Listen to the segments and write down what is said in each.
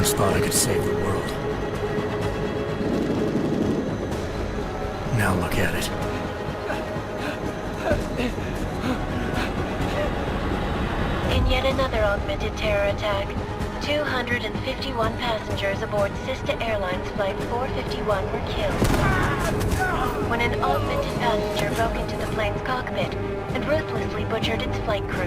once thought I could save the world. Now look at it. In yet another augmented terror attack, 251 passengers aboard Sister Airlines Flight 451 were killed when an augmented passenger broke into the plane's cockpit and ruthlessly butchered its flight crew.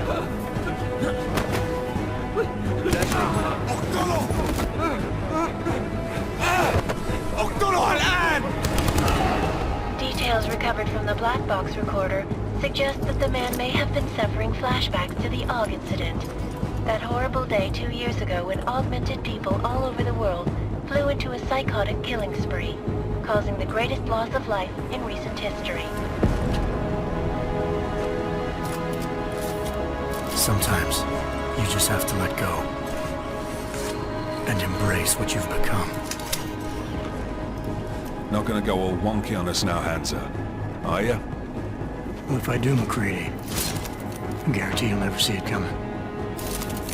Details recovered from the black box recorder suggest that the man may have been suffering flashbacks to the AUG incident. That horrible day 2 years ago when augmented people all over the world flew into a psychotic killing spree, causing the greatest loss of life in recent history. Sometimes, you just have to let go. And embrace what you've become. Not gonna go all wonky on us now, Hansa, are ya? Well, if I do, McCready, I guarantee you'll never see it coming.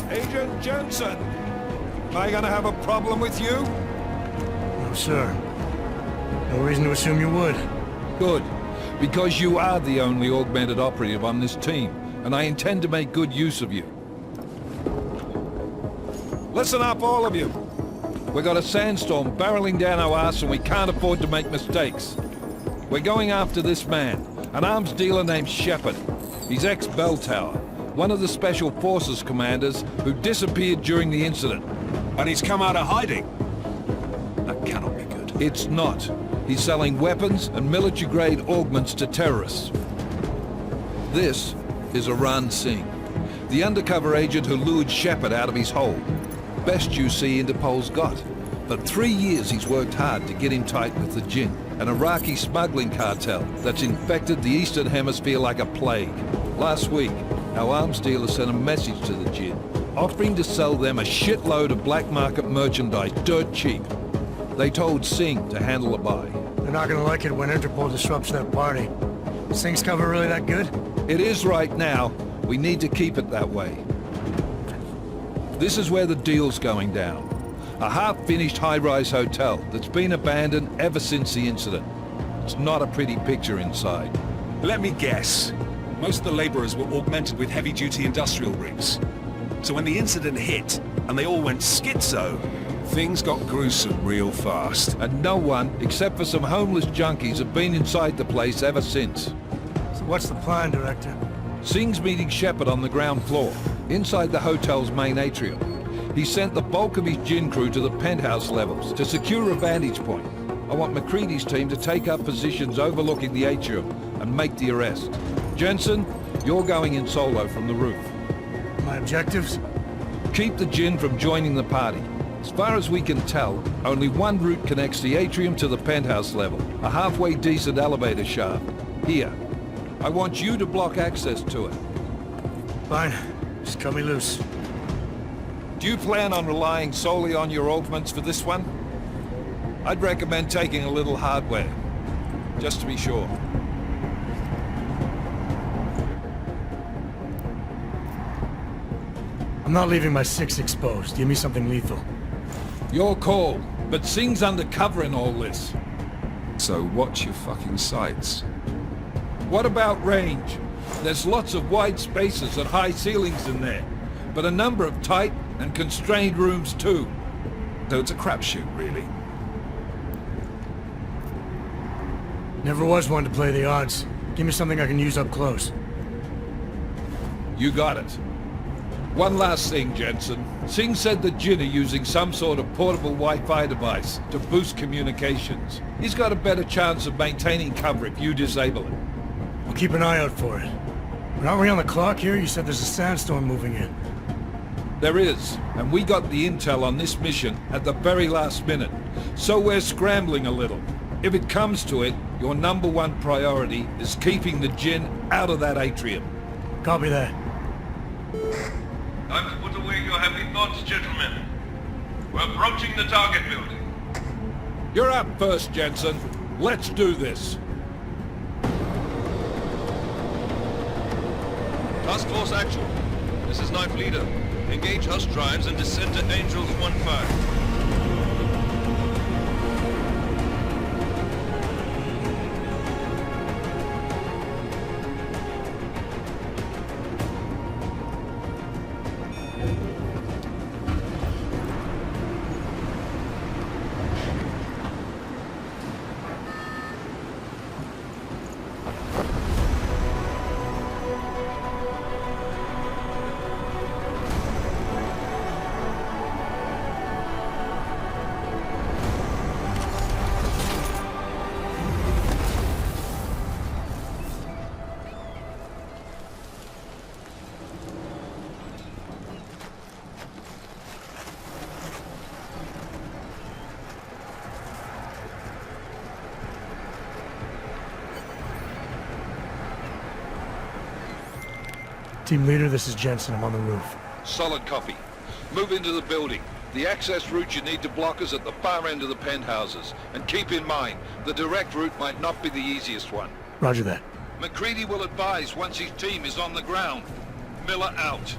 Agent Jensen! Am I gonna have a problem with you? No, sir. No reason to assume you would. Good, because you are the only augmented operative on this team, and I intend to make good use of you. Listen up, all of you. We got a sandstorm barreling down our arse and we can't afford to make mistakes. We're going after this man, an arms dealer named Shepard. He's ex-Bell Tower, one of the Special Forces commanders who disappeared during the incident. And he's come out of hiding? That cannot be good. It's not. He's selling weapons and military-grade augments to terrorists. This is Aran Singh, the undercover agent who lured Shepard out of his hole. Best you see Interpol's got. For 3 years he's worked hard to get him tight with the Jinn, an Iraqi smuggling cartel that's infected the Eastern Hemisphere like a plague. Last week, our arms dealer sent a message to the Jinn, offering to sell them a shitload of black market merchandise dirt cheap. They told Singh to handle the buy. They're not gonna like it when Interpol disrupts that party. Singh's cover really that good? It is right now. We need to keep it that way. This is where the deal's going down. A half-finished high-rise hotel that's been abandoned ever since the incident. It's not a pretty picture inside. Let me guess. Most of the laborers were augmented with heavy-duty industrial rigs. So when the incident hit, and they all went schizo, things got gruesome real fast. And no one, except for some homeless junkies, have been inside the place ever since. So what's the plan, Director? Singh's meeting Shepard on the ground floor, inside the hotel's main atrium. He sent the bulk of his Jinn crew to the penthouse levels to secure a vantage point. I want McCready's team to take up positions overlooking the atrium and make the arrest. Jensen, you're going in solo from the roof. My objectives? Keep the Jinn from joining the party. As far as we can tell, only one route connects the atrium to the penthouse level, a halfway decent elevator shaft. Here. I want you to block access to it. Fine. Just cut me loose. Do you plan on relying solely on your augments for this one? I'd recommend taking a little hardware, just to be sure. I'm not leaving my six exposed. Give me something lethal. Your call, but Singh's undercover in all this. So watch your fucking sights. What about range? There's lots of wide spaces and high ceilings in there, but a number of tight and constrained rooms too. So it's a crapshoot, really. Never was one to play the odds. Give me something I can use up close. You got it. One last thing, Jensen. Singh said the Jinn are using some sort of portable Wi-Fi device to boost communications. He's got a better chance of maintaining cover if you disable it. I'll keep an eye out for it. But aren't we on the clock here? You said there's a sandstorm moving in. There is, and we got the intel on this mission at the very last minute. So we're scrambling a little. If it comes to it, your #1 priority is keeping the Jinn out of that atrium. Copy that. Time to put away your heavy thoughts, gentlemen. We're approaching the target building. You're up first, Jensen. Let's do this. Task Force Actual. This is Knife Leader. Engage Hush drives and descend to Angels 1-5. Team leader, this is Jensen. I'm on the roof. Solid copy. Move into the building. The access route you need to block is at the far end of the penthouses. And keep in mind, the direct route might not be the easiest one. Roger that. McCready will advise once his team is on the ground. Miller out.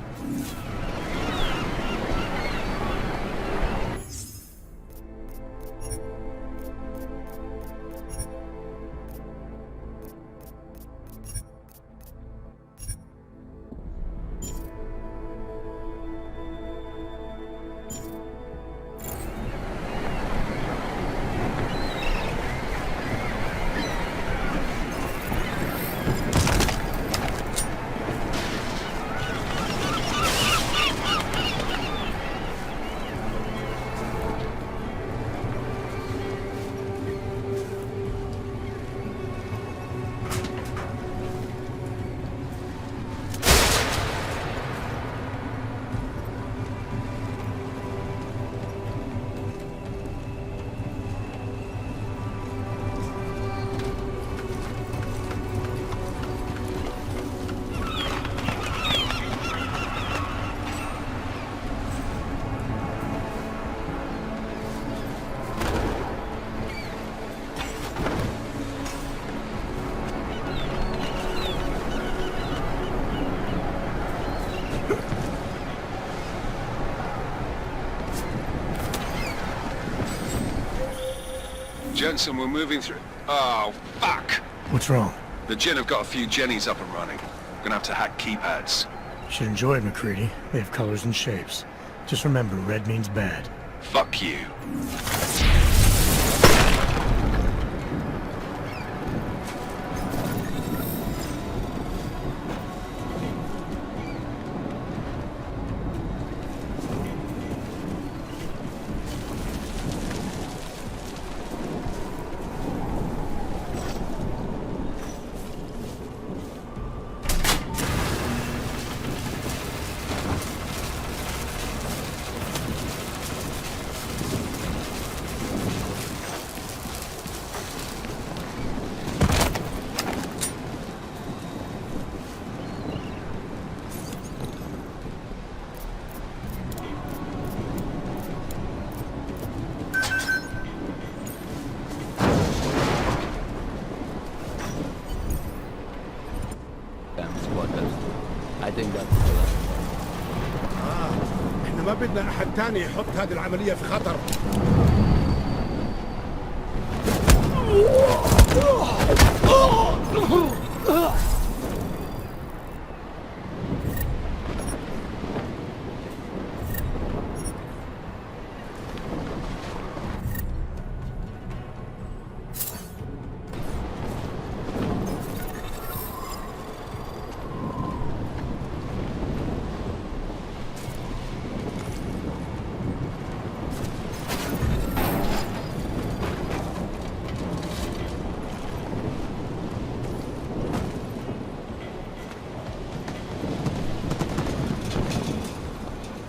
Jensen, we're moving through... Oh, fuck! What's wrong? The Gin have got a few Jennies up and running. Gonna have to hack keypads. You should enjoy it, McCready. They have colors and shapes. Just remember, red means bad. Fuck you. احنا ما بدنا احد تاني يحط هذه العملية في خطر.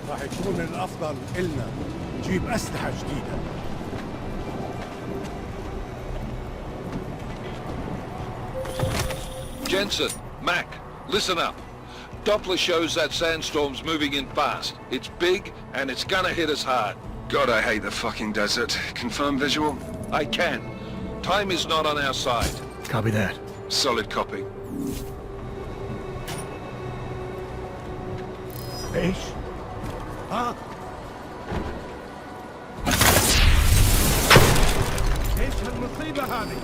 راح يكون من الأفضل إلنا نجيب أسلحة جديدة. Jensen, Mac, listen up. Doppler shows that sandstorm's moving in fast. It's big, and it's gonna hit us hard. God, I hate the fucking desert. Confirm visual? I can. Time is not on our side. Copy that. Solid copy. إيش؟ ها؟ إيش هالمصيبة هذه؟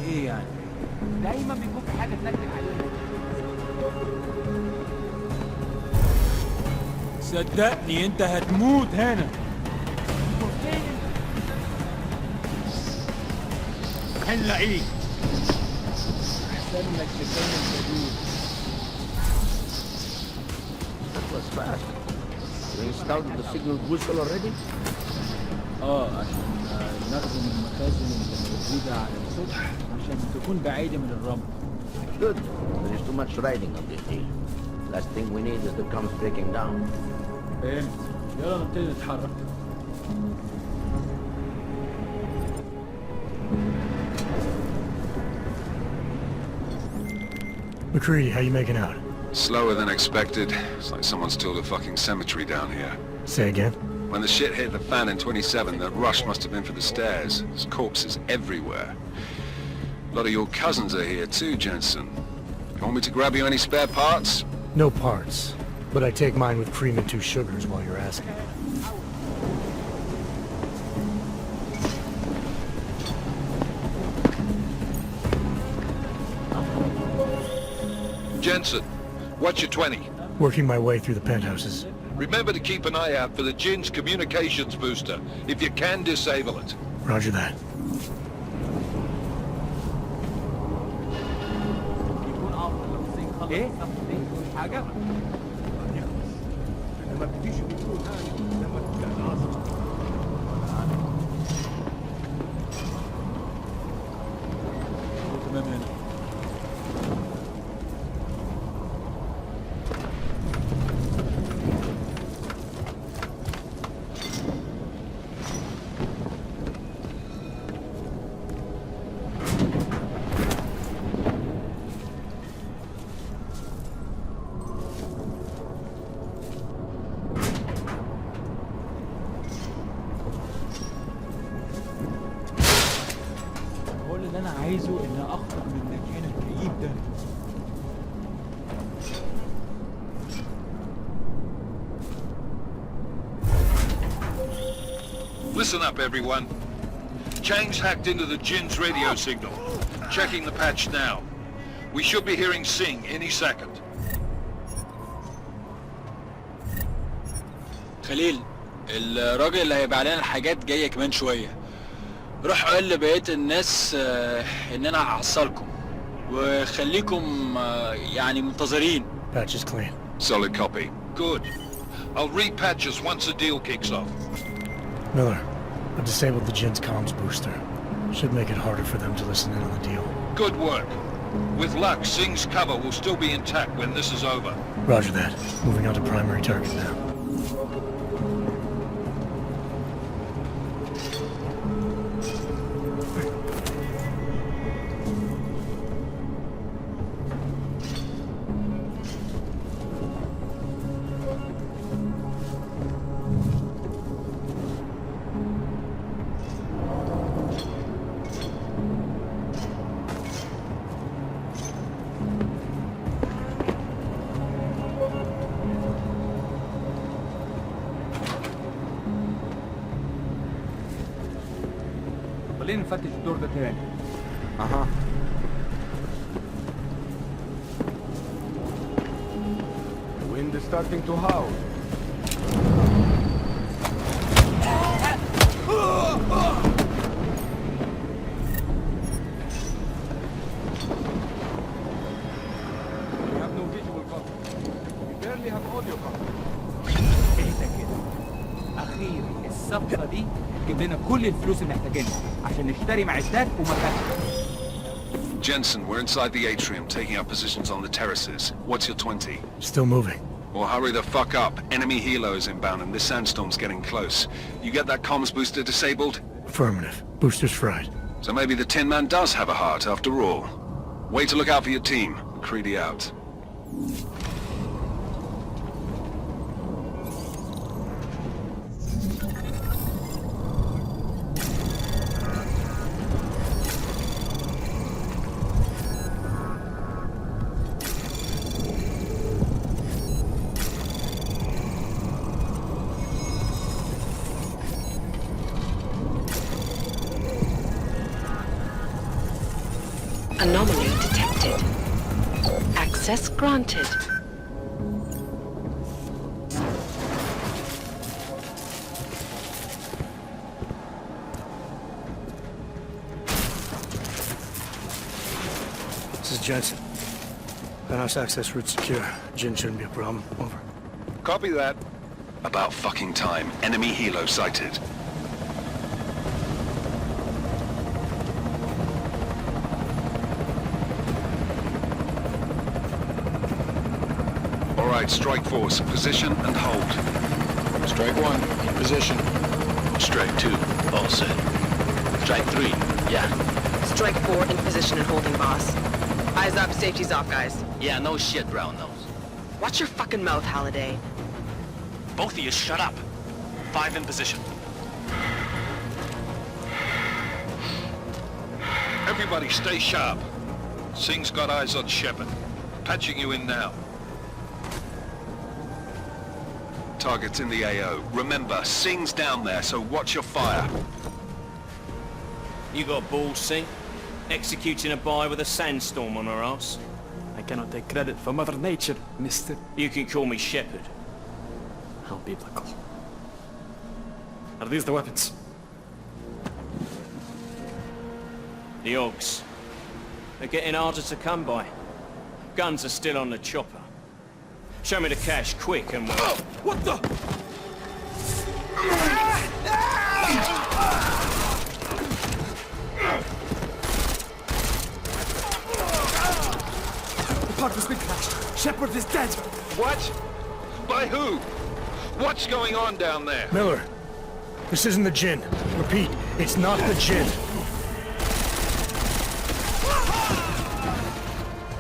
ايه يعني؟ دايما بيكون في حاجه تنكد علينا. صدقني انت هتموت هنا. هنلاقيه. احسن انك تكمل جديد. That was fast. You installed the signal whistle already? عشان نخزن المخازن اللي موجوده على السطح عشان تكون بعيده من الرمل. Good. There is too much riding on this hill. Last thing we need is the comms breaking down. فهمت. يلا نبتدي نتحرك. McCready, how you making out? Slower than expected. It's like someone's tilled a fucking cemetery down here. Say again? When the shit hit the fan in 27, the rush must have been for the stairs. There's corpses everywhere. A lot of your cousins are here too, Jensen. You want me to grab you any spare parts? No parts. But I take mine with cream and 2 sugars while you're asking. Jensen, what's your 20? Working my way through the penthouses. Remember to keep an eye out for the Jinn's communications booster. If you can, disable it. Roger that. يكون افضل لو السين خلص الصف حاجه. لما بتجيش بتكون هاني لما تبدا العصر. تمام هنا. كل اللي انا عايزه ان اخرج من المكان الكئيب ده. Listen up, everyone. Chang's hacked into the Jinn's radio signal. Checking the patch now. We should be hearing Sing any second. خليل، الراجل اللي هيبقى علينا الحاجات جاية كمان شوية. روح قول لبقية الناس ان انا هحصلكم وخليكم يعني منتظرين. Patch is clean. Solid copy. Good. I'll repatch us once the deal kicks off. Miller, I've disabled the Jinn's comms booster. Should make it harder for them to listen in on the deal. Good work. With luck, Sing's cover will still be intact when this is over. Roger that. Moving on to primary target now. خلينا نفتش الدور ده تاني. Uh-huh. The wind is starting to howl. We have no visual copy. We barely have audio copy. اهدى كده. اخيرا الصفقة دي تجيب لنا كل الفلوس اللي محتاجينها عشان نشتري معدات ومكاتب. Jensen, we're inside the atrium, taking up positions on the terraces. What's your 20? Still moving. Well, hurry the fuck up. Enemy helos inbound and this sandstorm's getting close. You get that comms booster disabled? Affirmative. Booster's fried. So maybe the Tin Man does have a heart after all. Way to look out for your team. Creedy out. Anomaly detected. Access granted. This is Jensen. Penthouse access route secure. Jinn shouldn't be a problem. Over. Copy that. About fucking time. Enemy helo sighted. Alright, strike force. Position and hold. Strike 1, in position. Strike 2, all set. Strike 3, yeah. Strike 4 in position and holding, boss. Eyes up, safety's off, guys. Yeah, no shit, brown nose. Watch your fucking mouth, Halliday. Both of you, shut up. 5 in position. Everybody stay sharp. Singh's got eyes on Shepard. Patching you in now. Target's in the AO. Remember, Singh's down there, so watch your fire. You got balls, Singh? Executing a buy with a sandstorm on our ass? I cannot take credit for Mother Nature, mister. You can call me Shepard. How biblical. Are these the weapons? The Ogs. They're getting harder to come by. Guns are still on the chopper. Show me the cash, quick, and we'll... What the? The pod has been crashed. Shepard is dead. What? By who? What's going on down there? Miller, this isn't the Jinn. Repeat, it's not the Jinn.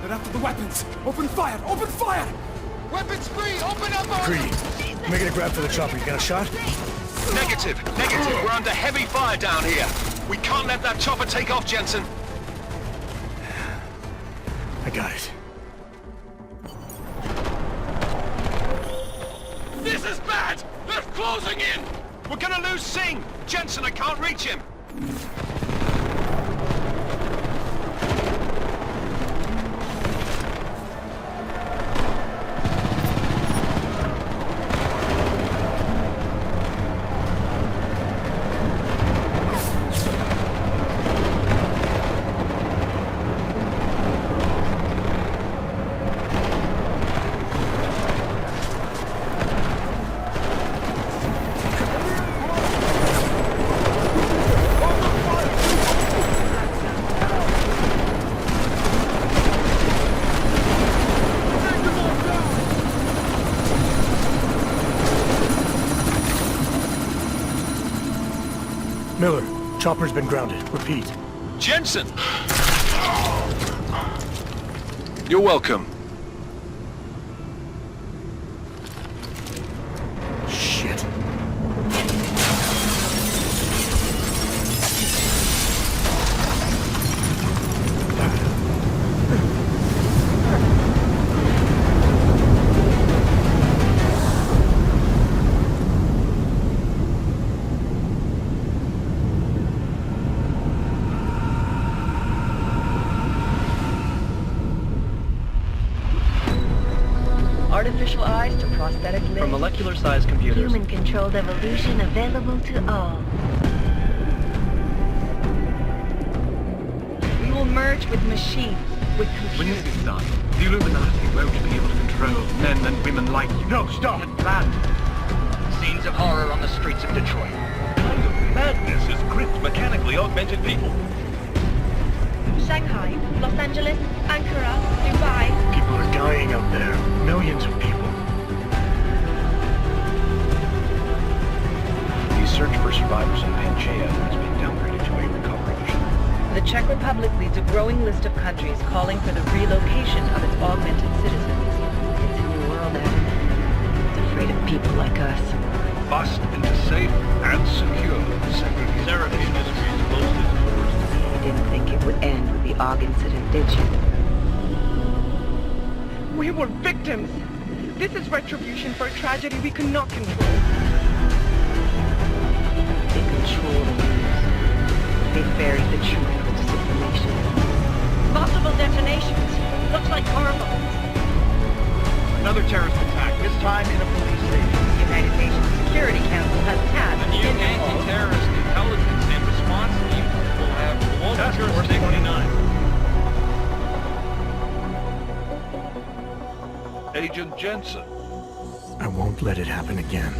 They're after the weapons. Open fire! Open fire! Weapons free! Open up on Greedy, making a grab for the chopper. You got a shot? Negative. We're under heavy fire down here. We can't let that chopper take off, Jensen. I got it. This is bad! They're closing in! We're gonna lose Singh! Jensen, I can't reach him! Miller, chopper's been grounded. Repeat. Jensen! You're welcome. Shit. Artificial eyes to prosthetic limbs. From molecular-sized computers. Human-controlled evolution available to all. We will merge with machines, with When computers. this is done, the Illuminati won't be able to control men and women like you. No, stop! Planned. Scenes of horror on the streets of Detroit. Kind of madness is gripped mechanically augmented people. Shanghai, Los Angeles, Ankara, Dubai. People are dying out there. Millions of people. The search for survivors in Pangaea has been downgraded to a recovery mission. The Czech Republic leads a growing list of countries calling for the relocation of its augmented citizens. It's a new world, Adam. It's afraid of people like us. Bust into safe and secure segregation. Therapy industry is mostly the worst. You didn't think it would end with the AUG incident, did you? We were victims. This is retribution for a tragedy we cannot control. They control the news. They buried the truth with disinformation. Possible detonations. Looks like car bombs. Another terrorist attack, this time in a police station. The United Nations Security Council has passed The new anti-terrorist intelligence and response team will have global jurisdiction. 29. Agent Jensen. I won't let it happen again.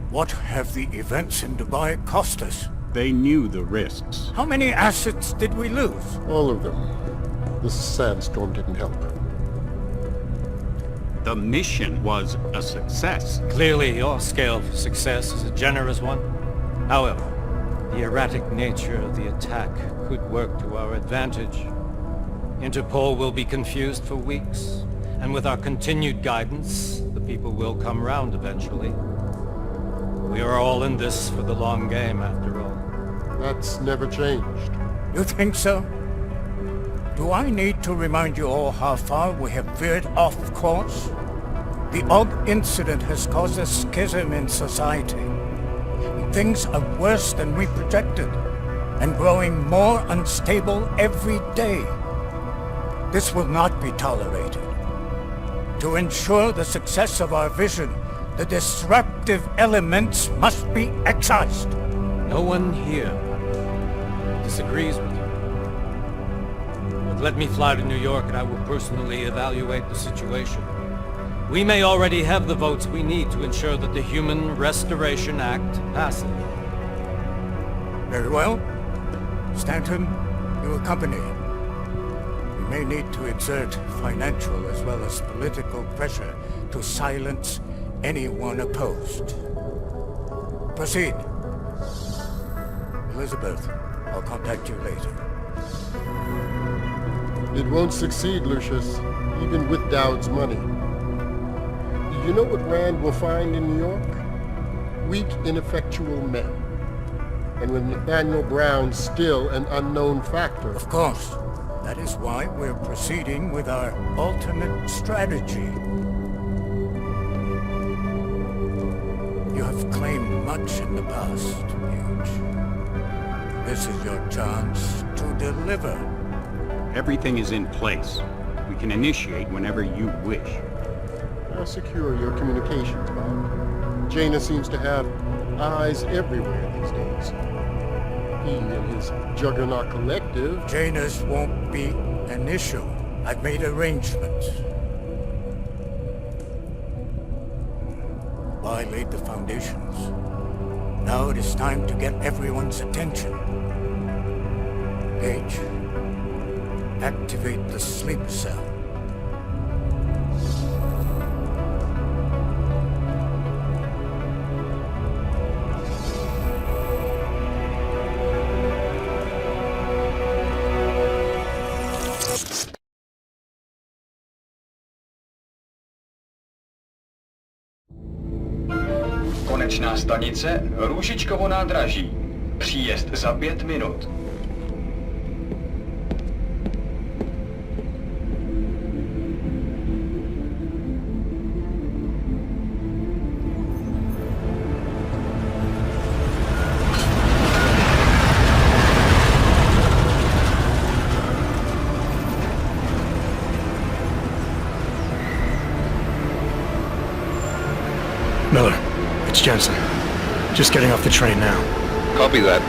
What have the events in Dubai cost us? They knew the risks. How many assets did we lose? All of them. This sandstorm didn't help. The mission was a success. Clearly, your scale for success is a generous one. However, the erratic nature of the attack could work to our advantage. Interpol will be confused for weeks, and with our continued guidance, the people will come round eventually. We are all in this for the long game, after all. That's never changed. You think so? Do I need to remind you all how far we have veered off course? The Og incident has caused a schism in society. Things are worse than we projected, and growing more unstable every day. This will not be tolerated. To ensure the success of our vision, the disruptive elements must be excised. No one here disagrees with you. But let me fly to New York and I will personally evaluate the situation. We may already have the votes we need to ensure that the Human Restoration Act passes. Very well. Stanton, you accompany. We may need to exert financial as well as political pressure to silence anyone opposed. Proceed. Elizabeth, I'll contact you later. It won't succeed, Lucius, even with Dowd's money. You know what Rand will find in New York? Weak, ineffectual men. And with Nathaniel Brown still an unknown factor. Of course. That is why we're proceeding with our alternate strategy. You have claimed much in the past, Huge. This is your chance to deliver. Everything is in place. We can initiate whenever you wish. I'll secure your communications, Bob. Jaina seems to have eyes everywhere these days. He and his Juggernaut Collective... Jaina's won't be an issue. I've made arrangements. I laid the foundations. Now it is time to get everyone's attention. Gage, activate the sleep cell. Konečná stanice Růžičkovo nádraží. Příjezd za 5 minut. Miller, it's Jensen. Just getting off the train now. Copy that.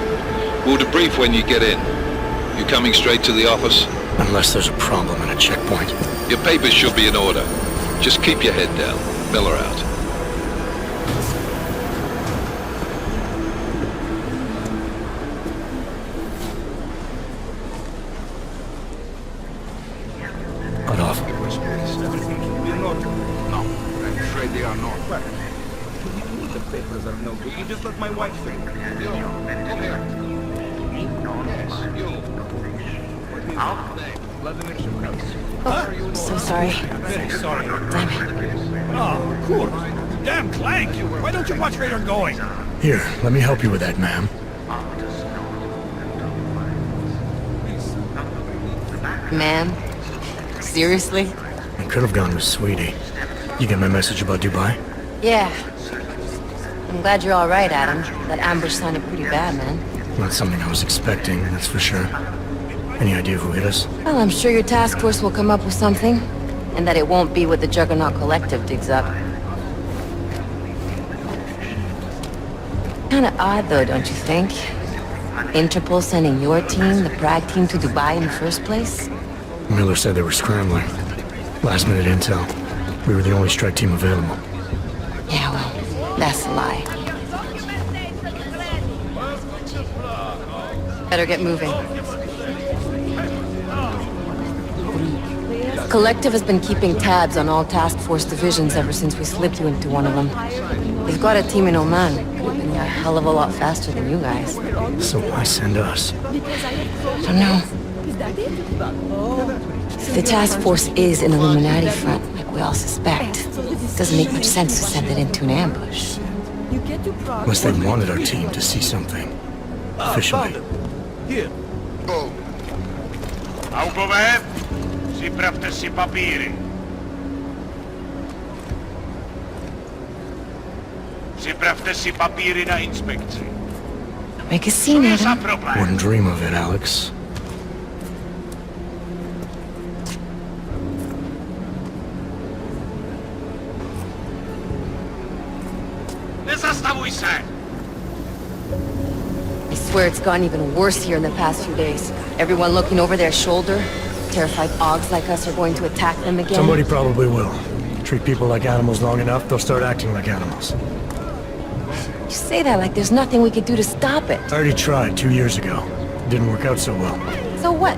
We'll debrief when you get in. You coming straight to the office? Unless there's a problem in a checkpoint. Your papers should be in order. Just keep your head down. Miller out. Cut off. No, I'm afraid they are not. The papers are no good. You just let my wife think. Yo, come here. Yes, you. Oh, so sorry. Very sorry. Damn it. Oh, cool. Damn Clank! Why don't you watch where you're going? Here, let me help you with that, ma'am. Ma'am? Seriously? I could have gone with Sweetie. You get my message about Dubai? Yeah. I'm glad you're all right, Adam. That ambush sounded pretty bad, man. Not something I was expecting, that's for sure. Any idea who hit us? Well, I'm sure your task force will come up with something. And that it won't be what the Juggernaut Collective digs up. Kinda odd, though, don't you think? Interpol sending your team, the Prague team, to Dubai in the first place? Miller said they were scrambling. Last-minute intel. We were the only strike team available. Yeah, well, that's a lie. Better get moving. Collective has been keeping tabs on all task force divisions ever since we slipped you into one of them. They've got a team in Oman. Could have been a hell of a lot faster than you guys. So why send us? I don't know. If the task force is an Illuminati front, like we all suspect, it doesn't make much sense to send it into an ambush. Unless they wanted our team to see something. Officially. Here. Augover, připravte si papíry. Připravte si papíry na inspekci. Make a scene, Adam. Wouldn't dream of it, Alex. Nezastavuj se! I swear it's gotten even worse here in the past few days. Everyone looking over their shoulder. Terrified Augs like us are going to attack them again. Somebody probably will. Treat people like animals long enough, they'll start acting like animals. You say that like there's nothing we could do to stop it. I already tried 2 years ago. Didn't work out so well. So what?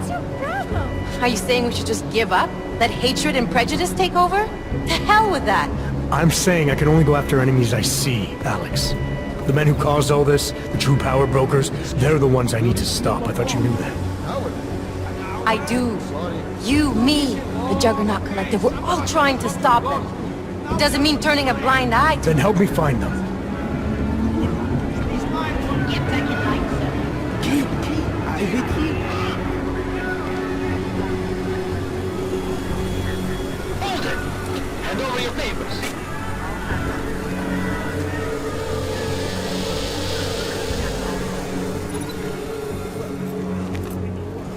Are you saying we should just give up? Let hatred and prejudice take over? To hell with that! I'm saying I can only go after enemies I see, Alex. The men who caused all this, the true power brokers, they're the ones I need to stop. I thought you knew that. I do. You, me, the Juggernaut Collective, we're all trying to stop them. It doesn't mean turning a blind eye to... Then help me find them. Hold it! Hand over your papers.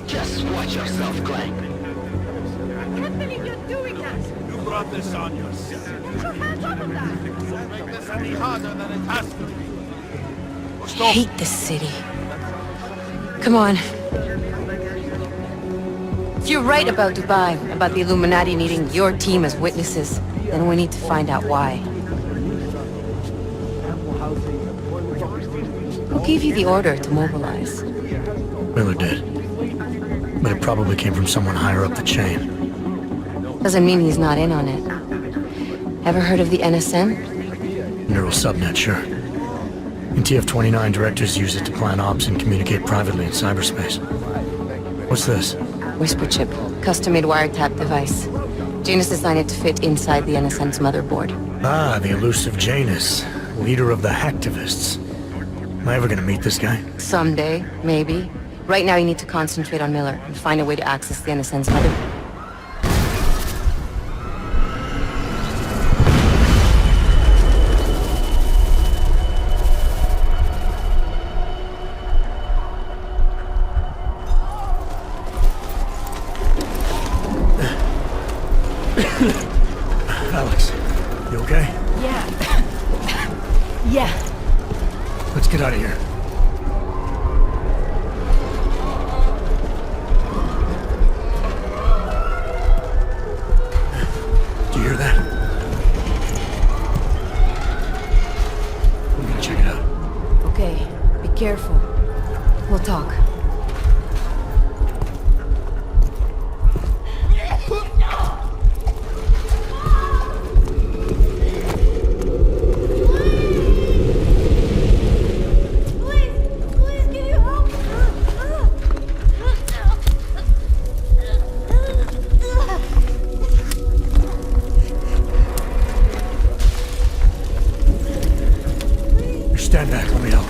Just watch yourself, Clank. I can't believe you're doing that! You brought this on yourself. Get your hands off of that! Don't make this any harder than it has to be. I hate this city. Come on. If you're right about Dubai, about the Illuminati needing your team as witnesses, then we need to find out why. Who gave you the order to mobilize? Miller did. But it probably came from someone higher up the chain. Doesn't mean he's not in on it. Ever heard of the NSN? Neural subnet, sure. In TF-29, directors use it to plan ops and communicate privately in cyberspace. What's this? Whisper chip, custom-made wiretap device. Janus designed it to fit inside the NSN's motherboard. Ah, the elusive Janus, leader of the hacktivists. Am I ever gonna meet this guy? Someday, maybe. Right now you need to concentrate on Miller and find a way to access the NSN's motherboard. Alex, you okay? Yeah. Yeah. Let's get out of here. Do you hear that? We're gonna check it out. Okay, be careful. We'll talk. Stand back, let me help.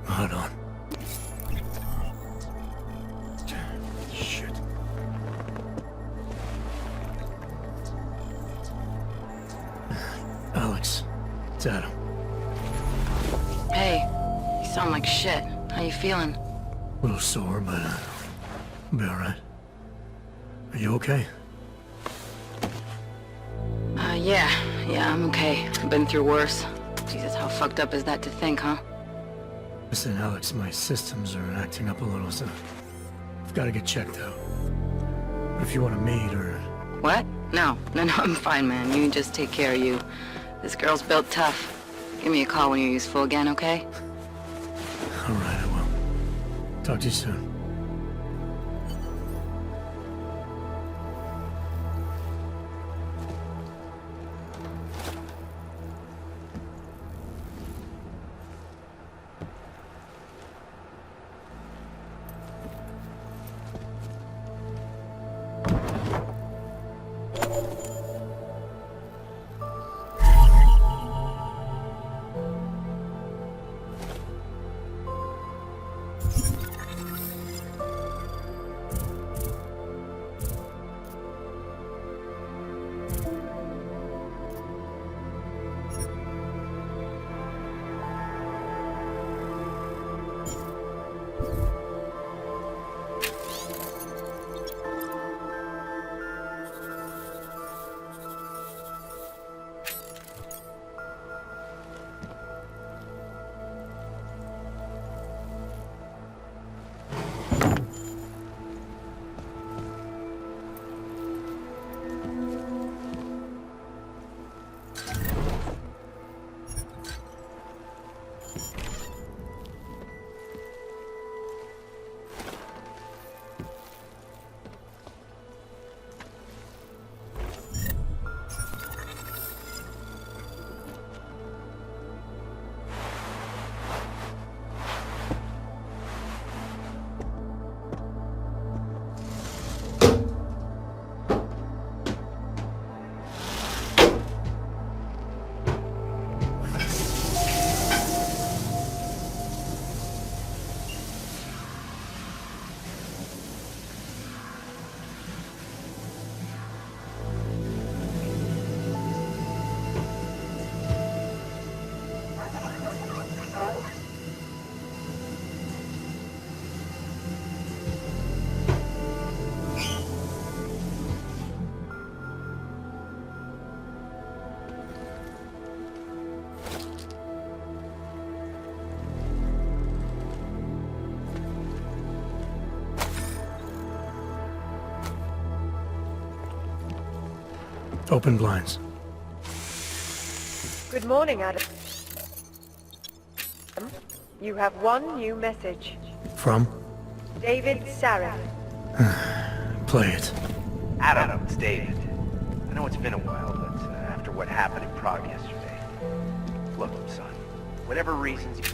Hold on. Hey, you sound like shit. How you feeling? A little sore, but I'll be alright. Are you okay? Yeah, I'm okay. I've been through worse. Jesus, how fucked up is that to think, huh? Listen, Alex, my systems are acting up a little, so I've got to get checked out. But if you want to meet or... What? No, I'm fine, man. You just take care of you. This girl's built tough. Give me a call when you're useful again, okay? Alright, I will. Talk to you soon. Open blinds. Good morning, Adam. You have one new message. From? David Sarah. Play it. Adam, it's David. I know it's been a while, but after what happened in Prague yesterday... Look, son, whatever reasons you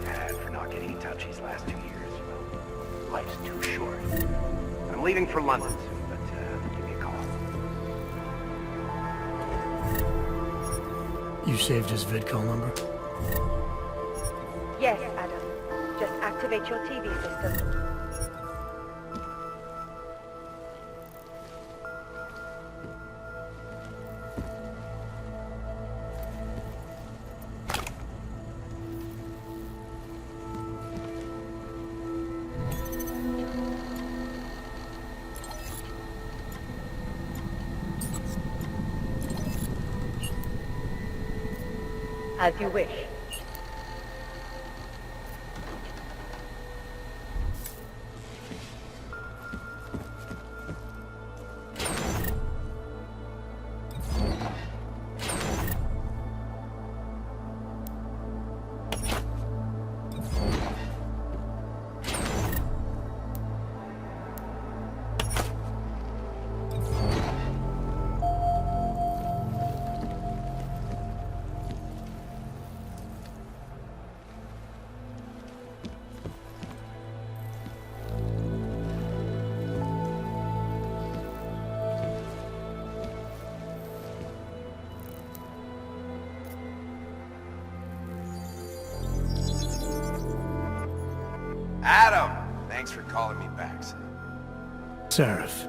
had for not getting in touch these last 2 years, well, life's too short. I'm leaving for London soon, but give me a call. You saved his vidcall number? Yes, Adam. Just activate your TV system. As you wish. Adam! Thanks for calling me back, son. Seraph.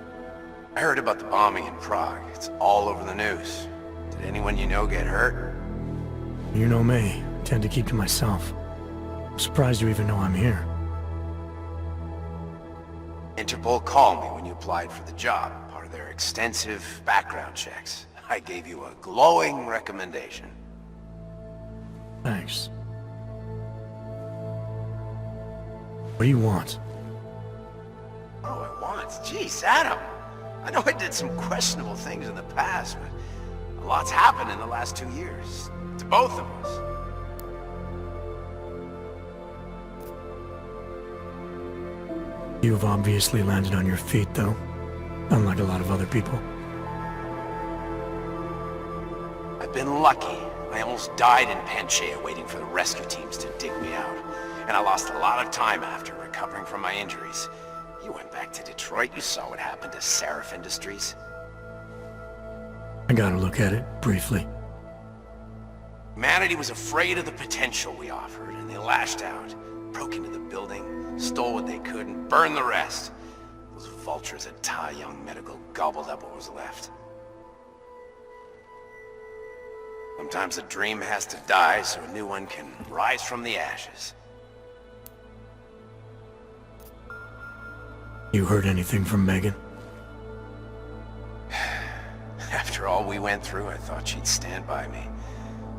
I heard about the bombing in Prague. It's all over the news. Did Did anyone you know get hurt? You know me. Tend to keep to myself. I'm surprised you even know I'm here. Interpol called me when you applied for the job, part of their extensive background checks. I gave you a glowing recommendation. Thanks. What do you want? What do I want? Jeez, Adam. I know I did some questionable things in the past, but a lot's happened in the last 2 years. To both of us. You've obviously landed on your feet, though. Unlike a lot of other people. I've been lucky. I almost died in Panchaea waiting for the rescue teams to dig me out. And I lost a lot of time after recovering from my injuries. You went back to Detroit. You saw what happened to Seraph Industries. I got a look at it, briefly. Humanity was afraid of the potential we offered, and they lashed out. Broke into the building, stole what they could, and burned the rest. Those vultures at Tai Young Medical gobbled up what was left. Sometimes a dream has to die so a new one can rise from the ashes. You heard anything from Megan? After all we went through, I thought she'd stand by me.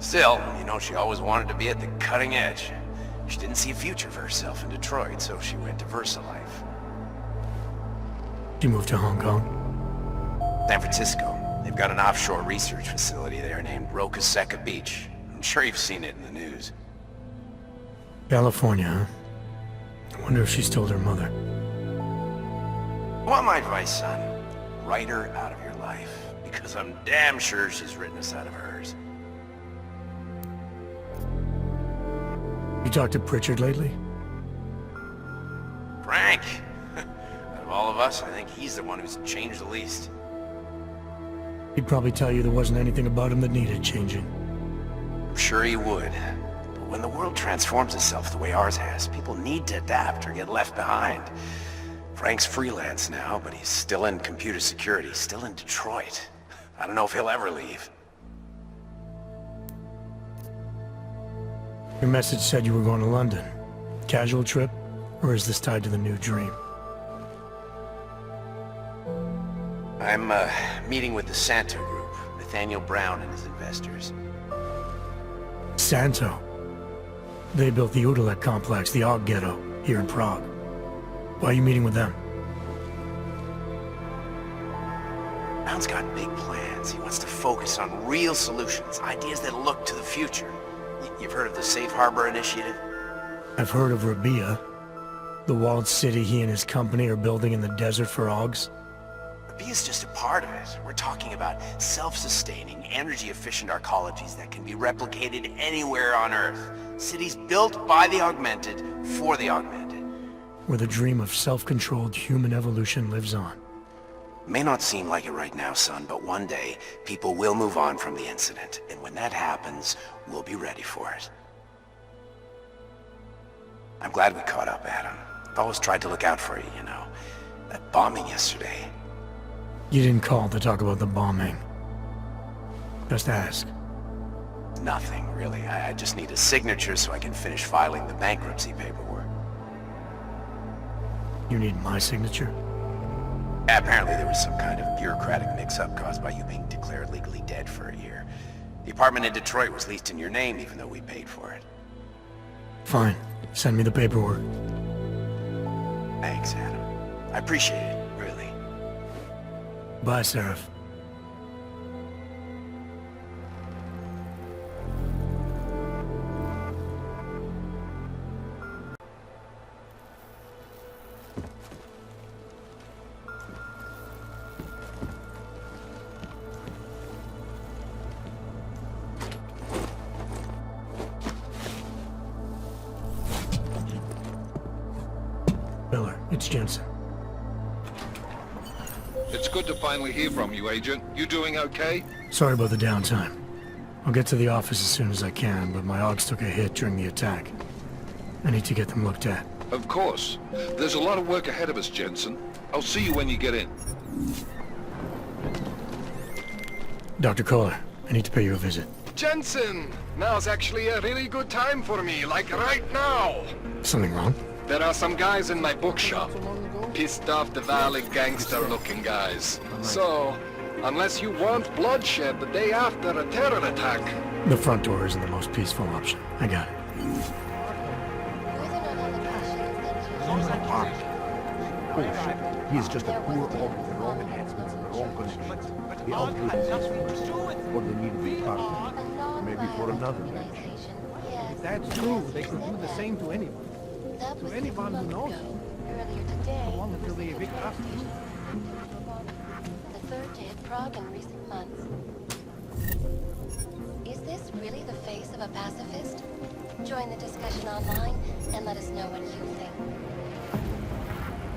Still, you know, she always wanted to be at the cutting edge. She didn't see a future for herself in Detroit, so she went to VersaLife. She moved to Hong Kong? San Francisco. They've got an offshore research facility there named Rocaseca Beach. I'm sure you've seen it in the news. California, huh? I wonder if she's told her mother. Want my advice, son? Write her out of your life, because I'm damn sure she's written us out of hers. You talked to Pritchard lately? Frank! Out of all of us, I think he's the one who's changed the least. He'd probably tell you there wasn't anything about him that needed changing. I'm sure he would. But when the world transforms itself the way ours has, people need to adapt or get left behind. Frank's freelance now, but he's still in computer security, still in Detroit. I don't know if he'll ever leave. Your message said you were going to London. Casual trip? Or is this tied to the new dream? I'm meeting with the Santo Group, Nathaniel Brown and his investors. Santo? They built the Udalek complex, the Og Ghetto, here in Prague. Why are you meeting with them? Brown's got big plans. He wants to focus on real solutions, ideas that look to the future. You've heard of the Safe Harbor Initiative? I've heard of Rabia, the walled city he and his company are building in the desert for Augs. Rabia's just a part of it. We're talking about self-sustaining, energy-efficient arcologies that can be replicated anywhere on Earth. Cities built by the augmented, for the augmented. Where the dream of self-controlled human evolution lives on. It may not seem like it right now, son, but one day, people will move on from the incident. And when that happens, we'll be ready for it. I'm glad we caught up, Adam. I've always tried to look out for you, you know. That bombing yesterday. You didn't call to talk about the bombing. Just ask. Nothing, really. I just need a signature so I can finish filing the bankruptcy paperwork. You need my signature? Yeah, apparently there was some kind of bureaucratic mix-up caused by you being declared legally dead for a year. The apartment in Detroit was leased in your name even though we paid for it. Fine. Send me the paperwork. Thanks, Adam. I appreciate it, really. Bye, Seraph. Miller, it's Jensen. It's good to finally hear from you, Agent. You doing okay? Sorry about the downtime. I'll get to the office as soon as I can, but my Augs took a hit during the attack. I need to get them looked at. Of course. There's a lot of work ahead of us, Jensen. I'll see you when you get in. Dr. Kohler, I need to pay you a visit. Jensen! Now's actually a really good time for me, like right now! Something wrong? There are some guys in my bookshop. Pissed off the Valley gangster-looking guys. So, unless you want bloodshed the day after a terror attack... The front door isn't the most peaceful option. I got it. Bullshit. He is just a poor orc with the wrong enhancements and the wrong connections. The odds or they need to be targeted. Maybe for another match. If that's true, they could do the same to anyone. To anyone who knows them. How long until they evict us? The third day of Prague in recent months. Is this really the face of a pacifist? Join the discussion online and let us know what you think.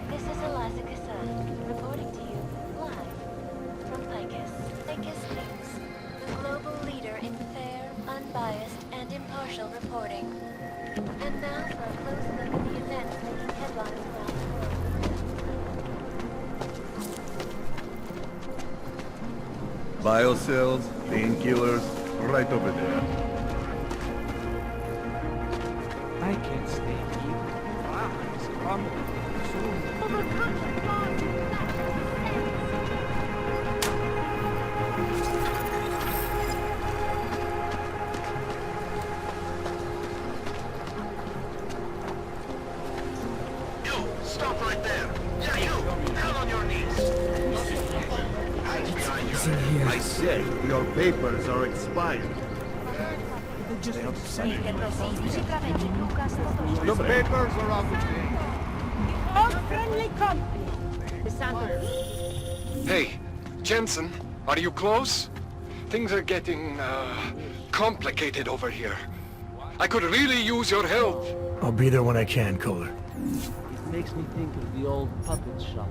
This is Eliza Cassell, reporting to you live from Picus. Picus News, the global leader in fair, unbiased, and impartial reporting. And now for a close look at the events making headlines around the world. Biocells, painkillers, right over there. I can't stay here. It's crumbling soon. Stop right there! Yeah, you! Down on your knees! I said your papers are expired. These papers are out of date. All friendly company. Hey, Jensen, are you close? Things are getting, complicated over here. I could really use your help. I'll be there when I can, Kohler. It makes me think of the old puppet shop.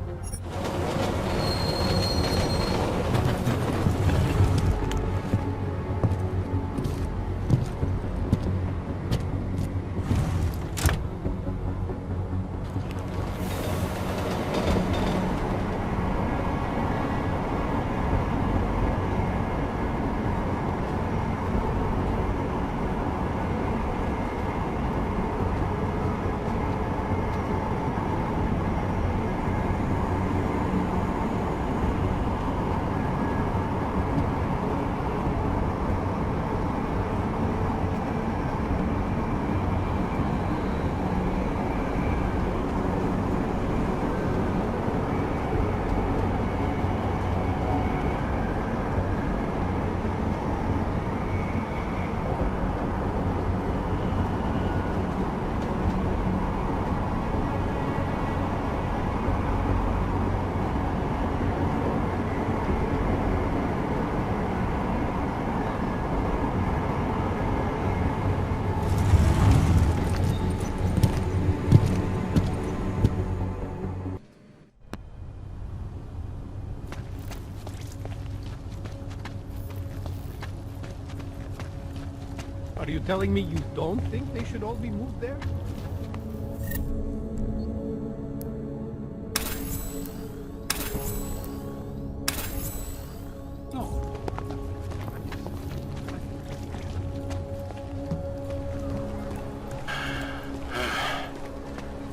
Are you telling me you don't think they should all be moved there?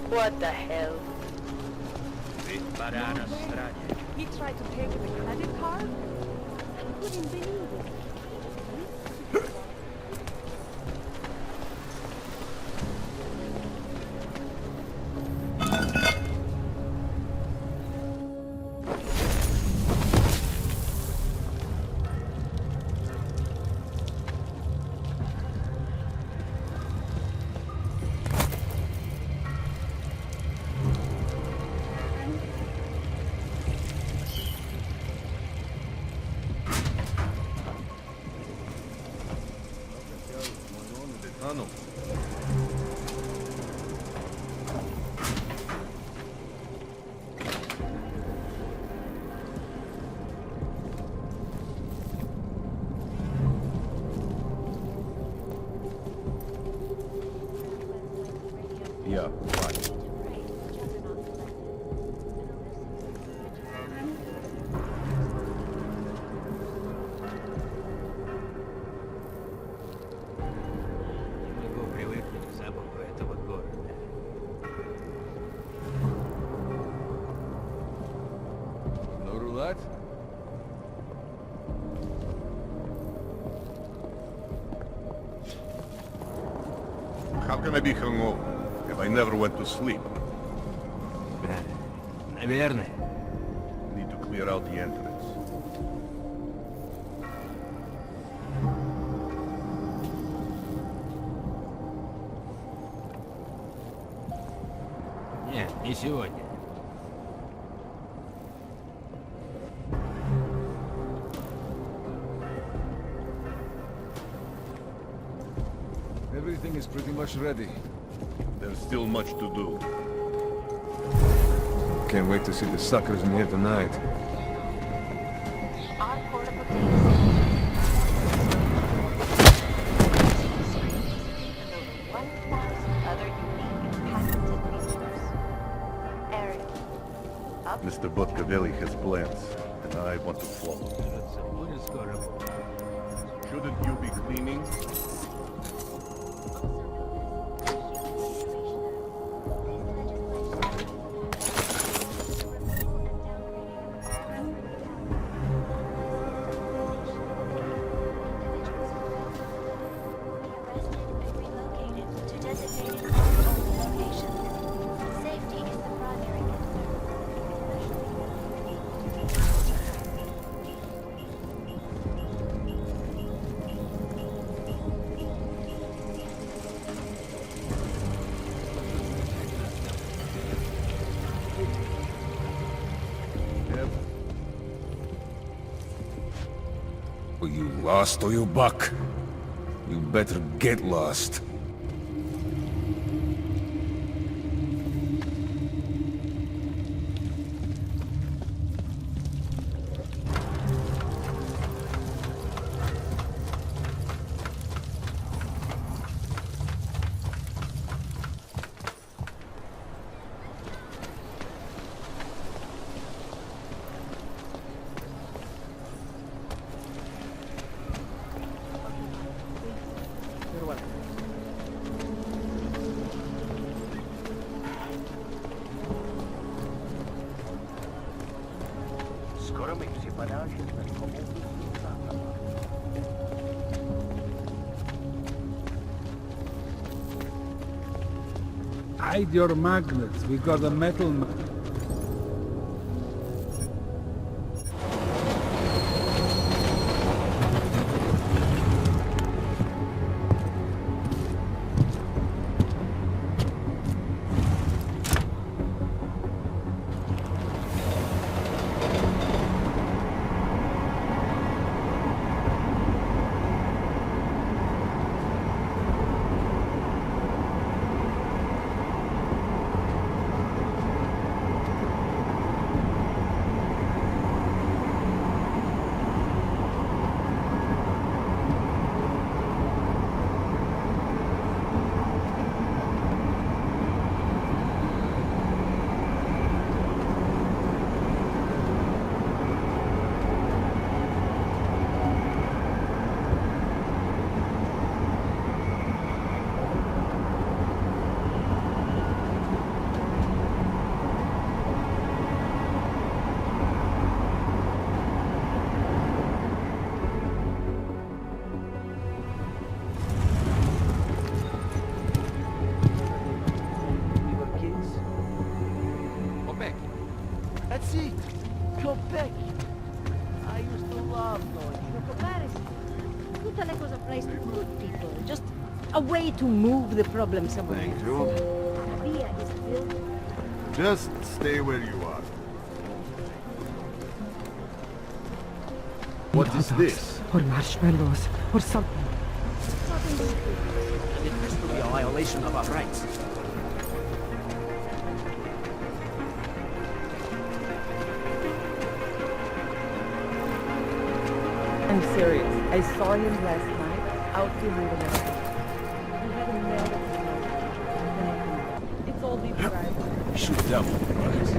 What the hell? He tried to pay with a credit card? I couldn't believe it. Tunnel. Yeah, right. How can I be hungover if I never went to sleep? Наверное. Need to clear out the entrance. Нет, не сегодня. Everything is pretty much ready. There's still much to do. Can't wait to see the suckers in here tonight. Mr. Butkavelli has plans, and I want to follow. Shouldn't you be cleaning? Are you lost or you buck? You better get lost. Hide your magnets. We got a metal That's it. Quebec. I used to love going. Paris. Italy was a place for good people. Just a way to move the problem somewhere Thank else. you. Via is built. Just stay where you are. What is this? Or marshmallows, or something. It has to be a violation of our rights. I'm serious. I saw him last night out behind the mountain. He had a nail at his mouth. It's all deep fried. Shoot devil, right?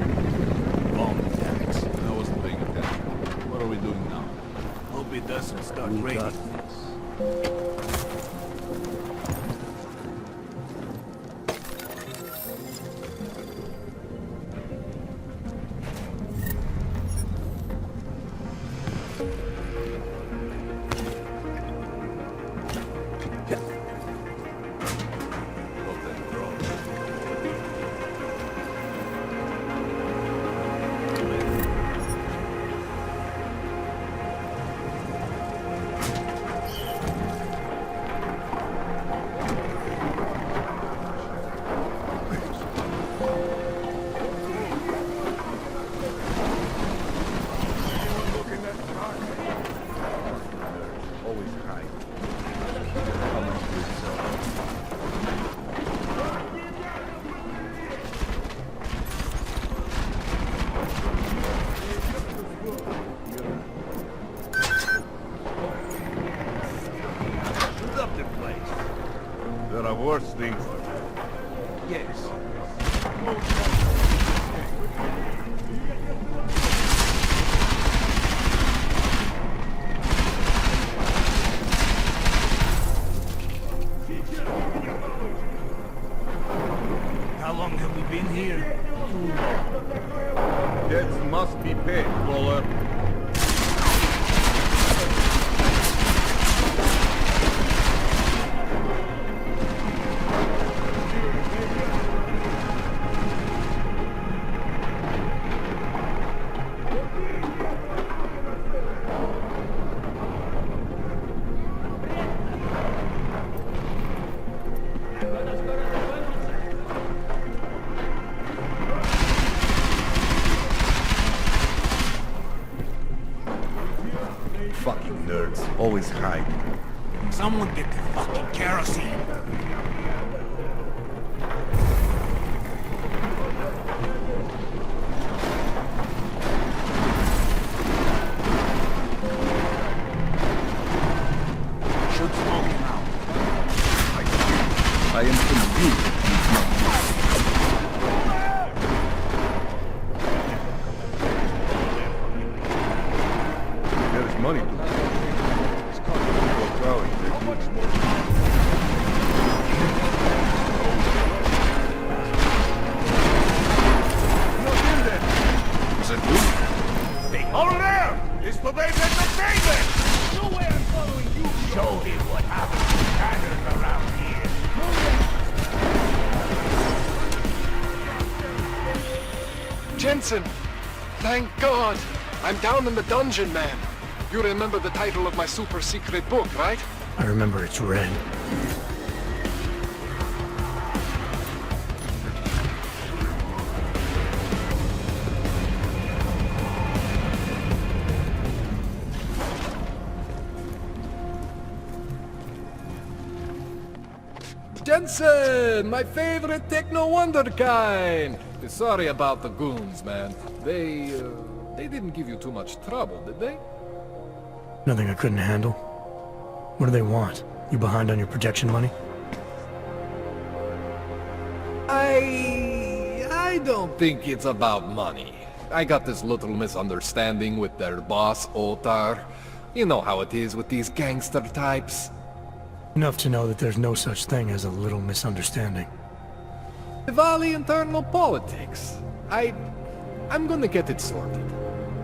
Long attacks. I wasn't paying attention. What are we doing now? Hope it doesn't start raining. always hide. Coming to itself. Shoot up the place. There are worse things to do. Yes. How long have we been here? Debts must be paid, Fuller. Fucking nerds. Always hide. Someone get the fucking kerosene. Should smoke him out. I am convinced he's not. There's money to be. It's costing people a crowd. How much more? Not in there. Is it you? Over there! It's the base entertainment! No way I'm following you! Show him what happens to standards around here! Jensen! Thank God! I'm down in the dungeon, man. You remember the title of my super secret book, right? I remember it's red. Jensen, my favorite techno wonderkind. Sorry about the goons, man. They didn't give you too much trouble, did they? Nothing I couldn't handle. What do they want? You behind on your protection money? I don't think it's about money. I got this little misunderstanding with their boss, Otar. You know how it is with these gangster types. Enough to know that there's no such thing as a little misunderstanding. Diwali internal politics. I'm gonna get it sorted.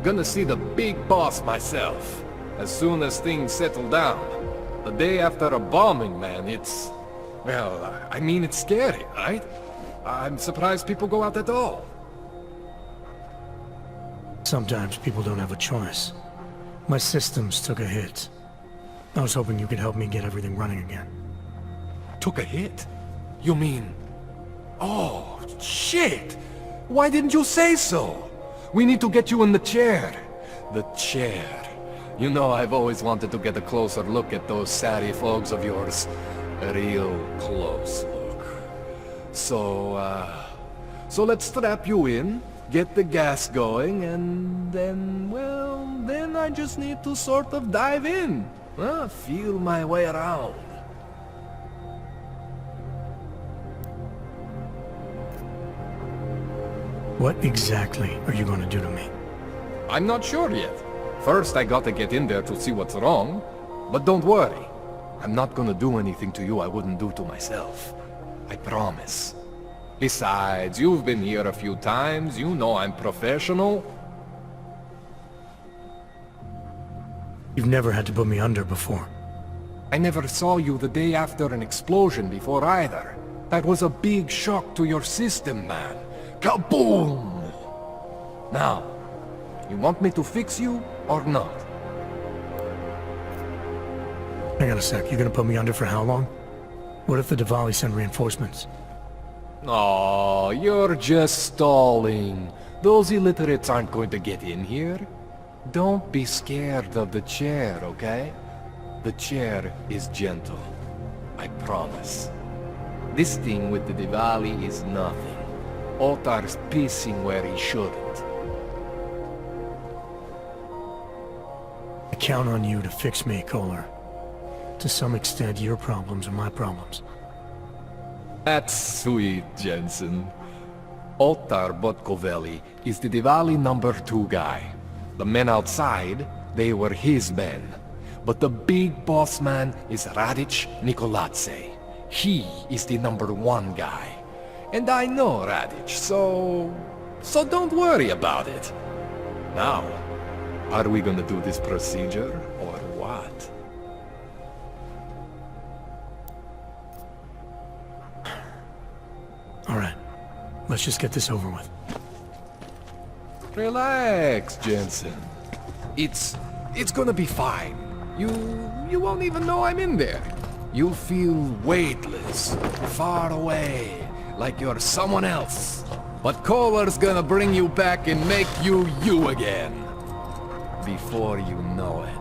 Gonna see the big boss myself. As soon as things settle down. The day after a bombing, man, it's... Well, I mean, it's scary, right? I'm surprised people go out at all. Sometimes people don't have a choice. My systems took a hit. I was hoping you could help me get everything running again. Took a hit? You mean... Oh, shit! Why didn't you say so? We need to get you in the chair. The chair. You know I've always wanted to get a closer look at those savvy folks of yours. A real close look. So let's strap you in, get the gas going, and then, well, then I just need to sort of dive in. Feel my way around. What exactly are you going to do to me? I'm not sure yet. First, I gotta get in there to see what's wrong. But don't worry. I'm not gonna do anything to you I wouldn't do to myself. I promise. Besides, you've been here a few times. You know I'm professional. You've never had to put me under before. I never saw you the day after an explosion before either. That was a big shock to your system, man. Kaboom! Now, you want me to fix you or not? Hang on a sec, you gonna put me under for how long? What if the Diwali send reinforcements? Oh, you're just stalling. Those illiterates aren't going to get in here. Don't be scared of the chair, okay? The chair is gentle. I promise. This thing with the Diwali is nothing. Ottar's pissing where he shouldn't. I count on you to fix me, Kohler. To some extent, your problems are my problems. That's sweet, Jensen. Ottar Botkoveli is the Diwali #2 guy. The men outside, they were his men. But the big boss man is Radic Nikoladze. He is the #1 guy. And I know Radic, so don't worry about it. Now, are we gonna do this procedure, or what? All right, let's just get this over with. Relax, Jensen. It's gonna be fine. You won't even know I'm in there. You'll feel weightless, far away, like you're someone else. But Kohler's gonna bring you back and make you you again. Before you know it.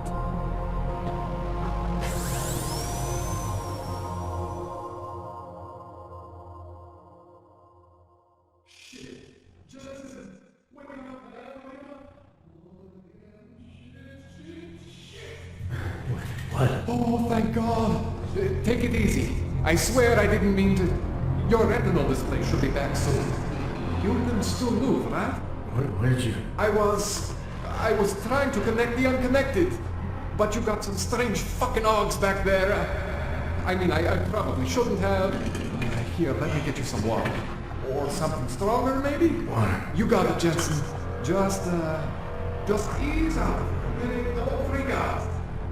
What? Oh, thank God. Take it easy. I swear I didn't mean to... Your retinal display should be back soon. You can still move, right? Where did you... I was trying to connect the unconnected. But you got some strange fucking ogs back there. I mean, I probably shouldn't have. Here, let me get you some water. Or something stronger, maybe? Water. You got it, Jensen. Just ease out. Don't freak out.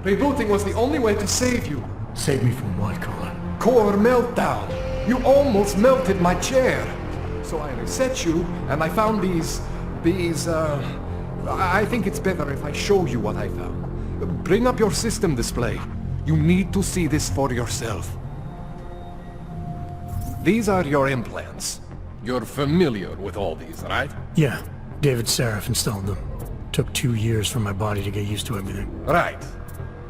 Rebooting was the only way to save you. Save me from what, Kohler? Core meltdown. You almost melted my chair. So I reset you, and I found these... I think it's better if I show you what I found. Bring up your system display. You need to see this for yourself. These are your implants. You're familiar with all these, right? Yeah, David Sarif installed them. Took 2 years for my body to get used to everything. Right.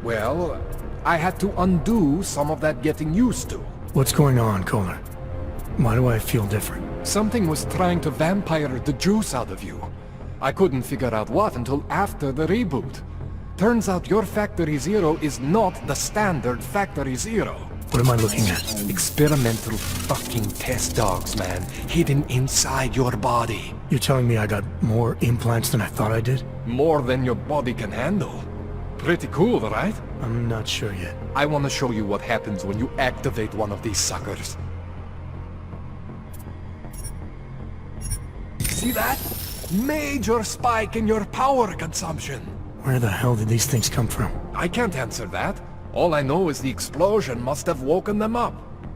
Well, I had to undo some of that getting used to. What's going on, Kohler? Why do I feel different? Something was trying to vampire the juice out of you. I couldn't figure out what until after the reboot. Turns out your Factory Zero is not the standard Factory Zero. What am I looking at? Experimental fucking test dogs, man. Hidden inside your body. You're telling me I got more implants than I thought I did? More than your body can handle. Pretty cool, right? I'm not sure yet. I want to show you what happens when you activate one of these suckers. See that? Major spike in your power consumption. Where the hell did these things come from? I can't answer that. All I know is the explosion must have woken them up.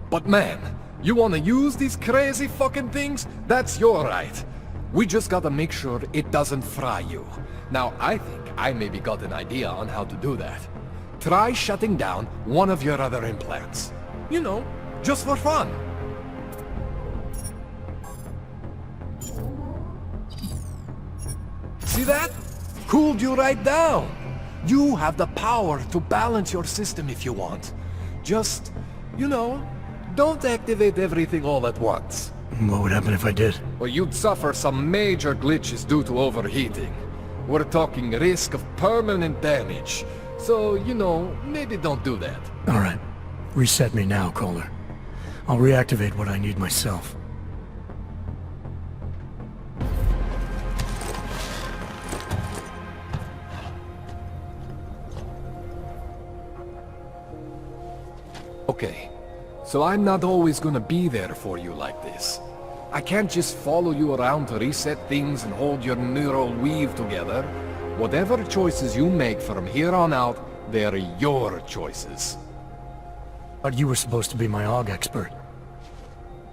But man, you want to use these crazy fucking things? That's your right. We just gotta make sure it doesn't fry you. Now, I think I maybe got an idea on how to do that. Try shutting down one of your other implants. You know, just for fun. See that? Cooled you right down. You have the power to balance your system if you want. Just, you know, don't activate everything all at once. What would happen if I did? Well, you'd suffer some major glitches due to overheating. We're talking risk of permanent damage. So, you know, maybe don't do that. All right. Reset me now, Kohler. I'll reactivate what I need myself. Okay, so I'm not always gonna be there for you like this. I can't just follow you around to reset things and hold your neural weave together. Whatever choices you make from here on out, they're your choices. But you were supposed to be my AUG expert.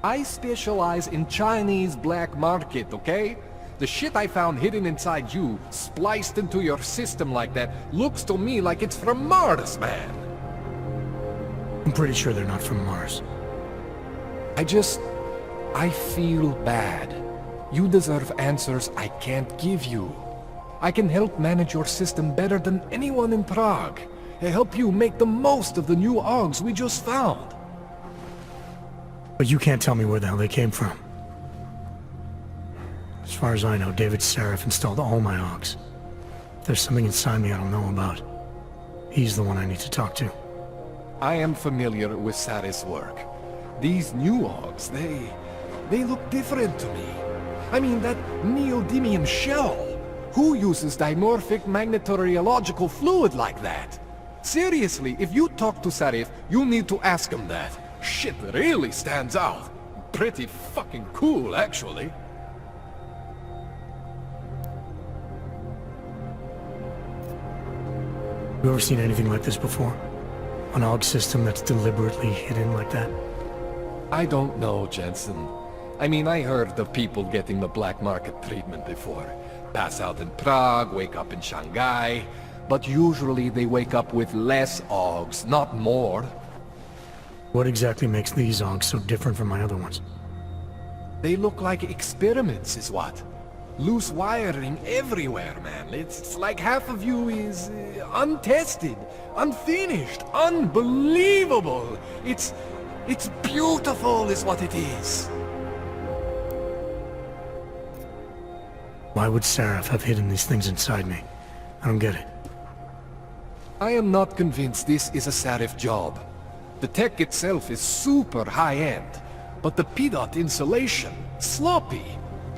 I specialize in Chinese black market, okay? The shit I found hidden inside you, spliced into your system like that, looks to me like it's from Mars, man. I'm pretty sure they're not from Mars. I feel bad. You deserve answers I can't give you. I can help manage your system better than anyone in Prague. help you make the most of the new Augs we just found. But you can't tell me where the hell they came from. As far as I know, David Seraph installed all my Augs. If there's something inside me I don't know about, he's the one I need to talk to. I am familiar with Sarah's work. These new Augs, they look different to me. I mean, that neodymium shell. Who uses dimorphic magnetorheological fluid like that? Seriously, if you talk to Sarif, you need to ask him that. Shit really stands out. Pretty fucking cool, actually. You ever seen anything like this before? An AUG system that's deliberately hidden like that? I don't know, Jensen. I mean, I heard of people getting the black market treatment before. Pass out in Prague, wake up in Shanghai. But usually they wake up with less Augs, not more. What exactly makes these Augs so different from my other ones? They look like experiments, is what? Loose wiring everywhere, man. It's like half of you is untested, unfinished, unbelievable. It's beautiful is what it is. Why would Seraph have hidden these things inside me? I don't get it. I am not convinced this is a Sarif job. The tech itself is super high-end, but the PDOT insulation, sloppy.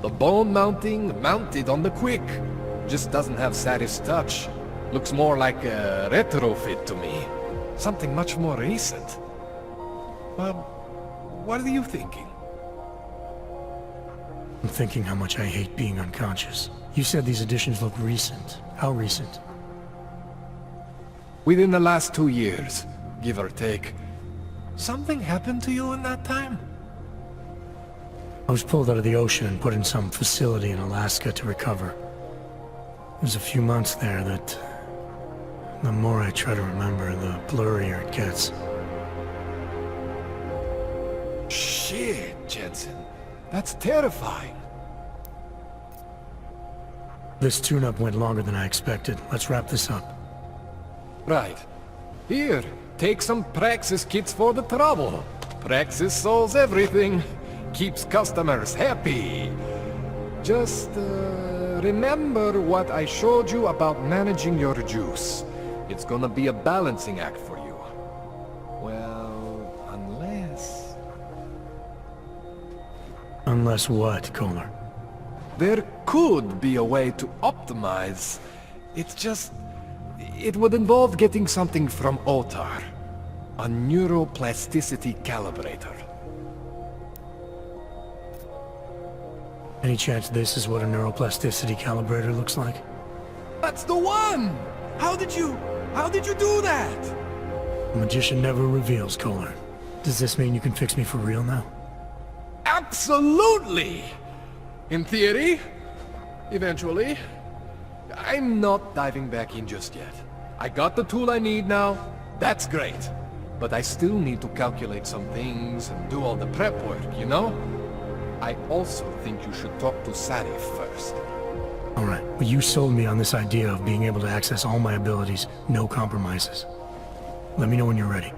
The bone mounting, mounted on the quick. Just doesn't have Sarif's touch. Looks more like a retrofit to me. Something much more recent. What are you thinking? I'm thinking how much I hate being unconscious. You said these additions look recent. How recent? Within the last 2 years, give or take. Something happened to you in that time? I was pulled out of the ocean and put in some facility in Alaska to recover. It was a few months there that... the more I try to remember, the blurrier it gets. Shit, Jensen. That's terrifying. This tune-up went longer than I expected. Let's wrap this up. Right. Here, take some Praxis kits for the trouble. Praxis solves everything. Keeps customers happy. Just, remember what I showed you about managing your juice. It's gonna be a balancing act for you. Well, unless... Unless what, Kohler? There could be a way to optimize. It's just... it would involve getting something from Otar. A neuroplasticity calibrator. Any chance this is what a neuroplasticity calibrator looks like? That's the one! How did you do that? A magician never reveals, Kohler. Does this mean you can fix me for real now? Absolutely! In theory. Eventually. I'm not diving back in just yet. I got the tool I need now. That's great. But I still need to calculate some things and do all the prep work, you know? I also think you should talk to Sarif first. Alright, well you sold me on this idea of being able to access all my abilities, no compromises. Let me know when you're ready.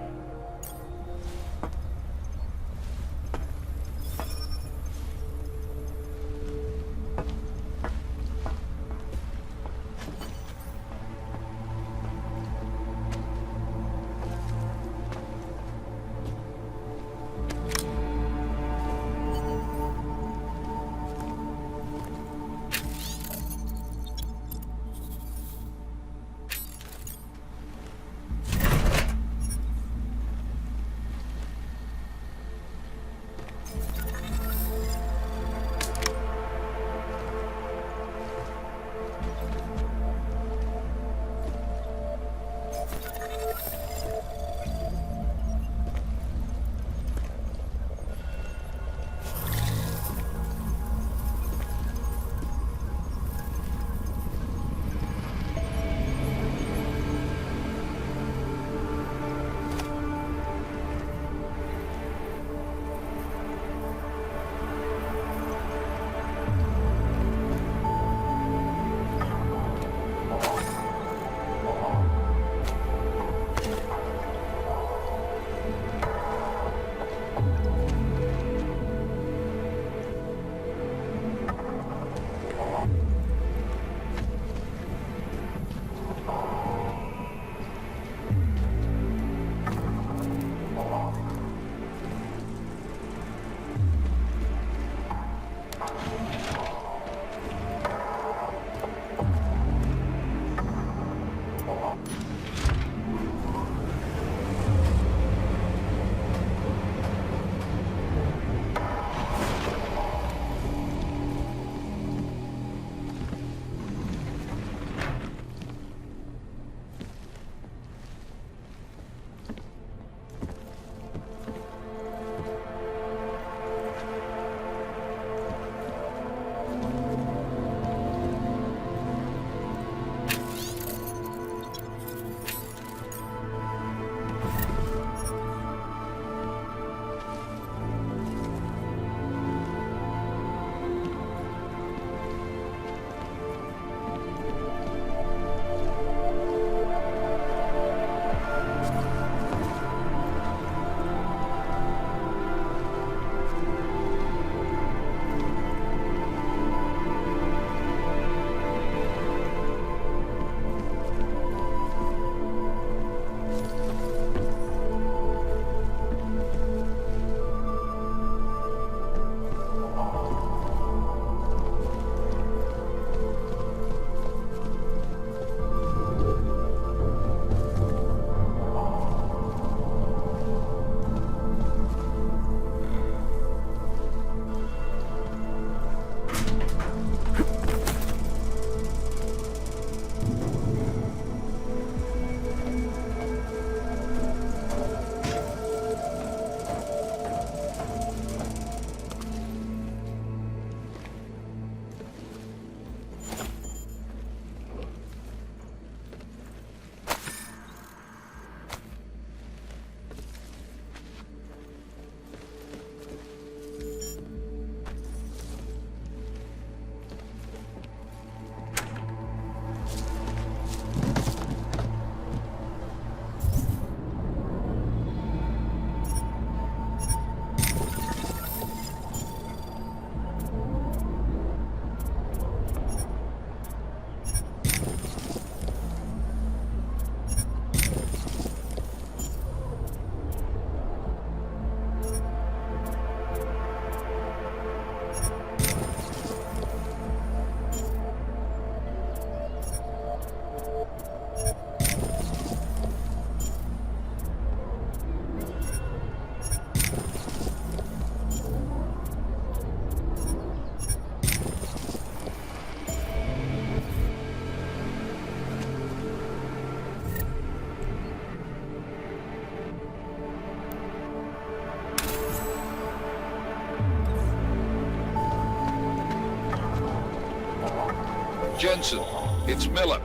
Jensen, it's Miller.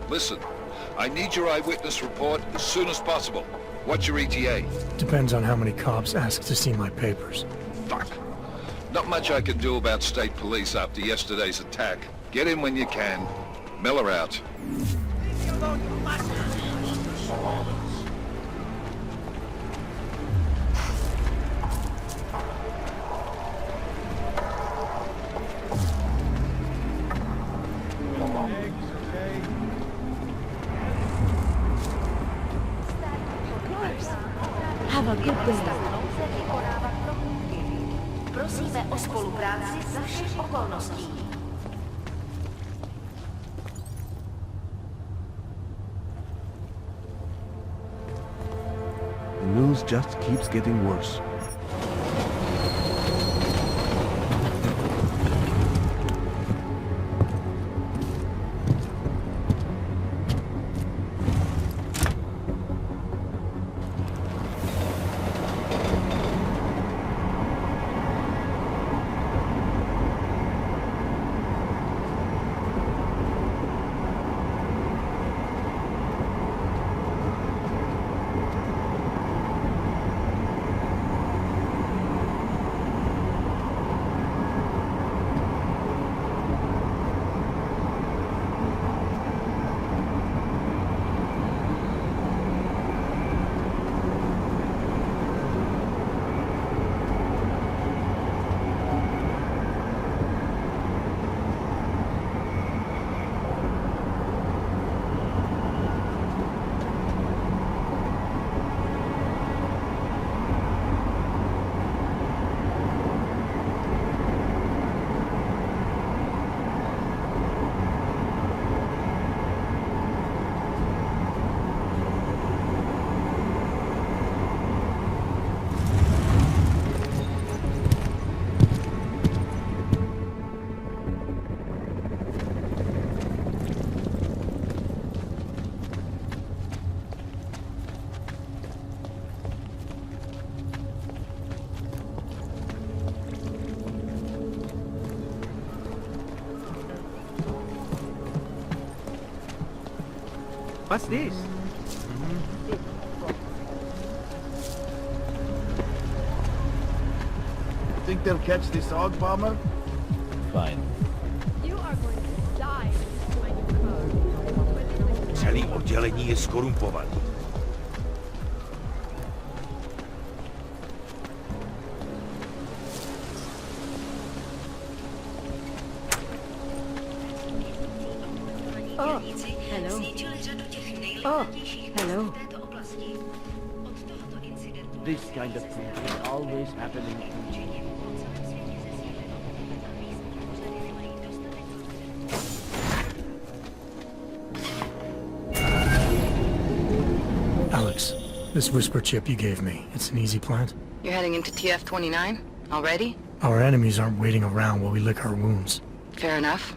Listen, I need your eyewitness report as soon as possible. What's your ETA? Depends on how many cops ask to see my papers. Fuck. Not much I can do about state police after yesterday's attack. Get in when you can. Miller out. Have a good day. Prosíme o spolupráci za všech okolností. The news just keeps getting worse. What's this? Think they'll catch this hog bomber? Fine. You are going to die in my new car. Celý oddělení je skorumpovaný. Oh, hello. Oh, hello. This kind of thing is always happening to me. Alex, this whisper chip you gave me, it's an easy plant? You're heading into TF-29? Already? Our enemies aren't waiting around while we lick our wounds. Fair enough.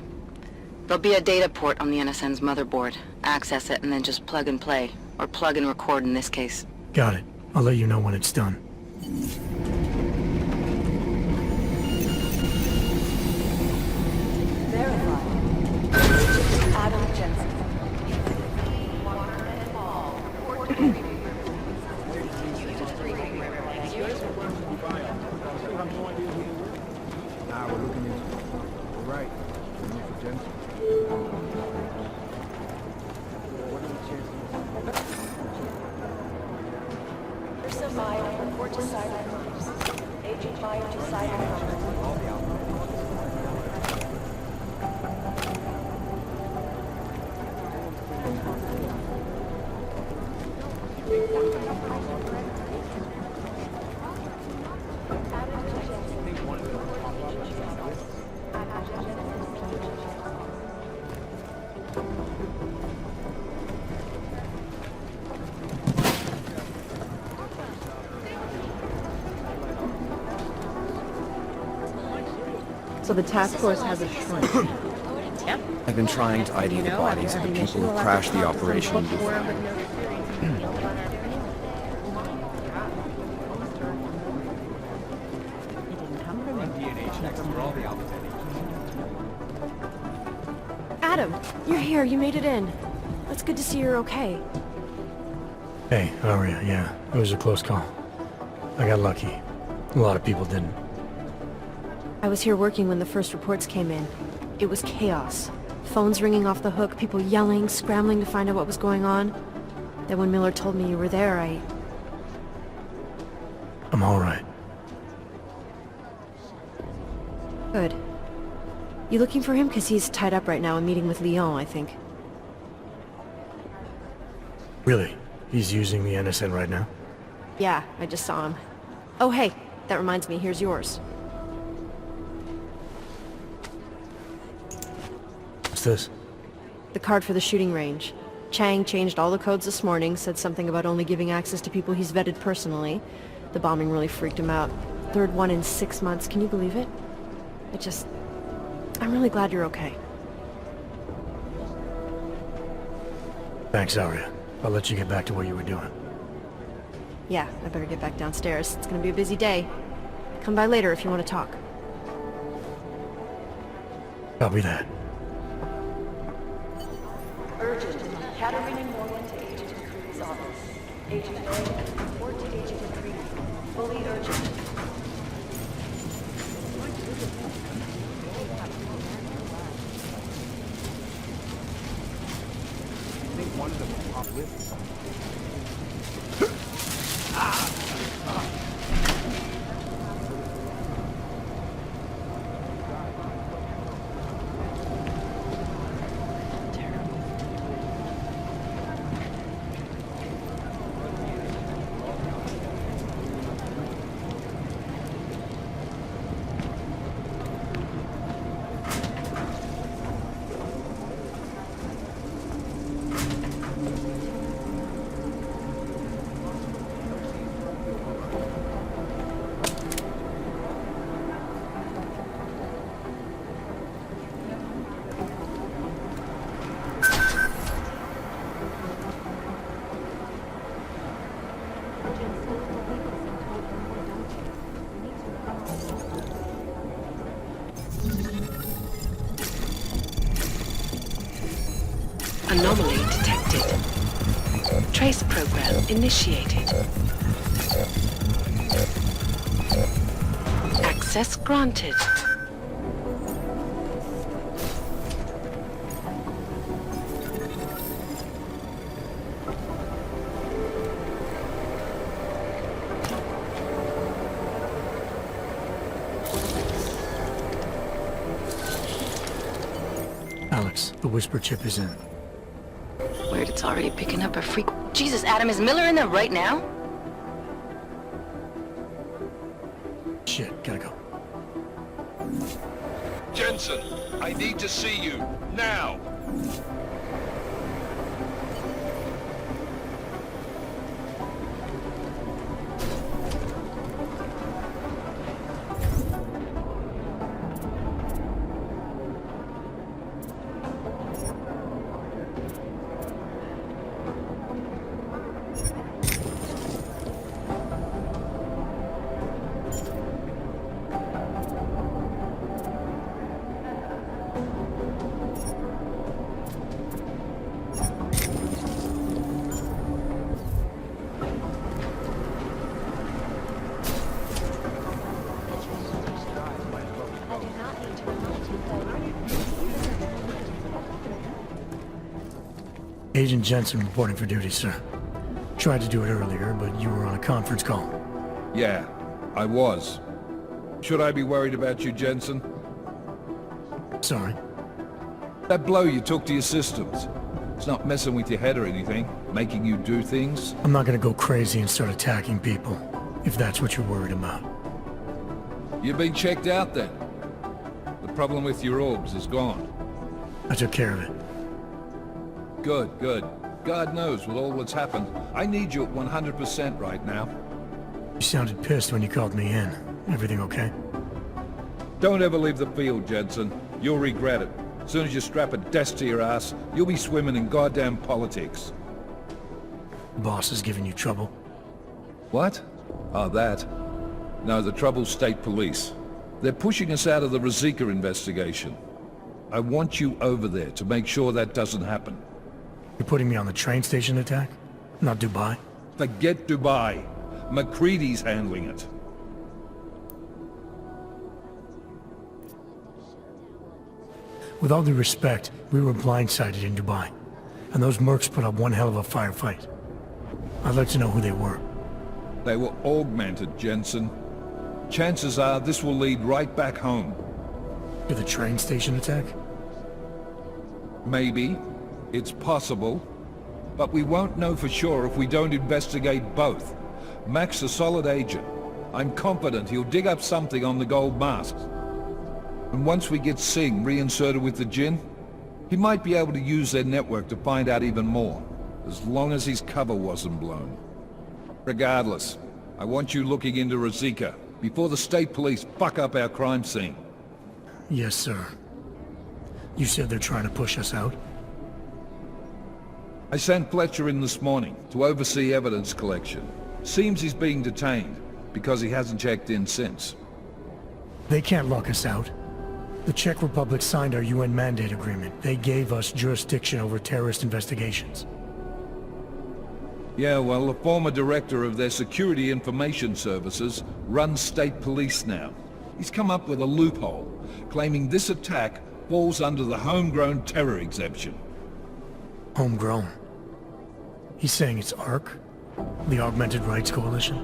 There'll be a data port on the NSN's motherboard. Access it and then just plug and play. Or plug and record in this case. Got it. I'll let you know when it's done. Verified. Adam Jensen. Now we're looking into it. Right. Mr. Jensen. Person Meyer, report to Cyber. Agent Meyer to Cyber. So the task force has a shrink. Yep. I've been trying to ID the bodies of the people who crashed the operation before. Adam, you're here. You made it in. It's good to see you're okay. Hey, Aria, yeah, it was a close call. I got lucky. A lot of people didn't. I was here working when the first reports came in. It was chaos. Phones ringing off the hook, people yelling, scrambling to find out what was going on. Then when Miller told me you were there, I'm alright. Good. You looking for him? Because he's tied up right now and meeting with Lyon, I think. Really? He's using the NSN right now? Yeah, I just saw him. Oh, hey, that reminds me, here's yours. What's this? The card for the shooting range. Chang changed all the codes this morning, said something about only giving access to people he's vetted personally. The bombing really freaked him out. Third one in 6 months, can you believe it? I'm really glad you're okay. Thanks, Aria. I'll let you get back to what you were doing. Yeah, I better get back downstairs. It's gonna be a busy day. Come by later if you want to talk. Copy that. Urgent. Katerina Moreland to Agent McCready's office. Agent Moreland, report to Agent McCready. Fully urgent. I think one of them will pop with. Anomaly detected. Trace program initiated. Access granted. Alex, the whisper chip is in. Weird, it's already picking up a freak. Jesus, Adam, is Miller in there right now? Shit, gotta go. Jensen, I need to see you, now! Agent Jensen reporting for duty, sir. Tried to do it earlier, but you were on a conference call. Yeah, I was. Should I be worried about you, Jensen? Sorry. That blow you took to your systems. It's not messing with your head or anything, making you do things. I'm not gonna go crazy and start attacking people, if that's what you're worried about. You've been checked out then. The problem with your orbs is gone. I took care of it. Good, good. God knows with all that's happened, I need you at 100% right now. You sounded pissed when you called me in. Everything okay? Don't ever leave the field, Jensen. You'll regret it. As soon as you strap a desk to your ass, you'll be swimming in goddamn politics. The boss is giving you trouble? What? Oh, that. No, the trouble's state police. They're pushing us out of the Ruzicka investigation. I want you over there to make sure that doesn't happen. You're putting me on the train station attack? Not Dubai? Forget Dubai. McCready's handling it. With all due respect, we were blindsided in Dubai. And those mercs put up one hell of a firefight. I'd like to know who they were. They were augmented, Jensen. Chances are this will lead right back home. To the train station attack? Maybe. It's possible. But we won't know for sure if we don't investigate both. Mac's a solid agent. I'm confident he'll dig up something on the gold masks. And once we get Singh reinserted with the Jinn, he might be able to use their network to find out even more, as long as his cover wasn't blown. Regardless, I want you looking into Rosika before the state police fuck up our crime scene. Yes, sir. You said they're trying to push us out? I sent Fletcher in this morning to oversee evidence collection. Seems he's being detained, because he hasn't checked in since. They can't lock us out. The Czech Republic signed our UN mandate agreement. They gave us jurisdiction over terrorist investigations. Yeah, well, the former director of their security information services runs state police now. He's come up with a loophole, claiming this attack falls under the homegrown terror exemption. Homegrown? He's saying it's ARC? The Augmented Rights Coalition?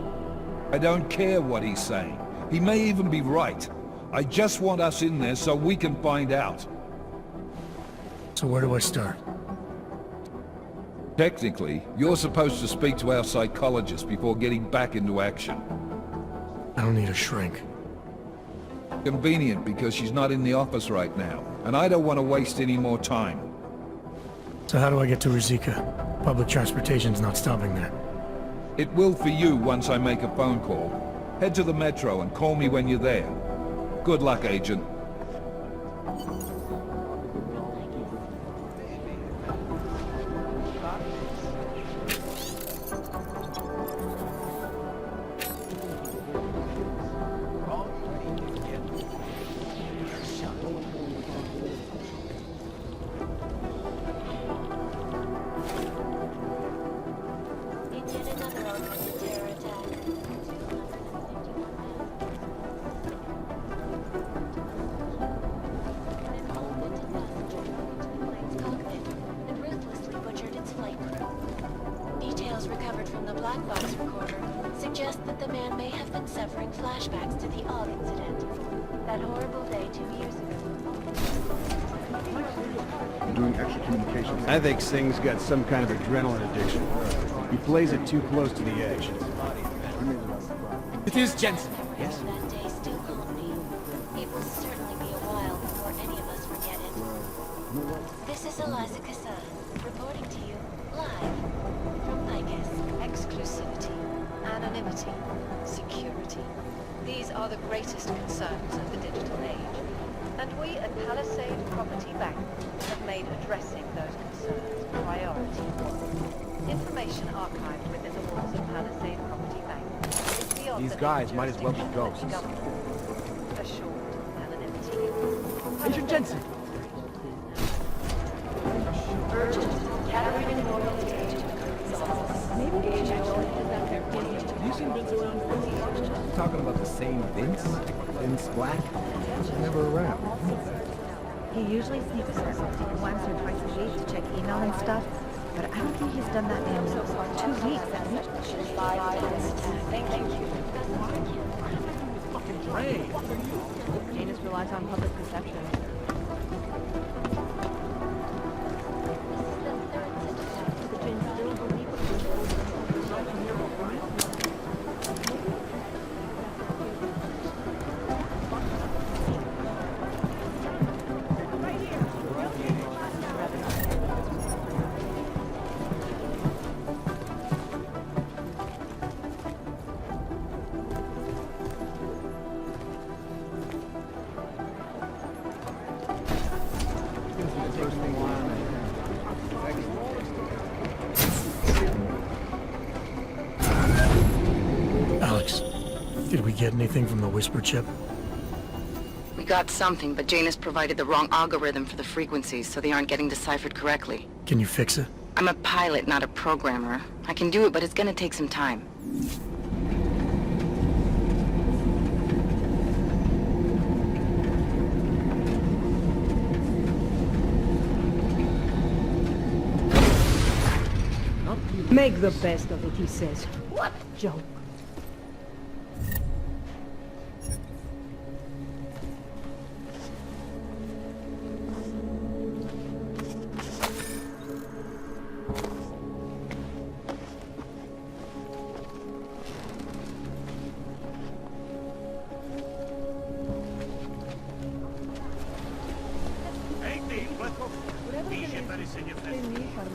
I don't care what he's saying. He may even be right. I just want us in there so we can find out. So where do I start? Technically, you're supposed to speak to our psychologist before getting back into action. I don't need a shrink. Convenient because she's not in the office right now, and I don't want to waste any more time. So how do I get to Rosika? Public transportation's not stopping there. It will for you once I make a phone call. Head to the metro and call me when you're there. Good luck, Agent. Recovered from the black box recorder suggest that the man may have been suffering flashbacks to the AUG incident. That horrible day 2 years ago. Doing extra communications. I think Singh's got some kind of adrenaline addiction. He plays it too close to the edge. It is Jensen. Yes? That day still haunt me. It will certainly be a while before any of us forget it. This is Eliza Kassan, reporting to you live. Exclusivity, anonymity, security. These are the greatest concerns of the digital age. And we at Palisade Property Bank have made addressing those concerns priority. Information archived within the walls of Palisade Property Bank is beyond These guys might as well be ghosts. Assured anonymity. Agent Jensen! Urgent. Catarina Royalty Agent. Maybe Talking about the same Vince? Vince Black? Never around. He usually sneaks once or twice a week to check email and stuff, but I don't think he's done that in 2 weeks at least. Thank you. Janus relies on public perception. Alex, did we get anything from the Whisper chip? We We got something, but Janus provided the wrong algorithm for the frequencies, so they aren't getting deciphered correctly. Can you fix it? I'm a pilot, not a programmer. I can do it, but it's gonna take some time. Make the best of it, he says. What a joke.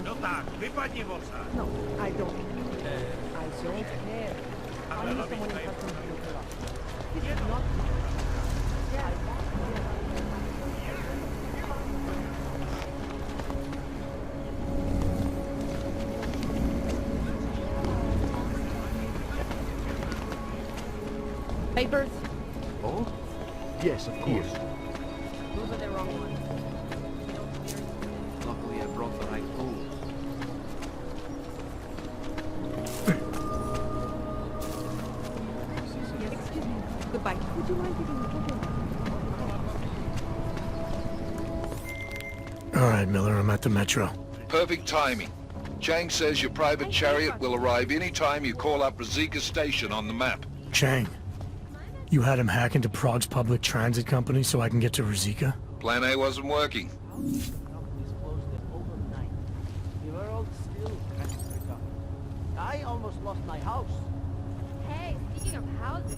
No tak, vypadni vosa. No, I don't. I don't care. I need someone in custom to look it up. This is not... Papers? Oh? Yes, of course. Those are the wrong ones. Luckily I brought the right tool. Excuse me. Goodbye. Would you mind giving me a All right, Miller, I'm at the Metro. Perfect timing. Chang says your private chariot will arrive any time you call up Rizika Station on the map. Chang, you had him hack into Prague's public transit company so I can get to Rizika? Plan A wasn't working. Companies closed it overnight. The world still hasn't recovered. I almost lost my house. Hey, speaking of houses...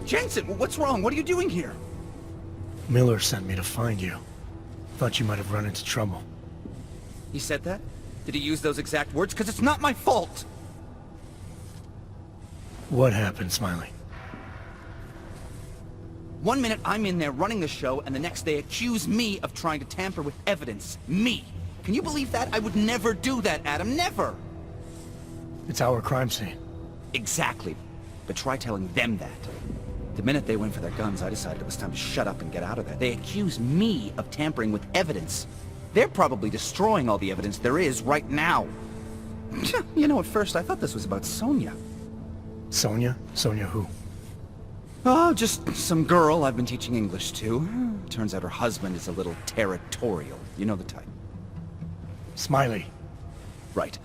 Jensen, what's wrong? What are you doing here? Miller sent me to find you. Thought you might have run into trouble. He said that? Did he use those exact words? Because it's not my fault! What happened, Smiley? 1 minute I'm in there running the show, and the next they accuse me of trying to tamper with evidence. Me! Can you believe that? I would never do that, Adam. Never! It's our crime scene. Exactly. But try telling them that. The minute they went for their guns, I decided it was time to shut up and get out of there. They accuse me of tampering with evidence. They're probably destroying all the evidence there is right now. You know, at first I thought this was about Sonia. Sonia? Sonia who? Oh, just some girl I've been teaching English to. Turns out her husband is a little territorial. You know the type. Smiley. Right.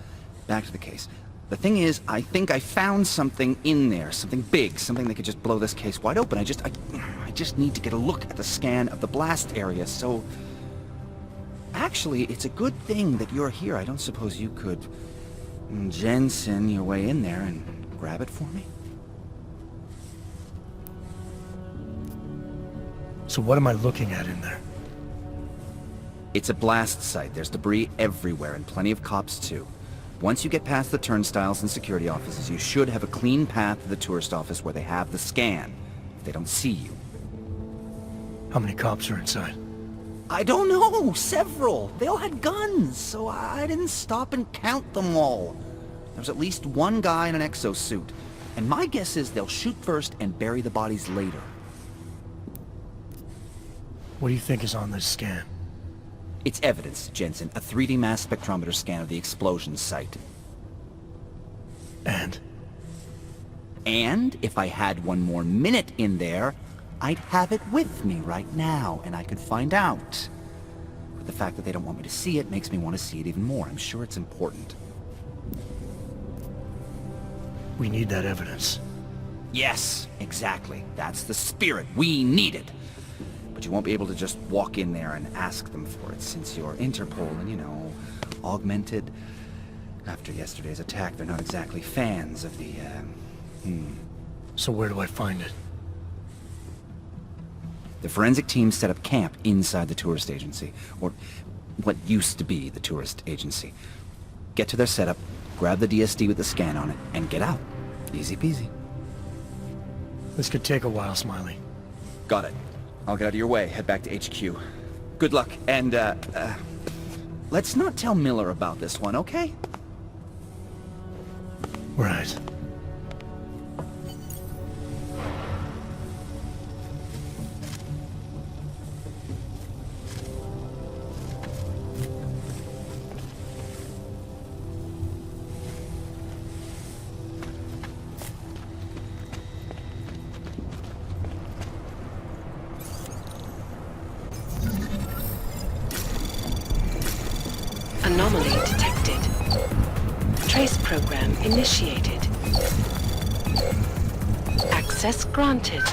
Back to the case. The thing is, I think I found something in there. Something big. Something that could just blow this case wide open. I just need to get a look at the scan of the blast area, so... Actually, it's a good thing that you're here. I don't suppose you could... Jensen your way in there and grab it for me? So what am I looking at in there? It's a blast site. There's debris everywhere, and plenty of cops, too. Once you get past the turnstiles and security offices, you should have a clean path to the tourist office where they have the scan, if they don't see you. How many cops are inside? I don't know! Several! They all had guns, so I didn't stop and count them all. There was at least one guy in an exosuit, and my guess is they'll shoot first and bury the bodies later. What do you think is on this scan? It's evidence, Jensen. A 3D mass spectrometer scan of the explosion site. And? And if I had one more minute in there, I'd have it with me right now, and I could find out. But the fact that they don't want me to see it makes me want to see it even more. I'm sure it's important. We need that evidence. Yes, exactly. That's the spirit. We need it. But you won't be able to just walk in there and ask them for it, since you're Interpol and, you know, augmented. After yesterday's attack, they're not exactly fans of the, So where do I find it? The forensic team set up camp inside the tourist agency, or what used to be the tourist agency. Get to their setup, grab the DSD with the scan on it, and get out. Easy peasy. This could take a while, Smiley. Got it. I'll get out of your way, head back to HQ. Good luck, and, let's not tell Miller about this one, okay? Right. Anomaly detected. Trace program initiated. Access granted.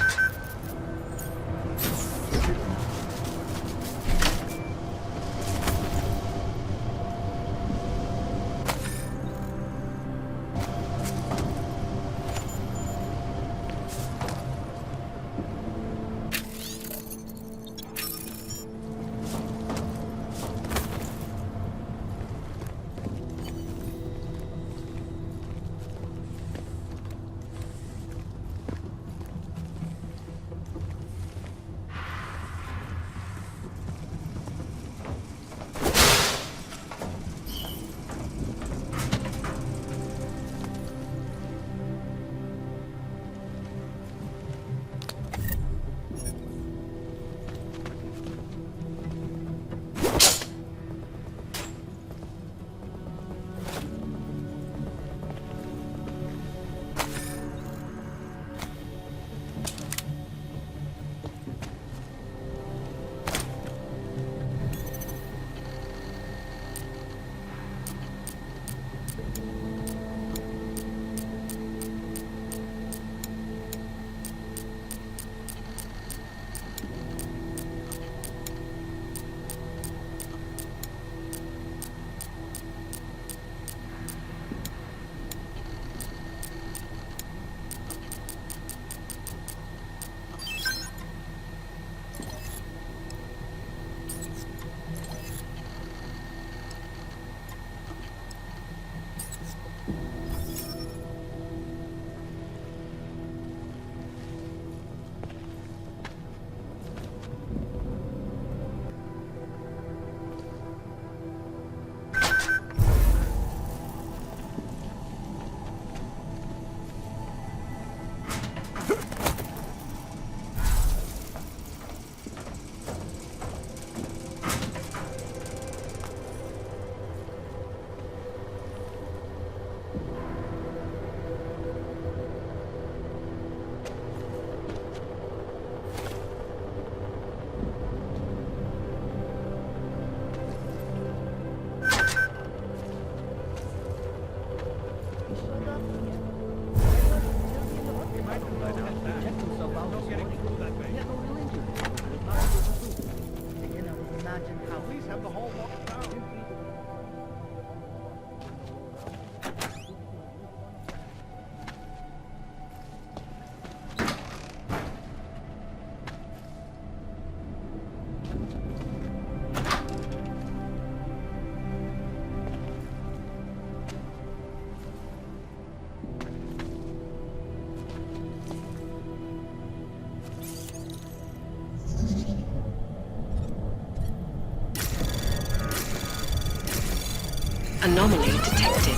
Anomaly detected.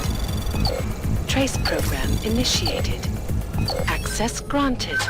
Trace program initiated. Access granted.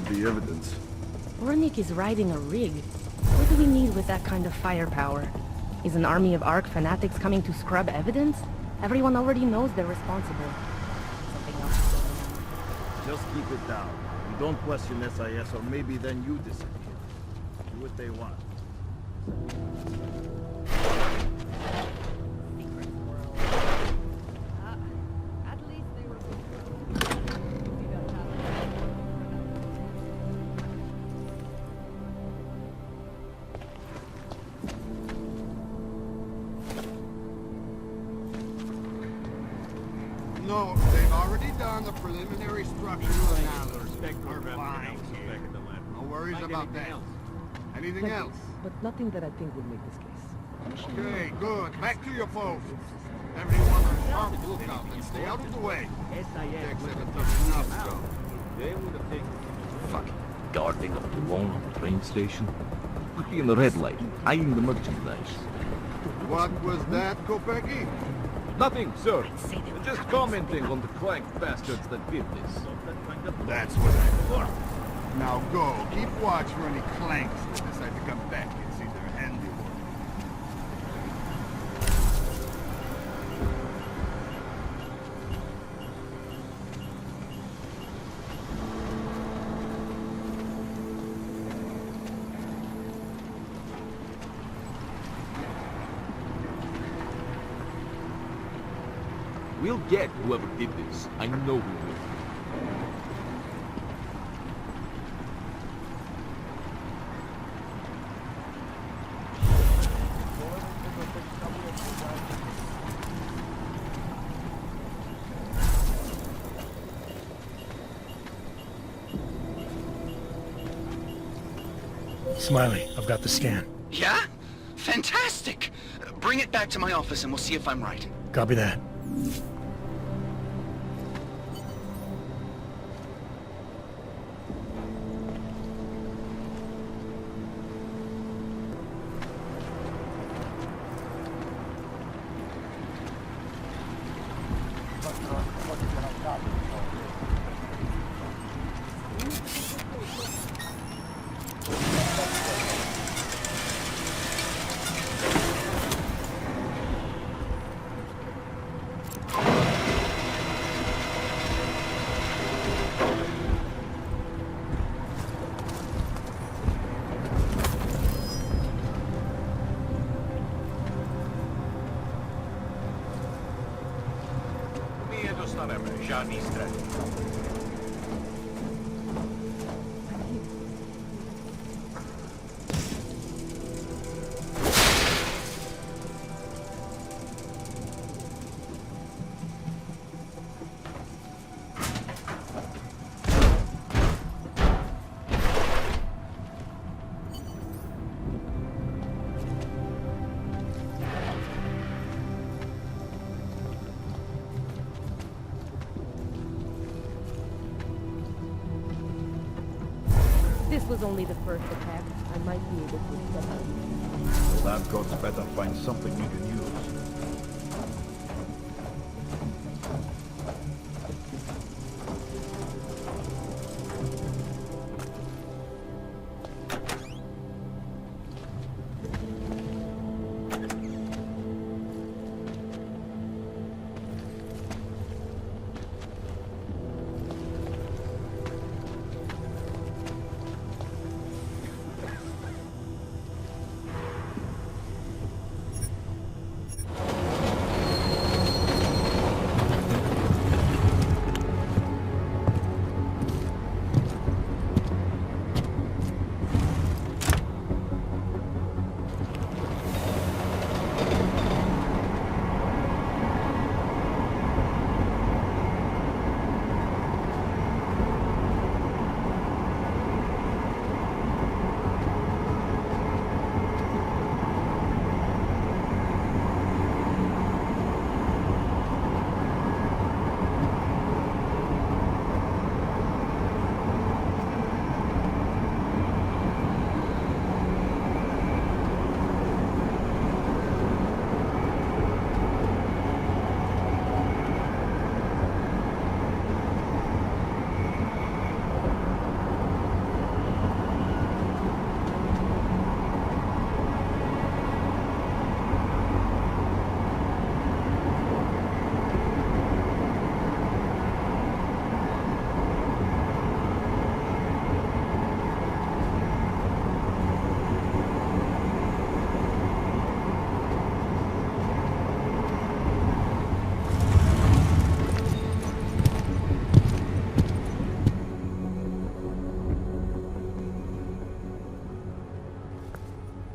about the evidence? Ornik is riding a rig. What do we need with that kind of firepower? Is an army of Ark fanatics coming to scrub evidence? Everyone already knows they're responsible. Something else is going on. Just keep it down. You don't question SIS, or maybe then you disappear. Do what they want. No, they've already done the preliminary structural analysis. We're fine here. No worries about that. Anything else? But nothing that I think would make this case. Okay, good. Back to your posts. Everyone on sharp lookout and stay out of the way. Checks haven't touched enough, so. They would have taken... Fucking guarding up the wall on the train station. Looking in the red light, eyeing the merchandise. What was that, Kopecki? Nothing, sir. Just commenting on the clank bastards that did this. That's what I thought. Now go. Keep watch for any clanks that decide to come back and see their handiwork. We'll get whoever did this. I know we will. Smiley, I've got the scan. Yeah? Fantastic! Bring it back to my office and we'll see if I'm right. Copy that. Ние доставяме жадни страни. This was only the first attack. I might be able to step out. The lab coats better find something you can use.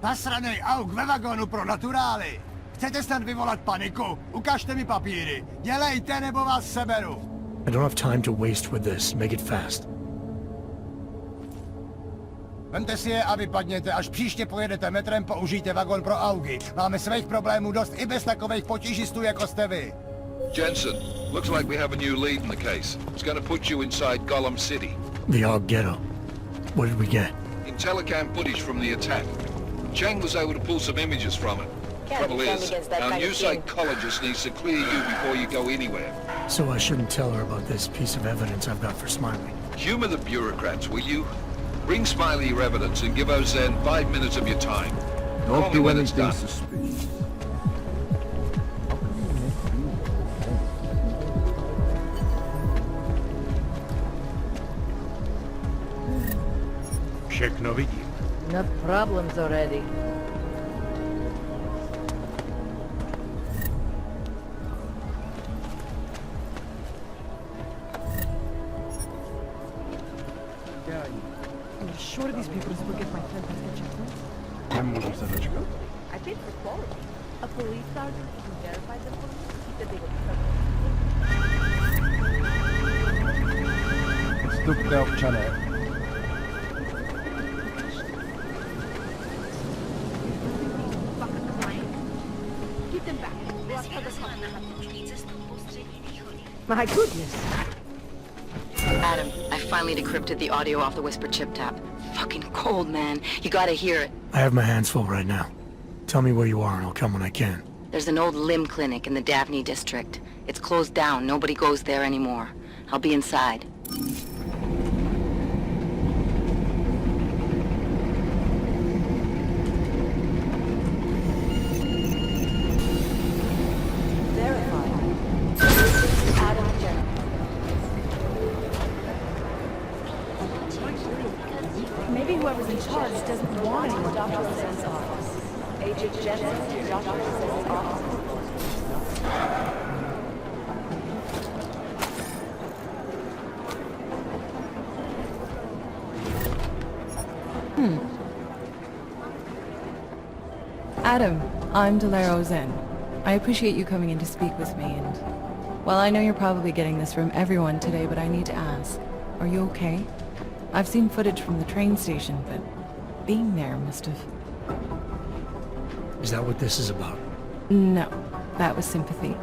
Nasranej auk ve vagonu pro naturály! Chcete snad vyvolat paniku? Ukažte mi papíry. Dělejte, nebo vás seberu. I don't have time to waste with this. Make it fast. Vemte si je a vypadněte. Až příště pojedete metrem, použijte vagon pro augy. Máme svých problémů dost i bez takových potížistů, jako jste vy. Jensen, looks like we have a new lead in the case. It's going to put you inside Gollum City. The AUG ghetto. What did we get? Telecam footage from the attack. Chang was able to pull some images from it. Trouble is, our new psychologist needs to clear you before you go anywhere. So I shouldn't tell her about this piece of evidence I've got for Smiley. Humor the bureaucrats, will you? Bring Smiley your evidence and give Ozan 5 minutes of your time. Don't do anything suspicious. Všechno vidím. Enough problems already. I'm sure these people forget my fantastic checkpoint. Nemůžu se dočkat. I paid for quality. A police sergeant even verified them for me. He said they would Vstupte, občané. Keep them back. My goodness. Adam, I finally decrypted the audio off the Whisper chip tap. Fucking cold, man. You gotta hear it. I have my hands full right now. Tell me where you are and I'll come when I can. There's an old limb clinic in the Daphne district. It's closed down. Nobody goes there anymore. I'll be inside. Maybe whoever's in charge doesn't want anyone to Dr. Rosen's office. Agent Jensen, Dr. Rosen's office. Adam, I'm Delaro Zen. I appreciate you coming in to speak with me, and... well, I know you're probably getting this from everyone today, but I need to ask. Are you okay? I've seen footage from the train station, but being there must have... Is that what this is about? No, that was sympathy.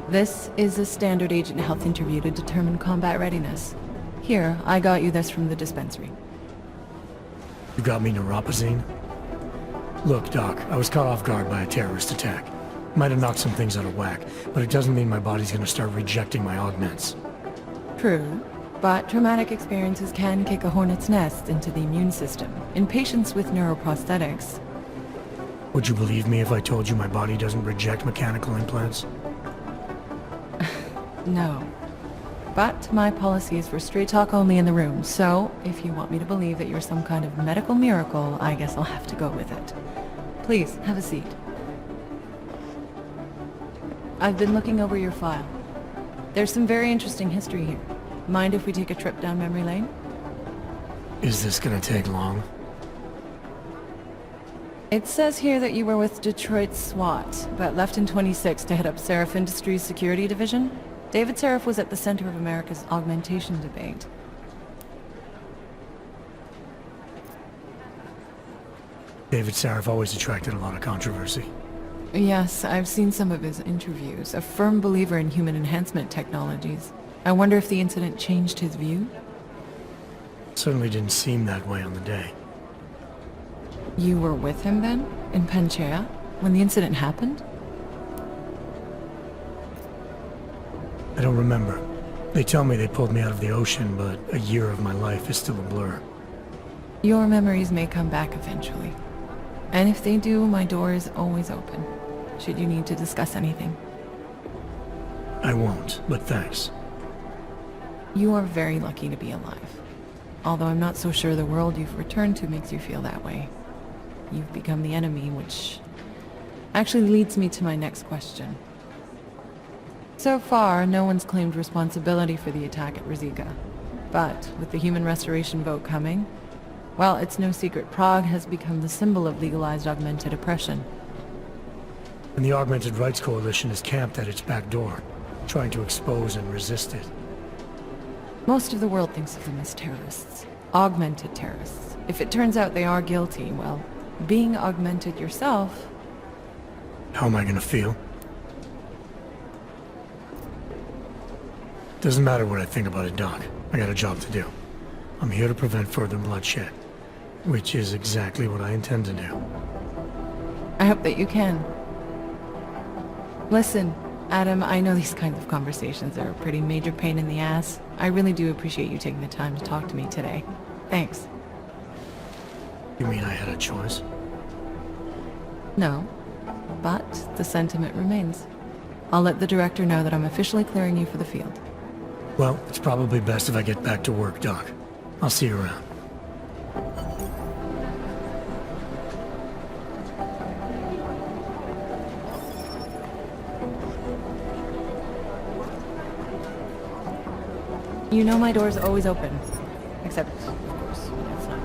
This is a standard agent health interview to determine combat readiness. Here, I got you this from the dispensary. You got me neuropazine? Look, Doc, I was caught off guard by a terrorist attack. Might have knocked some things out of whack, but it doesn't mean my body's gonna start rejecting my augments. True, but traumatic experiences can kick a hornet's nest into the immune system. In patients with neuroprosthetics... Would you believe me if I told you my body doesn't reject mechanical implants? No. But my policy is for straight talk only in the room, so if you want me to believe that you're some kind of medical miracle, I guess I'll have to go with it. Please, have a seat. I've been looking over your file. There's some very interesting history here. Mind if we take a trip down memory lane? Is this gonna take long? It says here that you were with Detroit SWAT, but left in 26 to head up Seraph Industries' security division. David Seraph was at the center of America's augmentation debate. David Seraph always attracted a lot of controversy. Yes, I've seen some of his interviews. A firm believer in human enhancement technologies. I wonder if the incident changed his view? Certainly didn't seem that way on the day. You were with him then? In Panchea? When the incident happened? I don't remember. They tell me they pulled me out of the ocean, but a year of my life is still a blur. Your memories may come back eventually. And if they do, my door is always open, should you need to discuss anything. I won't, but thanks. You are very lucky to be alive. Although I'm not so sure the world you've returned to makes you feel that way. You've become the enemy, which actually leads me to my next question. So far, no one's claimed responsibility for the attack at Rizika. But with the human restoration vote coming, Well, it's no secret Prague has become the symbol of legalized augmented oppression. And the Augmented Rights Coalition is camped at its back door, trying to expose and resist it. Most of the world thinks of them as terrorists. Augmented terrorists. If it turns out they are guilty, well, being augmented yourself... How am I gonna feel? Doesn't matter what I think about it, Doc. I got a job to do. I'm here to prevent further bloodshed, which is exactly what I intend to do. I hope that you can. Listen, Adam, I know these kinds of conversations are a pretty major pain in the ass. I really do appreciate you taking the time to talk to me today. Thanks. You mean I had a choice? No, but the sentiment remains. I'll let the director know that I'm officially clearing you for the field. Well, it's probably best if I get back to work, Doc. I'll see you around. You know my door's always open. Except, of course, when it's not.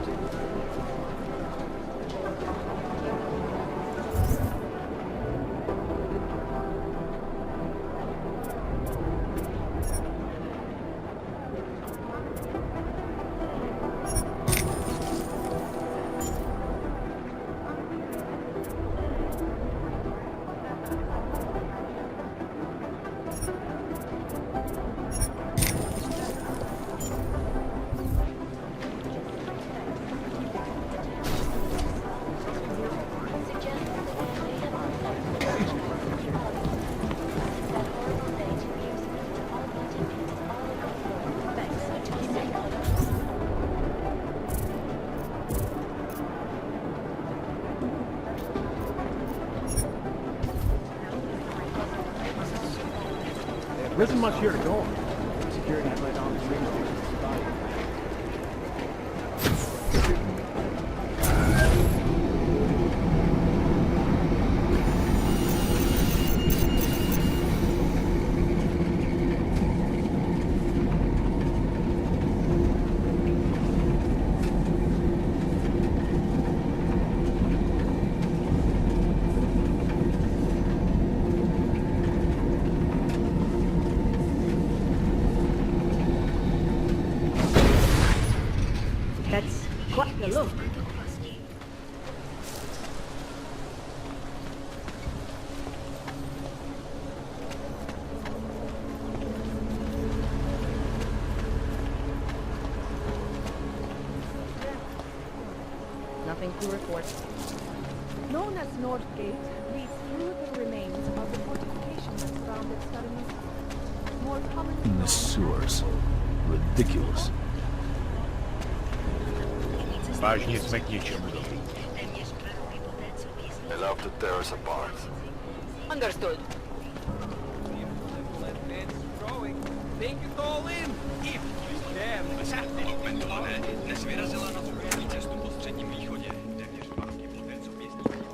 There isn't much here to go on. Security's right on the train station. That's quite the look. Nothing to report. Known as North Gate, leads through the remains of the fortification that surrounded Stalinist. More commonly In the sewers. Ridiculous. Важнее смоки, чем удобно. Allow to tear us apart. Understood. Take it all in, if you can. Augmentované dnes vyrazila na druhý cestu po středním východě. Téměř pátky poté, co pěstí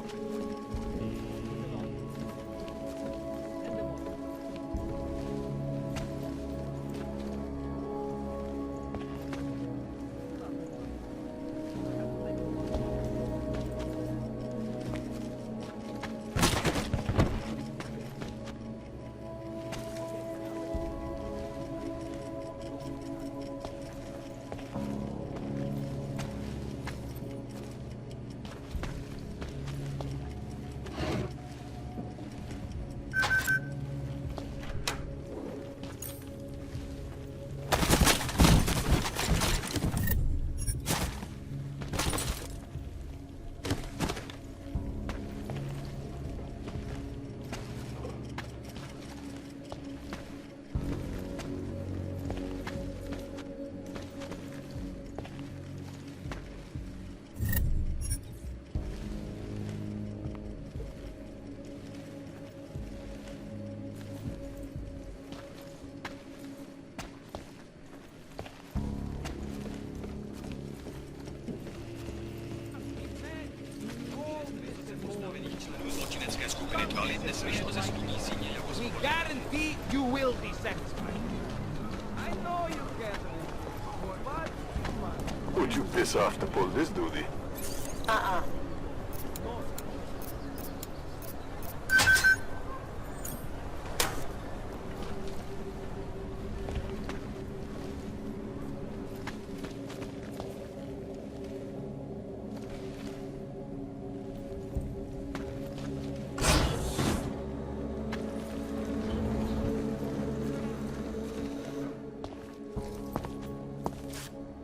We guarantee you will be satisfied. I know you can't, but come on. Would you piss off to pull this duty? Uh-uh.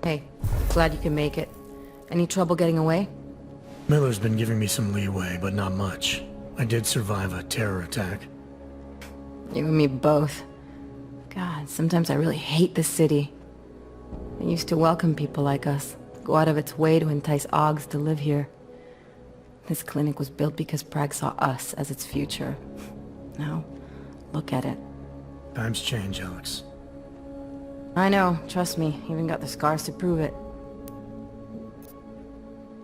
Hey, glad you can make it. Any trouble getting away? Miller's been giving me some leeway, but not much. I did survive a terror attack. You and me both. God, sometimes I really hate this city. It used to welcome people like us, go out of its way to entice Augs to live here. This clinic was built because Prague saw us as its future. Now, look at it. Times change, Alex. I know, trust me, even got the scars to prove it.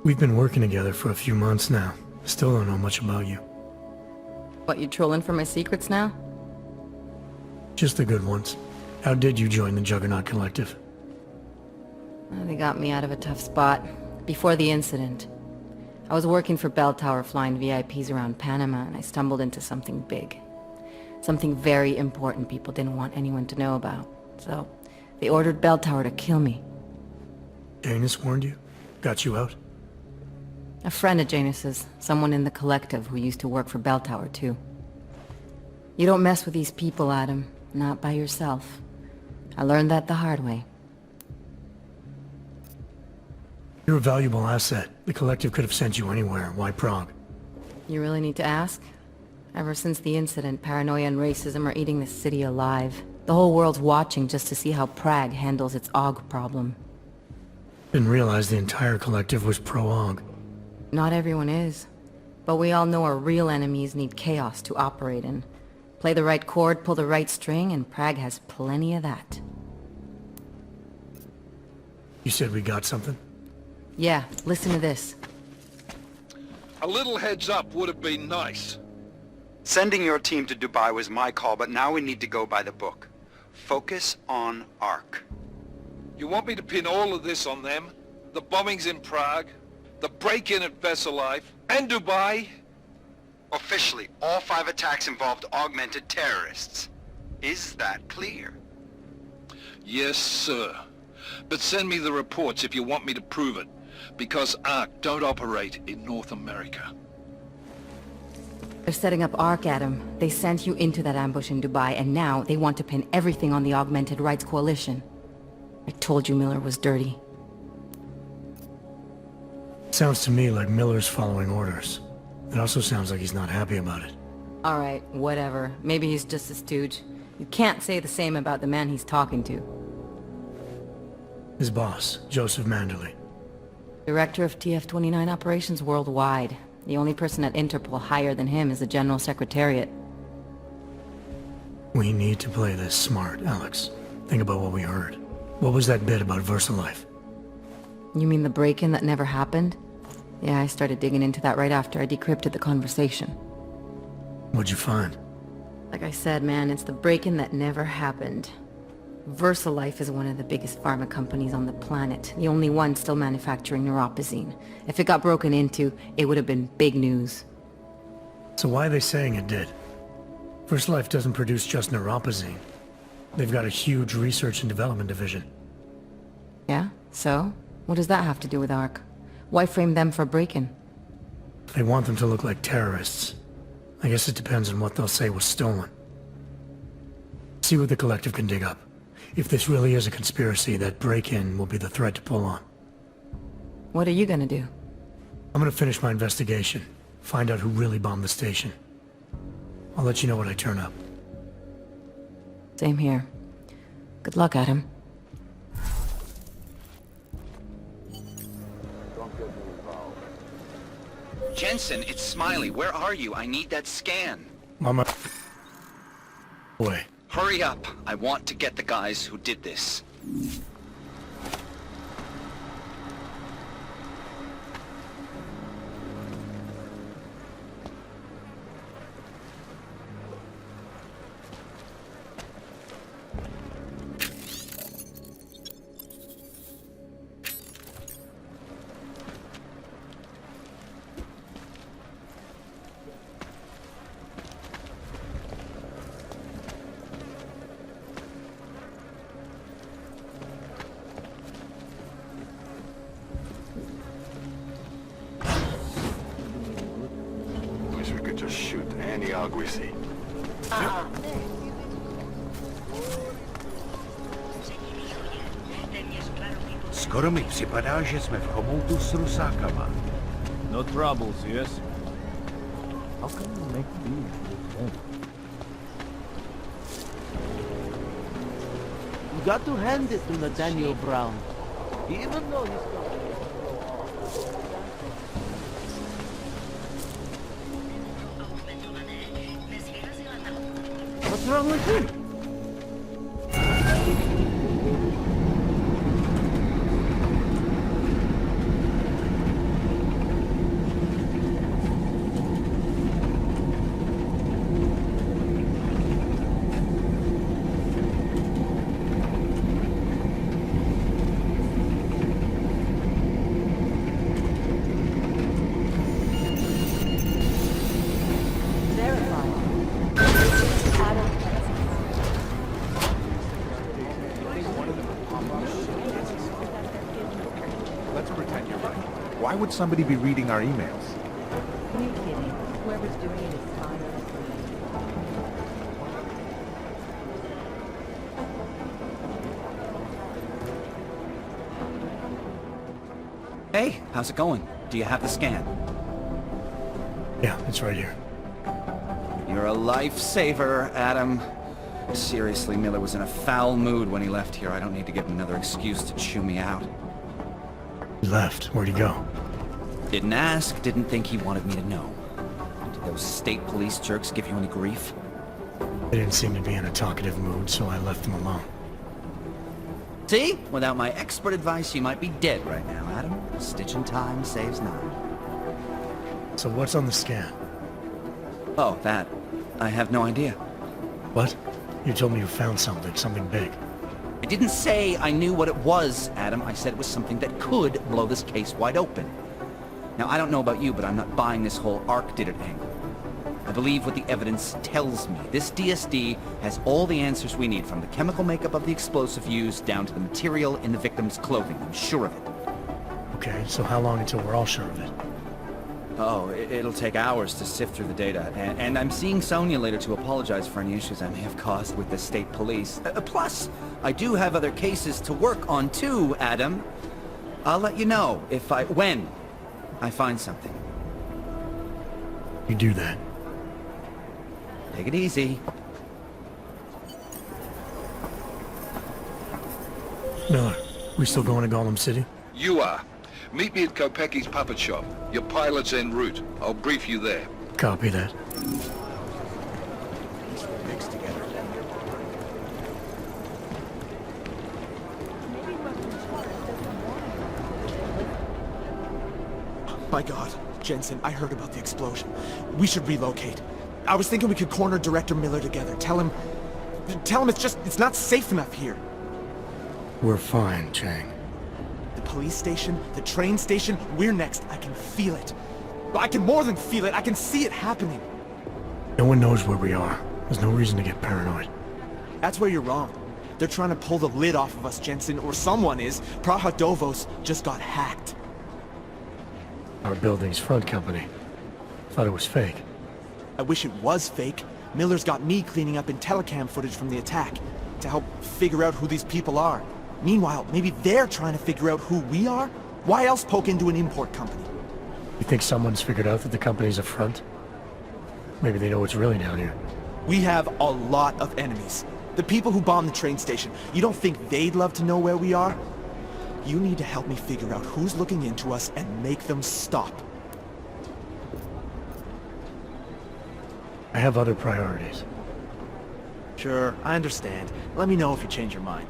We've been working together for a few months now. Still don't know much about you. What, you trolling for my secrets now? Just the good ones. How did you join the Juggernaut Collective? Well, they got me out of a tough spot. Before the incident. I was working for Bell Tower flying VIPs around Panama, and I stumbled into something big. Something very important people didn't want anyone to know about. So, they ordered Bell Tower to kill me. Janus warned you? Got you out? A friend of Janus's, someone in the collective who used to work for Bell Tower too. You don't mess with these people, Adam. Not by yourself. I learned that the hard way. You're a valuable asset. The collective could have sent you anywhere. Why Prague? You really need to ask? Ever since the incident, paranoia and racism are eating this city alive. The whole world's watching just to see how Prague handles its AUG problem. Didn't realize the entire collective was pro-AUG. Not everyone is. But we all know our real enemies need chaos to operate in. Play the right chord, pull the right string, and Prague has plenty of that. You said we got something? Yeah, listen to this. A little heads up would have been nice. Sending your team to Dubai was my call, but now we need to go by the book. Focus on ARC. You want me to pin all of this on them? The bombings in Prague, the break-in at Vesellife, and Dubai? Officially, all 5 attacks involved augmented terrorists. Is that clear? Yes, sir. But send me the reports if you want me to prove it, because ARC don't operate in North America. They're setting up ARC, Adam. They sent you into that ambush in Dubai, and now they want to pin everything on the Augmented Rights Coalition. I told you Miller was dirty. Sounds to me like Miller's following orders. It also sounds like he's not happy about it. Alright, whatever. Maybe he's just a stooge. You can't say the same about the man he's talking to. His boss, Joseph Manderley. Director of TF-29 operations worldwide. The only person at Interpol higher than him is the General Secretariat. We need to play this smart, Alex. Think about what we heard. What was that bit about VersaLife? You mean the break-in that never happened? Yeah, I started digging into that right after I decrypted the conversation. What'd you find? Like I said, man, it's the break-in that never happened. VersaLife is one of the biggest pharma companies on the planet, the only one still manufacturing neuropozyne. If it got broken into, it would have been big news. So why are they saying it did? VersaLife doesn't produce just neuropozyne. They've got a huge research and development division. Yeah? So? What does that have to do with ARC? Why frame them for break-in? They want them to look like terrorists. I guess it depends on what they'll say was stolen. See what the collective can dig up. If this really is a conspiracy, that break-in will be the thread to pull on. What are you gonna do? I'm gonna finish my investigation. Find out who really bombed the station. I'll let you know when I turn up. Same here. Good luck, Adam. Jensen, it's Smiley. Where are you? I need that scan. Mama. Away. Hurry up. I want to get the guys who did this. could just shoot any hog we see. Skoro mi připadá, že jsme v chomoutu s rusákama. No troubles, yes? How can you make these look home? You got to hand it to Nathaniel Brown. Even though he's got... What's wrong with him? Let's pretend you're right. Why would somebody be reading our emails? Are you kidding? Whoever's doing it is fine. Hey, how's it going? Do you have the scan? Yeah, it's right here. You're a lifesaver, Adam. Seriously, Miller was in a foul mood when he left here. I don't need to give him another excuse to chew me out. He left. Where'd he go? Didn't ask, didn't think he wanted me to know. Did those state police jerks give you any grief? They didn't seem to be in a talkative mood, so I left them alone. See? Without my expert advice, you might be dead right now, Adam. Stitch in time saves nine. So what's on the scan? Oh, that. I have no idea. What? You told me you found something big. I didn't say I knew what it was, Adam. I said it was something that could blow this case wide open. Now, I don't know about you, but I'm not buying this whole Ark did it angle. I believe what the evidence tells me. This DSD has all the answers we need, from the chemical makeup of the explosive used down to the material in the victim's clothing. I'm sure of it. Okay, so how long until we're all sure of it? Oh, it'll take hours to sift through the data, and I'm seeing Sonia later to apologize for any issues I may have caused with the state police. Plus, I do have other cases to work on too, Adam. I'll let you know when I find something. You do that. Take it easy. Miller, we still going to Gollum City? You are. Meet me at Kopecki's puppet shop. Your pilot's en route. I'll brief you there. Copy that. Mixed together. My God, Jensen, I heard about the explosion. We should relocate. I was thinking we could corner Director Miller together. Tell him it's not safe enough here. We're fine, Chang. The police station, the train station, we're next. I can feel it. I can more than feel it. I can see it happening. No one knows where we are. There's no reason to get paranoid. That's where you're wrong. They're trying to pull the lid off of us, Jensen, or someone is. Praha Dovos just got hacked. Our building's front company. Thought it was fake. I wish it was fake. Miller's got me cleaning up IntelliCam footage from the attack to help figure out who these people are. Meanwhile, maybe they're trying to figure out who we are? Why else poke into an import company? You think someone's figured out that the company's a front? Maybe they know what's really down here. We have a lot of enemies. The people who bombed the train station. You don't think they'd love to know where we are? You need to help me figure out who's looking into us and make them stop. I have other priorities. Sure, I understand. Let me know if you change your mind.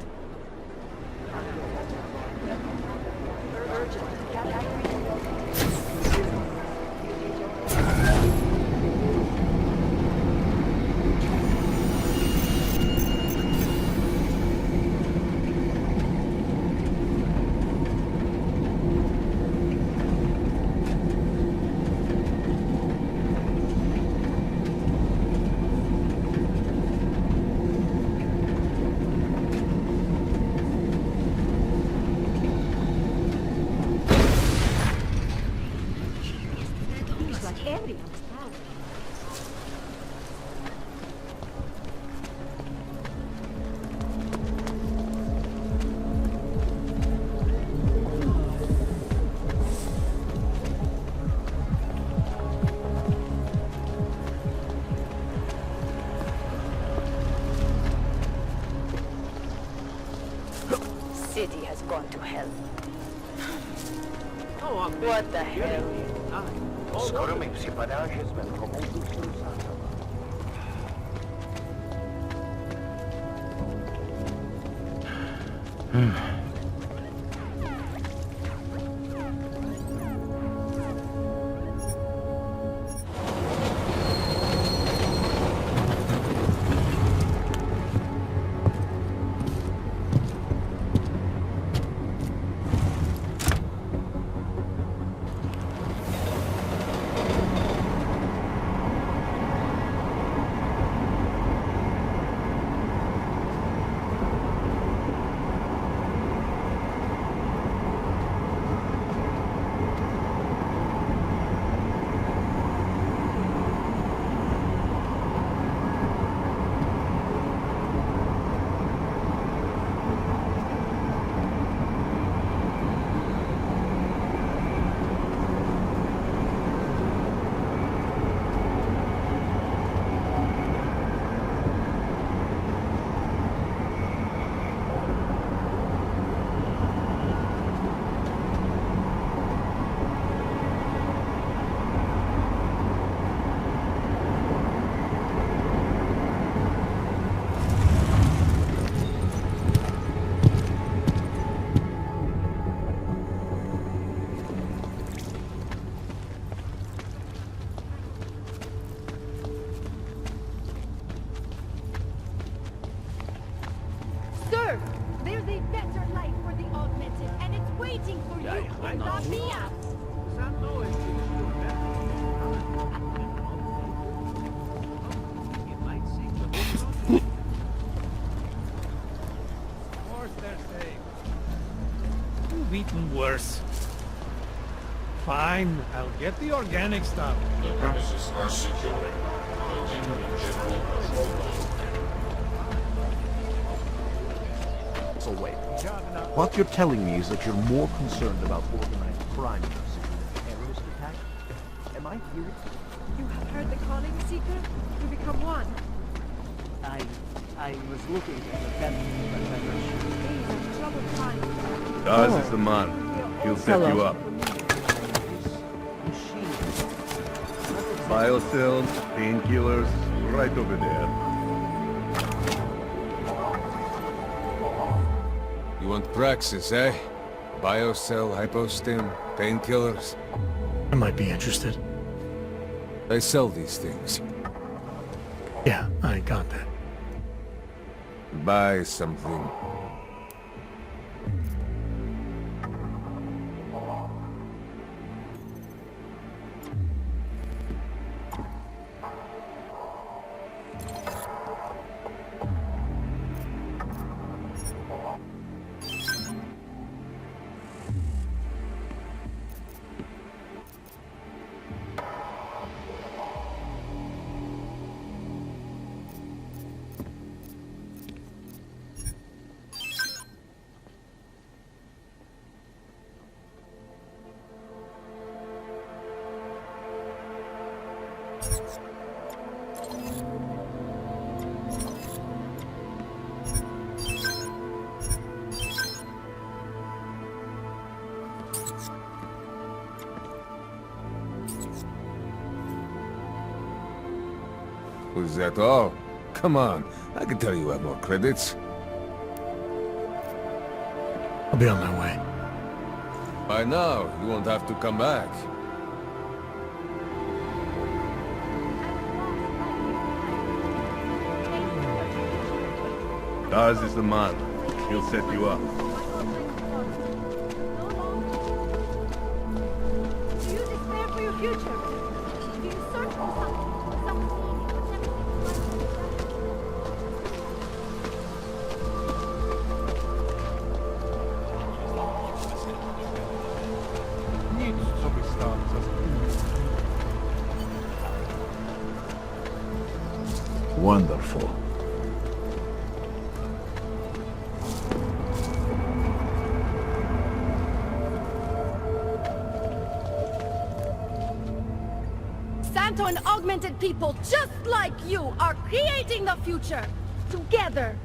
gone to hell. No, I'm What the hell? Skoro mi připadá, že jsme v chomoutu Susana. Sir, there's a better life for the augmented, and it's waiting for you, not me out. Of course they're safe. You've eaten worse. Fine, I'll get the organic stuff. The premises are secure. Continue general control. So wait, what you're telling me is that you're more concerned about organized crime than a terrorist attack? Am I hearing? You have heard the calling, Seeker? You become one. I was looking at the death These are troubled times. Daz is the man. He'll set you up. Biocells, painkillers, right over there. You want Praxis, eh? Biocell, hypostim, painkillers. I might be interested. They sell these things. Yeah, I got that. Buy something. Was that all? Come on, I can tell you have more credits. I'll be on my way. By now, you won't have to come back. Daz is the man. He'll set you up. Do you despair for your future? Do you search for something? Some meaning, but Nic sobie stałem za Wonderful. Santo and augmented people just like you are creating the future together.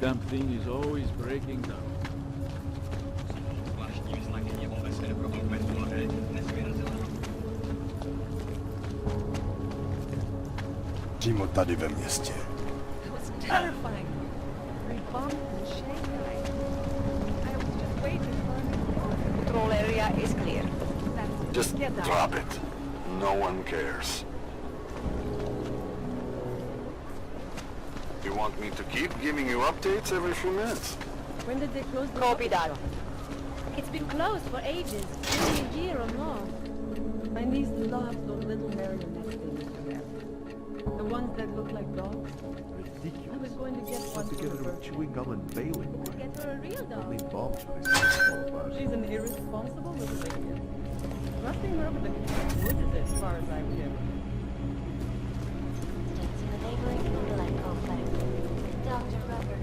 Damn thing is always breaking down. Přímo tady ve městě. It was terrifying. We bombed in Shanghai. I was just waiting for an Control area is clear. Just Get out. drop it. No one cares. You want me to keep giving you updates every few minutes? When did they close the Copy that. It's been closed for ages, maybe a year or more. My niece loves those little marionette things you have. The ones that look like dogs. I was going to get one for Together her. with chewing gum and bailing. Get her a real dog. Only bombs for this fall apart. She's an irresponsible little idiot. Trusting her with the wood is as far as I can. To the neighboring intellect complex. Dr. Rubber.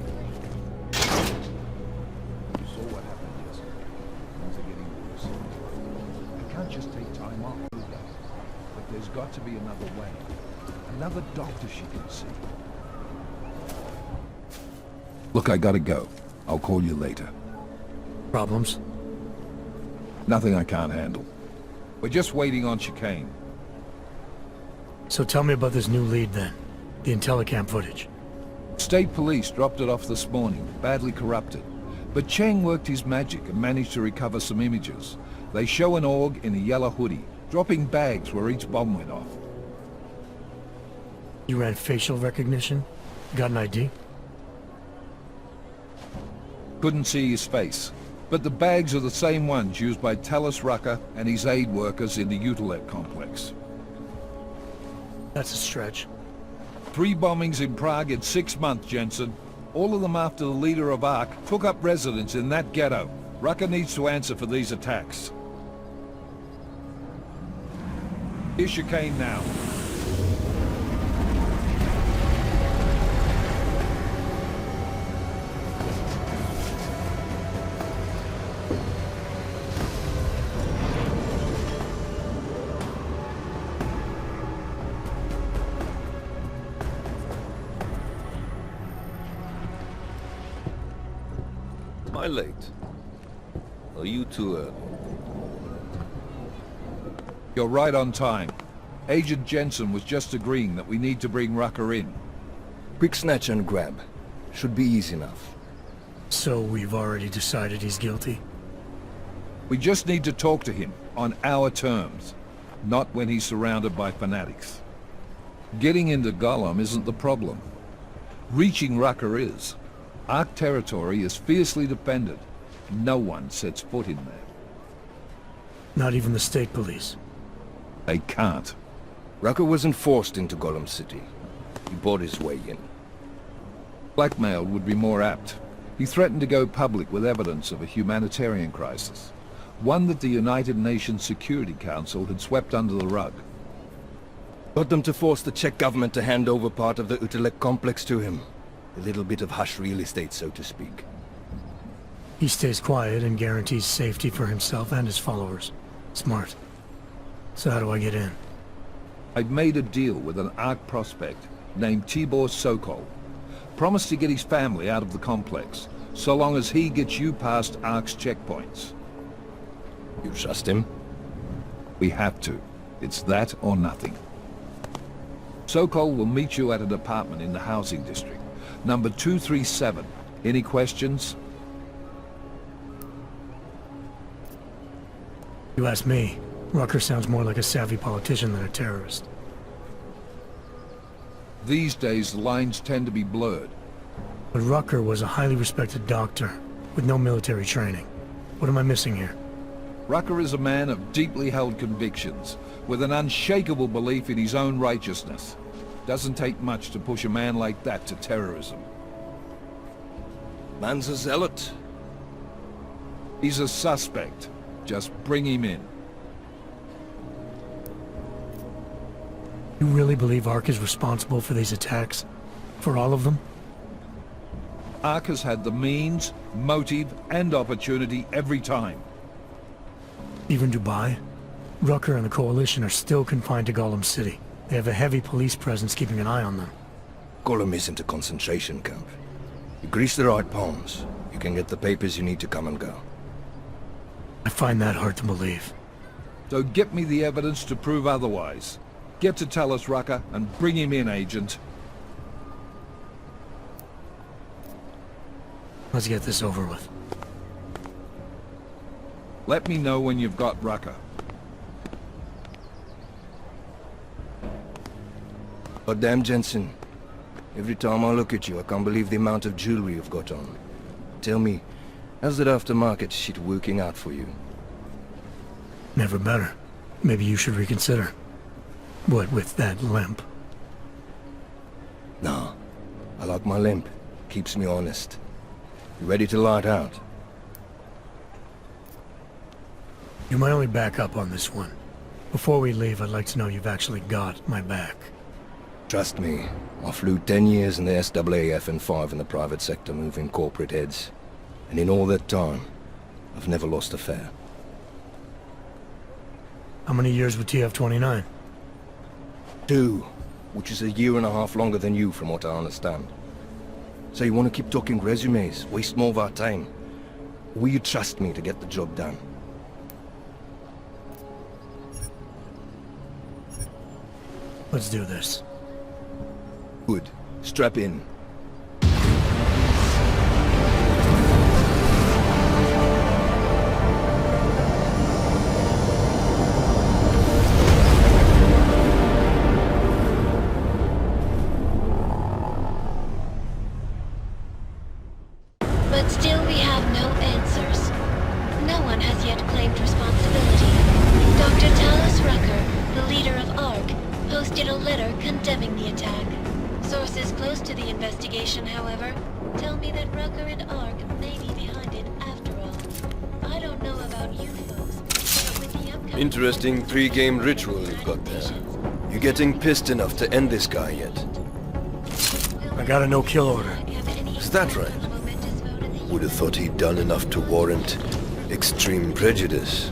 You saw what happened yesterday. Things are getting worse. I can't just take time off, but there's got to be another way. Another doctor she can see. Look, I gotta go. I'll call you later. Problems? Nothing I can't handle. We're just waiting on chicane. So tell me about this new lead then. The Intellicam footage. State police dropped it off this morning, badly corrupted. But Cheng worked his magic and managed to recover some images. They show an org in a yellow hoodie, dropping bags where each bomb went off. You ran facial recognition? Got an ID? Couldn't see his face. But the bags are the same ones used by Talis Rucker and his aid workers in the Utilec complex. That's a stretch. 3 bombings in Prague in 6 months, Jensen. All of them after the leader of ARC took up residence in that ghetto. Rucker needs to answer for these attacks. Here's chicane now. Am I late? Are you too early? You're right on time. Agent Jensen was just agreeing that we need to bring Rucker in. Quick snatch and grab. Should be easy enough. So we've already decided he's guilty? We just need to talk to him on our terms, not when he's surrounded by fanatics. Getting into Gollum isn't the problem. Reaching Rucker is. ARC territory is fiercely defended. No one sets foot in there. Not even the state police? They can't. Rucker wasn't forced into Gollum City. He bought his way in. Blackmailed would be more apt. He threatened to go public with evidence of a humanitarian crisis. One that the United Nations Security Council had swept under the rug. Got them to force the Czech government to hand over part of the Utilec complex to him. A little bit of hush real estate, so to speak. He stays quiet and guarantees safety for himself and his followers. Smart. So how do I get in? I've made a deal with an ARC prospect named Tibor Sokol. Promised to get his family out of the complex, so long as he gets you past ARC's checkpoints. You trust him? We have to. It's that or nothing. Sokol will meet you at an apartment in the housing district. Number 237. Any questions? You ask me. Rucker sounds more like a savvy politician than a terrorist. These days, the lines tend to be blurred. But Rucker was a highly respected doctor, with no military training. What am I missing here? Rucker is a man of deeply held convictions, with an unshakable belief in his own righteousness. Doesn't take much to push a man like that to terrorism. Man's a zealot. He's a suspect. Just bring him in. You really believe ARC is responsible for these attacks? For all of them? ARC has had the means, motive, and opportunity every time. Even Dubai? Rucker and the Coalition are still confined to Gollum City. They have a heavy police presence keeping an eye on them. Gollum isn't a concentration camp. You grease the right palms. You can get the papers you need to come and go. I find that hard to believe. So get me the evidence to prove otherwise. Get to Talus Rucker and bring him in, Agent. Let's get this over with. Let me know when you've got Rucker. But damn, Jensen. Every time I look at you, I can't believe the amount of jewelry you've got on. Tell me, how's that aftermarket shit working out for you? Never better. Maybe you should reconsider. What with that limp? No. I like my limp. Keeps me honest. You ready to light out? You're my only backup on this one. Before we leave, I'd like to know you've actually got my back. Trust me, I flew 10 years in the SAAF and 5 in the private sector moving corporate heads. And in all that time, I've never lost a fare. How many years with TF-29? 2, which is a year and a half longer than you from what I understand. So you want to keep talking resumes, waste more of our time? Or will you trust me to get the job done? Let's do this. Good. Strap in. But still we have no answers. No one has yet claimed responsibility. Dr. Talus Rucker, the leader of ARC, posted a letter condemning the attack. Sources close to the investigation, however, tell me that Rucker and ARC may be behind it after all. I don't know about you folks, but with the upcoming... Interesting pre-game ritual you've got there. You getting pissed enough to end this guy yet? I got a no-kill order. Is that right? Would have thought he'd done enough to warrant extreme prejudice.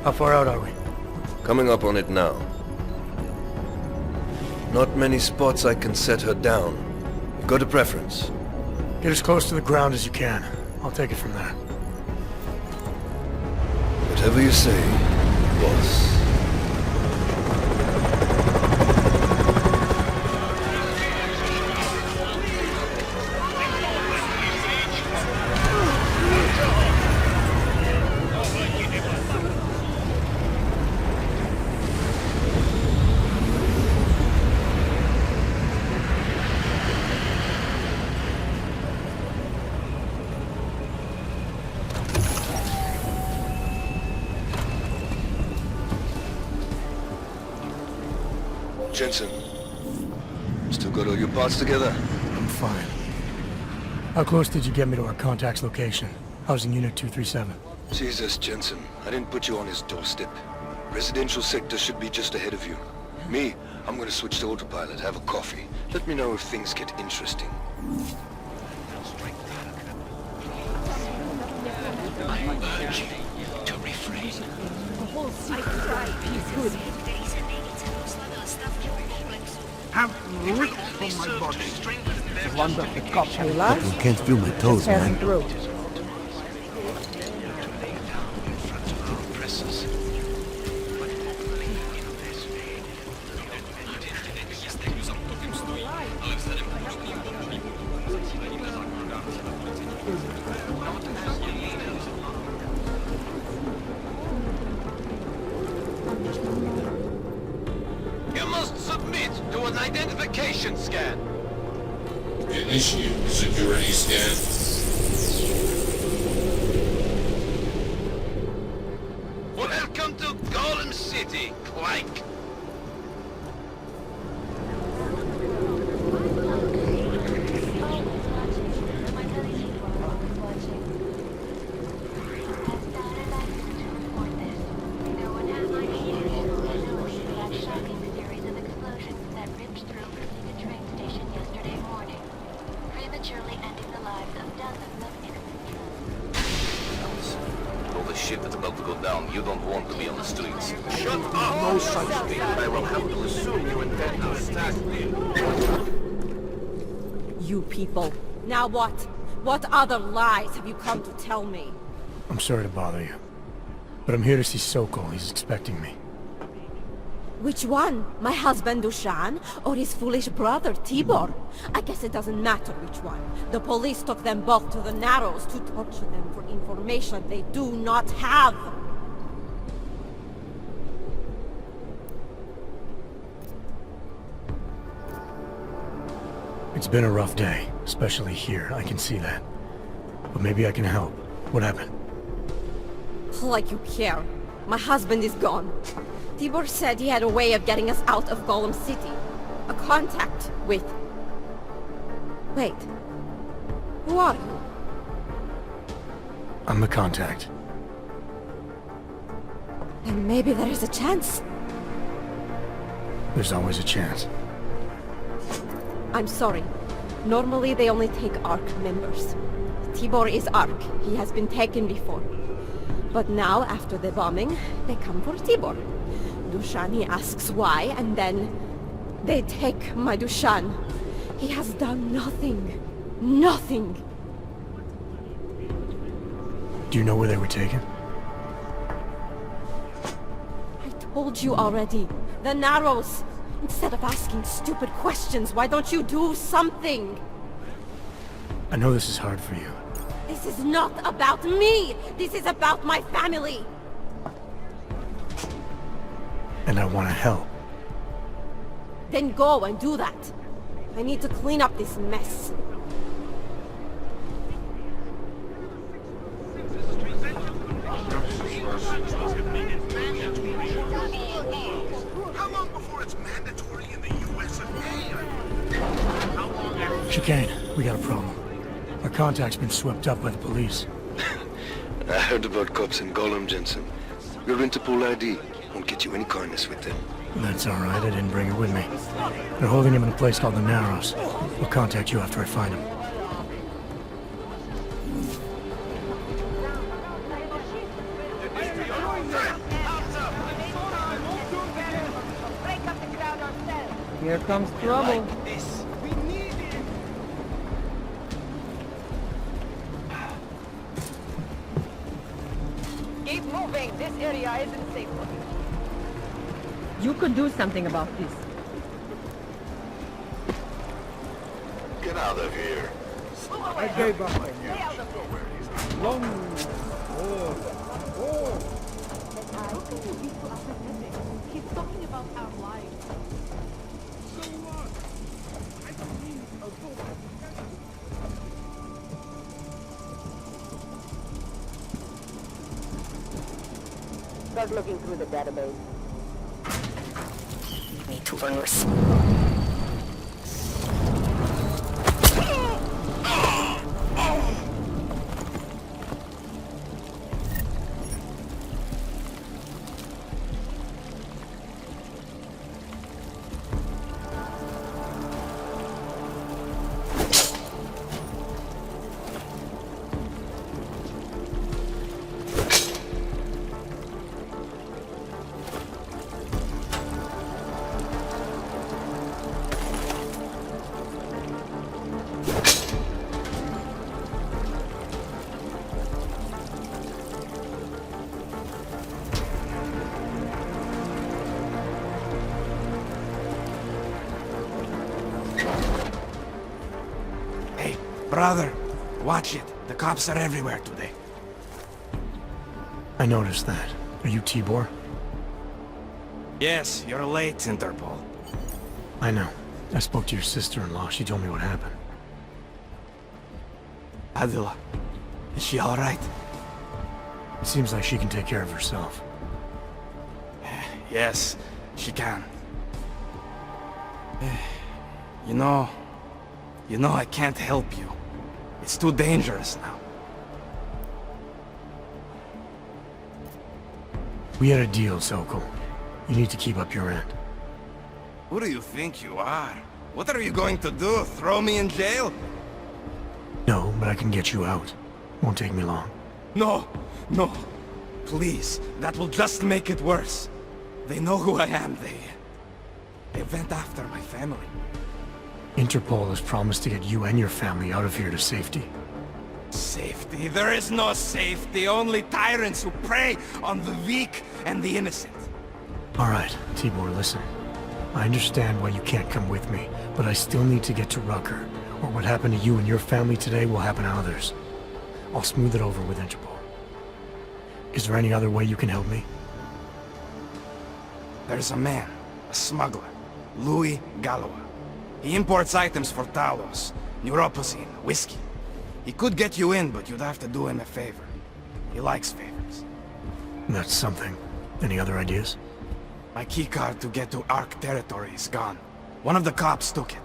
How far out are we? Coming up on it now. Not many spots I can set her down. You got a preference? Get as close to the ground as you can. I'll take it from there. Whatever you say, boss. Jensen, still got all your parts together? I'm fine. How close did you get me to our contact's location? Housing Unit 237. Jesus, Jensen, I didn't put you on his doorstep. Residential sector should be just ahead of you. Me, I'm gonna switch to autopilot, have a coffee. Let me know if things get interesting. I urge you to refrain. The whole site is good. Have ripped from my body. No wonder the cops have I can't feel my toes, man. Through. You must submit to an identification scan. Initiate security scan. Welcome to Golem City, Clank. shit that's about to go down. You don't want to be on the streets. Shut up! No such thing. I will have to assume you intend to stack me. You people. Now what? What other lies have you come to tell me? I'm sorry to bother you, but I'm here to see Sokol. He's expecting me. Which one? My husband Dushan, or his foolish brother Tibor? I guess it doesn't matter which one. The police took them both to the Narrows to torture them for information they do not have. It's been a rough day, especially here. I can see that. But maybe I can help. What happened? Like you care. My husband is gone. Tibor said he had a way of getting us out of Golem City. A contact with... Wait. Who are you? I'm the contact. Then maybe there is a chance. There's always a chance. I'm sorry. Normally they only take ARC members. Tibor is ARC. He has been taken before. But now, after the bombing, they come for Tibor. Dushani asks why, and then they take my Dushan. He has done nothing. Nothing. Do you know where they were taken? I told you already. The Narrows. Instead of asking stupid questions, why don't you do something? I know this is hard for you. This is not about me! This is about my family! And I want to help. Then go and do that. I need to clean up this mess. How long before it's mandatory in the US of A? Chicane, we got a problem. Our contact's been swept up by the police. I heard about cops in Golem, Jensen. Your Interpol ID won't get you any kindness with them. That's all right. I didn't bring it with me. They're holding him in a place called the Narrows. I'll contact you after I find him. Here comes trouble. Keep moving. This area isn't safe. You could do something about this. Get out of here. I gave up on you. Long. He's talking about our lives. So what? I don't mean a vote. Start looking through the database. Me too, Verse. Brother, watch it. The cops are everywhere today. I noticed that. Are you Tibor? Yes, you're late, Interpol. I know. I spoke to your sister-in-law. She told me what happened. Adila, is she alright? It seems like she can take care of herself. Yes, she can. You know, I can't help you. It's too dangerous now. We had a deal, Sokol. You need to keep up your end. Who do you think you are? What are you going to do? Throw me in jail? No, but I can get you out. Won't take me long. No, no. Please, that will just make it worse. They know who I am. They went after my family. Interpol has promised to get you and your family out of here to safety. Safety? There is no safety. Only tyrants who prey on the weak and the innocent. All right, Tibor, listen. I understand why you can't come with me, but I still need to get to Rucker, or what happened to you and your family today will happen to others. I'll smooth it over with Interpol. Is there any other way you can help me? There's a man, a smuggler, Louis Galois. He imports items for Talos, neuropozyne, whiskey. He could get you in, but you'd have to do him a favor. He likes favors. That's something. Any other ideas? My keycard to get to Ark territory is gone. One of the cops took it.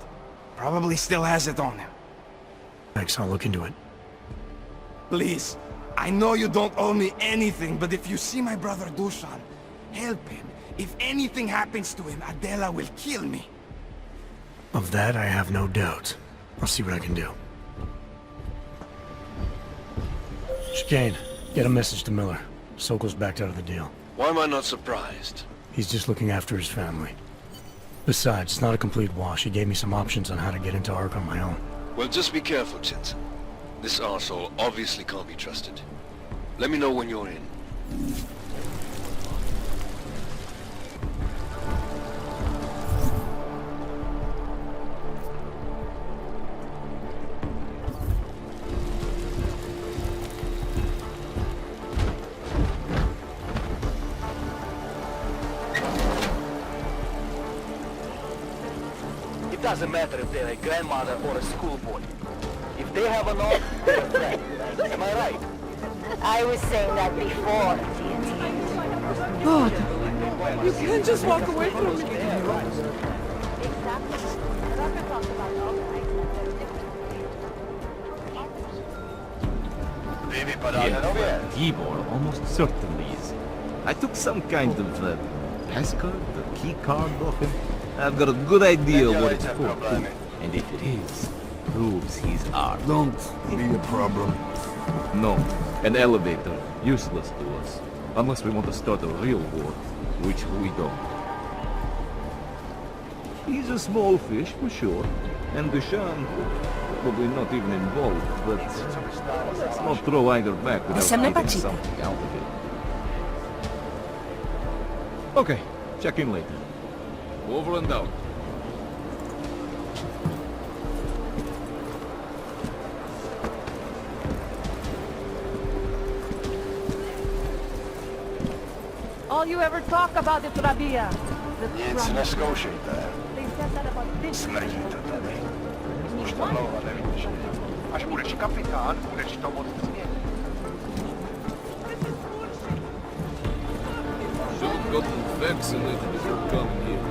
Probably still has it on him. Thanks, I'll look into it. Please, I know you don't owe me anything, but if you see my brother Dusan, help him. If anything happens to him, Adela will kill me. Of that, I have no doubt. I'll see what I can do. Chicane, get a message to Miller. Sokol's backed out of the deal. Why am I not surprised? He's just looking after his family. Besides, it's not a complete wash. He gave me some options on how to get into Ark on my own. Well, just be careful, Jensen. This arsehole obviously can't be trusted. Let me know when you're in. It doesn't matter if they're a grandmother or a schoolboy. If they have a knob, they're a friend. Am I right? I was saying that before. God, you can't just walk away from me. Yeah, Tibor almost certainly is. I took some kind of passcode, the key card off him. I've got a good idea what it's for, too. And if it is, proves he's armed. Don't be a problem. No, an elevator, useless to us. Unless we want to start a real war, which we don't. He's a small fish, for sure. And Dushan, probably not even involved, but let's not throw either back without getting something out of it. Okay, check in later. Over and out. All you ever talk about is Rabia. Nic neskošejte. They said that about this. Smrdíte tady. Už to dlouho nevidíš. Až budeš kapitán, budeš to moc změnit. Should have gotten vaccinated before coming here.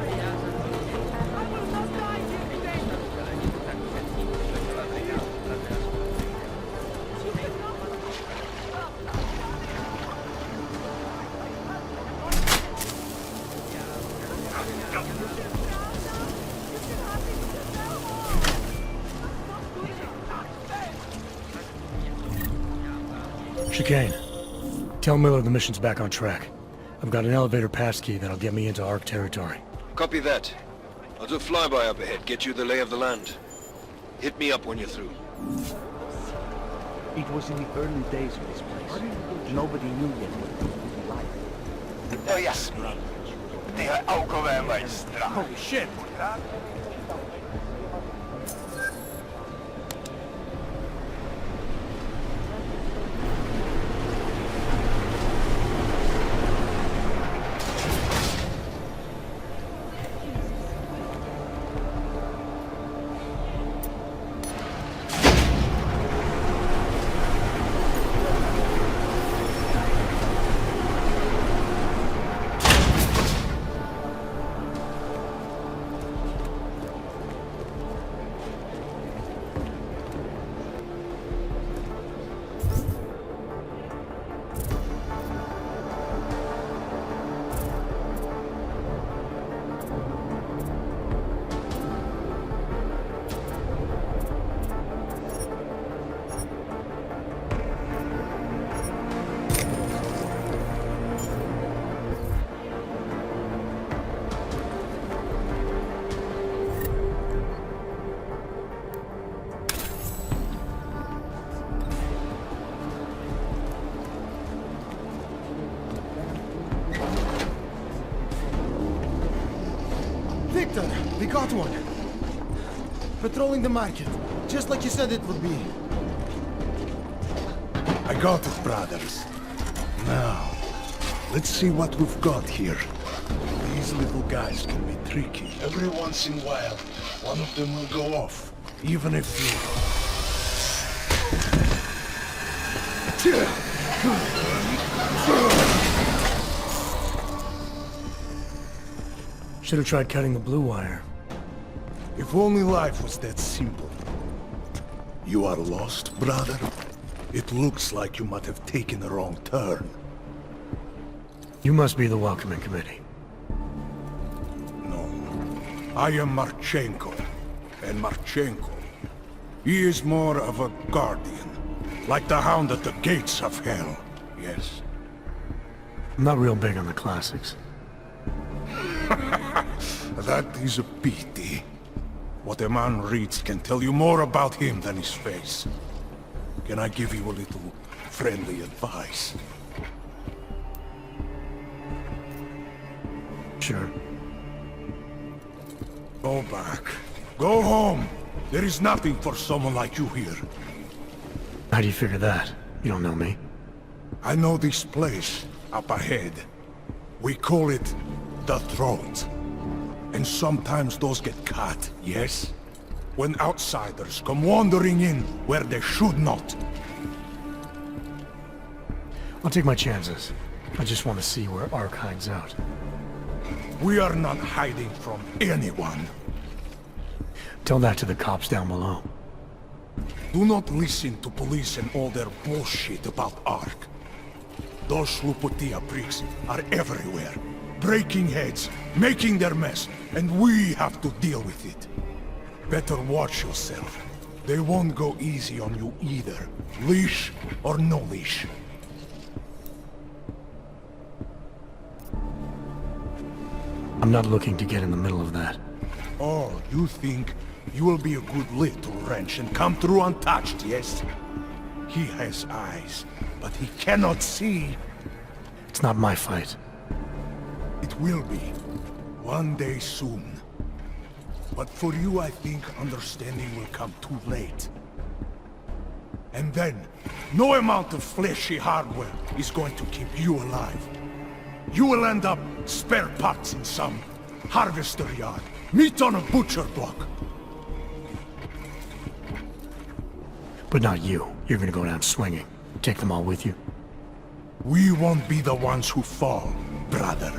Chicane, tell Miller the mission's back on track. I've got an elevator passkey that'll get me into Ark territory. Copy that. I'll do a flyby up ahead, get you the lay of the land. Hit me up when you're through. It was in the early days of this place. Nobody knew yet what it would be like. To jasný. Tyhle aukové mají strach. Holy shit! That one. Patrolling the market, just like you said it would be. I got it, brothers. Now, let's see what we've got here. These little guys can be tricky. Every once in a while, one of them will go off, even if you... Should have tried cutting the blue wire. If only life was that simple. You are lost, brother? It looks like you might have taken a wrong turn. You must be the welcoming committee. No. I am Marchenko. And Marchenko, he is more of a guardian. Like the hound at the gates of hell. Yes. I'm not real big on the classics. That is a pity. What a man reads can tell you more about him than his face. Can I give you a little friendly advice? Sure. Go back. Go home. There is nothing for someone like you here. How do you figure that? You don't know me. I know this place, up ahead. We call it the Thrones. And sometimes those get cut, yes? When outsiders come wandering in where they should not. I'll take my chances. I just want to see where Ark hides out. We are not hiding from anyone. Tell that to the cops down below. Do not listen to police and all their bullshit about Ark. Those Slupotia pricks are everywhere. Breaking heads, making their mess, and we have to deal with it. Better watch yourself. They won't go easy on you either. Leash or no leash. I'm not looking to get in the middle of that. Oh, you think you will be a good little wrench and come through untouched, yes? He has eyes, but he cannot see. It's not my fight. It will be. One day soon. But for you, I think understanding will come too late. And then, no amount of fleshy hardware is going to keep you alive. You will end up spare parts in some harvester yard, meat on a butcher block. But not you. You're gonna go down swinging. Take them all with you. We won't be the ones who fall, brother.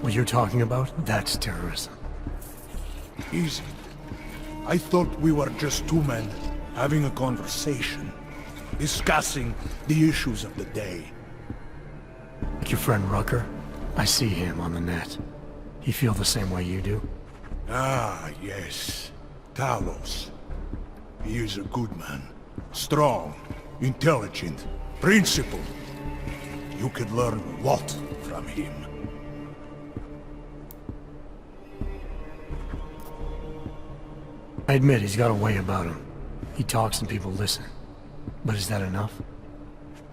What you're talking about, that's terrorism. Easy. I thought we were just two men having a conversation, discussing the issues of the day. Like your friend Rucker? I see him on the net. He feel the same way you do? Ah, yes. Talos. He is a good man. Strong, intelligent, principled. You could learn a lot from him. I admit he's got a way about him. He talks and people listen. But is that enough?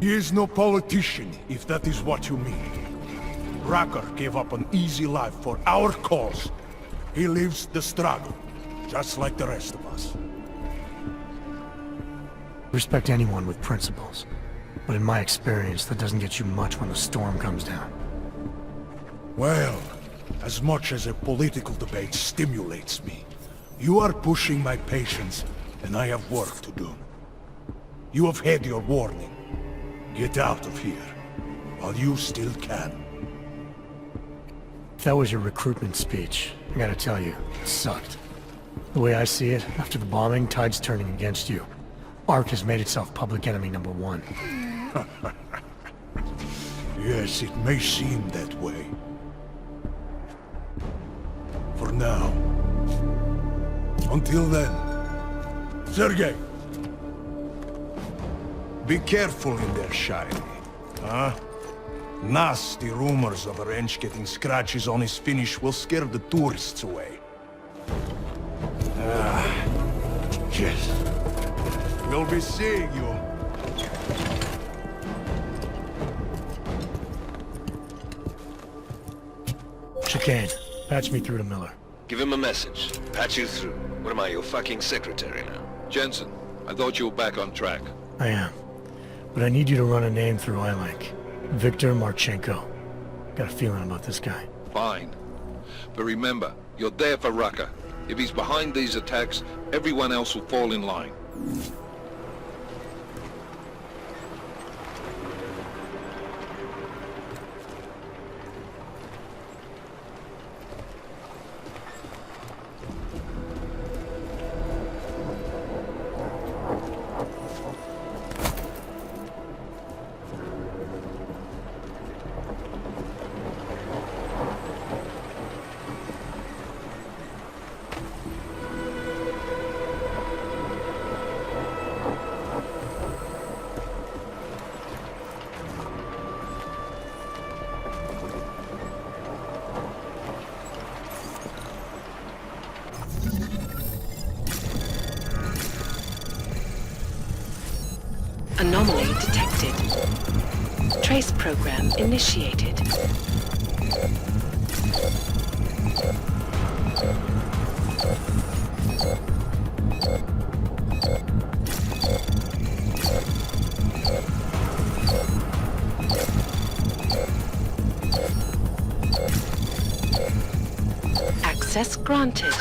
He is no politician, if that is what you mean. Rucker gave up an easy life for our cause. He lives the struggle, just like the rest of us. Respect anyone with principles. But in my experience, that doesn't get you much when the storm comes down. Well, as much as a political debate stimulates me, you are pushing my patience, and I have work to do. You have had your warning. Get out of here, while you still can. If that was your recruitment speech, I gotta tell you, it sucked. The way I see it, after the bombing, tide's turning against you. Ark has made itself public enemy #1. Yes, it may seem that way. For now. Until then. Sergei! Be careful in there, Shiny. Huh? Nasty rumors of a wrench getting scratches on his finish will scare the tourists away. Yes. We'll be seeing you. Chicane, patch me through to Miller. Give him a message. Patch you through. What am I, your fucking secretary now? Jensen, I thought you were back on track. I am. But I need you to run a name through iLink. Viktor Marchenko. Got a feeling about this guy. Fine. But remember, you're there for Rucker. If he's behind these attacks, everyone else will fall in line. Anomaly detected. Trace program initiated. Access granted.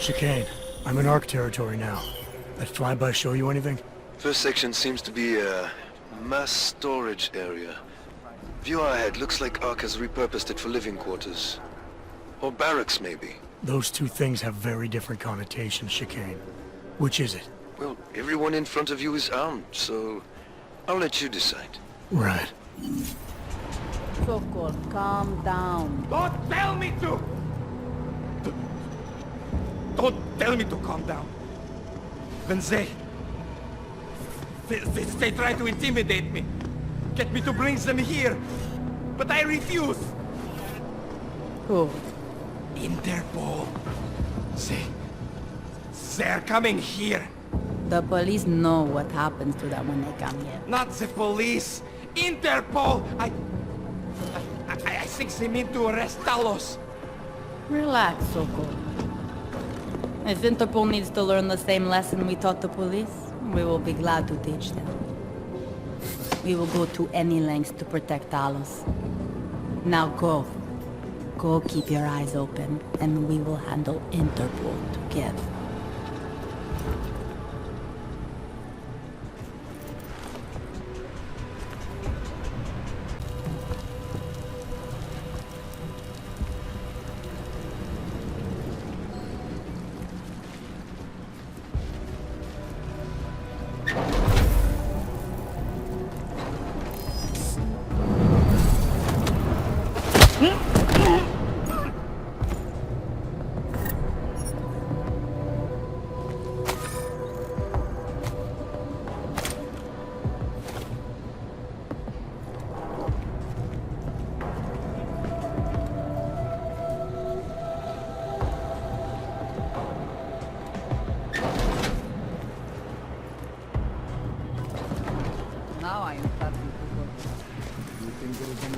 Chicane, I'm in ARC territory now. That flyby show you anything? First section seems to be a mass storage area. View ahead, looks like ARC has repurposed it for living quarters. Or barracks, maybe. Those two things have very different connotations, Chicane. Which is it? Well, everyone in front of you is armed, so I'll let you decide. Right. Sokol, calm down. Don't tell me to! Don't tell me to calm down. When they try to intimidate me, get me to bring them here, but I refuse. Who? Interpol. They're coming here. The police know what happens to them when they come here. Not the police. Interpol. I think they mean to arrest Talos. Relax, Sokol. If Interpol needs to learn the same lesson we taught the police, we will be glad to teach them. We will go to any lengths to protect Talos. Now go. Go keep your eyes open, and we will handle Interpol together.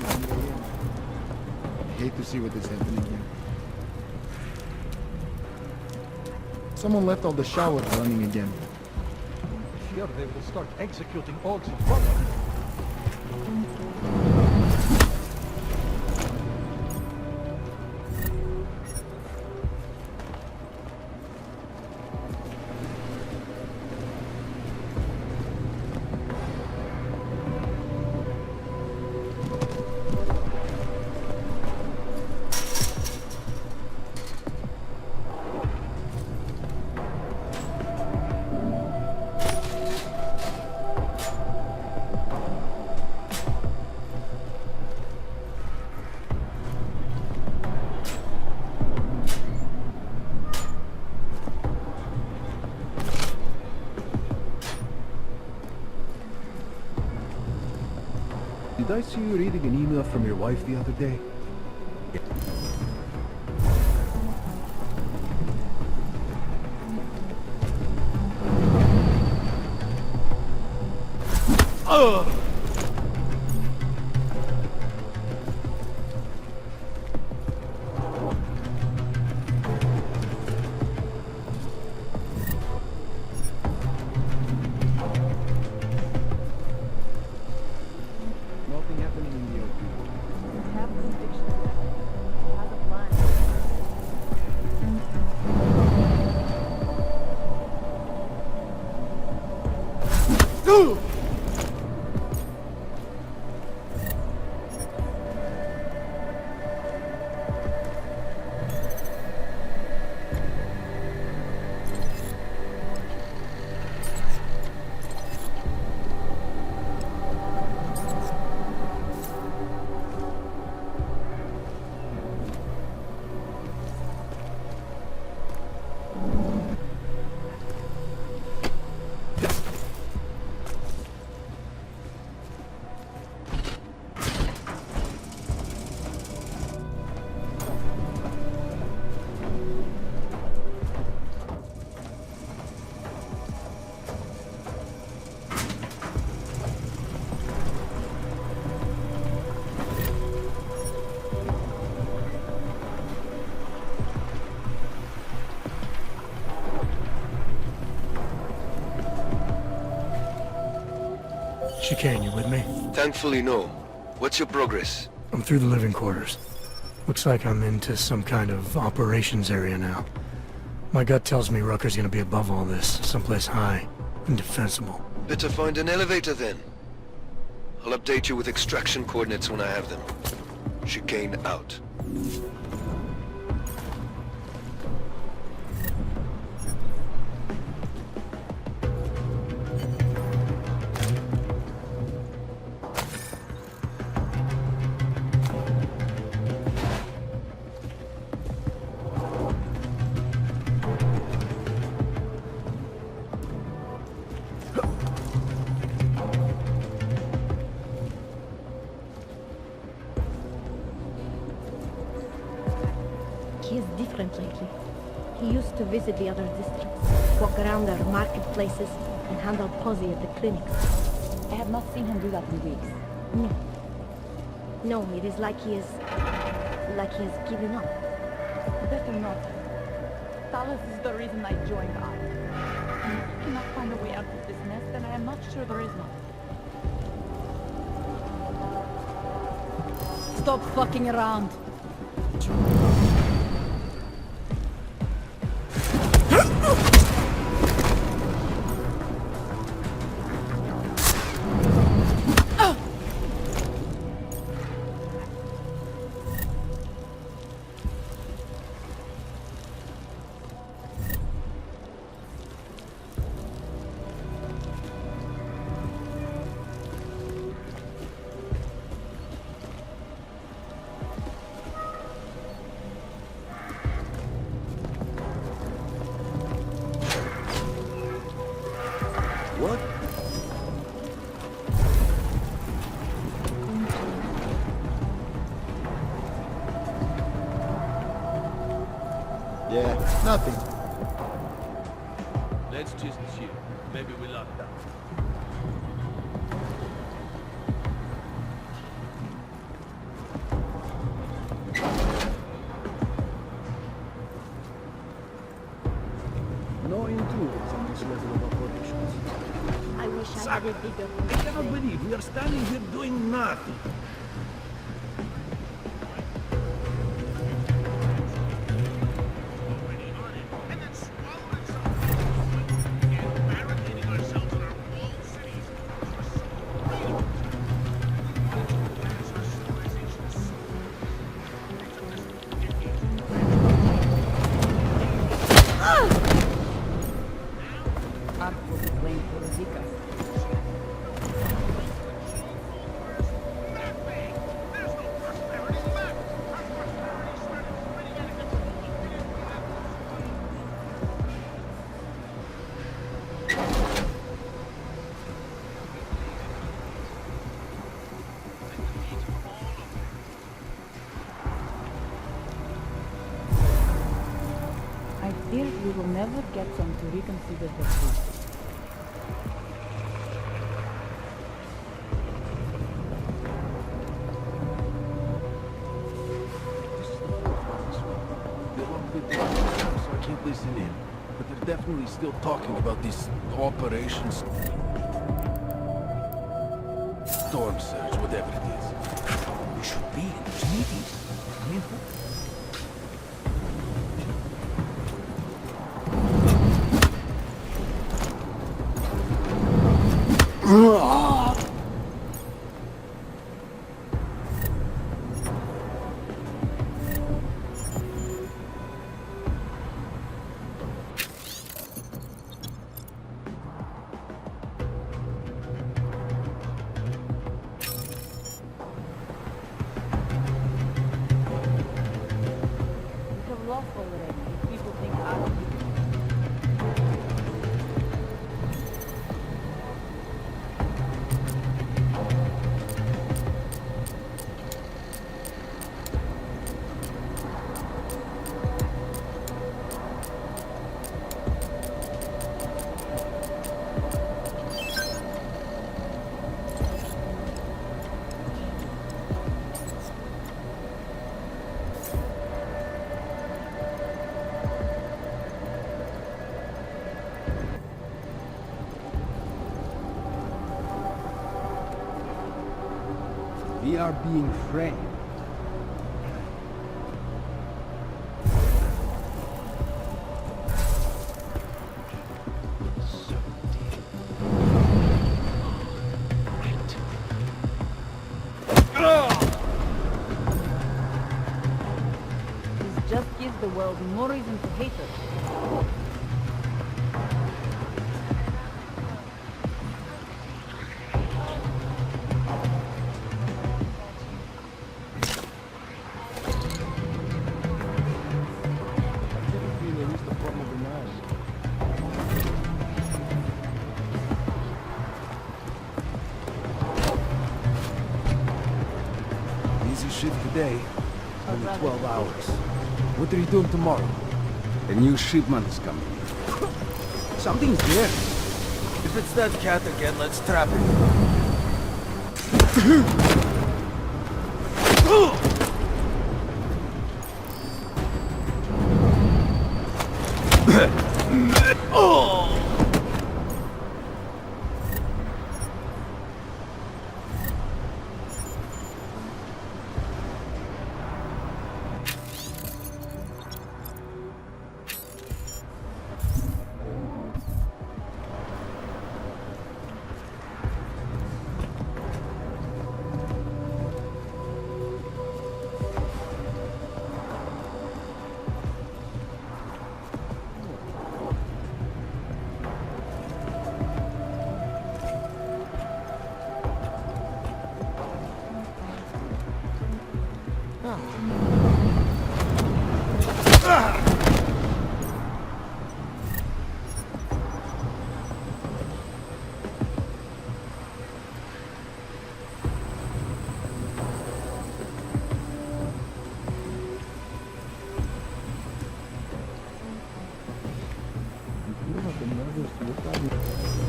on the way in. I hate to see what is happening here. Someone left all the showers running again. Here they will start executing orcs in front of you. Did I see you reading an email from your wife the other day? Ugh! Nothing happening in the open. Have conviction. Has a plan. Ugh! Chicane, you with me? Thankfully, no. What's your progress? I'm through the living quarters. Looks like I'm into some kind of operations area now. My gut tells me Rucker's gonna be above all this, someplace high and defensible. Better find an elevator then. I'll update you with extraction coordinates when I have them. Chicane out. He is different lately. He used to visit the other districts, walk around their marketplaces, and handle posse at the clinics. I have not seen him do that in weeks. No. No, it is like he is given up. Better not. Talos is the reason I joined us. And if I cannot find a way out of this mess, then I am not sure there is one. Stop fucking around. What? Yeah, nothing. Let's just chill. Maybe we'll lock down. sucker! I cannot believe we are standing here doing nothing. I fear we will never get some to reconsider the truth. They're locked in the room, so I can't listen in. But they're definitely still talking about these operations. Storm surge, whatever it is. We should be in those meetings. I mean, We have lost already if people think I'm We are being framed. This just gives the world more reason to hate us. easy shift today. Only 12 hours. What are you doing tomorrow? A new shipment is coming. Something's there. If it's that cat again, let's trap it. Oh!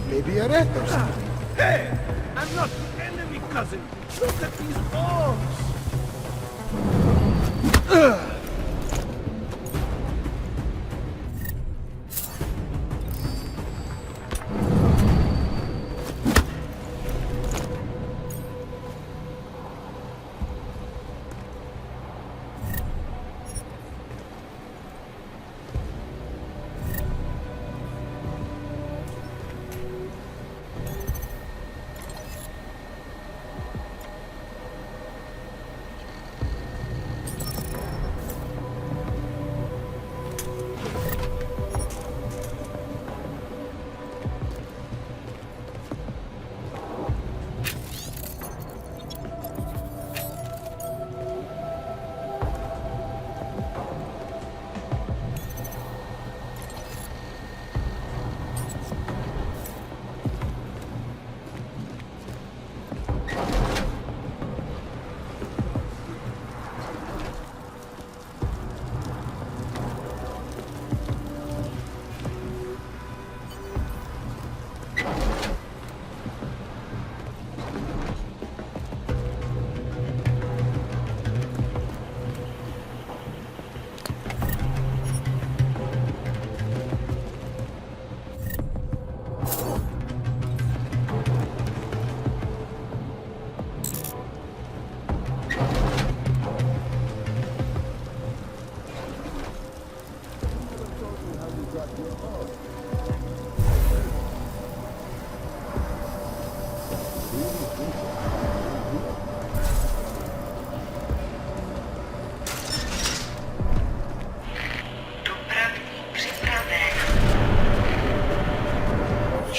Maybe a rat or something. Hey! I'm not the enemy, cousin! Look at these orbs!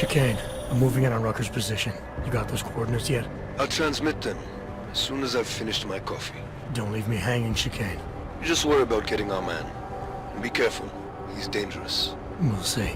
Chicane, I'm moving in on Rucker's position. You got those coordinates yet? I'll transmit them as soon as I've finished my coffee. Don't leave me hanging, Chicane. You just worry about getting our man. And be careful. He's dangerous. We'll see.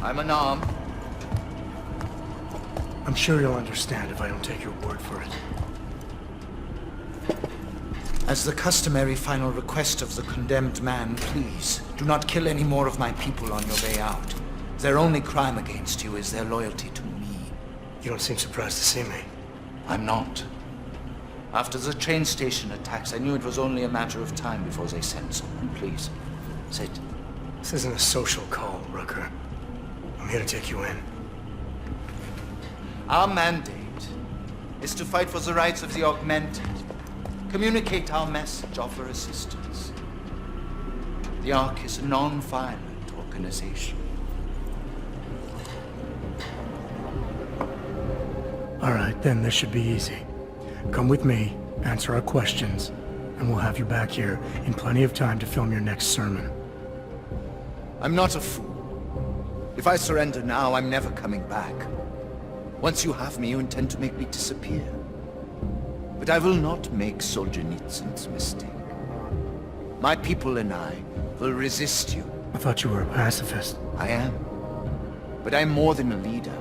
I'm unarmed. I'm sure you'll understand if I don't take your word for it. As the customary final request of the condemned man, please, do not kill any more of my people on your way out. Their only crime against you is their loyalty to me. You don't seem surprised to see me. I'm not. After the train station attacks, I knew it was only a matter of time before they sent someone. Please, sit. This isn't a social call, Rucker. I'm here to take you in. Our mandate is to fight for the rights of the augmented. Communicate our message, offer assistance. The Ark is a non-violent organization. All right, then this should be easy. Come with me, answer our questions, and we'll have you back here in plenty of time to film your next sermon. I'm not a fool. If I surrender now, I'm never coming back. Once you have me, you intend to make me disappear. But I will not make Solzhenitsyn's mistake. My people and I will resist you. I thought you were a pacifist. I am. But I'm more than a leader.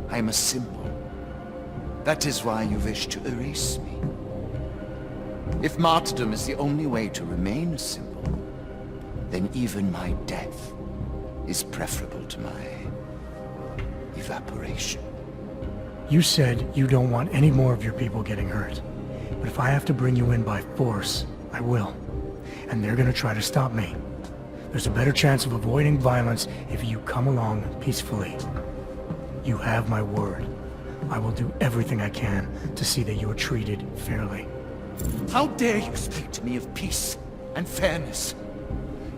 I am a symbol. That is why you wish to erase me. If martyrdom is the only way to remain a symbol, then even my death is preferable to my evaporation. You said you don't want any more of your people getting hurt. But if I have to bring you in by force, I will. And they're gonna try to stop me. There's a better chance of avoiding violence if you come along peacefully. You have my word. I will do everything I can to see that you are treated fairly. How dare you speak to me of peace and fairness?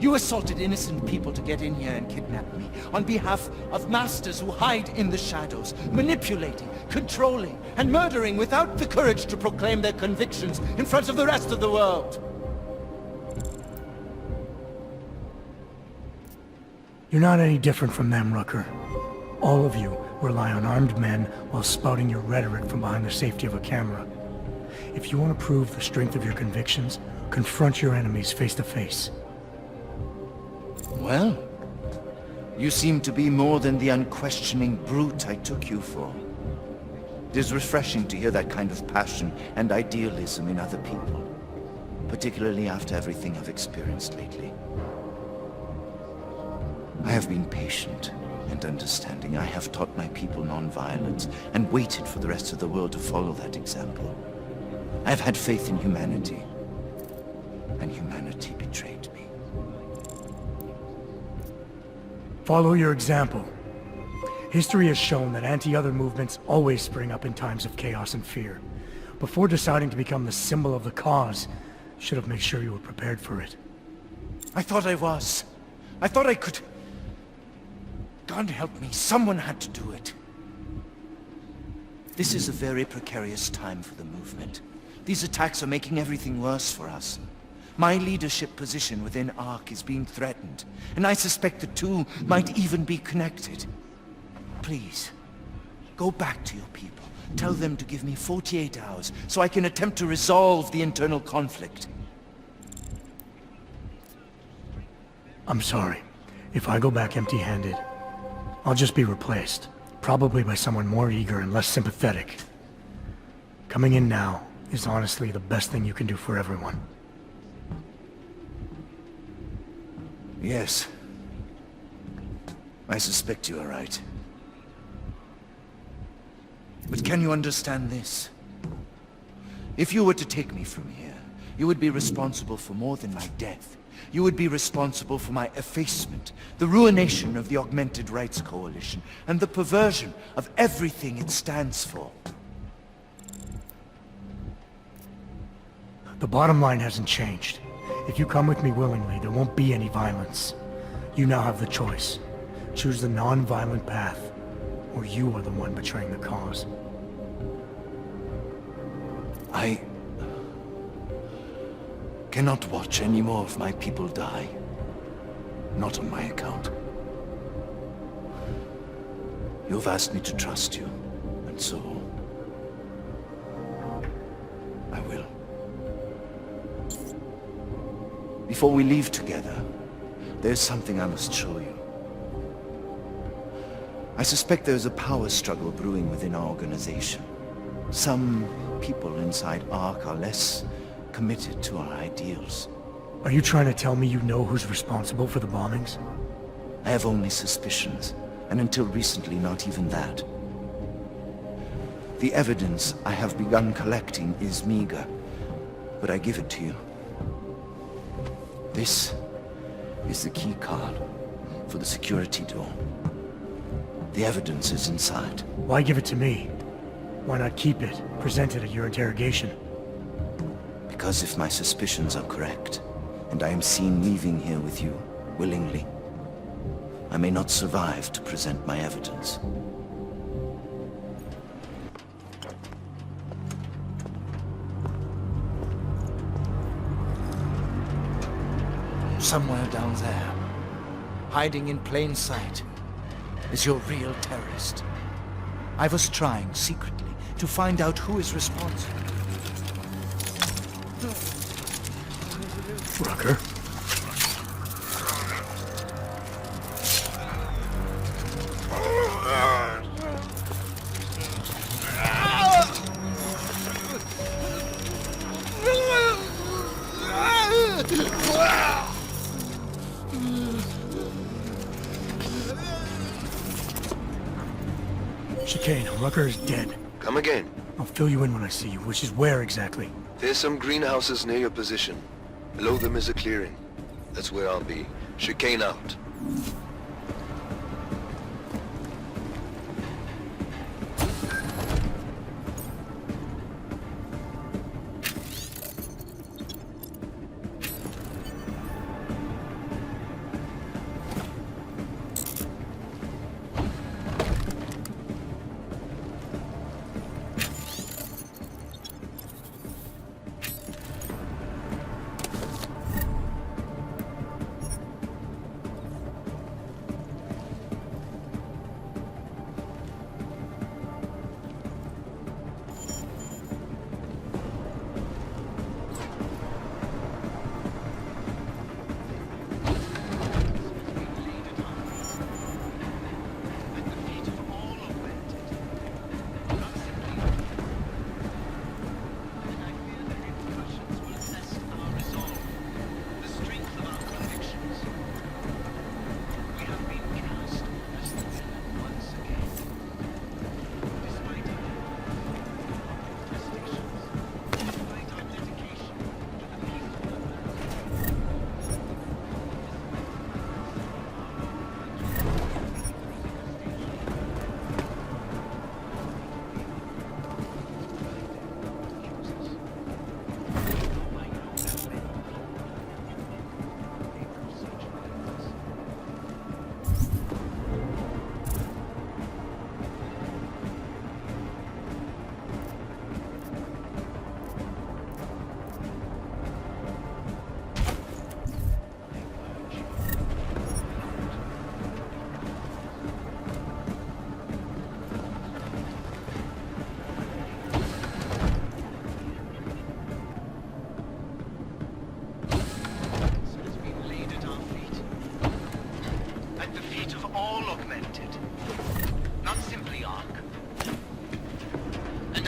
You assaulted innocent people to get in here and kidnap me on behalf of masters who hide in the shadows, manipulating, controlling, and murdering without the courage to proclaim their convictions in front of the rest of the world. You're not any different from them, Rucker. All of you rely on armed men while spouting your rhetoric from behind the safety of a camera. If you want to prove the strength of your convictions, confront your enemies face to face. Well, you seem to be more than the unquestioning brute I took you for. It is refreshing to hear that kind of passion and idealism in other people, particularly after everything I've experienced lately. I have been patient and understanding. I have taught my people non-violence and waited for the rest of the world to follow that example. I have had faith in humanity, and humanity betrayed me. Follow your example. History has shown that anti-other movements always spring up in times of chaos and fear. Before deciding to become the symbol of the cause, you should have made sure you were prepared for it. I thought I was. I thought I could. God help me, someone had to do it. This is a very precarious time for the movement. These attacks are making everything worse for us. My leadership position within ARC is being threatened, and I suspect the two might even be connected. Please, go back to your people. Tell them to give me 48 hours so I can attempt to resolve the internal conflict. I'm sorry. If I go back empty-handed, I'll just be replaced. Probably by someone more eager and less sympathetic. Coming in now is honestly the best thing you can do for everyone. Yes. I suspect you are right. But can you understand this? If you were to take me from here, you would be responsible for more than my death. You would be responsible for my effacement, the ruination of the Augmented Rights Coalition, and the perversion of everything it stands for. The bottom line hasn't changed. If you come with me willingly, there won't be any violence. You now have the choice. Choose the non-violent path, or you are the one betraying the cause. I cannot watch any more of my people die. Not on my account. You've asked me to trust you, and so I will. Before we leave together, there's something I must show you. I suspect there's a power struggle brewing within our organization. Some people inside ARC are less committed to our ideals. Are you trying to tell me you know who's responsible for the bombings? I have only suspicions, and until recently not even that. The evidence I have begun collecting is meager, but I give it to you. This is the key card for the security door. The evidence is inside. Why give it to me? Why not keep it, present it at your interrogation? Because if my suspicions are correct, and I am seen leaving here with you, willingly, I may not survive to present my evidence. Somewhere down there, hiding in plain sight, is your real terrorist. I was trying secretly to find out who is responsible. Rucker? Chicane, Rucker is dead. Come again. I'll fill you in when I see you, which is where exactly? There's some greenhouses near your position. Below them is a clearing. That's where I'll be. Chicane out.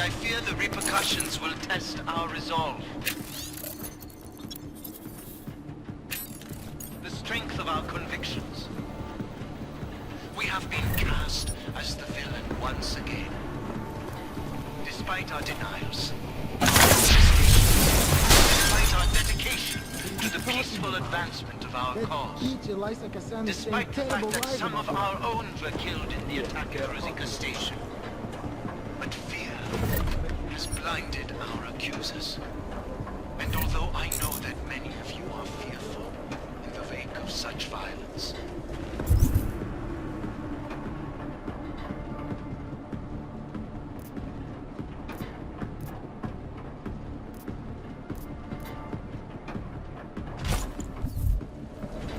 I fear the repercussions will test our resolve. The strength of our convictions. We have been cast as the villain once again. Despite our denials, despite our dedication to the peaceful advancement of our cause, despite the fact that some of our own were killed in the attack at Rosika Station. But fear has blinded our accusers. And although Although I know that many of you are fearful in the wake of such violence.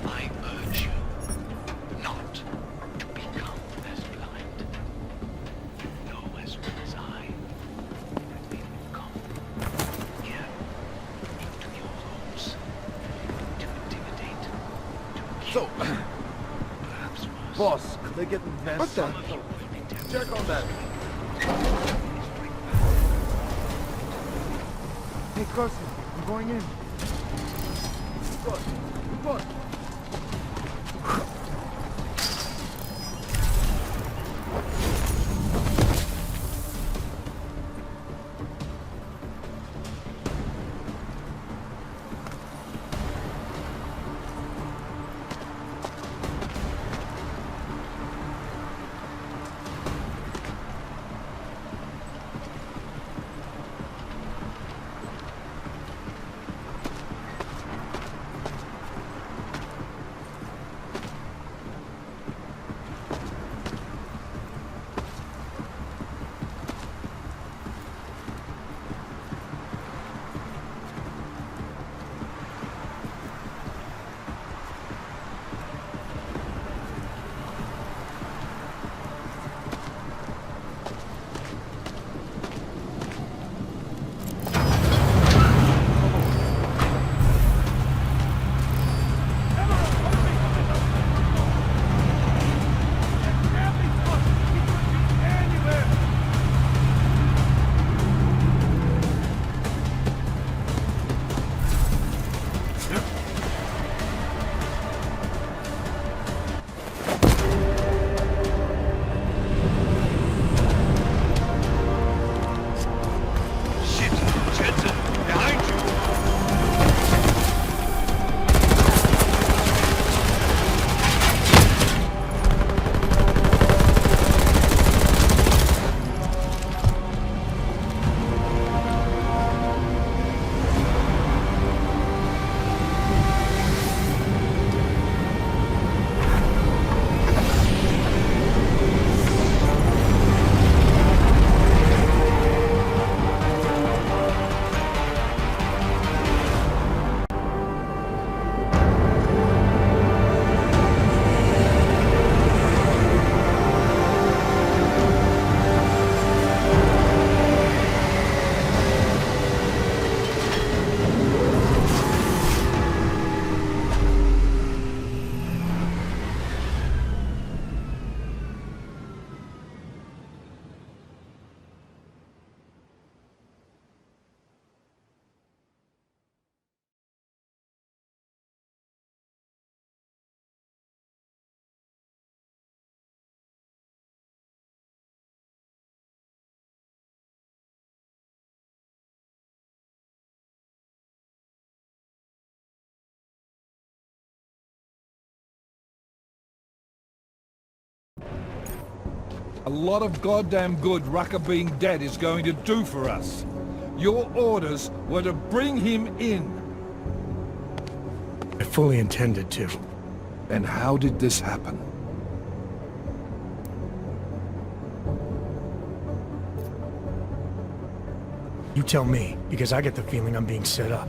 I urge you not to become as blind. You know as well as I that they will come here into your homes to intimidate, to kill, perhaps worse. Boss, could they get advanced? What the hell? Check on that. Hey, Carson, I'm going in. Good. Good. A lot of goddamn good Rucker being dead is going to do for us. Your orders were to bring him in. I fully intended to. And how did this happen? You tell me, because I get the feeling I'm being set up.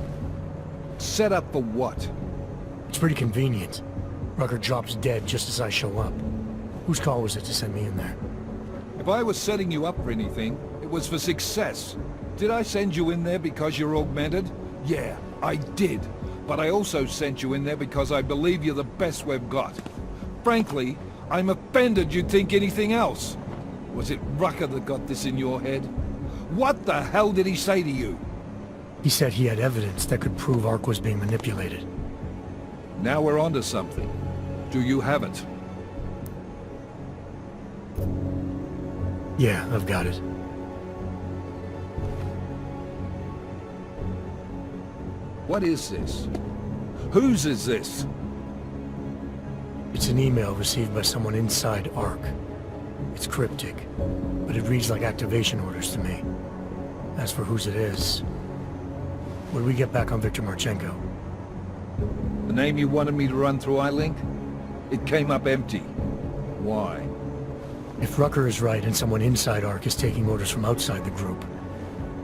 Set up for what? It's pretty convenient. Rucker drops dead just as I show up. Whose call was it to send me in there? If I was setting you up for anything, it was for success. Did I send you in there because you're augmented? Yeah, I did. But I also sent you in there because I believe you're the best we've got. Frankly, I'm offended you'd think anything else. Was it Rucker that got this in your head? What the hell did he say to you? He said he had evidence that could prove Ark was being manipulated. Now we're onto something. Do you have it? Yeah, I've got it. What is this? Whose is this? It's an email received by someone inside Ark. It's cryptic, but it reads like activation orders to me. As for whose it is, What do we get back on Victor Marchenko? The name you wanted me to run through iLink? It came up empty. Why? If Rucker is right and someone inside ARC is taking orders from outside the group,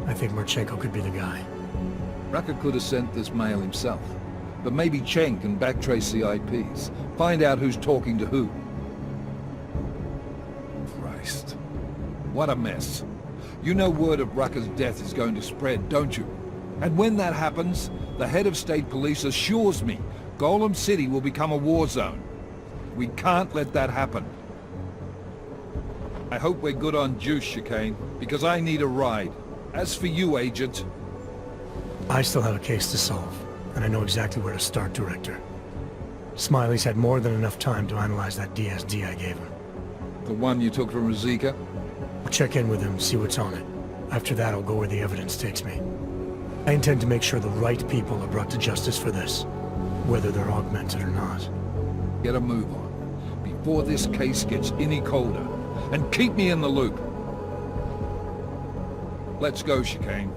I think Marchenko could be the guy. Rucker could have sent this mail himself. But maybe Chen can backtrace the IPs. Find out who's talking to who. Christ. What a mess. You know word of Rucker's death is going to spread, don't you? And when that happens, the head of state police assures me Golem City will become a war zone. We can't let that happen. I hope we're good on juice, Chicane, because I need a ride. As for you, Agent... I still have a case to solve, and I know exactly where to start, Director. Smiley's had more than enough time to analyze that DSD I gave him. The one you took from Razika? I'll check in with him, see what's on it. After that, I'll go where the evidence takes me. I intend to make sure the right people are brought to justice for this, whether they're augmented or not. Get a move on, before this case gets any colder. And keep me in the loop. Let's go, Chicane.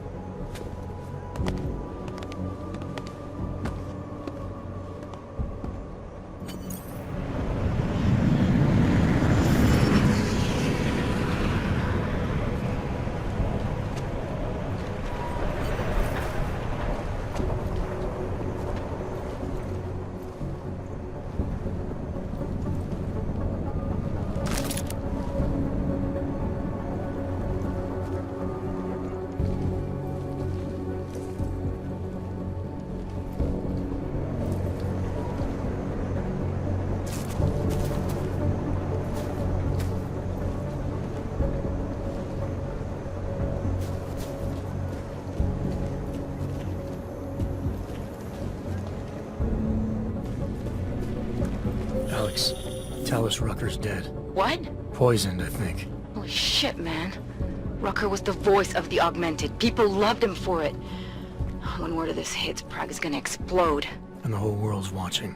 Alex, tell us Rucker's dead. What? Poisoned, I think. Holy shit, man. Rucker was the voice of the Augmented. People loved him for it. When word of this hits, Prague is gonna explode. And the whole world's watching.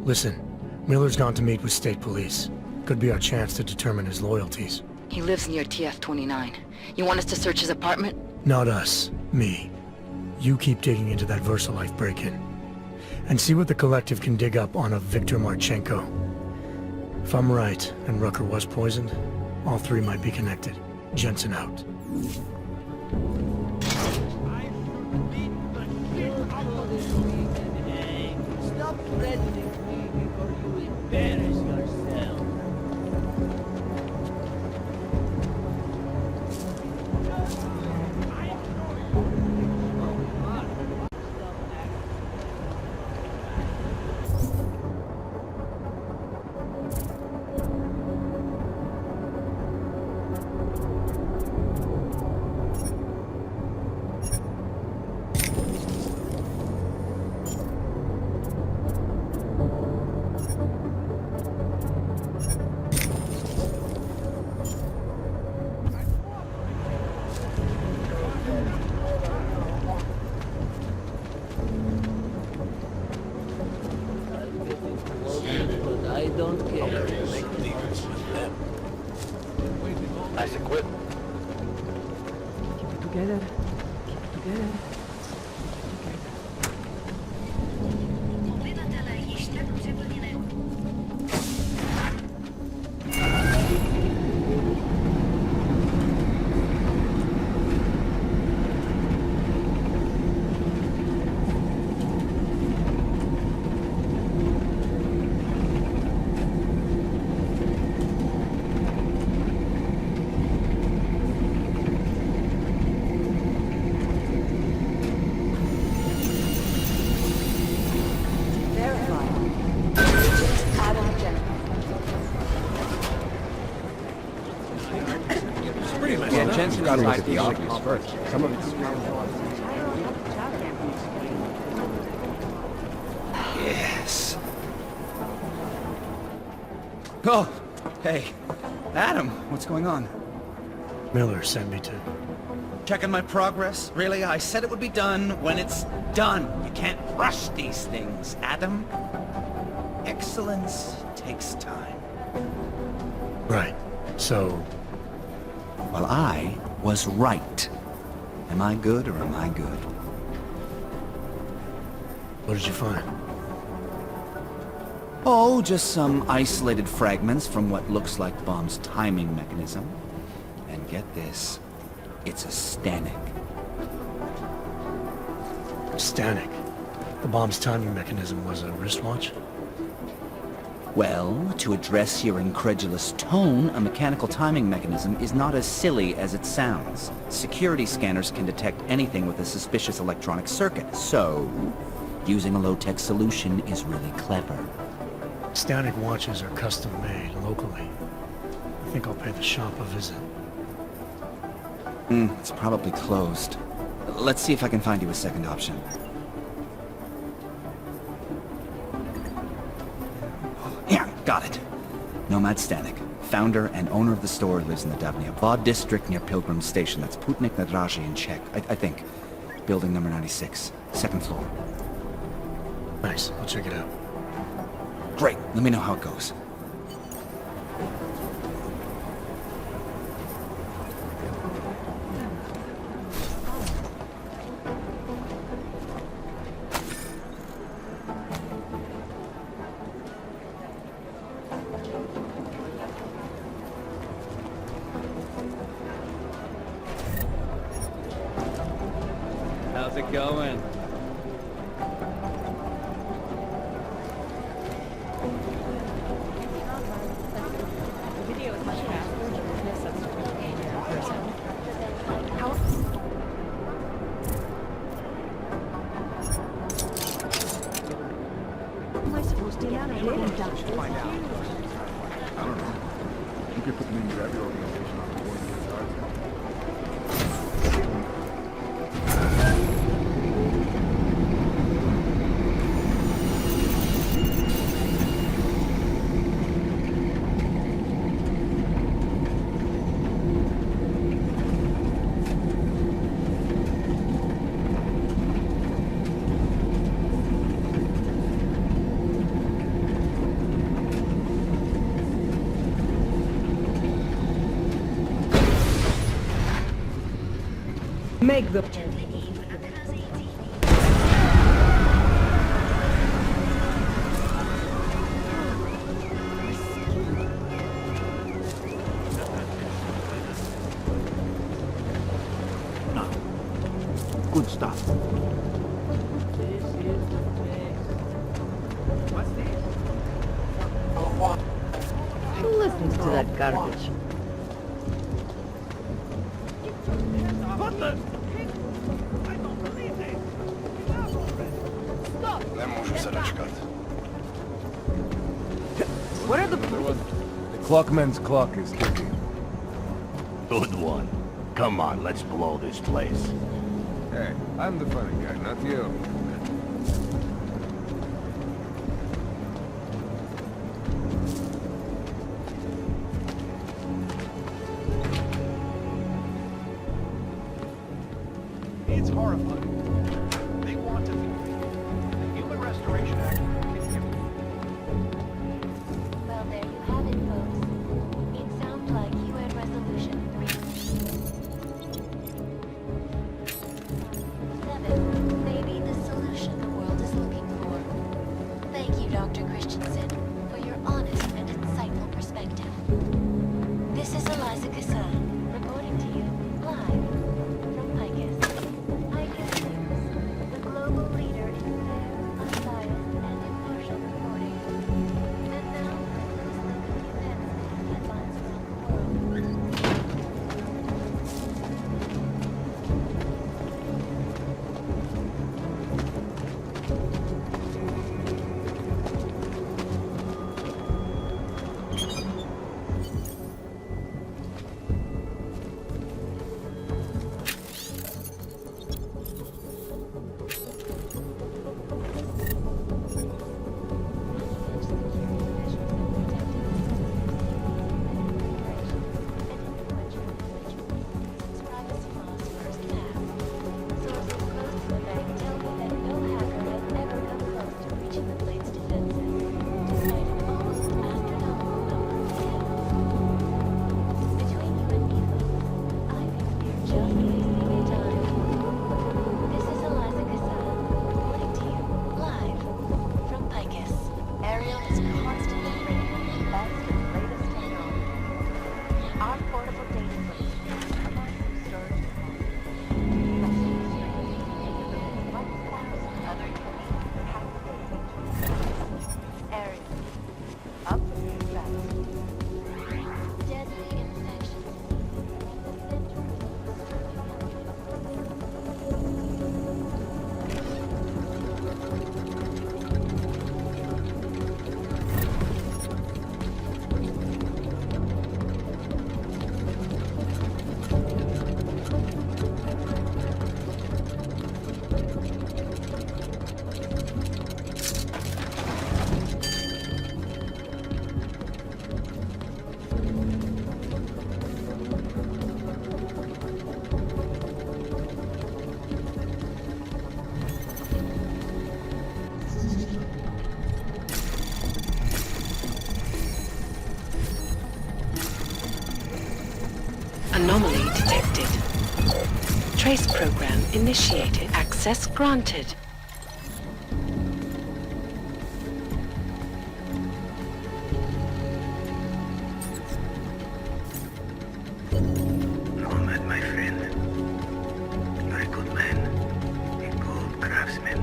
Listen, Miller's gone to meet with state police. Could be our chance to determine his loyalties. He lives near TF-29. You want us to search his apartment? Not us. Me. You keep digging into that VersaLife break-in. And see what the Collective can dig up on a Victor Marchenko. If I'm right, and Rucker was poisoned, all three might be connected. Jensen out. Stop threatening me before you embarrass yourself. I don't care. Nice equipment. Together. Together. Yeah, Jensen gotta look at the obvious first. Some of it's... Yes. Oh, hey. Adam, what's going on? Miller sent me to... Checking my progress? Really? I said it would be done when it's done. You can't rush these things, Adam. Excellence takes time. Right. So... Well, I was right. Am I good or am I good? What did you find? Oh, just some isolated fragments from what looks like the bomb's timing mechanism. And get this, it's a Stanek. Stanek? The bomb's timing mechanism was a wristwatch? Well, to address your incredulous tone, a mechanical timing mechanism is not as silly as it sounds. Security scanners can detect anything with a suspicious electronic circuit, so using a low-tech solution is really clever. Stanek watches are custom-made locally. I think I'll pay the shop a visit. It's probably closed. Let's see if I can find you a second option. Yeah, got it. Nomad Stanek, founder and owner of the store, lives in the Davnia Vod district near Pilgrim Station. That's Putnik Nadraji in Czech, I think. Building number 96, second floor. Nice, I'll check it out. Great, let me know how it goes. How's it going? Am I supposed to get a Find out. I don't know. You could put me in every organization on the board and get started. Make the... Good stuff. Who listens to that garbage? What the? Nemůžu se dočkat. What are the... The clockman's clock is ticking. Good one. Come on, let's blow this place. Hey, I'm the funny guy, not you. It's horrifying. They want to be. The Human Restoration Act can give. Well, there you have it, folks. It sounds like UN Resolution 3. May be the solution the world is looking for. Thank you, Dr. Christensen, for your honest and insightful perspective. This is Eliza Kassan, reporting to you live from Picus. Anomaly detected. Trace program initiated. Access granted. Nomad, my friend. You're a good man. A good craftsman.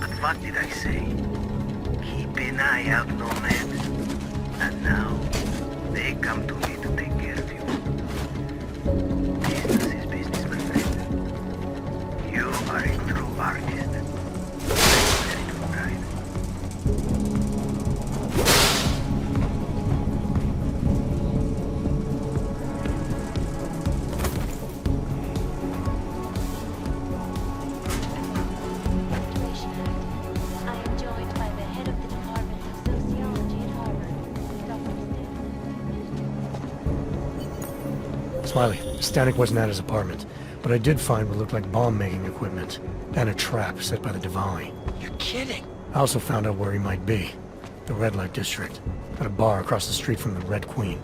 But what did I say? Keep an eye out, Nomad. And now, they come to me to take care of you. Business is business, my friend. You are a true artist. Very good pride. I am joined by the head of the Department of Sociology at Harvard, Dr. Smiley, Stanek wasn't at his apartment, but I did find what looked like bomb-making equipment and a trap set by the Diwali. You're kidding. I also found out where he might be. The Red Light District. At a bar across the street from the Red Queen.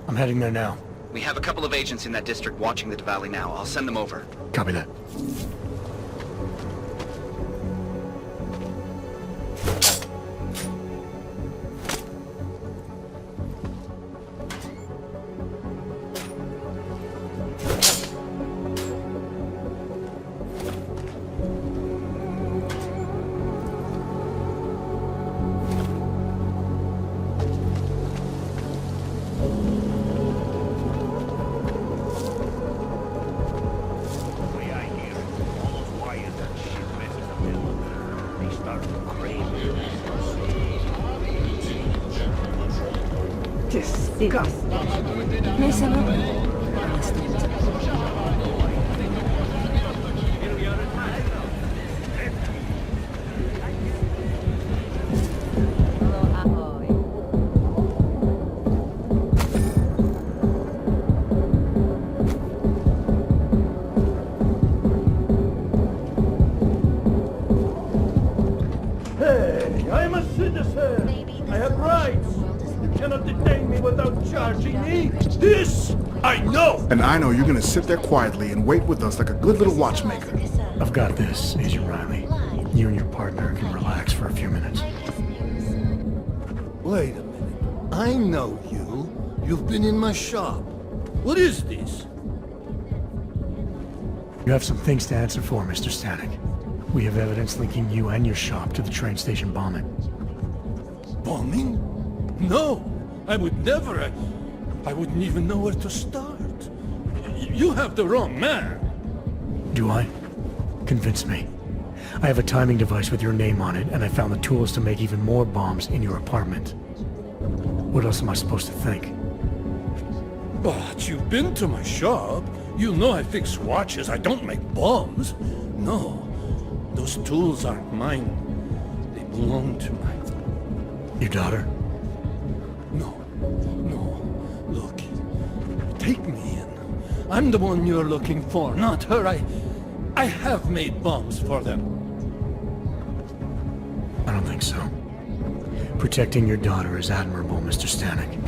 I'm heading there now. We have a couple of agents in that district watching the Diwali now. I'll send them over. Copy that. Disgusting. Mason, Hey, I'm a citizen. I have rights. You cannot detain me without charging me. This I know. And I know you're gonna sit there quietly and wait with us like a good little watchmaker. I've got this, Agent Riley. You and your partner can relax for a few minutes. Wait a minute. I know you. You've been in my shop. What is this? You have some things to answer for, Mr. Stanek. We have evidence linking you and your shop to the train station bombing. Bombing? No, I would never. I wouldn't even know where to start. You have the wrong man. Do I? Convince me. I have a timing device with your name on it, and I found the tools to make even more bombs in your apartment. What else am I supposed to think? But you've been to my shop. You know I fix watches. I don't make bombs. No, those tools aren't mine. They belong to Your daughter? No. Look, take me in. I'm the one you're looking for, not her. I have made bombs for them. I don't think so. Protecting your daughter is admirable, Mr. Stanek.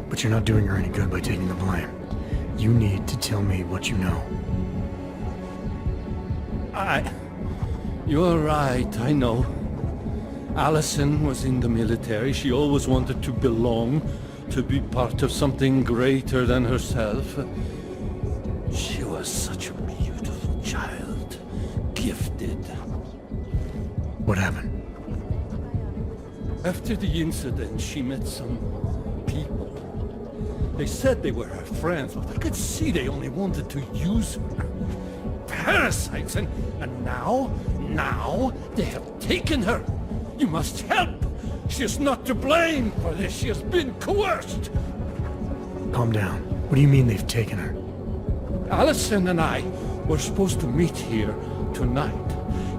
But you're not doing her any good by taking the blame. You need to tell me what you know. You're right, I know. Allison was in the military. She always wanted to belong, to be part of something greater than herself. She was such a beautiful child. Gifted. What happened? After the incident, she met some people. They said they were her friends, but I could see they only wanted to use her. Parasites, and now they have taken her. You must help! She is not to blame for this. She has been coerced! Calm down. What do you mean they've taken her? Allison and I were supposed to meet here tonight.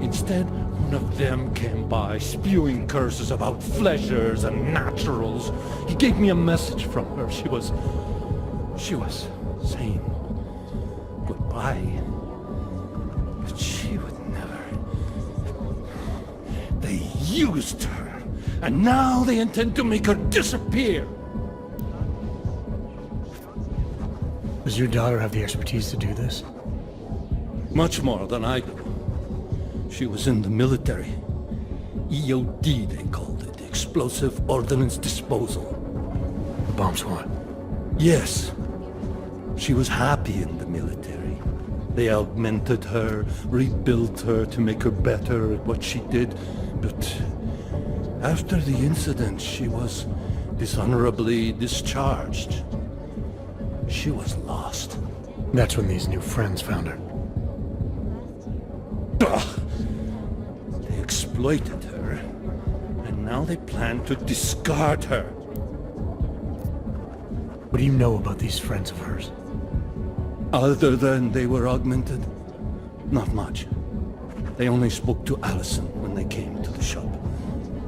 Instead, one of them came by, spewing curses about fleshers and naturals. He gave me a message from her. She was saying goodbye. But she would never. They used her, and now they intend to make her disappear. Does your daughter have the expertise to do this? Much more than I do. She was in the military. EOD, they called it. Explosive Ordnance Disposal. The bomb squad? Yes. She was happy in the military. They augmented her, rebuilt her to make her better at what she did. But after the incident, she was dishonorably discharged. She was lost. That's when these new friends found her. Ugh. They exploited her, and now they plan to discard her. What do you know about these friends of hers? Other than they were augmented? Not much. They only spoke to Allison when they came to the shop.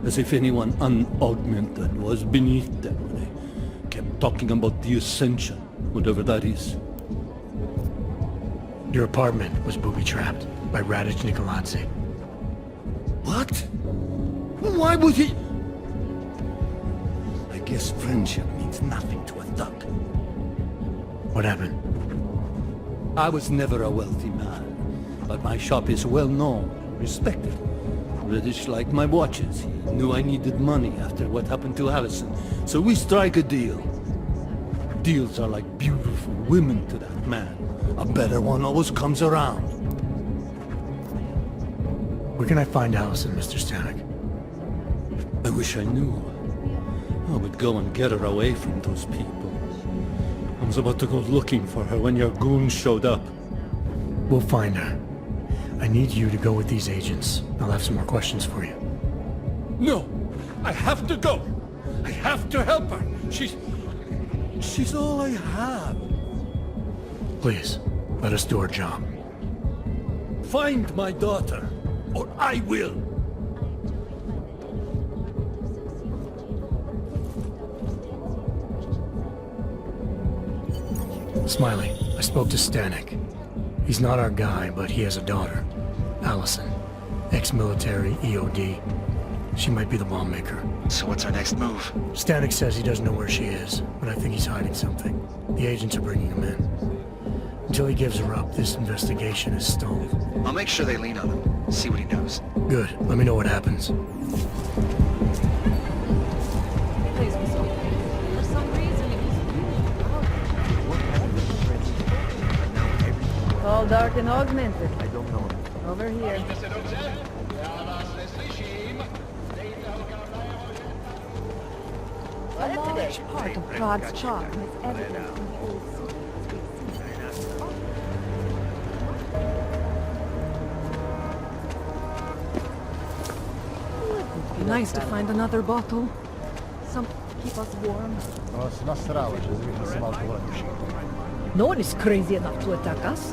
As if anyone unaugmented was beneath them. They kept talking about the Ascension, whatever that is. Your apartment was booby-trapped by Radic Nikolazzi. What? Why would he? I guess friendship means nothing to a thug. What happened? I was never a wealthy man, but my shop is well known and respected. British like my watches. He knew I needed money after what happened to Allison, so we strike a deal. Deals are like beautiful women to that man. A better one always comes around. Where can I find Allison, Mr. Stanek? I wish I knew. I would go and get her away from those people. I was about to go looking for her when your goons showed up. We'll find her. I need you to go with these agents. I'll have some more questions for you. No! I have to go! I have to help her! She's all I have. Please, let us do our job. Find my daughter, or I will! Smiley, I spoke to Stanek. He's not our guy, but he has a daughter, Allison. Ex-military, EOD. She might be the bomb maker. So what's our next move? Stanek says he doesn't know where she is, but I think he's hiding something. The agents are bringing him in. Until he gives her up, this investigation is stalled. I'll make sure they lean on him. See what he knows. Good. Let me know what happens. Please be so. For some reason, it was all dark and augmented. I don't know. Over here. A large part of Prague's charm is evident in the old It'd be nice to find another bottle. Some keep us warm. No one is crazy enough to attack us.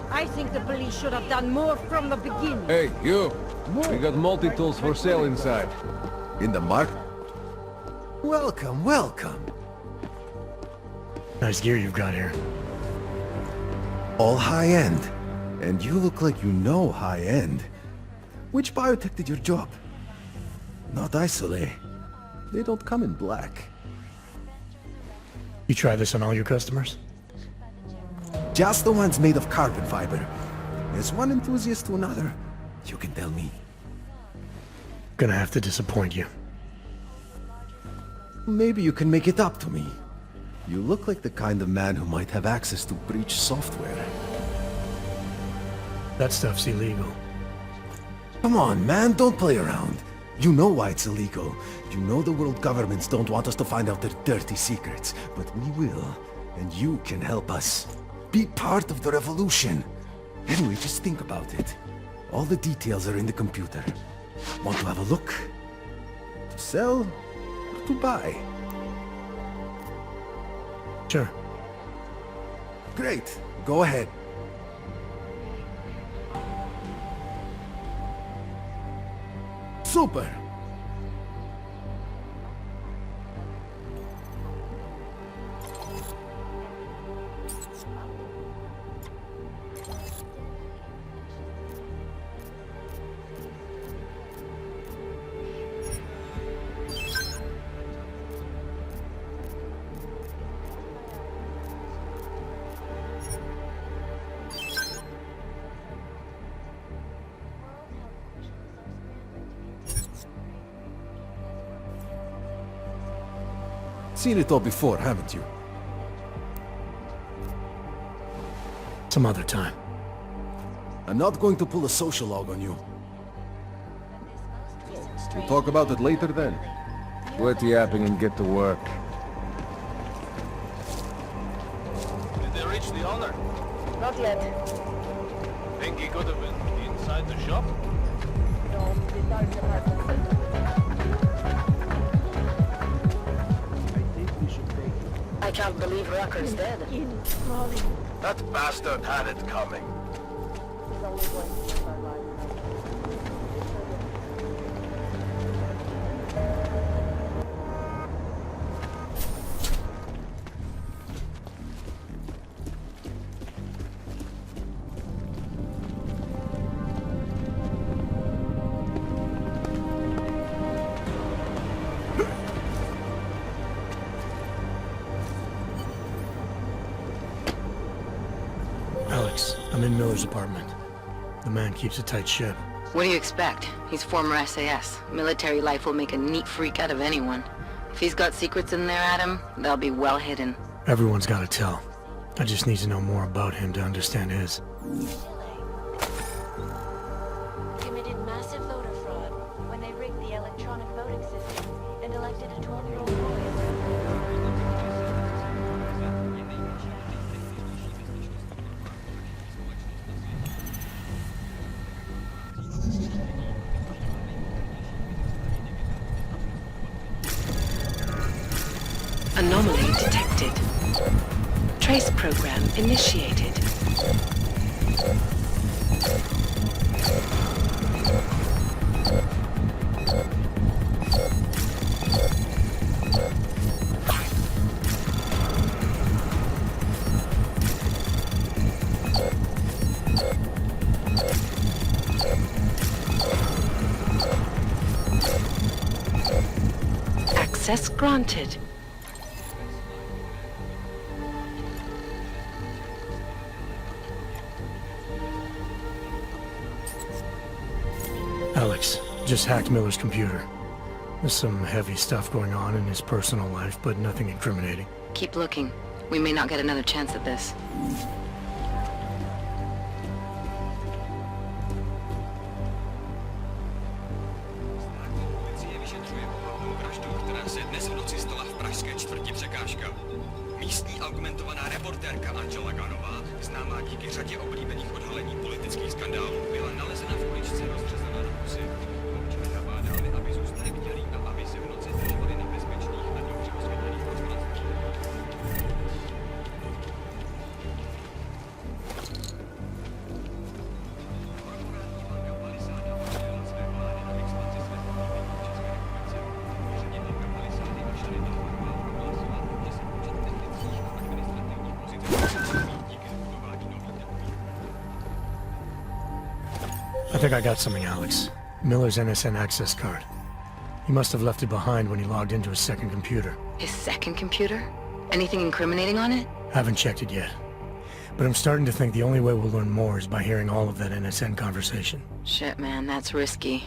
I think the police should have done more from the beginning. Hey, you! We got multi-tools for sale inside. In the market? Welcome, welcome. Nice gear you've got here. All high-end. And you look like you know high-end. Which biotech did your job? Not Isolate. They don't come in black. You try this on all your customers? Just the ones made of carbon fiber. As one enthusiast to another, you can tell me. Gonna have to disappoint you. Maybe you can make it up to me. You look like the kind of man who might have access to breach software. That stuff's illegal. Come on, man, don't play around. You know why it's illegal. You know the world governments don't want us to find out their dirty secrets. But we will, and you can help us. Be part of the revolution. Anyway, just think about it. All the details are in the computer. Want to have a look? To sell or to buy? Sure. Great. Go ahead. Super. Seen it all before, haven't you? Some other time. I'm not going to pull a social log on you. We'll talk about it later then. Quit yapping and get to work. Did they reach the owner? Not yet. Think he could have been inside the shop? No, they started the apartment. I can't believe Rucker's dead. That bastard had it coming. He's only going to survive. Alex, I'm in Miller's apartment. The man keeps a tight ship. What do you expect? He's former SAS. Military life will make a neat freak out of anyone. If he's got secrets in there, Adam, they'll be well hidden. Everyone's got to tell. I just need to know more about him to understand his. Committed massive voter fraud when they rigged the electronic voting system and elected a 12-year-old boy. Anomaly detected. Trace program initiated. Access granted. Alex, just hacked Miller's computer. There's some heavy stuff going on in his personal life, but nothing incriminating. Keep looking. We may not get another chance at this. Místní augmentovaná reportérka Angela Ganová, známá díky řadě oblíbených odhalení politických skandálů, byla nalezena v uličce rozřezaná na kusy. Občané nabádali, aby zůstali bdělí a aby se v noci drželi na bezpečných a dobře osvětlených prostranství. I think I got something, Alex. Miller's NSN access card. He must have left it behind when he logged into his second computer. His second computer? Anything incriminating on it? Haven't checked it yet. But I'm starting to think the only way we'll learn more is by hearing all of that NSN conversation. Shit, man, that's risky.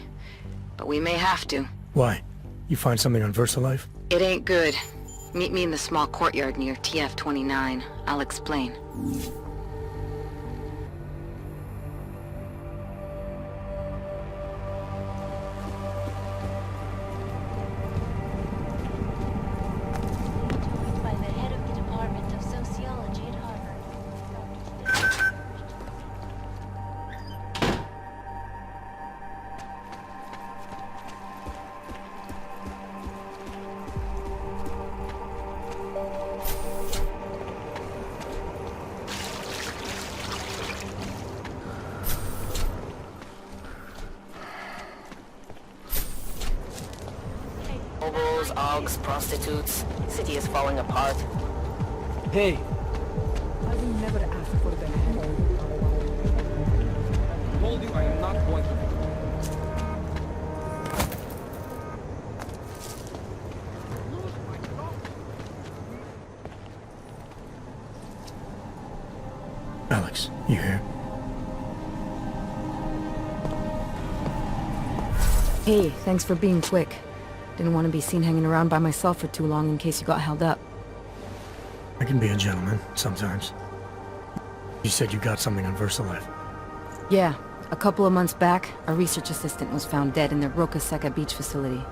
But we may have to. Why? You find something on VersaLife? It ain't good. Meet me in the small courtyard near TF-29. I'll explain. By the head of the Department of Sociology at Harvard. Hobos, augs, prostitutes. City is falling apart. Hey! I will never ask for the help. I told you I am not going to. Alex, you here? Hey, thanks for being quick. Didn't want to be seen hanging around by myself for too long in case you got held up. I can be a gentleman, sometimes. You said you got something on VersaLife. Yeah, a couple of months back, a research assistant was found dead in the Roca Seca beach facility.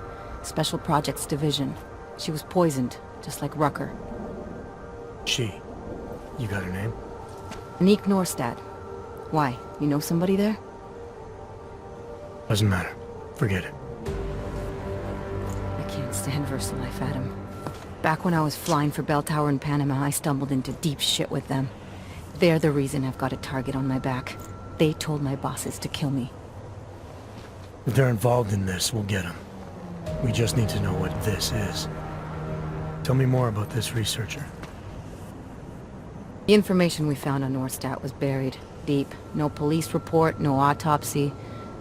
Special Projects Division. She was poisoned, just like Rucker. She. You got her name? Nick Norstad. Why? You know somebody there? Doesn't matter. Forget it. I can't stand VersaLife, Adam. Back when I was flying for Bell Tower in Panama, I stumbled into deep shit with them. They're the reason I've got a target on my back. They told my bosses to kill me. If they're involved in this, we'll get them. We just need to know what this is. Tell me more about this researcher. The information we found on Norstad was buried deep. No police report, no autopsy.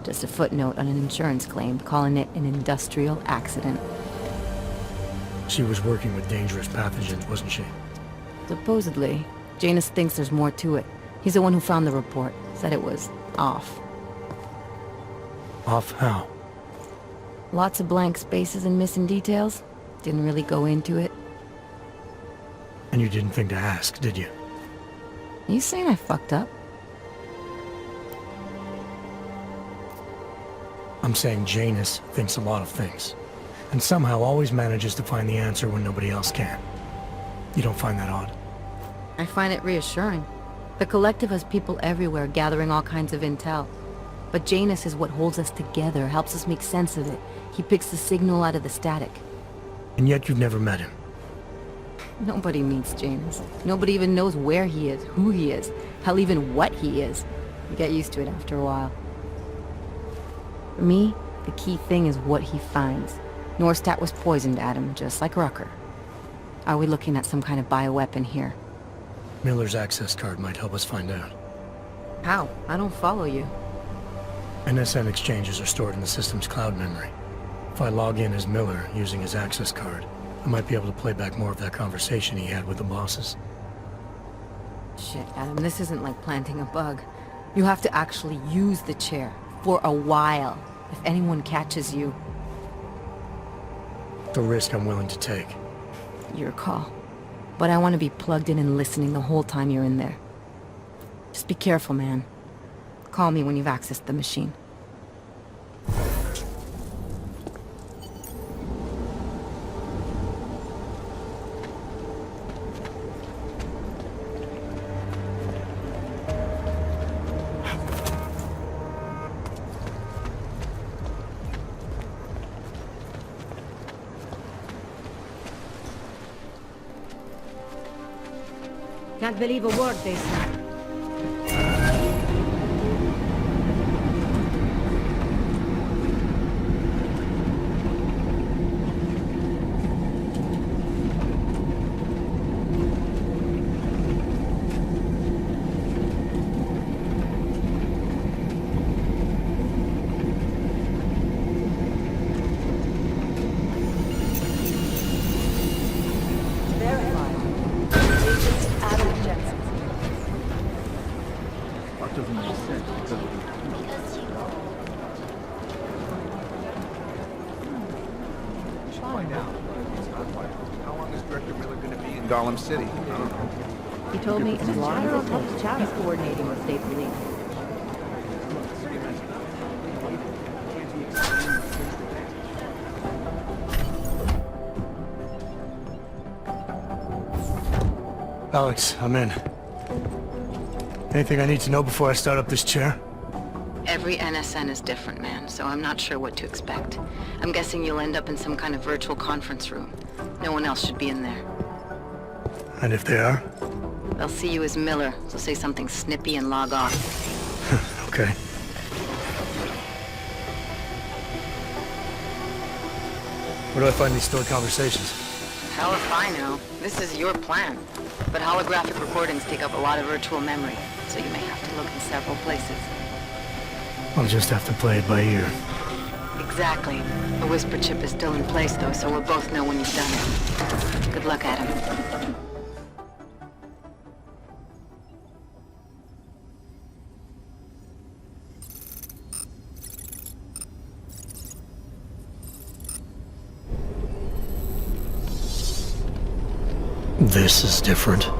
Just a footnote on an insurance claim, calling it an industrial accident. She was working with dangerous pathogens, wasn't she? Supposedly. Janus thinks there's more to it. He's the one who found the report. Said it was off. Off how? Lots of blank spaces and missing details. Didn't really go into it. And you didn't think to ask, did you? You saying I fucked up? I'm saying Janus thinks a lot of things. And somehow always manages to find the answer when nobody else can. You don't find that odd? I find it reassuring. The Collective has people everywhere gathering all kinds of intel. But Janus is what holds us together, helps us make sense of it. He picks the signal out of the static. And yet you've never met him. Nobody meets Janus. Nobody even knows where he is, who he is, hell, even what he is. You get used to it after a while. For me, the key thing is what he finds. Norstad was poisoned, Adam, just like Rucker. Are we looking at some kind of bioweapon here? Miller's access card might help us find out. How? I don't follow you. NSN exchanges are stored in the system's cloud memory. If I log in as Miller using his access card, I might be able to play back more of that conversation he had with the bosses. Shit, Adam, this isn't like planting a bug. You have to actually use the chair. For a while. If anyone catches you. It's a risk I'm willing to take. Your call. But I want to be plugged in and listening the whole time you're in there. Just be careful, man. Call me when you've accessed the machine. Can't believe a word they say. Gollum City. He told me as long as it takes, he's coordinating with state police. Alex, I'm in. Anything I need to know before I start up this chair? Every NSN is different, man, so I'm not sure what to expect. I'm guessing you'll end up in some kind of virtual conference room. No one else should be in there. And if they are? They'll see you as Miller, so say something snippy and log off. Okay. Where do I find these stored conversations? Hell if I know. This is your plan. But holographic recordings take up a lot of virtual memory, so you may have to look in several places. I'll just have to play it by ear. Exactly. The whisper chip is still in place, though, so we'll both know when you've done it. Good luck, Adam. This is different.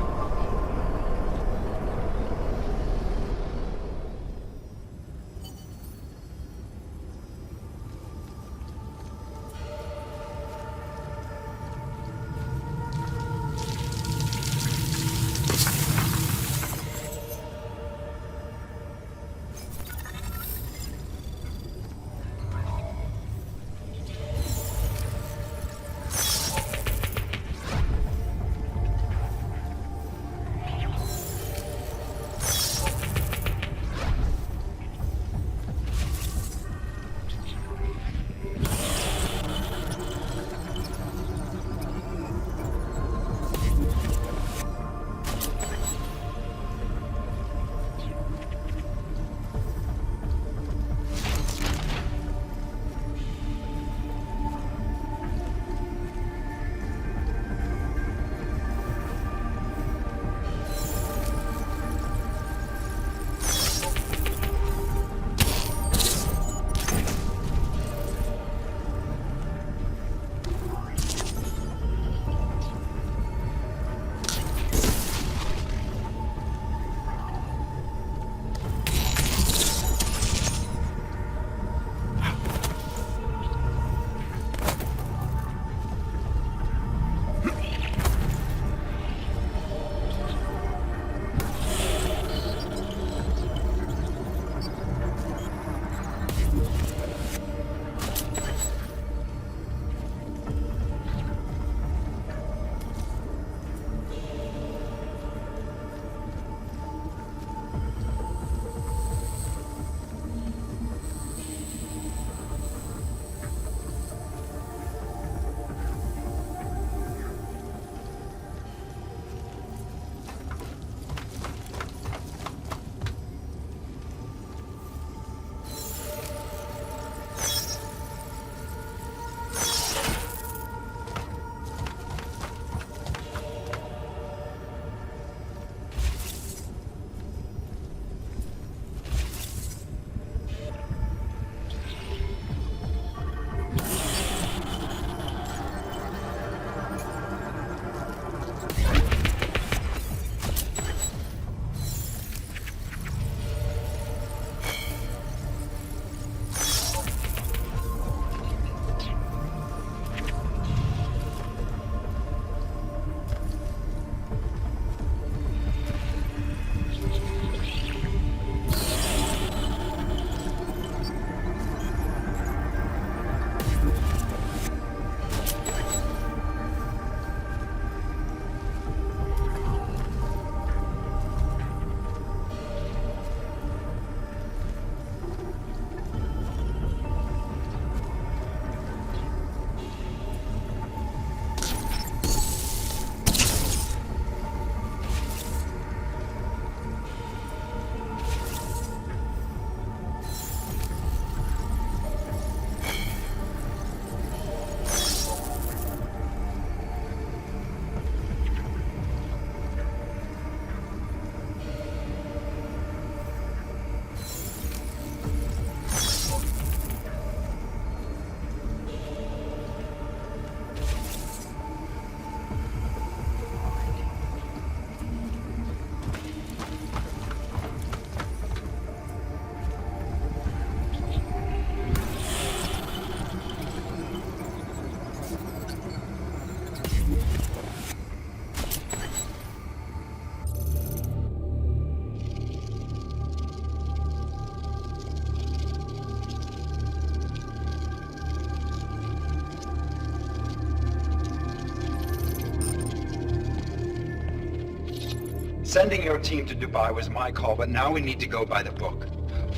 Sending your team to Dubai was my call, but now we need to go by the book.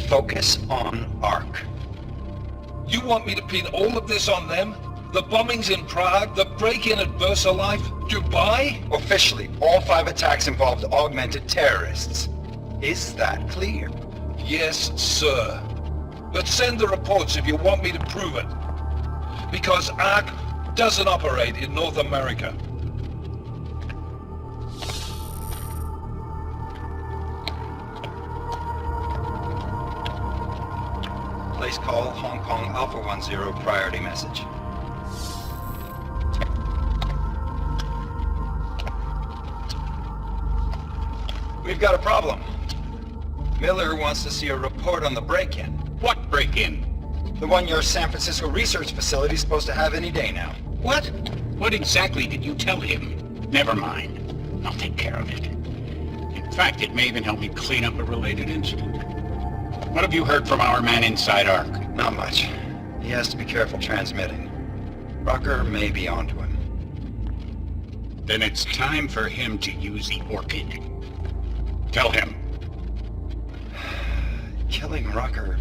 Focus on Ark. You want me to pin all of this on them? The bombings in Prague, the break-in at VersaLife, Dubai? Officially, all 5 attacks involved augmented terrorists. Is that clear? Yes, sir. But send the reports if you want me to prove it. Because Ark doesn't operate in North America. Place call Hong Kong Alpha 10 priority message. We've got a problem. Miller wants to see a report on the break-in. What break-in? The one your San Francisco research facility is supposed to have any day now. What? What exactly did you tell him? Never mind. I'll take care of it. In fact, it may even help me clean up a related incident. What have you heard from our man inside Ark? Not much. He has to be careful transmitting. Rucker may be onto him. Then it's time for him to use the Orchid. Tell him. Killing Rucker...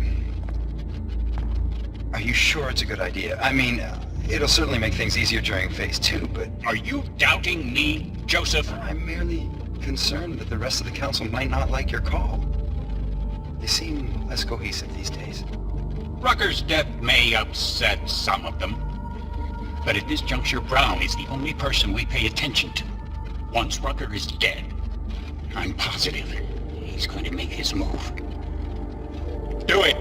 Are you sure it's a good idea? I mean, it'll certainly make things easier during Phase 2, but... Are you doubting me, Joseph? I'm merely concerned that the rest of the Council might not like your call. They seem less cohesive these days. Rucker's death may upset some of them. But at this juncture, Brown is the only person we pay attention to. Once Rucker is dead, I'm positive he's going to make his move. Do it!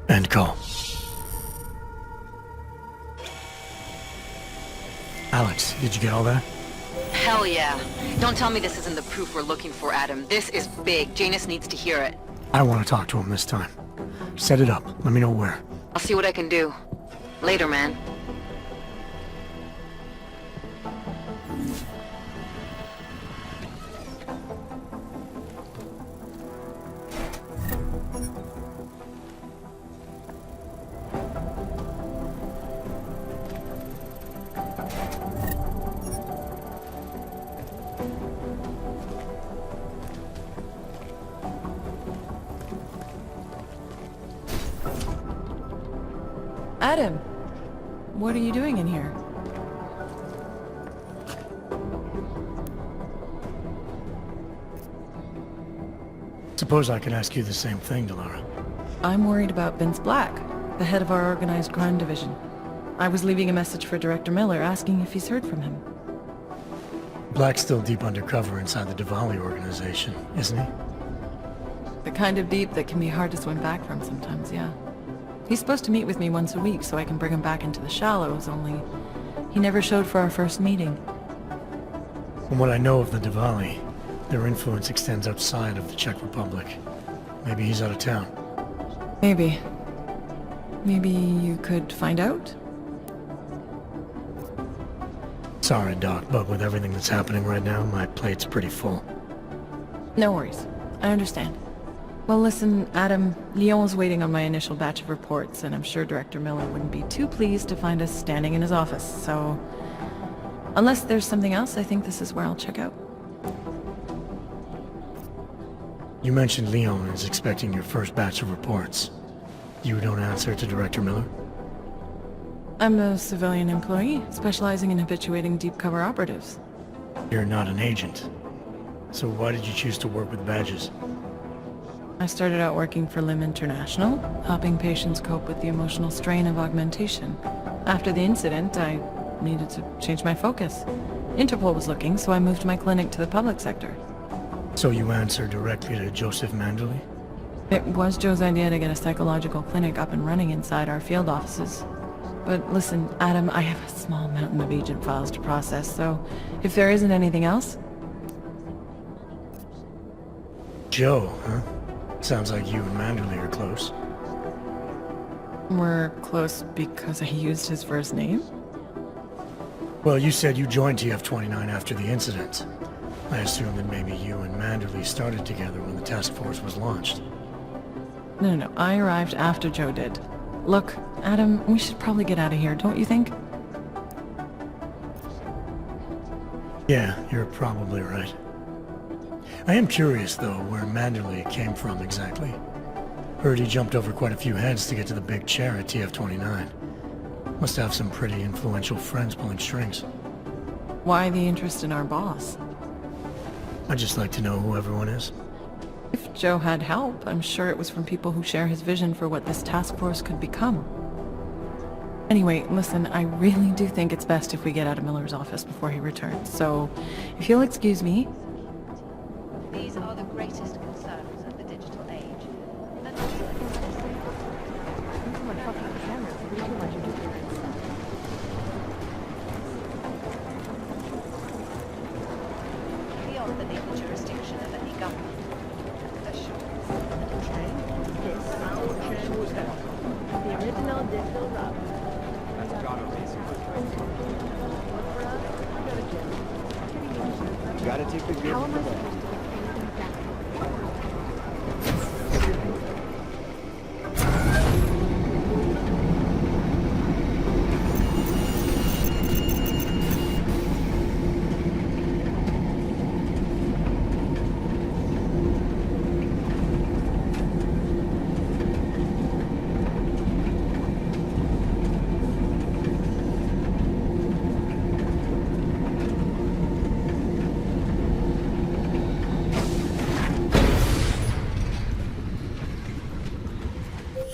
End call. Alex, did you get all that? Hell yeah. Don't tell me this isn't the proof we're looking for, Adam. This is big. Janus needs to hear it. I want to talk to him this time. Set it up. Let me know where. I'll see what I can do. Later, man. Adam, what are you doing in here? Suppose I could ask you the same thing, Delara. I'm worried about Vince Black, the head of our organized crime division. I was leaving a message for Director Miller asking if he's heard from him. Black's still deep undercover inside the Diwali organization, isn't he? The kind of deep that can be hard to swim back from sometimes, yeah. He's supposed to meet with me once a week so I can bring him back into the shallows, only he never showed for our first meeting. From what I know of the Diwali, their influence extends outside of the Czech Republic. Maybe he's out of town. Maybe. Maybe you could find out? Sorry, Doc, but with everything that's happening right now, my plate's pretty full. No worries. I understand. Well, listen, Adam, Lyon's waiting on my initial batch of reports, and I'm sure Director Miller wouldn't be too pleased to find us standing in his office, so... Unless there's something else, I think this is where I'll check out. You mentioned Leon is expecting your first batch of reports. You don't answer to Director Miller? I'm a civilian employee, specializing in habituating deep cover operatives. You're not an agent. So why did you choose to work with badges? I started out working for LIM International, helping patients cope with the emotional strain of augmentation. After the incident, I needed to change my focus. Interpol was looking, so I moved my clinic to the public sector. So you answer directly to Joseph Manderley? It was Joe's idea to get a psychological clinic up and running inside our field offices. But listen, Adam, I have a small mountain of agent files to process, so if there isn't anything else... Joe, huh? Sounds like you and Manderley are close. We're close because I used his first name? Well, you said you joined TF-29 after the incident. I assumed that maybe you and Manderley started together when the task force was launched. No, I arrived after Joe did. Look, Adam, we should probably get out of here, don't you think? Yeah, you're probably right. I am curious, though, where Manderley came from exactly. Heard he jumped over quite a few heads to get to the big chair at TF-29. Must have some pretty influential friends pulling strings. Why the interest in our boss? I'd just like to know who everyone is. If Joe had help, I'm sure it was from people who share his vision for what this task force could become. Anyway, listen, I really do think it's best if we get out of Miller's office before he returns, so if you'll excuse me... These are the greatest concerns of the digital age. You gotta take the gift for that.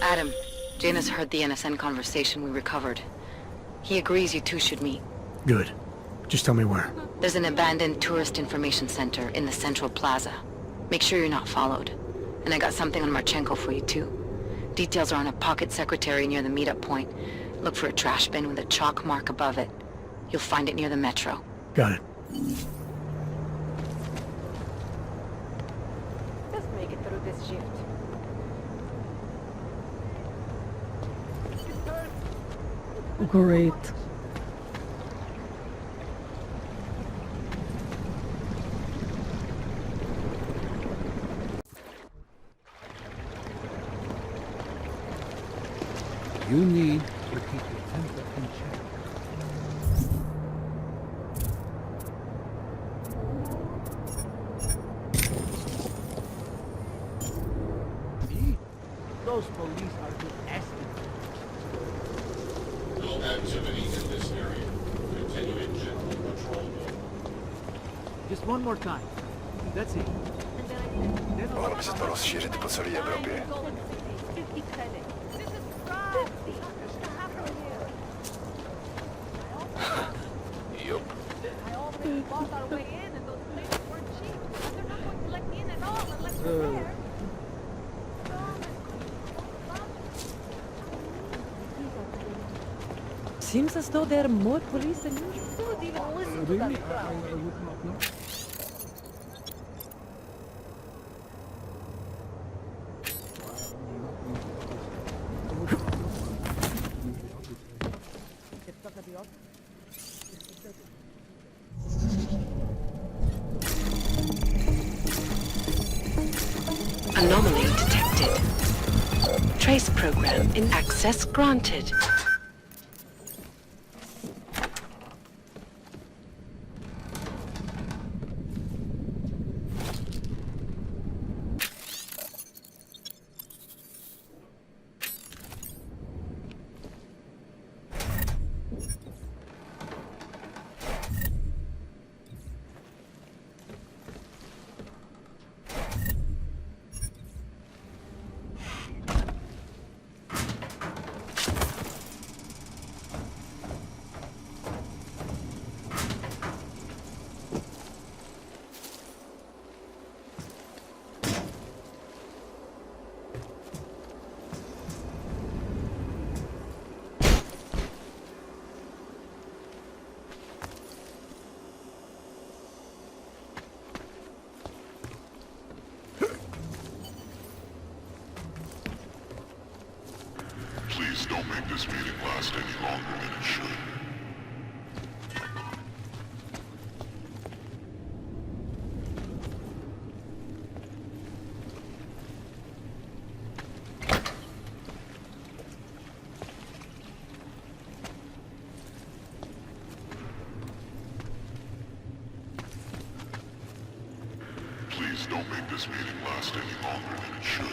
Adam, Janus heard the NSN conversation we recovered. He agrees you two should meet. Good. Just tell me where. There's an abandoned tourist information center in the central plaza. Make sure you're not followed. And I got something on Marchenko for you too. Details are on a pocket secretary near the meetup point. Look for a trash bin with a chalk mark above it. You'll find it near the metro. Got it. Just make it through this shift. Great. You need to keep your temper in check. See? Those police are just asking. No activity in this area. Continuing general patrol mode. Just one more time. That's it. Mohlo by se to rozšířit po celé Evropě. Yup. Seems as though there are more police than usual. Don't even listen to that crowd. I would not know. Anomaly detected. Trace program in access granted. Please don't make this meeting last any longer than it should. Please don't make this meeting last any longer than it should.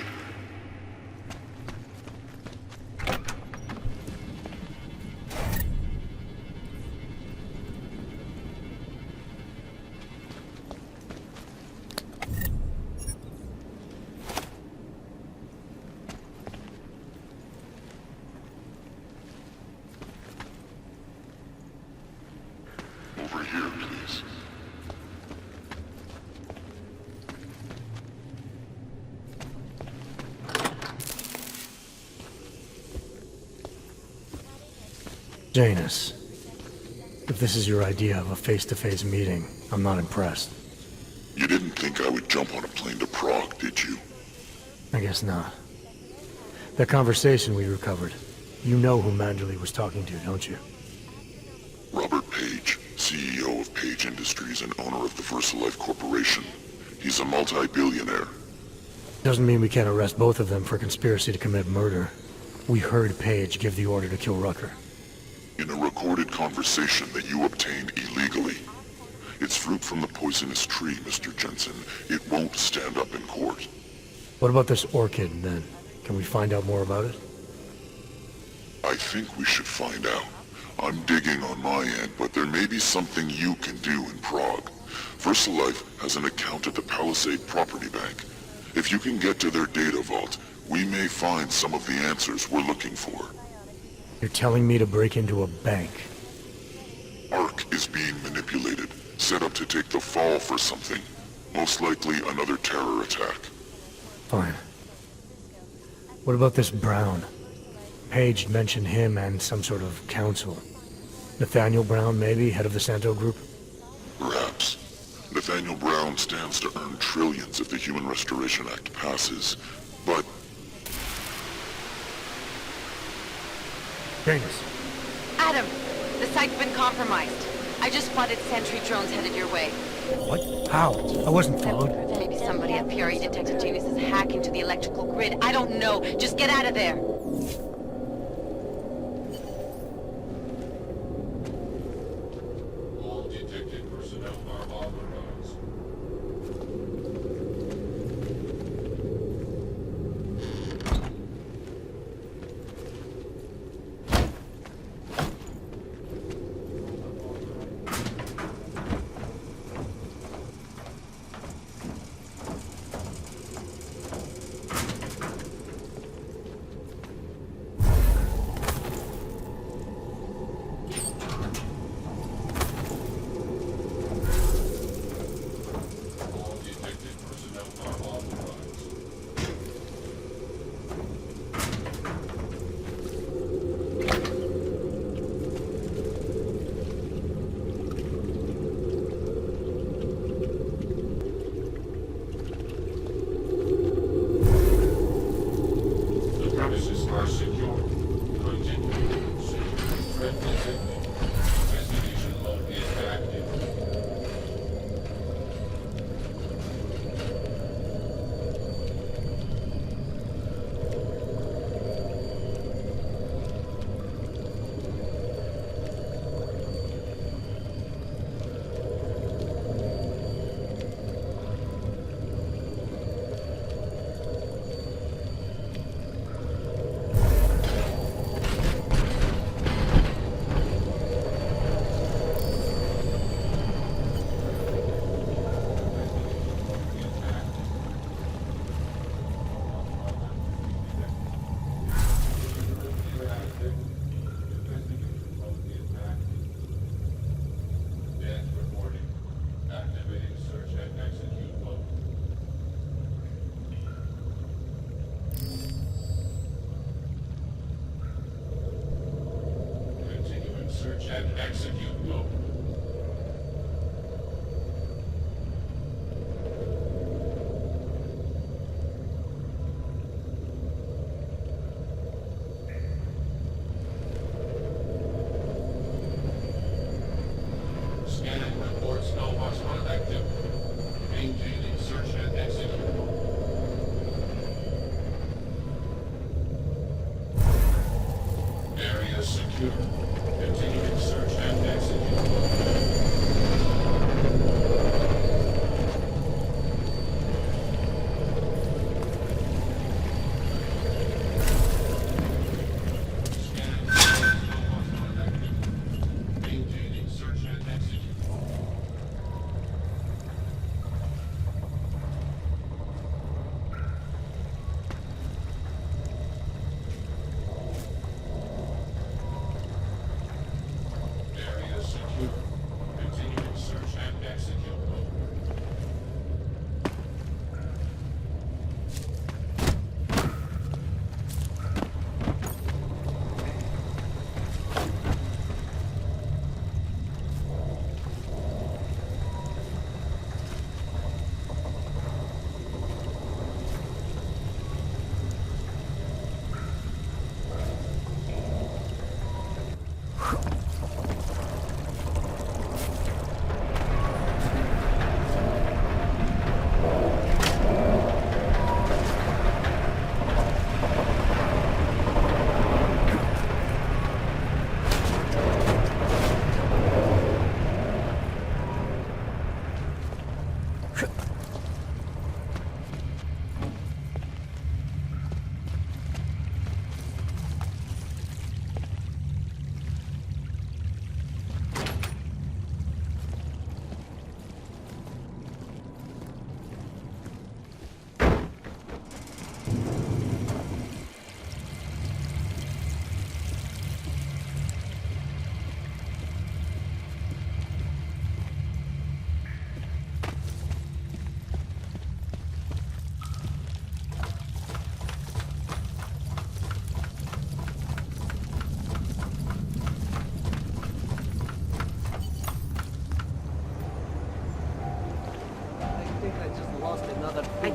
Over here, please. Janus, if this is your idea of a face-to-face meeting, I'm not impressed. You didn't think I would jump on a plane to Prague, did you? I guess not. That conversation we recovered, You know who Manderley was talking to, don't you? Robert Page, CEO of Page Industries and owner of the VersaLife Corporation. He's a multi-billionaire. Doesn't mean we can't arrest both of them for conspiracy to commit murder. We heard Page give the order to kill Rucker. In a recorded conversation that you obtained illegally. It's fruit from the poisonous tree, Mr. Jensen. It won't stand up in court. What about this orchid, then? Can we find out more about it? I think we should find out. I'm digging on my end, but there may be something you can do in Prague. VersaLife has an account at the Palisade Property Bank. If you can get to their data vault, we may find some of the answers we're looking for. You're telling me to break into a bank? Ark is being manipulated, set up to take the fall for something. Most likely another terror attack. Fine. What about this Brown? Page mentioned him and some sort of council. Nathaniel Brown, maybe, head of the Santo Group? Perhaps. Nathaniel Brown stands to earn trillions if the Human Restoration Act passes, but... Janus. Adam, the site's been compromised. I just spotted sentry drones headed your way. What? How? I wasn't followed. Maybe somebody at PRE detected Janus's hack into the electrical grid. I don't know. Just get out of there. All detected personnel are authorized. Search and execute mode. Scanning reports no hotspot active. Maintaining search and execute mode. Area secure. Continuing search and execute. Maintaining search and execute. Area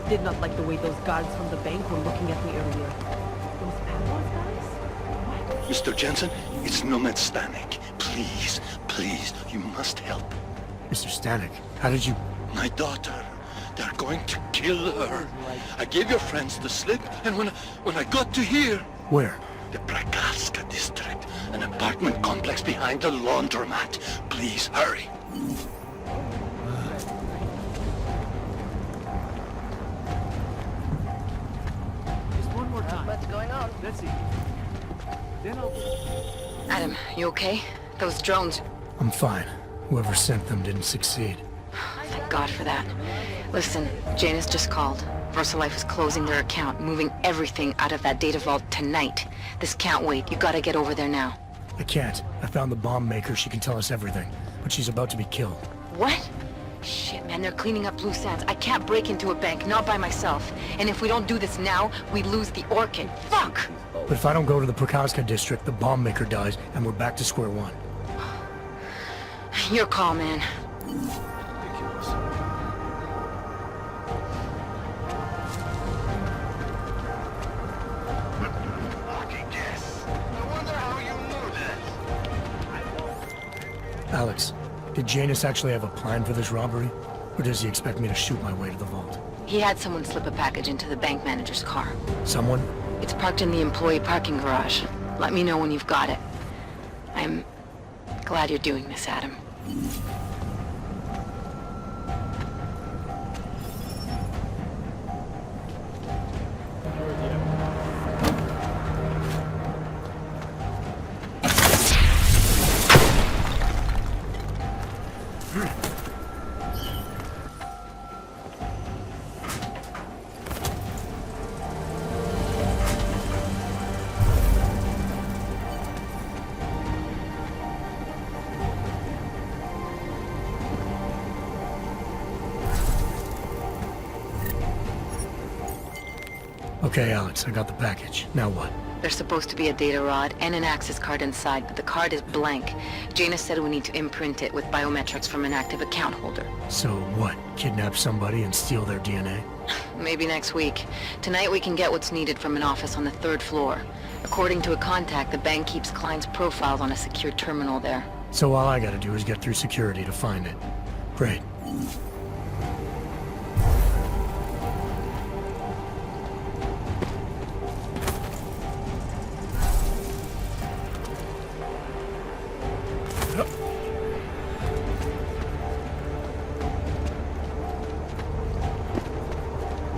did not like the way those guards from the bank were looking at me earlier. Those Atlas guys? Mr. Jensen, it's Nomad Stanek. Please, please, you must help. Mr. Stanek, how did you... My daughter. They're going to kill her. I gave your friends the slip, and when I got to here... Where? The Prakalska district. An apartment complex behind the laundromat. Please, hurry. Just one more time. What's going on? Let's see. Then I'll... Adam, you okay? Those drones... I'm fine. Whoever sent them didn't succeed. Thank God for that. Listen, Janus just called. VersaLife is closing their account, moving everything out of that data vault tonight. This can't wait. You gotta get over there now. I can't. I found the bomb maker. She can tell us everything. But she's about to be killed. What? Shit, man, they're cleaning up loose ends. I can't break into a bank, not by myself. And if we don't do this now, we lose the Orchid. Fuck! But if I don't go to the Prakowska district, the bomb maker dies, and we're back to square one. Your call, man. Alex, did Janus actually have a plan for this robbery? Or does he expect me to shoot my way to the vault? He had someone slip a package into the bank manager's car. Someone? It's parked in the employee parking garage. Let me know when you've got it. I'm glad you're doing this, Adam. Okay, Alex, I got the package. Now what? There's supposed to be a data rod and an access card inside, but the card is blank. Janus said we need to imprint it with biometrics from an active account holder. So what? Kidnap somebody and steal their DNA? Maybe next week. Tonight we can get what's needed from an office on the 3rd floor. According to a contact, the bank keeps clients' profiles on a secure terminal there. So all I gotta do is get through security to find it. Great.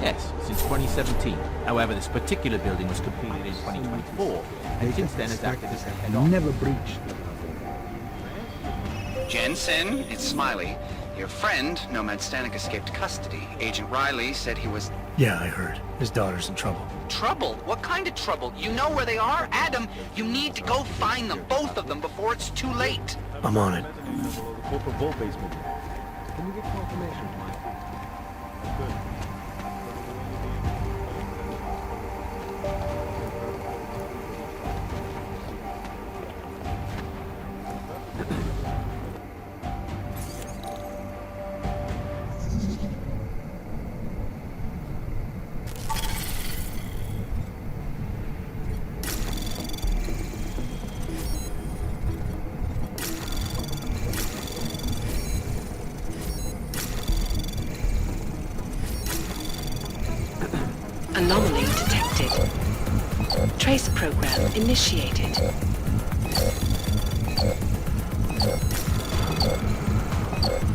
Yes, since 2017. However, this particular building was completed in 2024, and since then has acted as the head office. Never breached. Jensen, it's Smiley. Your friend, Nomad Stanek, escaped custody. Agent Riley said he was... Yeah, I heard. His daughter's in trouble. Trouble? What kind of trouble? You know where they are? Adam, you need to go find them, both of them, before it's too late. I'm on it. Corporate vault basement. Can we get confirmation, Mike? Good. Anomaly detected. Trace program initiated.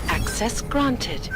Access granted.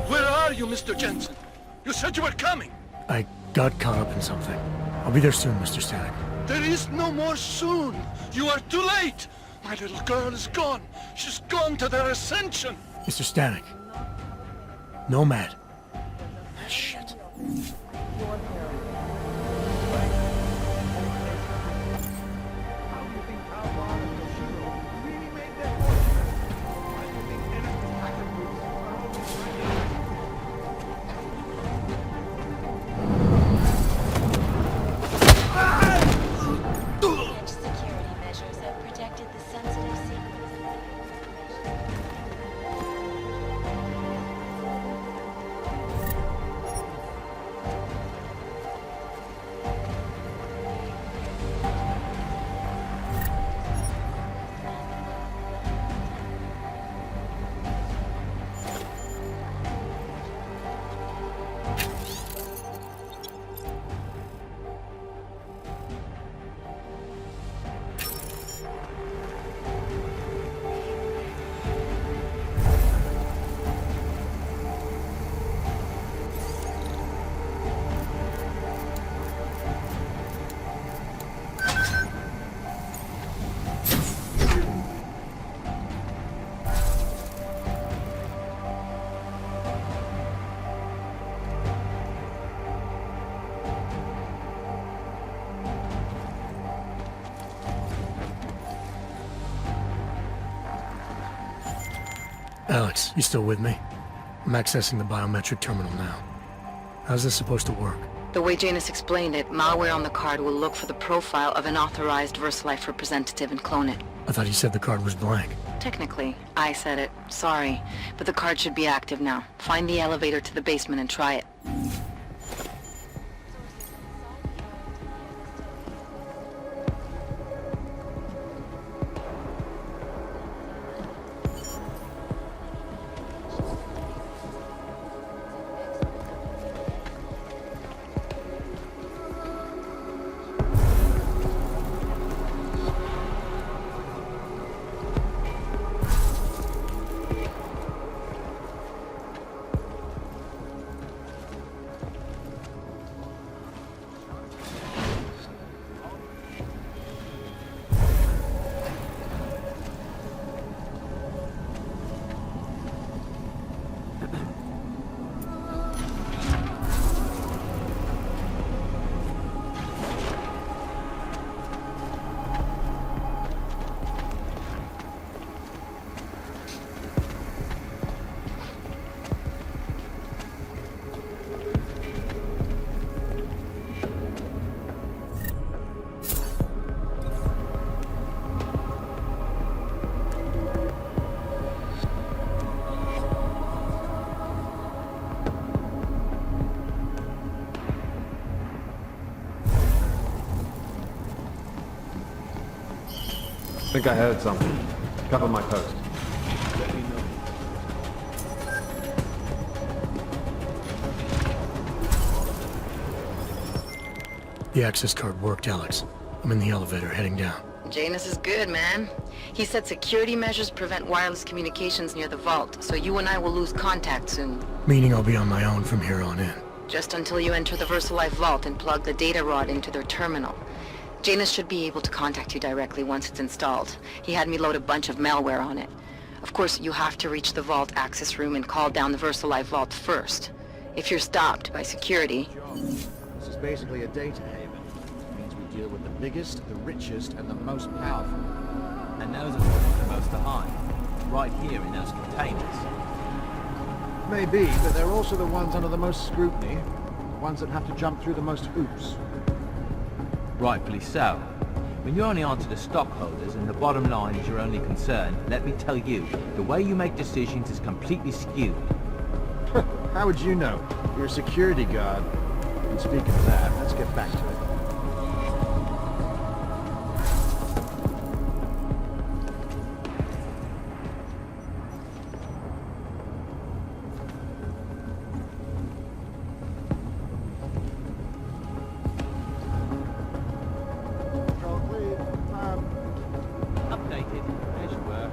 Where are you, Mr. Jensen? You said you were coming. I got caught up in something. I'll be there soon, Mr. Stanek. There is no more soon. You are too late. My little girl is gone. She's gone to their ascension. Mr. Stanek. Nomad. Shit. Security measures have protected the sensitive secrets. Alex, you still with me? I'm accessing the biometric terminal now. How's this supposed to work? The way Janus explained it, malware on the card will look for the profile of an authorized VersaLife representative and clone it. I thought you said the card was blank. Technically, I said it. Sorry. But the card should be active now. Find the elevator to the basement and try it. I think I heard something. Cover my post. The access card worked, Alex. I'm in the elevator, heading down. Janus is good, man. He said security measures prevent wireless communications near the vault, so you and I will lose contact soon. Meaning I'll be on my own from here on in. Just until you enter the VersaLife vault and plug the data rod into their terminal. Janus should be able to contact you directly once it's installed. He had me load a bunch of malware on it. Of course, you have to reach the vault access room and call down the VersaLife vault first. If you're stopped by security... This is basically a data haven. It means we deal with the biggest, the richest, and the most powerful. And those are the most to hide. Right here in those containers. Maybe, but they're also the ones under the most scrutiny. The ones that have to jump through the most hoops. Rightfully so. When you only answer the stockholders and the bottom line is your only concern, let me tell you, the way you make decisions is completely skewed. How would you know? You're a security guard. And speaking of that, let's get back to it. updated. As you were.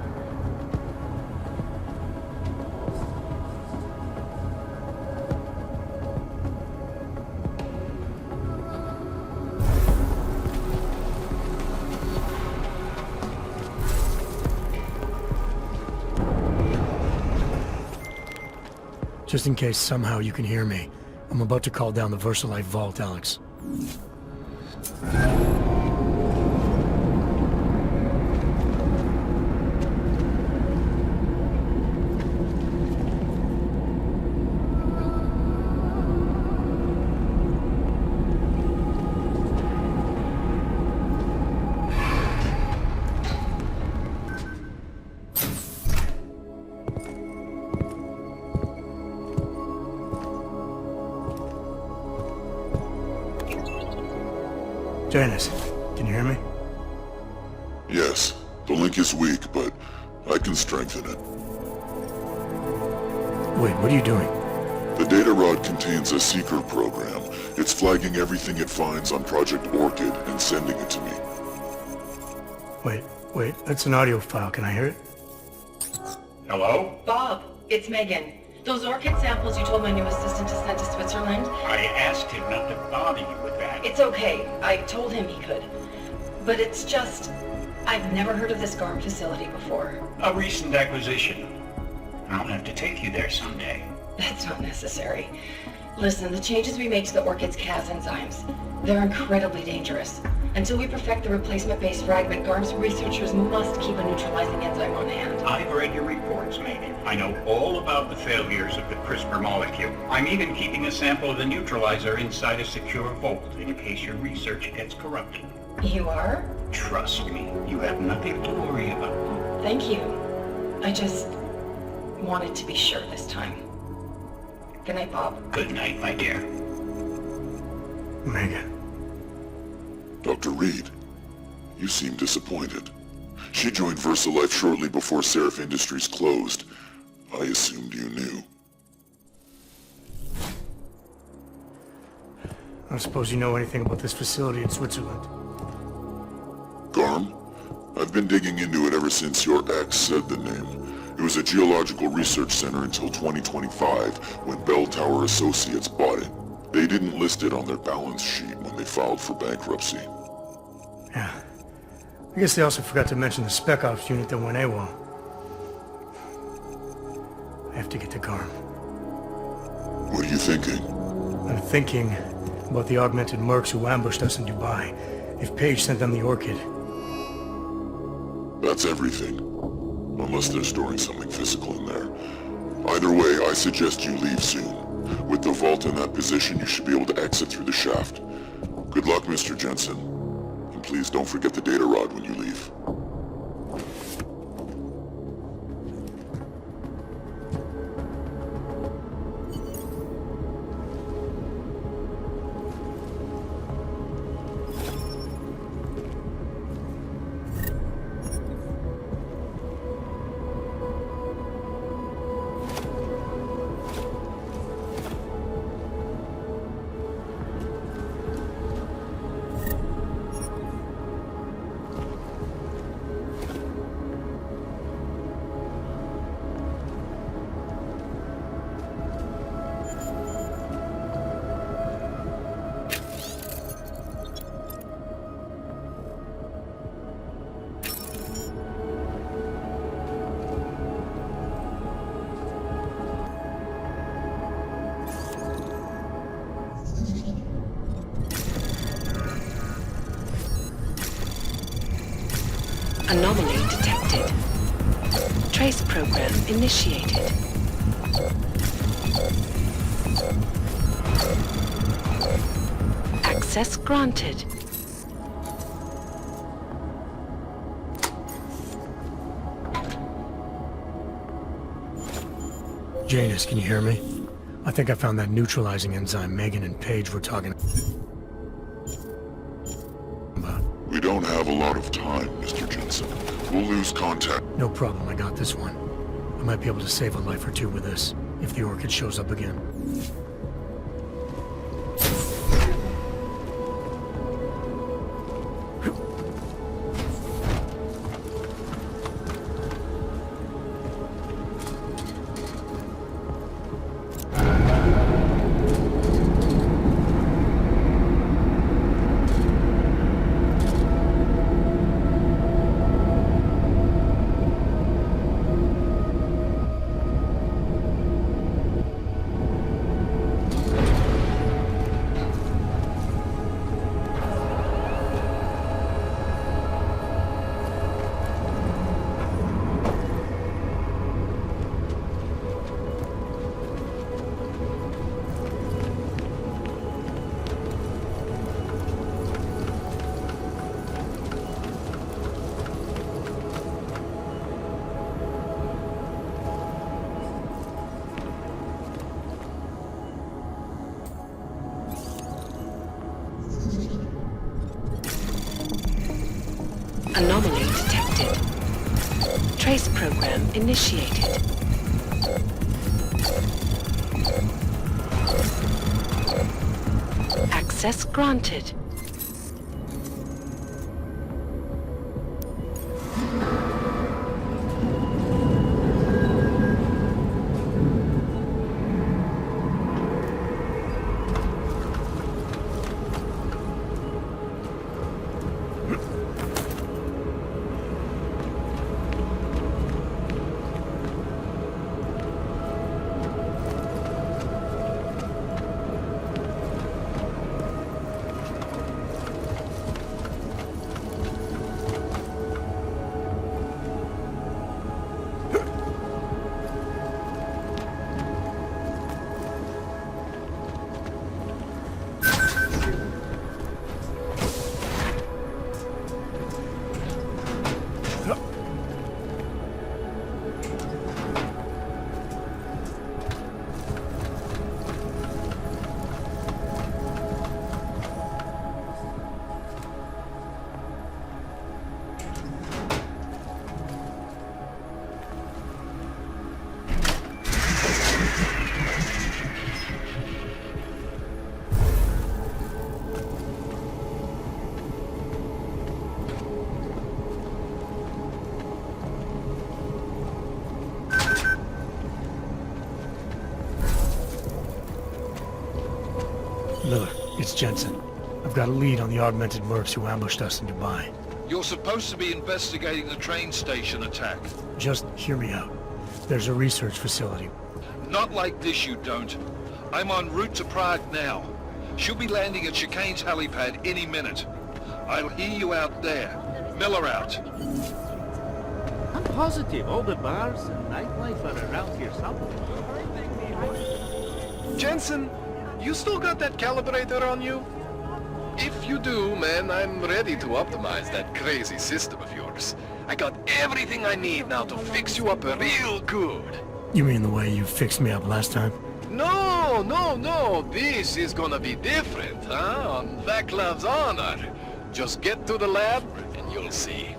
Just in case somehow you can hear me, I'm about to call down the Versalite vault, Alex. Janice, can you hear me? Yes, the link is weak, but I can strengthen it. Wait, what are you doing? The data rod contains a seeker program. It's flagging everything it finds on Project Orchid and sending it to me. Wait, that's an audio file. Can I hear it? Hello? Bob, it's Megan. Those orchid samples you told my new assistant to send to Switzerland? I asked him not to bother you with that. It's okay. I told him he could. But it's just... I've never heard of this GARM facility before. A recent acquisition. I'll have to take you there someday. That's not necessary. Listen, the changes we make to the orchid's Cas enzymes, they're incredibly dangerous. Until we perfect the replacement-based fragment, GARM's researchers must keep a neutralizing enzyme on hand. I've read your reports, Megan. I know all about the failures of the CRISPR molecule. I'm even keeping a sample of the neutralizer inside a secure vault in case your research gets corrupted. You are? Trust me, you have nothing to worry about. Thank you. I just wanted to be sure this time. Good night, Bob. Good night, my dear. Megan. Dr. Reed, you seem disappointed. She joined VersaLife shortly before Seraph Industries closed. I assumed you knew. I don't suppose you know anything about this facility in Switzerland. GARM? I've been digging into it ever since your ex said the name. It was a geological research center until 2025, when Bell Tower Associates bought it. They didn't list it on their balance sheet when they filed for bankruptcy. Yeah. I guess they also forgot to mention the Spec Ops unit that went AWOL. I have to get to GARM. What are you thinking? I'm thinking about the augmented mercs who ambushed us in Dubai. If Paige sent them the Orchid. That's everything. Unless they're storing something physical in there. Either way, I suggest you leave soon. With the vault in that position, you should be able to exit through the shaft. Good luck, Mr. Jensen. And please don't forget the data rod when you leave. Anomaly detected. Trace program initiated. Access granted. Janus, can you hear me? I think I found that neutralizing enzyme Megan and Paige were talking about. We don't have a lot of time, Mr. Jensen. We'll lose contact. No problem, I got this one. I might be able to save a life or two with this, if the Orchid shows up again. Anomaly detected. Trace program initiated. Access granted. Miller, it's Jensen. I've got a lead on the augmented mercs who ambushed us in Dubai. You're supposed to be investigating the train station attack. Just hear me out. There's a research facility. Not like this, you don't. I'm en route to Prague now. She'll be landing at Chicane's helipad any minute. I'll hear you out there. Miller out. I'm positive all the bars and nightlife are around here somewhere. Jensen, you still got that calibrator on you? If you do, man, I'm ready to optimize that crazy system of yours. I got everything I need now to fix you up real good. You mean the way you fixed me up last time? No, no, no. This is gonna be different, huh? On Vaklav's honor. Just get to the lab and you'll see.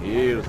Here's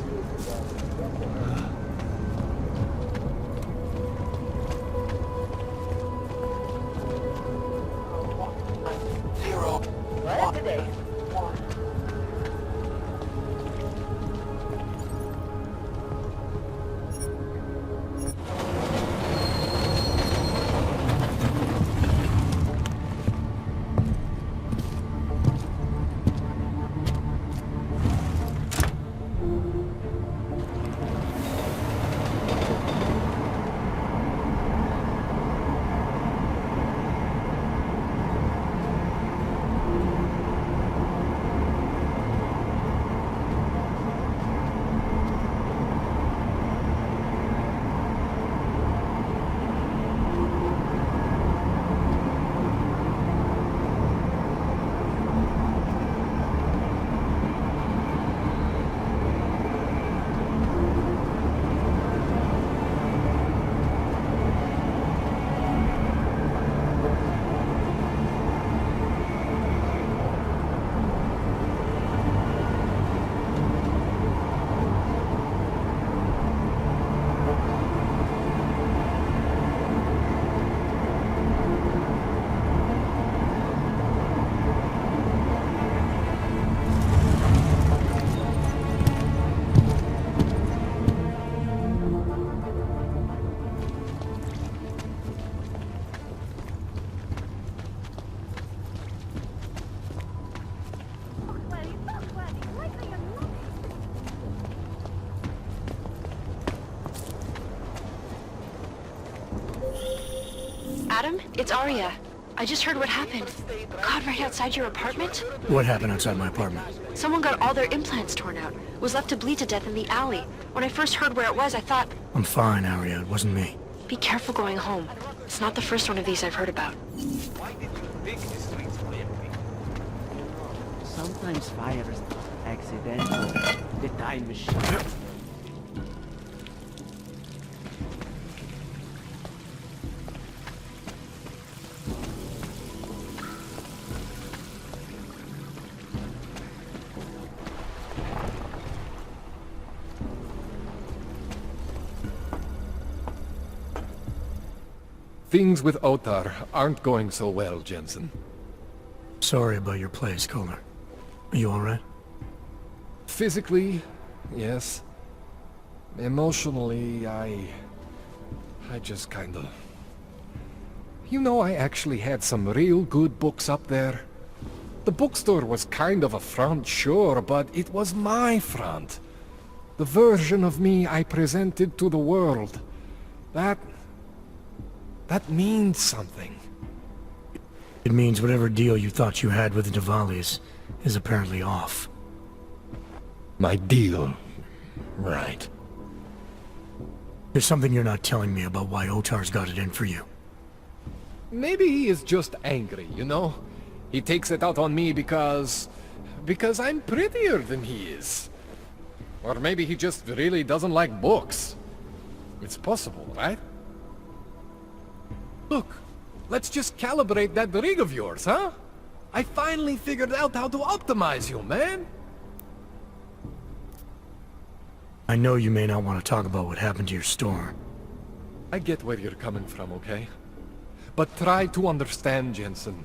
Adam, it's Arya. I just heard what happened. God, right outside your apartment? What happened outside my apartment? Someone got all their implants torn out. Was left to bleed to death in the alley. When I first heard where it was, I thought... I'm fine, Aria. It wasn't me. Be careful going home. It's not the first one of these I've heard about. Why did you think the streets were empty? Sometimes fire is accidental. The time machine. Things with Otar aren't going so well, Jensen. Sorry about your place, Kohler. Are you alright? Physically, yes. Emotionally, I just kinda... You know, I actually had some real good books up there. The bookstore was kind of a front, sure, but it was my front. The version of me I presented to the world. That means something. It means whatever deal you thought you had with the Diwalis is apparently off. My deal? Right. There's something you're not telling me about why Otar's got it in for you. Maybe he is just angry, you know? He takes it out on me because I'm prettier than he is. Or maybe he just really doesn't like books. It's possible, right? Look, let's just calibrate that rig of yours, huh? I finally figured out how to optimize you, man! I know you may not want to talk about what happened to your store. I get where you're coming from, okay? But try to understand, Jensen.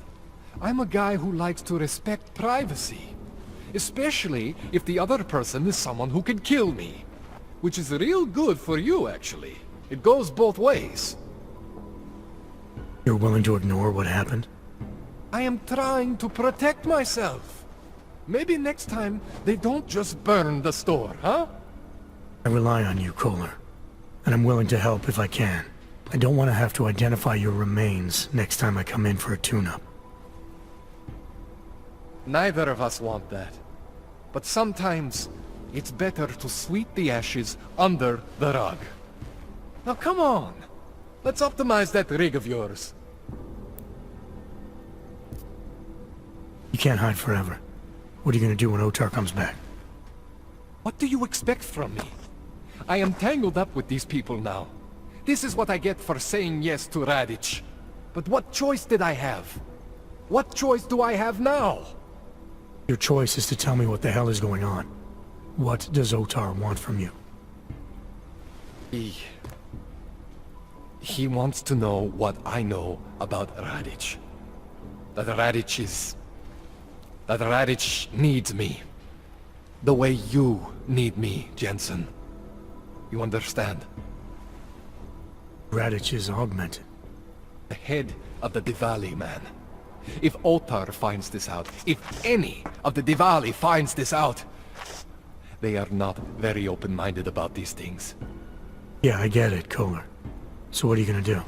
I'm a guy who likes to respect privacy. Especially if the other person is someone who can kill me. Which is real good for you, actually. It goes both ways. You're willing to ignore what happened? I am trying to protect myself. Maybe next time they don't just burn the store, huh? I rely on you, Kohler. And I'm willing to help if I can. I don't want to have to identify your remains next time I come in for a tune-up. Neither of us want that. But sometimes, it's better to sweep the ashes under the rug. Now come on! Let's optimize that rig of yours. You can't hide forever. What are you gonna do when Otar comes back? What do you expect from me? I am tangled up with these people now. This is what I get for saying yes to Radic. But what choice did I have? What choice do I have now? Your choice is to tell me what the hell is going on. What does Otar want from you? He wants to know what I know about Radic. That Radic needs me. The way you need me, Jensen. You understand? Radic is augmented. The head of the Diwali, man. If Otar finds this out, if any of the Diwali finds this out, they are not very open-minded about these things. Yeah, I get it, Kohler. So what are you gonna do?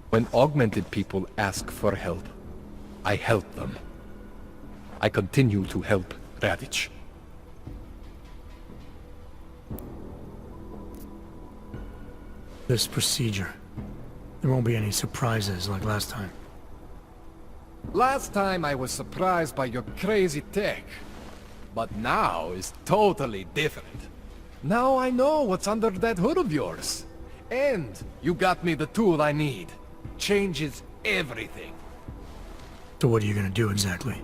When augmented people ask for help, I help them. I continue to help Radic. This procedure. There won't be any surprises like last time. Last time I was surprised by your crazy tech. But now is totally different. Now I know what's under that hood of yours. And you got me the tool I need. Changes everything. So what are you gonna do exactly?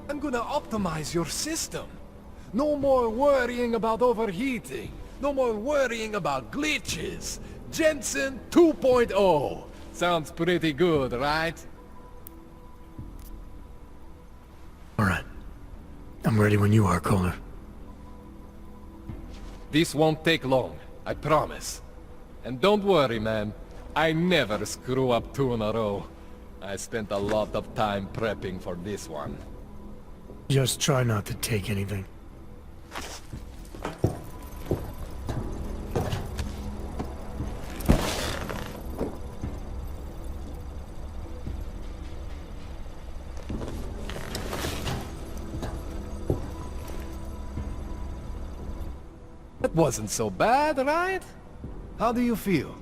I'm gonna optimize your system. No more worrying about overheating. No more worrying about glitches. Jensen 2.0. Sounds pretty good, right? Alright. I'm ready when you are, Kohler. This won't take long, I promise. And don't worry, man. I never screw up 2 in a row. I spent a lot of time prepping for this one. Just try not to take anything. Wasn't so bad, right? How do you feel?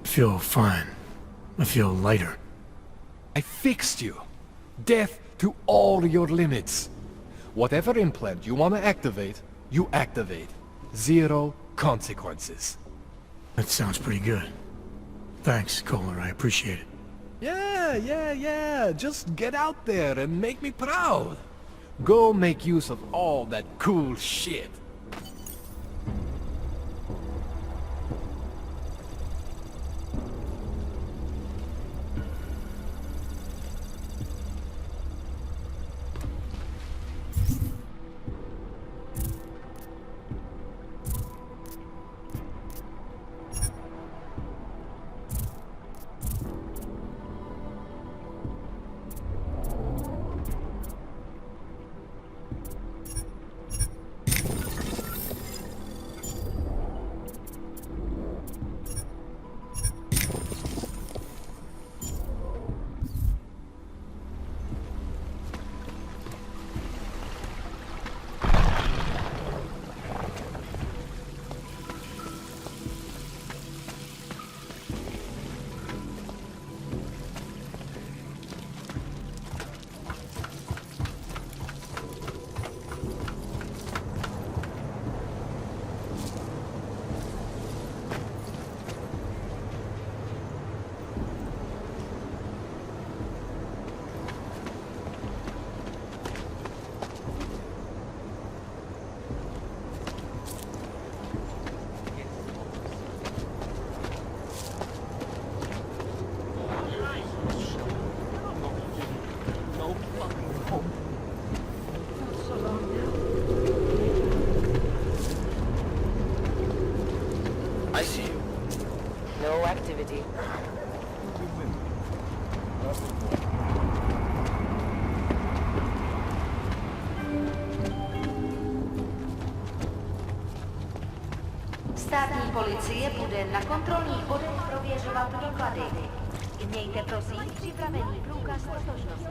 I feel fine. I feel lighter. I fixed you. Death to all your limits. Whatever implant you want to activate, you activate. 0 consequences. That sounds pretty good. Thanks, Kohler. I appreciate it. Yeah. Just get out there and make me proud. Go make use of all that cool shit. I see you. No activity. Státní policie bude na kontrolních bodech prověřovat doklady. Mějte prosím připravený průkaz totožnosti.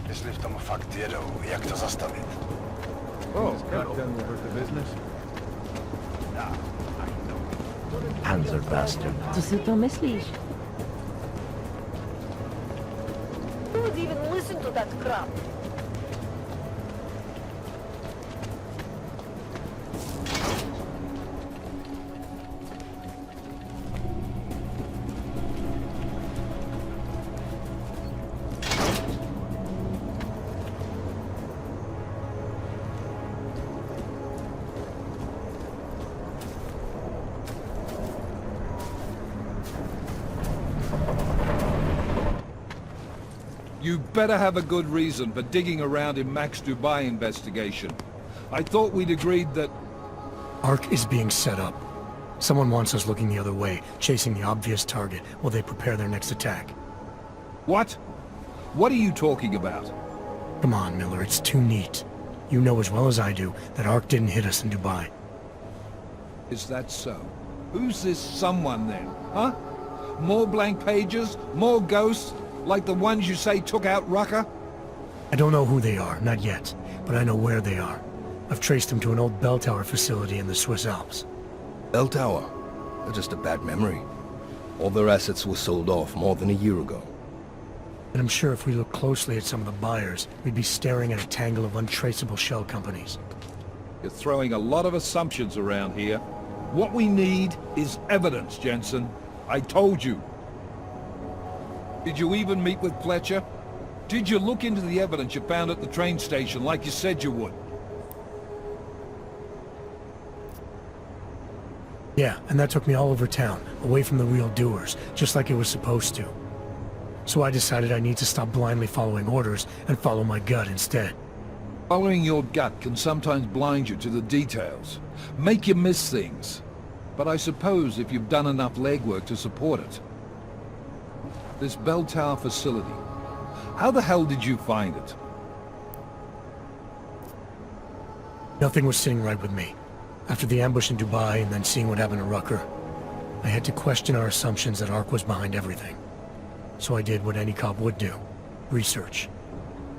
Jestli v tom fakt jedou, jak to zastavit? Oh, back then we'll hurt the business. Panzer bastard. Co si to myslíš? Who'd even listen to that crap? You better have a good reason for digging around in Max Dubai investigation. I thought we'd agreed that... Ark is being set up. Someone wants us looking the other way, chasing the obvious target while they prepare their next attack. What? What are you talking about? Come on, Miller, it's too neat. You know as well as I do that Ark didn't hit us in Dubai. Is that so? Who's this someone then, huh? More blank pages? More ghosts? Like the ones you say took out Rucker? I don't know who they are, not yet, but I know where they are. I've traced them to an old bell tower facility in the Swiss Alps. Bell tower? That's just a bad memory. All their assets were sold off more than a year ago. And I'm sure if we look closely at some of the buyers, we'd be staring at a tangle of untraceable shell companies. You're throwing a lot of assumptions around here. What we need is evidence, Jensen. I told you. Did you even meet with Fletcher? Did you look into the evidence you found at the train station like you said you would? Yeah, and that took me all over town, away from the real doers, just like it was supposed to. So I decided I need to stop blindly following orders and follow my gut instead. Following your gut can sometimes blind you to the details, make you miss things. But I suppose if you've done enough legwork to support it. This bell tower facility, how the hell did you find it? Nothing was sitting right with me. After the ambush in Dubai and then seeing what happened to Rucker, I had to question our assumptions that Ark was behind everything. So I did what any cop would do. Research.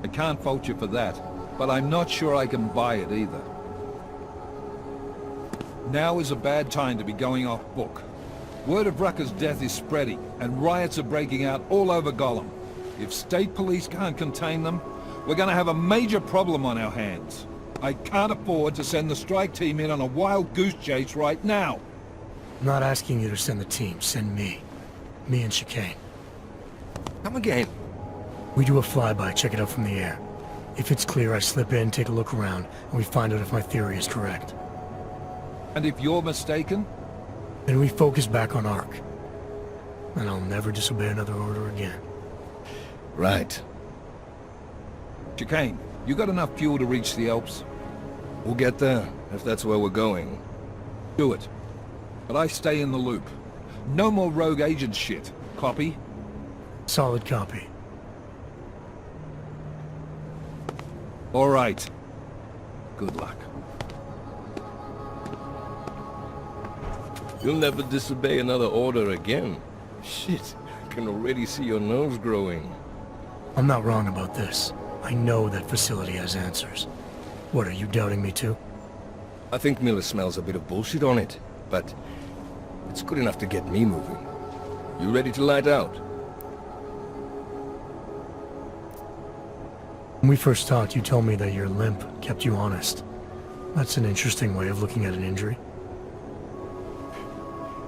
I can't fault you for that, but I'm not sure I can buy it either. Now is a bad time to be going off book. Word of Rucker's death is spreading, and riots are breaking out all over Gollum. If state police can't contain them, we're gonna have a major problem on our hands. I can't afford to send the strike team in on a wild goose chase right now. I'm not asking you to send the team, send me. Me and Chicane. Come again. We do a flyby, check it out from the air. If it's clear, I slip in, take a look around, and we find out if my theory is correct. And if you're mistaken? Then we focus back on Ark. And I'll never disobey another order again. Right. Chicane, you got enough fuel to reach the Alps? We'll get there, if that's where we're going. Do it. But I stay in the loop. No more rogue agent shit. Copy? Solid copy. All right. Good luck. You'll never disobey another order again. Shit, I can already see your nose growing. I'm not wrong about this. I know that facility has answers. What, are you doubting me too? I think Miller smells a bit of bullshit on it, but it's good enough to get me moving. You ready to light out? When we first talked, you told me that your limp kept you honest. That's an interesting way of looking at an injury.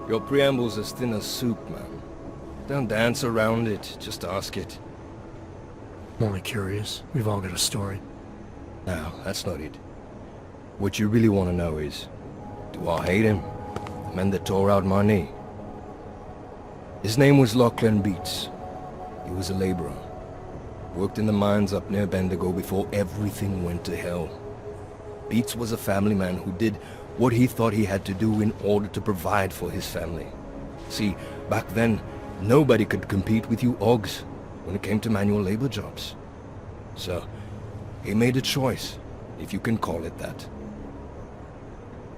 Your preamble's as thin as soup, man. Don't dance around it, just ask it. I'm only curious. We've all got a story. No, that's not it. What you really want to know is, do I hate him? The man that tore out my knee. His name was Lachlan Beats. He was a laborer. Worked in the mines up near Bendigo before everything went to hell. Beats was a family man who did what he thought he had to do in order to provide for his family. See, back then, nobody could compete with you Augs when it came to manual labor jobs. So, he made a choice, if you can call it that.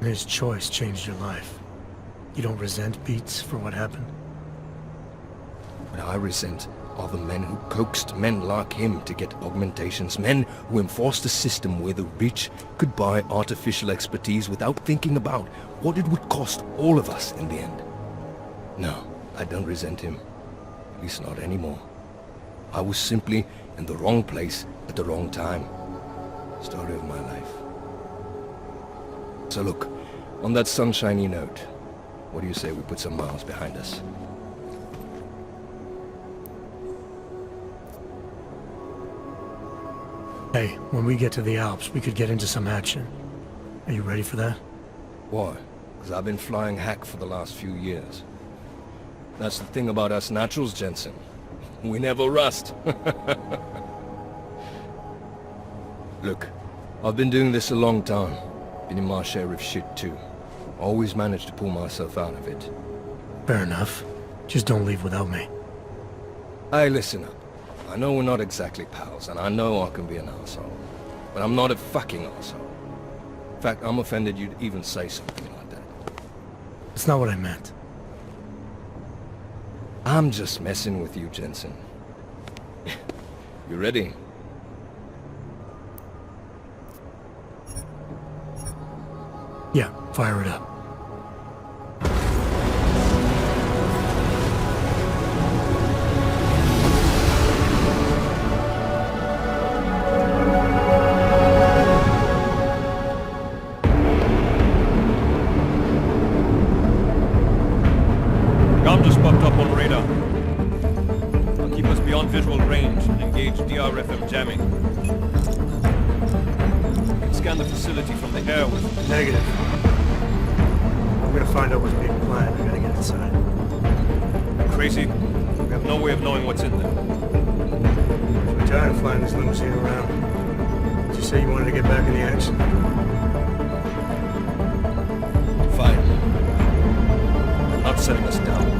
His choice changed your life. You don't resent Beats for what happened? What I resent are the men who coaxed men like him to get augmentations, men who enforced a system where the rich could buy artificial expertise without thinking about what it would cost all of us in the end. No, I don't resent him. At least not anymore. I was simply in the wrong place at the wrong time. Story of my life. So look, on that sunshiny note, what do you say we put some miles behind us? Hey, when we get to the Alps, we could get into some action. Are you ready for that? Why? Because I've been flying hack for the last few years. That's the thing about us naturals, Jensen. We never rust. Look, I've been doing this a long time. Been in my share of shit too. Always managed to pull myself out of it. Fair enough. Just don't leave without me. Hey, listen up. I know we're not exactly pals, and I know I can be an asshole. But I'm not a fucking asshole. In fact, I'm offended you'd even say something like that. It's not what I meant. I'm just messing with you, Jensen. You ready? Yeah, fire it up. Gom just popped up on radar. I'll keep us beyond visual range and engage DRFM jamming. You can scan the facility from the air with... Negative. I'm gonna find out what's being planned. I gotta get inside. Crazy? We have no way of knowing what's in there. I'm tired of flying this limousine around. Did you say you wanted to get back in the action? Fine. I'm not setting us down.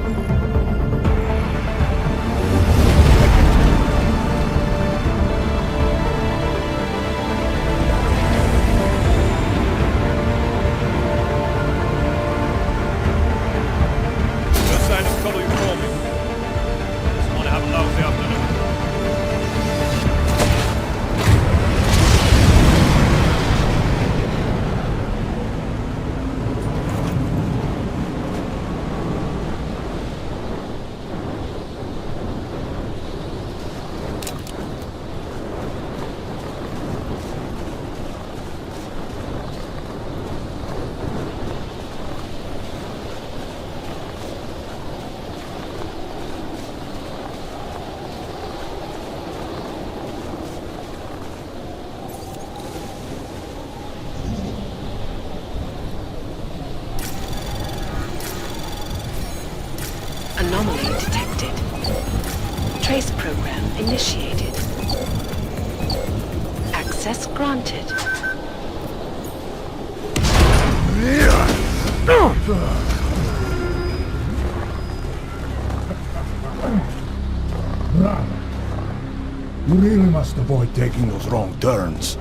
Anomaly detected. Trace program initiated. Access granted. You really must avoid taking those wrong turns.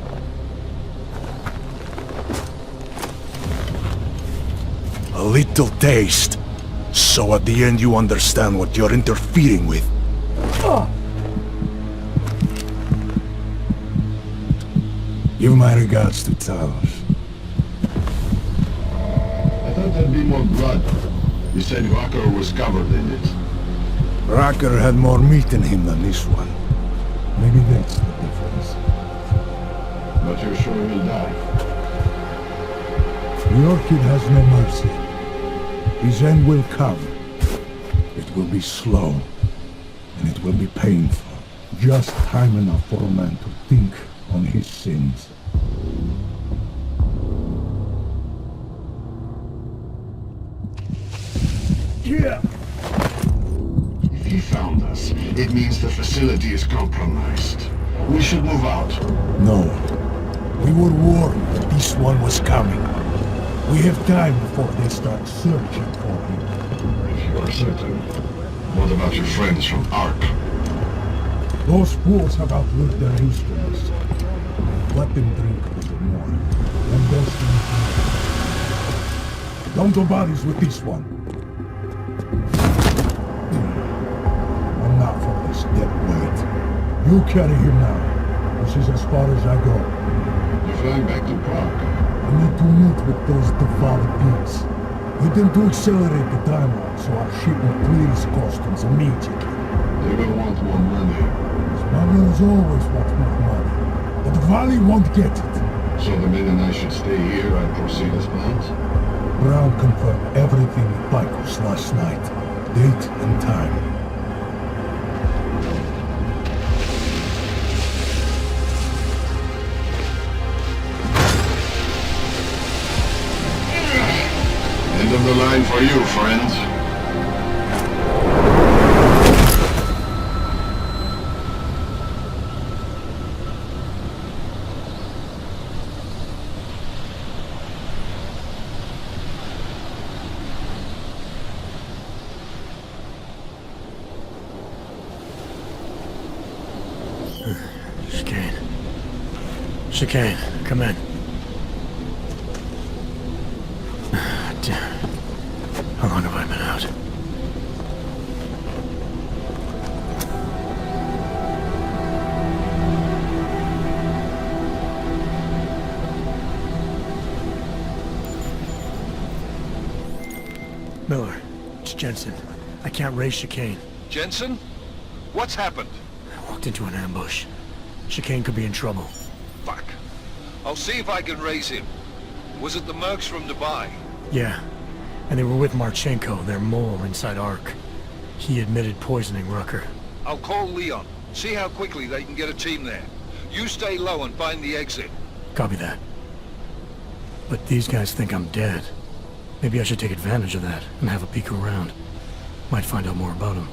A little taste, so at the end you understand what you're interfering with. Give my regards to Talos. I thought there'd be more blood. You said Rocker was covered in it. Rocker had more meat in him than this one. Maybe that's the difference. But you're sure he'll die? Your kid has no mercy. His end will come. It will be slow, and it will be painful. Just time enough for a man to think on his sins. Yeah. If he found us, it means the facility is compromised. We should move out. No. We were warned that this one was coming. We have time before they start searching for him. If you are certain, what about your friends from Ark? Those fools have outlived their instruments. Let them drink a little more. And those things. Don't go bodies with this one. I'm not for this dead weight. You carry him now. This is as far as I go. You're flying back to Prague. I need to meet with those devout pigs. Get them to accelerate the timeline so our ship will clear its customs immediately. They will want more money. Smugglers always want more money. But the Valley won't get it. So the men and I should stay here and proceed as planned? Brown confirmed everything with Picos last night. Date and time. End of the line for you, friends. Chicane, come in. Damn. How long have I been out? Miller, it's Jensen. I can't raise Chicane. Jensen? What's happened? I walked into an ambush. Chicane could be in trouble. Fuck. I'll see if I can raise him. Was it the mercs from Dubai? Yeah, and they were with Marchenko, their mole inside Ark. He admitted poisoning Rucker. I'll call Leon. See how quickly they can get a team there. You stay low and find the exit. Copy that. But these guys think I'm dead. Maybe I should take advantage of that and have a peek around. Might find out more about him.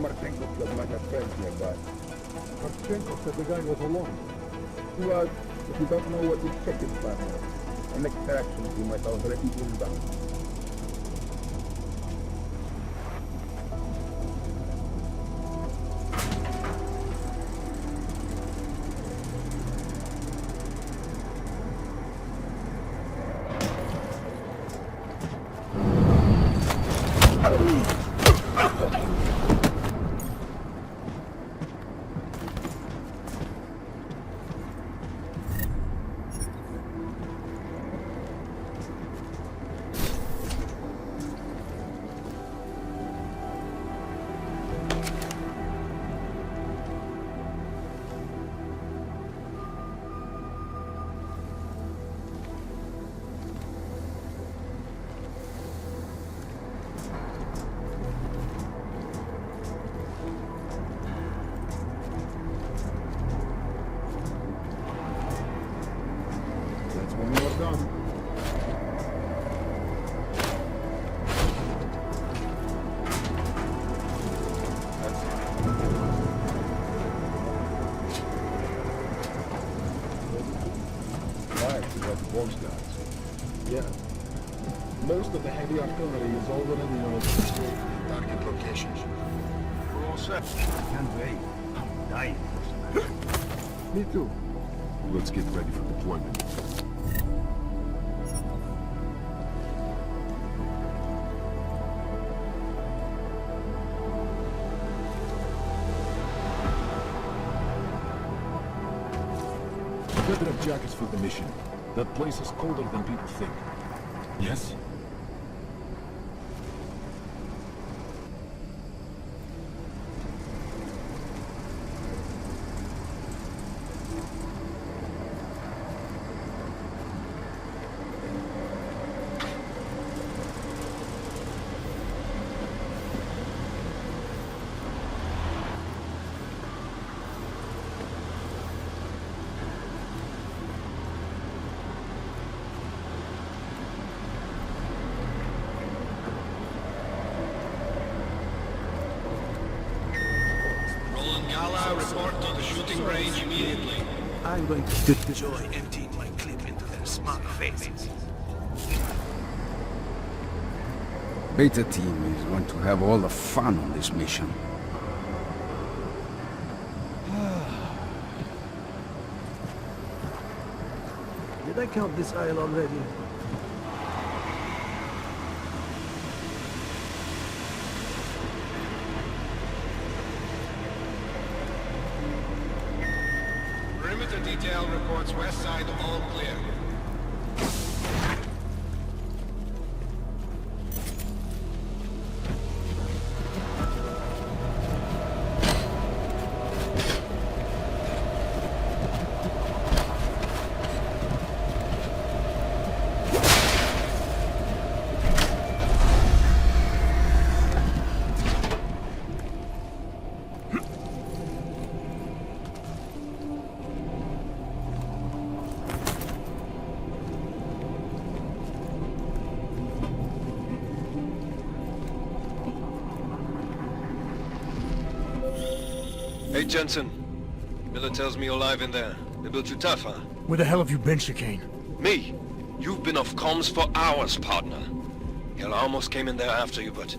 Marchenko killed my friends nearby. Marchenko said the guy was alone. Well, if you don't know what his check-in plan was, and next actions you might already be inbound. Yeah. Most of the heavy artillery is already on its way to target locations. We're all set. I can't wait. I'm dying for some. Me too. Let's get ready for deployment. Better have jackets for the mission. That place is colder than people think. Yes? detail report to the shooting range immediately. I'm going to enjoy emptying my clip into their smug faces. Beta team is going to have all the fun on this mission. Did I count this aisle already? Perimeter detail reports west side all clear. Hey, Jensen. Miller tells me you're alive in there. They built you tough, huh? Where the hell have you been, Chicane? Me? You've been off comms for hours, partner. Hell, I almost came in there after you, but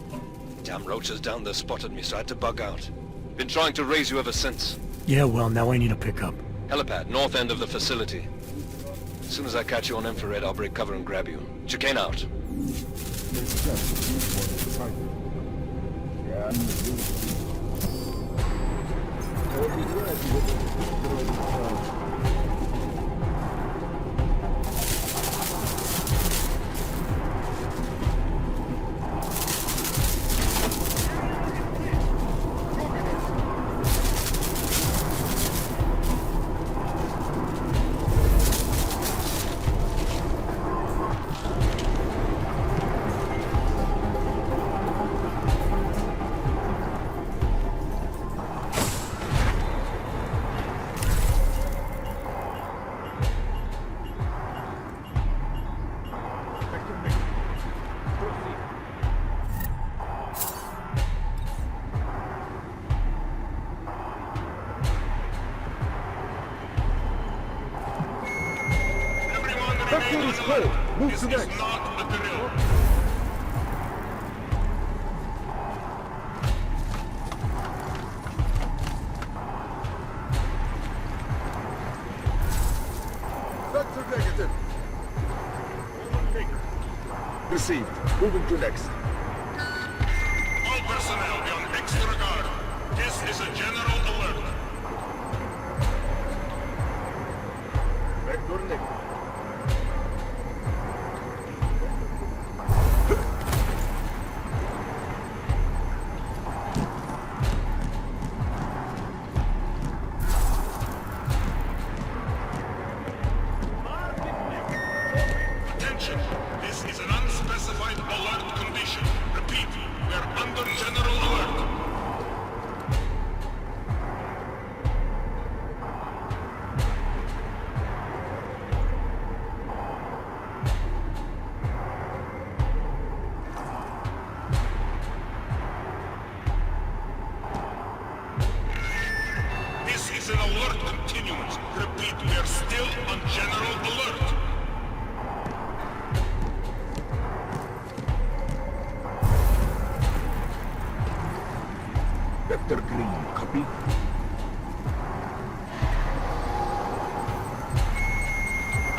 damn roaches down there spotted me, so I had to bug out. Been trying to raise you ever since. Yeah, well, now I need a pickup. Helipad, north end of the facility. As soon as I catch you on infrared, I'll break cover and grab you. Chicane out. Sector is clear. Move to next. Sector negative. Received. Moving to next. All personnel be on extra guard. This is a general alert. Vector negative. Attention. This is an unspecified alert condition. Repeat, we are under general alert. This is an alert continuance. Repeat, we are still on general alert. Vector green. Copy.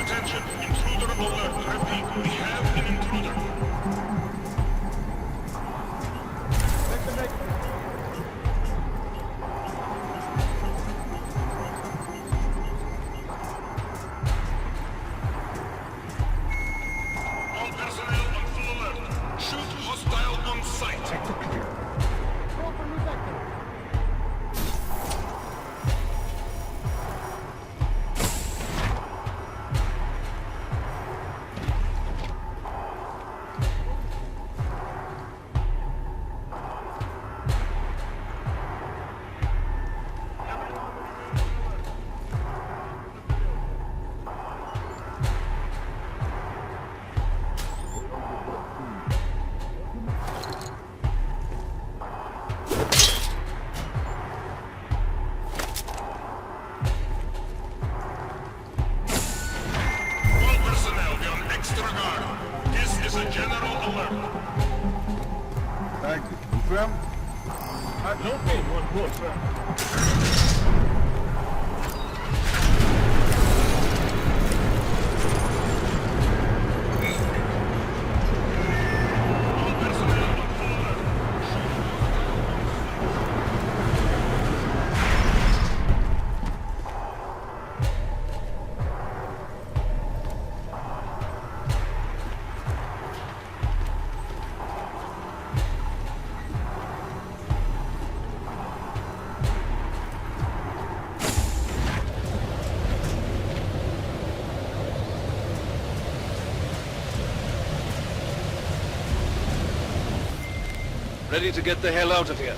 Attention, intruder alert. Repeat, we have an intruder. All personnel on full alert. Shoot hostile on sight. Sector clear. Disregard. This is a general alert. Thank you. Confirm? I don't need one more, sir. Ready to get the hell out of here.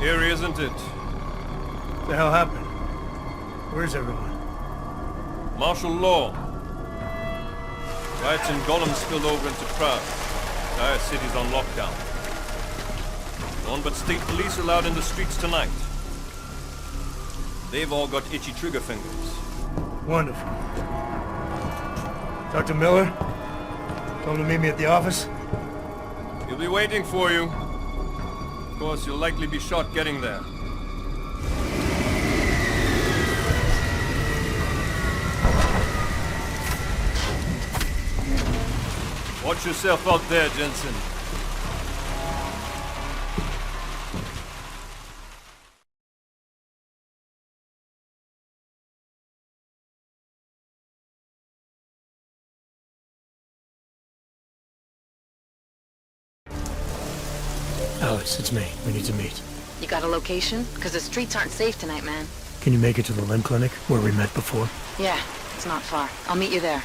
Here, isn't it? What the hell happened? Where's everyone? Martial law. Riots in Gollum spilled over into Prague. Entire city's on lockdown. None but state police allowed in the streets tonight. They've all got itchy trigger fingers. Wonderful. Dr. Miller? Told him to meet me at the office? He'll be waiting for you. Of course, you'll likely be shot getting there. Watch yourself out there, Jensen. Alex, it's me. We need to meet. You got a location? Because the streets aren't safe tonight, man. Can you make it to the limb clinic, where we met before? Yeah, it's not far. I'll meet you there.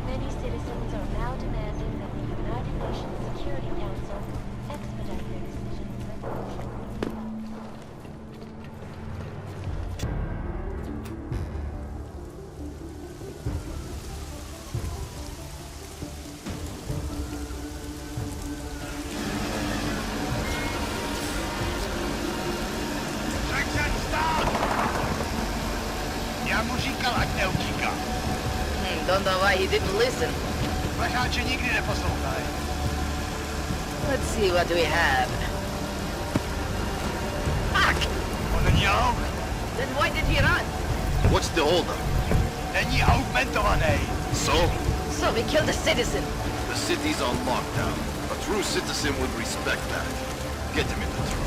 Many citizens are now demanding that the United Nations Security Council expedite their decision and resolution. Jackson, stop! Já mu říkal, ať neutíká. Don't know why he didn't listen. Vašáče nikdy neposlouchají. Let's see what we have. Fuck! On není aug. Then why did he run? What's the holdup? Není augmentovaný. So we killed a citizen. The city's on lockdown. A true citizen would respect that. Get him in the truck.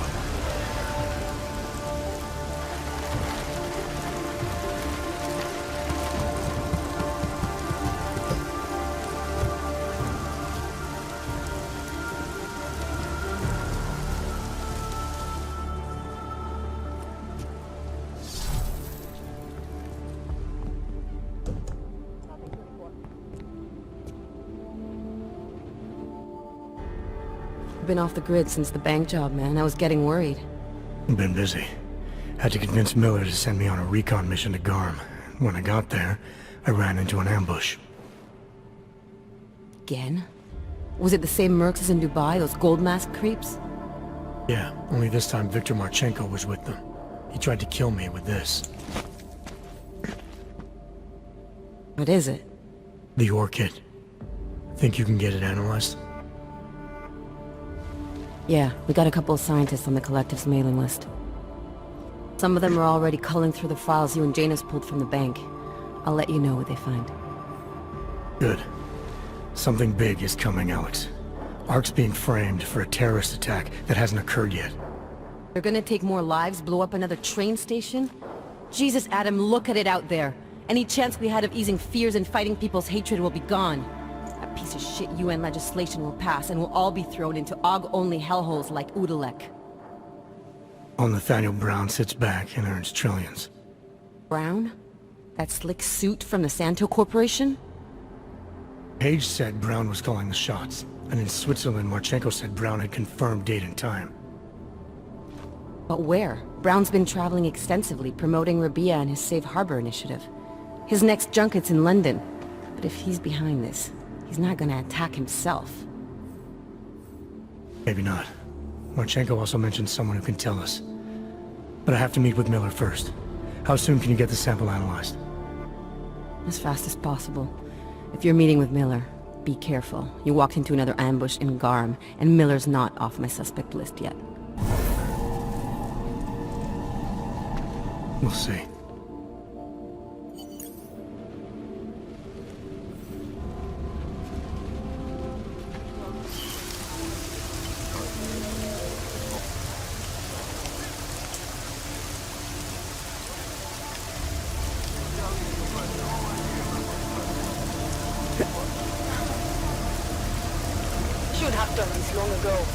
Been off the grid since the bank job, man. I was getting worried. Been busy. Had to convince Miller to send me on a recon mission to Garm. When I got there, I ran into an ambush. Again? Was it the same mercs as in Dubai, those gold mask creeps? Yeah, only this time Viktor Marchenko was with them. He tried to kill me with this. What is it? The orchid. Think you can get it analyzed? Yeah, we got a couple of scientists on the Collective's mailing list. Some of them are already culling through the files you and Janus pulled from the bank. I'll let you know what they find. Good. Something big is coming, Alex. Ark's being framed for a terrorist attack that hasn't occurred yet. They're gonna take more lives, blow up another train station? Jesus, Adam, look at it out there. Any chance we had of easing fears and fighting people's hatred will be gone. That piece of shit UN legislation will pass, and we'll all be thrown into AUG-only hellholes like Udalek. While Nathaniel Brown sits back and earns trillions. Brown? That slick suit from the Santo Corporation? Page said Brown was calling the shots, and in Switzerland, Marchenko said Brown had confirmed date and time. But where? Brown's been traveling extensively, promoting Rabia and his Safe Harbor initiative. His next junket's in London. But if he's behind this, he's not gonna attack himself. Maybe not. Marchenko also mentioned someone who can tell us. But I have to meet with Miller first. How soon can you get the sample analyzed? As fast as possible. If you're meeting with Miller, be careful. You walked into another ambush in Garm, and Miller's not off my suspect list yet. We'll see. Should have done this long ago.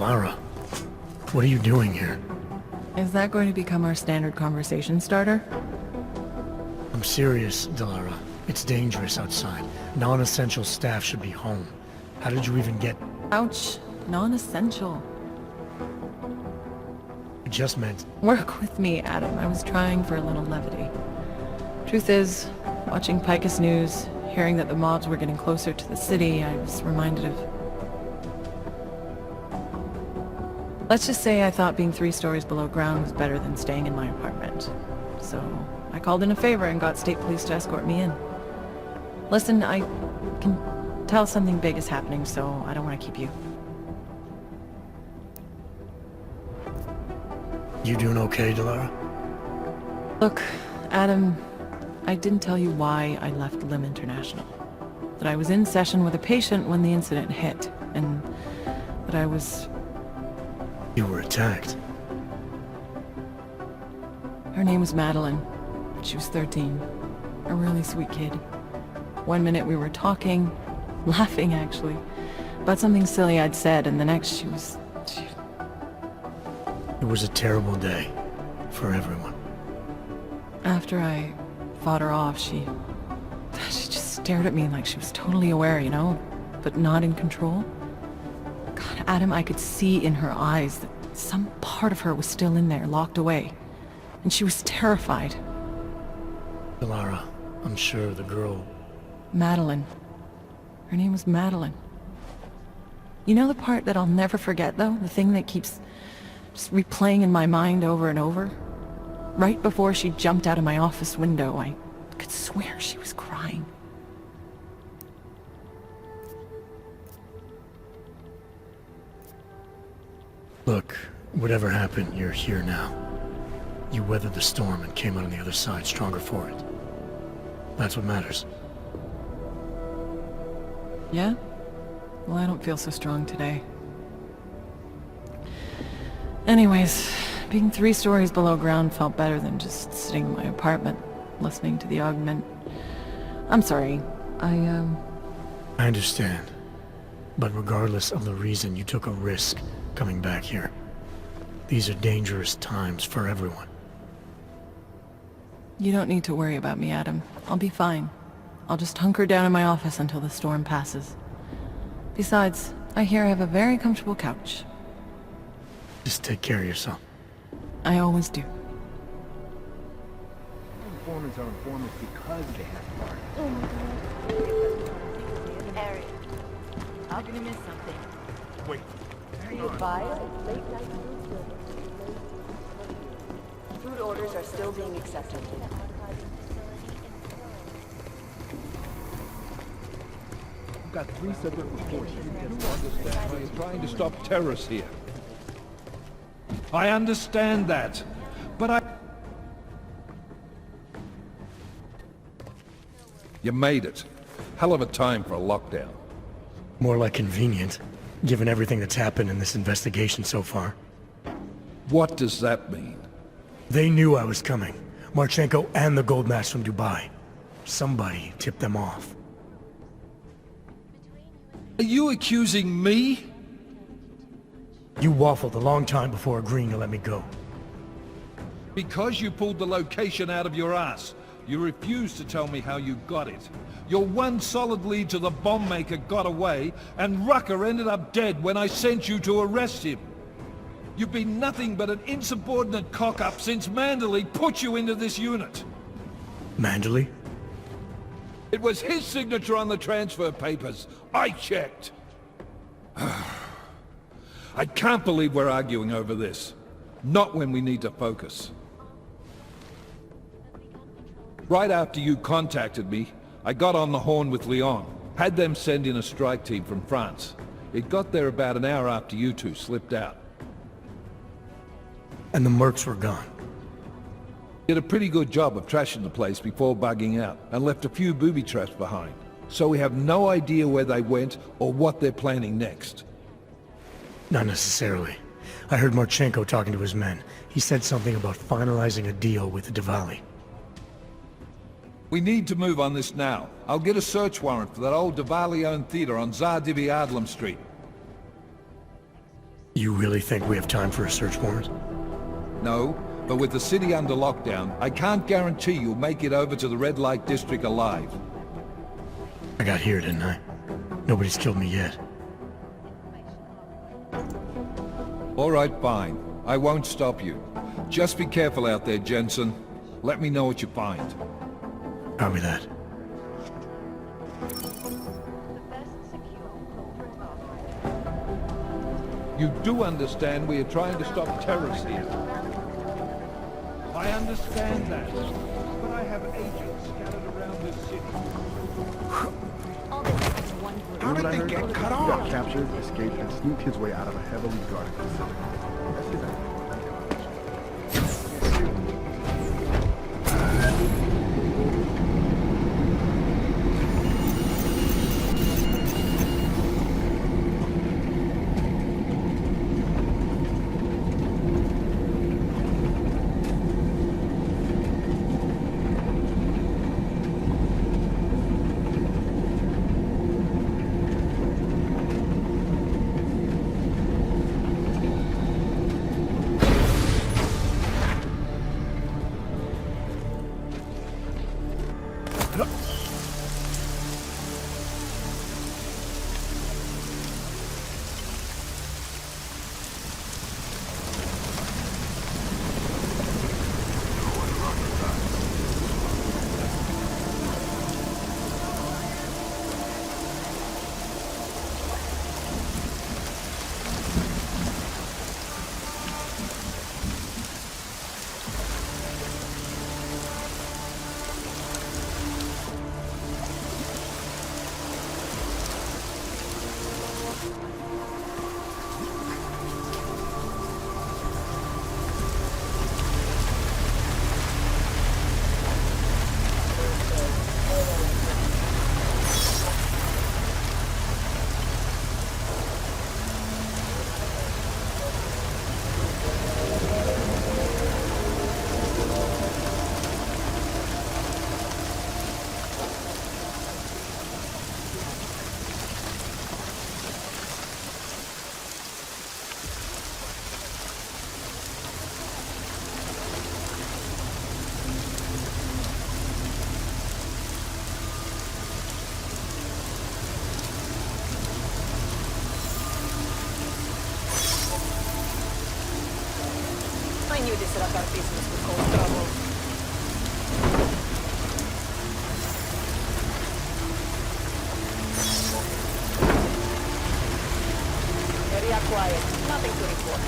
Lara, what are you doing here? Is that going to become our standard conversation starter? I'm serious, Delara. It's dangerous outside. Non-essential staff should be home. How did you even get... Ouch. Non-essential. I just meant... Work with me, Adam. I was trying for a little levity. Truth is, watching Picus News, hearing that the mobs were getting closer to the city, I was reminded of... Let's just say I thought being 3 stories below ground was better than staying in my apartment. So, I called in a favor and got state police to escort me in. Listen, I can tell something big is happening, so I don't want to keep you. You doing okay, Delara? Look, Adam, I didn't tell you why I left Lim International. That I was in session with a patient when the incident hit. and that I was... You were attacked. Her name was Madeline. She was 13. A really sweet kid. One minute we were talking, laughing actually, about something silly I'd said, and the next she was... It was a terrible day for everyone. After I fought her off, she just stared at me like she was totally aware, you know, but not in control. God, Adam, I could see in her eyes that some part of her was still in there, locked away. And she was terrified. Lara, I'm sure the girl... Madeline. Her name was Madeline. You know the part that I'll never forget, though? The thing that keeps just replaying in my mind over and over? Right before she jumped out of my office window, I could swear she was crying. Look, whatever happened, you're here now. You weathered the storm and came out on the other side stronger for it. That's what matters. Yeah? Well, I don't feel so strong today. Anyways, being 3 stories below ground felt better than just sitting in my apartment, listening to the augment. I'm sorry, I understand. But regardless of the reason, you took a risk coming back here. These are dangerous times for everyone. You don't need to worry about me, Adam. I'll be fine. I'll just hunker down in my office until the storm passes. Besides, I hear I have a very comfortable couch. Just take care of yourself. I always do. Informants are informants because they have parts. Oh my god. Harry, I'm gonna miss something. Wait. Be advised, late night food orders are still being accepted. I've got 3 separate reports. You understand why you're trying to stop terrorists here. I understand that, but You made it. Hell of a time for a lockdown. More like convenient, given everything that's happened in this investigation so far. What does that mean? They knew I was coming. Marchenko and the gold mask from Dubai. Somebody tipped them off. Are you accusing me? You waffled a long time before agreeing to let me go. Because you pulled the location out of your ass, you refused to tell me how you got it. Your one solid lead to the bomb maker got away, and Rucker ended up dead when I sent you to arrest him. You've been nothing but an insubordinate cock-up since Manderley put you into this unit. Manderley? It was his signature on the transfer papers. I checked. I can't believe we're arguing over this. Not when we need to focus. Right after you contacted me, I got on the horn with Leon. Had them send in a strike team from France. It got there about an hour after you two slipped out. And the mercs were gone. Did a pretty good job of trashing the place before bugging out, and left a few booby traps behind. So we have no idea where they went or what they're planning next. Not necessarily. I heard Marchenko talking to his men. He said something about finalizing a deal with the Diwali. We need to move on this now. I'll get a search warrant for that old Diwali-owned theater on Tsar Divi Adlam Street. You really think we have time for a search warrant? No, but with the city under lockdown, I can't guarantee you'll make it over to the red light district alive. I got here, didn't I? Nobody's killed me yet. All right, fine. I won't stop you. Just be careful out there, Jensen. Let me know what you find. Copy that. You do understand we are trying to stop terrorists here. I understand that, but I have agents scattered around this city. How did they get cut off? He got captured, escaped, and sneaked his way out of a heavily guarded facility. That's his idea. I knew this Rakar business would cause trouble. Area quiet. Nothing to report.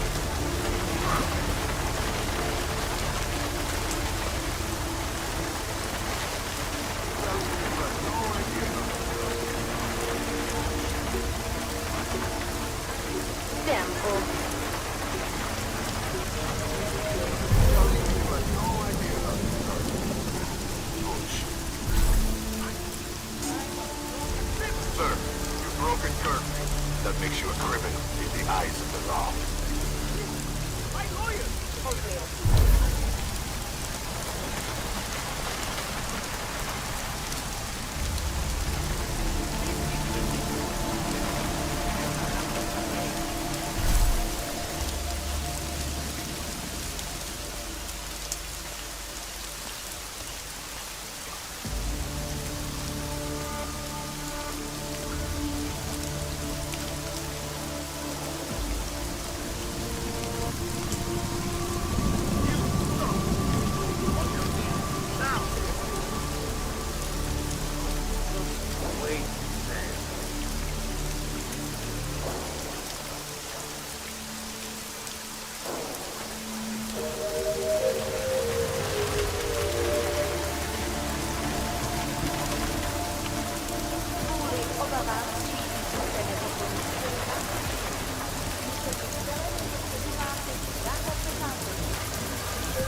Damn fool. Sir, you've broken curfew. That makes you a criminal in the eyes of the law. My lawyer!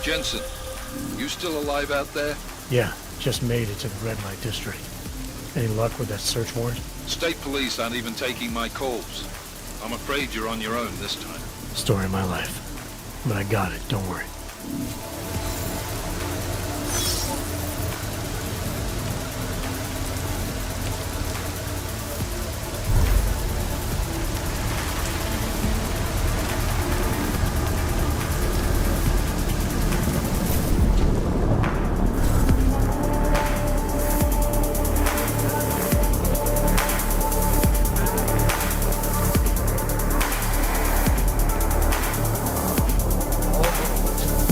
Jensen, you still alive out there? Yeah, just made it to the red light district. Any luck with that search warrant? State police aren't even taking my calls. I'm afraid you're on your own this time. Story of my life. But I got it, don't worry.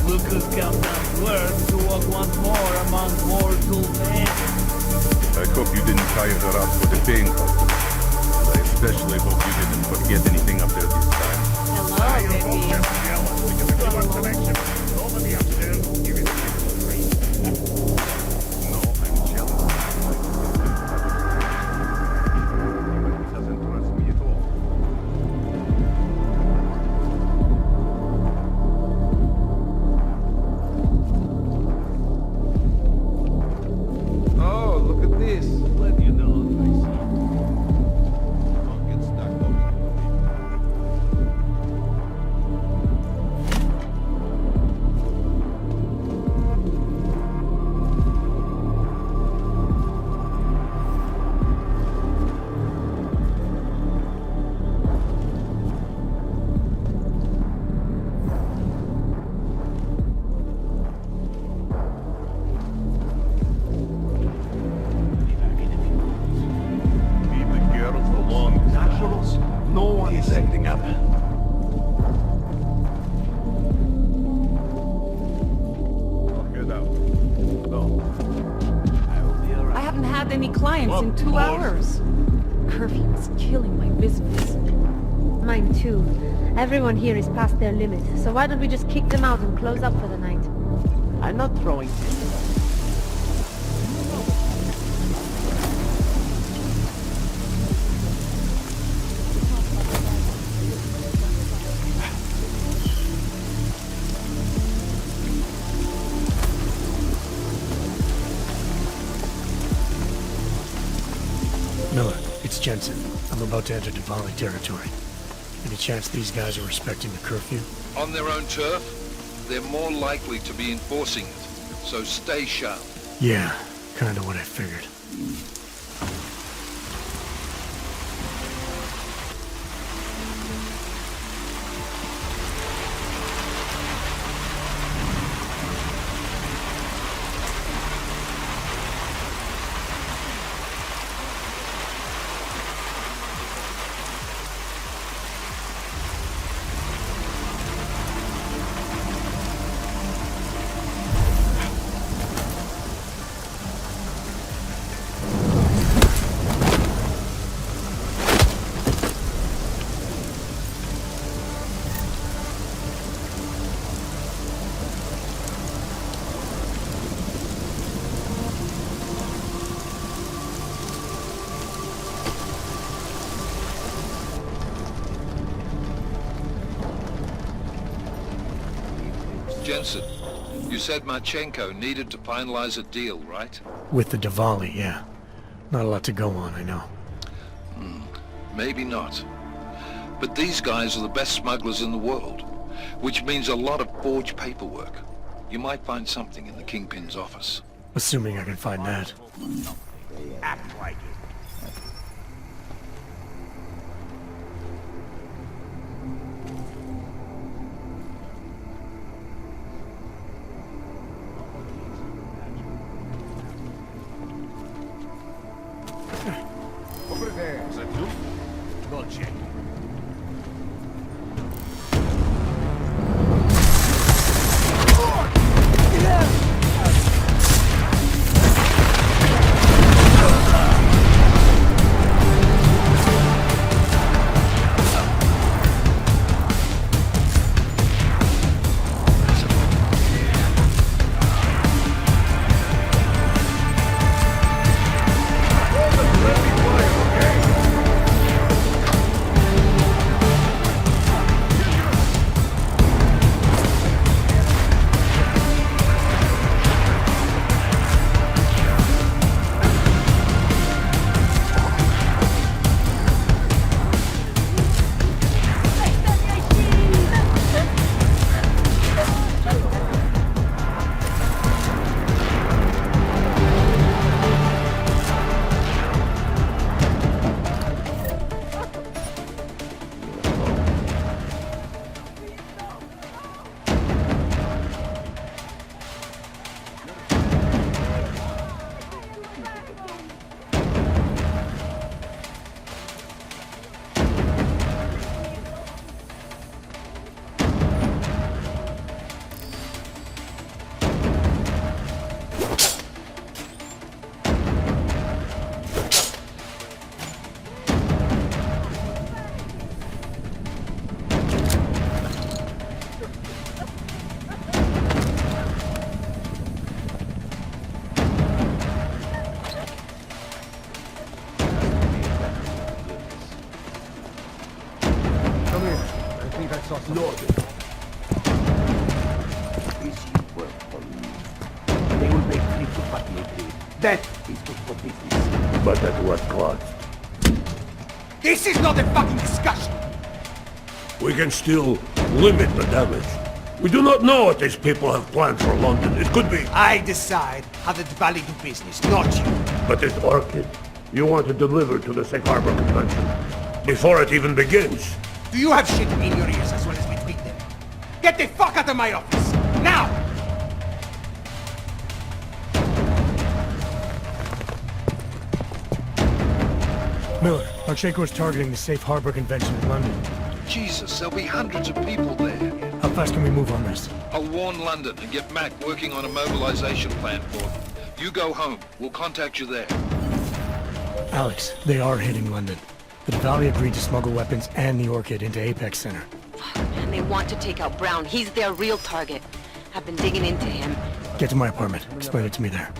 Look who's come down to Earth to walk once more among mortal men. I hope you didn't tire her out for the paying customers. I especially hope you didn't forget anything up there this time. Hello, baby. No, I'm jealous. He doesn't trust me at all. Oh, look at this. Let you know if I see you. Don't get stuck looking. Leave the girls alone. Naturals? No one is acting up. I'll head out. No. I haven't had any clients in 2 hours. Curfew is killing my business. Mine too. Everyone here is past their limit, so why don't we just kick them out and close up for the night? I'm not throwing It's Jensen. I'm about to enter Diwali territory. Any chance these guys are respecting the curfew? On their own turf, they're more likely to be enforcing it. So stay sharp. Yeah, kinda what I figured. Jensen, you said Marchenko needed to finalize a deal, right? With the Diwali, yeah. Not a lot to go on, I know. Maybe not. But these guys are the best smugglers in the world, which means a lot of forged paperwork. You might find something in the Kingpin's office. Assuming I can find that. Act like it. Over there. Is that you? Go check. Loaded. Easy work for me. They will make free to fuck me free. That is good for business. But at what cost? This is not a fucking discussion! We can still limit the damage. We do not know what these people have planned for London. It could be... I decide how the Diwali do business, not you. But this orchid, you want to deliver to the Safe Harbor Convention before it even begins. Do you have shit in your ears as well as between them? Get the fuck out of my office! Now! Miller, Marchenko is targeting the Safe Harbor Convention in London. Jesus, there'll be hundreds of people there. How fast can we move on this? I'll warn London and get Mac working on a mobilization plan for them. You go home. We'll contact you there. Alex, they are hitting London. The Diwali agreed to smuggle weapons and the Orchid into Apex Center. And they want to take out Brown. He's their real target. I've been digging into him. Get to my apartment. Explain it to me there.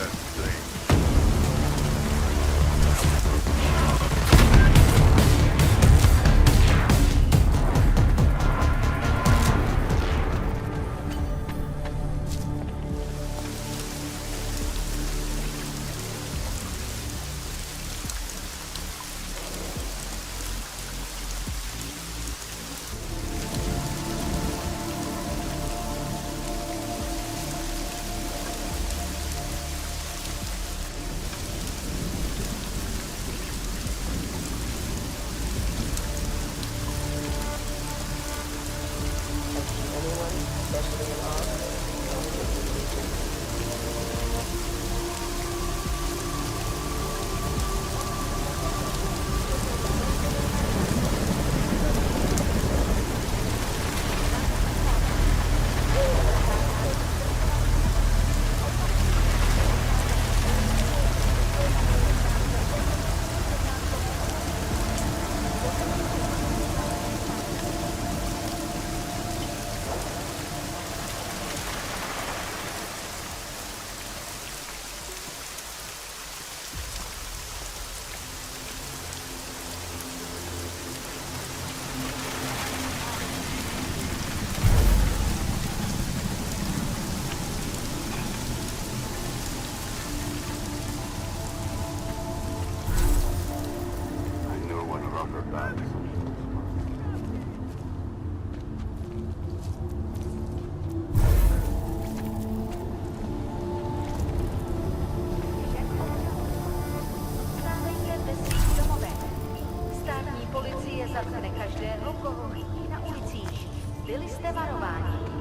That's strange. zatkne každého, koho chytí na ulicích. Byli jste varováni.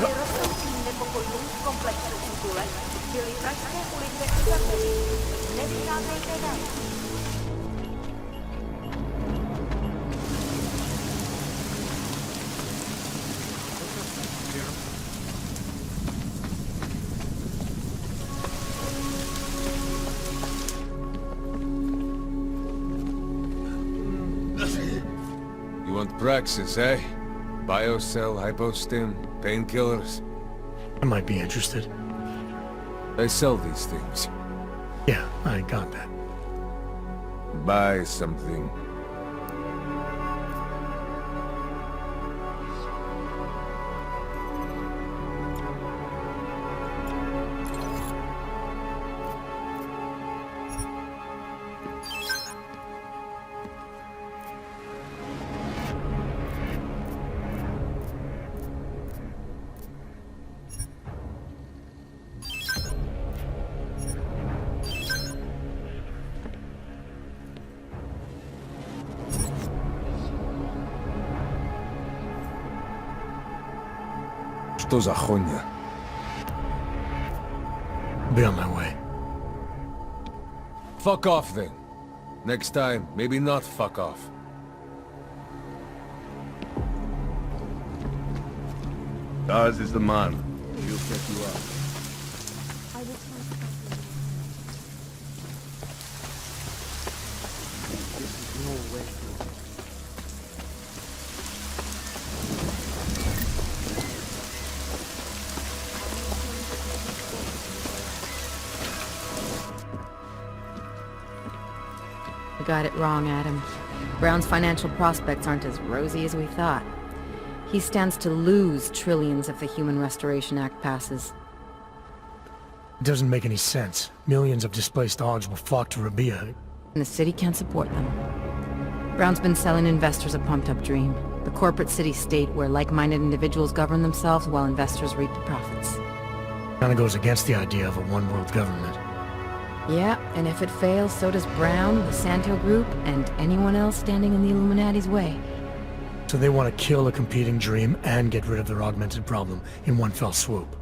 Kvůli rostoucím nepokojům v komplexu útulek Ylitästä ulitettu tapeli. Leviää meitä. You want Praxis, eh? Biocell, hypostim, painkillers? I might be interested. They sell these things. Yeah, I got that. Buy something. Что за хуйня? Be on my way. Fuck off then. Next time, maybe not fuck off. Daz is the man. He'll set you up. We got it wrong, Adam. Brown's financial prospects aren't as rosy as we thought. He stands to lose trillions if the Human Restoration Act passes. It doesn't make any sense. Millions of displaced Augs will flock to Rabia. And the city can't support them. Brown's been selling investors a pumped-up dream. The corporate city-state where like-minded individuals govern themselves while investors reap the profits. Kinda goes against the idea of a one-world government. Yeah, and if it fails, so does Brown, the Santo Group, and anyone else standing in the Illuminati's way. So they want to kill a competing dream and get rid of their augmented problem in one fell swoop.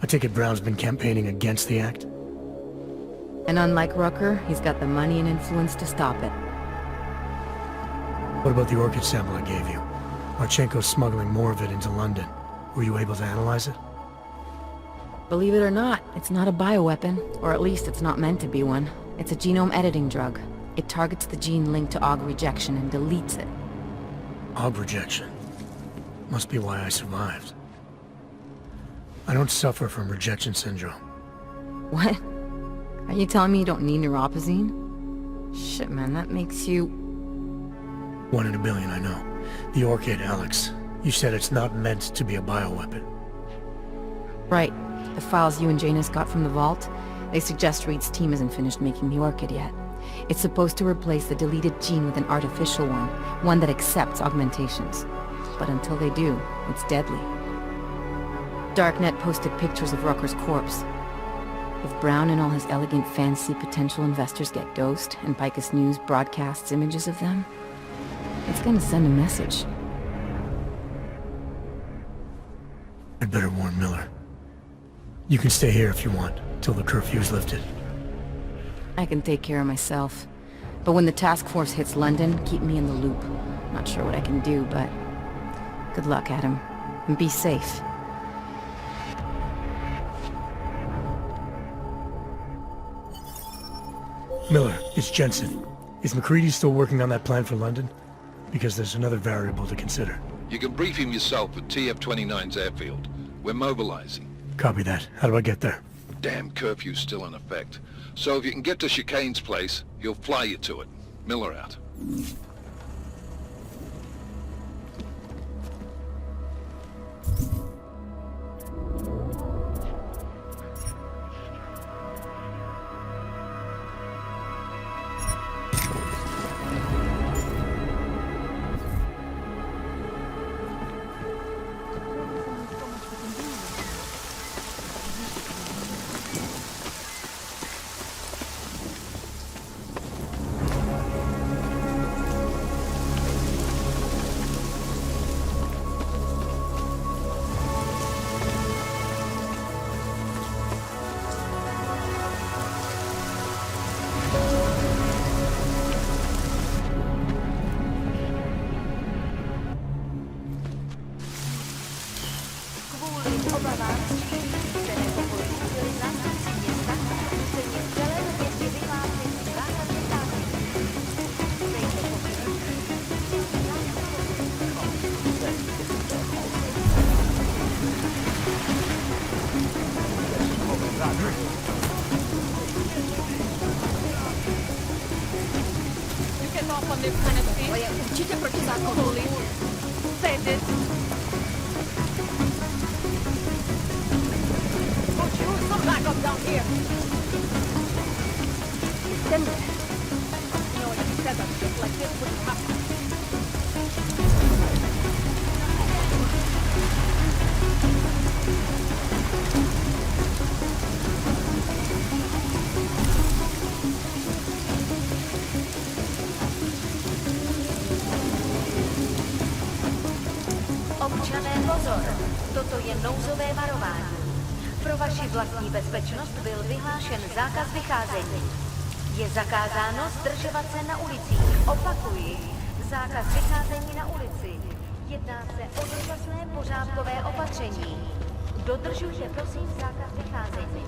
I take it Brown's been campaigning against the act? And unlike Rucker, he's got the money and influence to stop it. What about the orchid sample I gave you? Marchenko's smuggling more of it into London. Were you able to analyze it? Believe it or not, it's not a bioweapon, or at least it's not meant to be one. It's a genome editing drug. It targets the gene linked to AUG rejection and deletes it. AUG rejection? Must be why I survived. I don't suffer from rejection syndrome. What? Are you telling me you don't need neuropozyne? Shit, man, that makes you... 1 in a billion, I know. The orchid, Alex. You said it's not meant to be a bioweapon. Right. The files you and Janus got from the vault, they suggest Reed's team isn't finished making the orchid yet. It's supposed to replace the deleted gene with an artificial one that accepts augmentations. But until they do, it's deadly. Darknet posted pictures of Rucker's corpse. If Brown and all his elegant fancy potential investors get dosed, and Picus News broadcasts images of them, it's gonna send a message. I'd better warn Miller. You can stay here if you want, till the curfew's lifted. I can take care of myself. But when the task force hits London, keep me in the loop. Not sure what I can do, but... good luck, Adam. And be safe. Miller, it's Jensen. Is McCready still working on that plan for London? Because there's another variable to consider. You can brief him yourself at TF-29's airfield. We're mobilizing. Copy that. How do I get there? Damn curfew's still in effect. So if you can get to Chicane's place, he'll fly you to it. Miller out. on this kind of thing. To je určitě proti zákonu. Police said it. Could use some backup down here. December. No, he said that shit like this wouldn't happen. Občané, pozor! Toto je nouzové varování. Pro vaši vlastní bezpečnost byl vyhlášen zákaz vycházení. Je zakázáno zdržovat se na ulicích. Opakuji, zákaz vycházení na ulici. Jedná se o dočasné pořádkové opatření. Dodržujte prosím zákaz vycházení.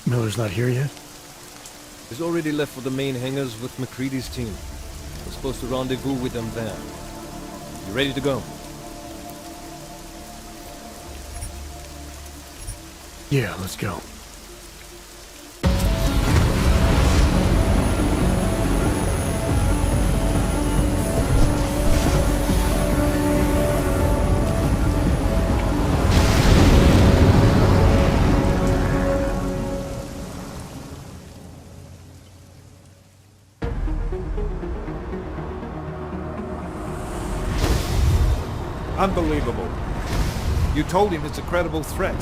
Miller's not here yet? He's already left for the main hangars with McCready's team. We're supposed to rendezvous with them there. You ready to go? Yeah, let's go. Unbelievable. You told him it's a credible threat.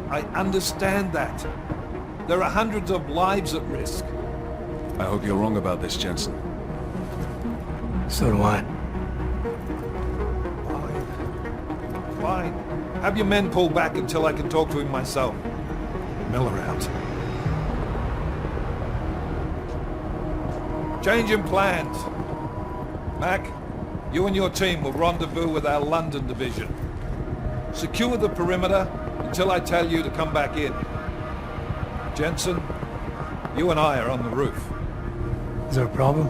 I understand that. There are hundreds of lives at risk. I hope you're wrong about this, Jensen. So do I. Fine. Have your men pull back until I can talk to him myself. Miller out. Changing plans. Mac, you and your team will rendezvous with our London division. Secure the perimeter until I tell you to come back in. Jensen, you and I are on the roof. Is there a problem?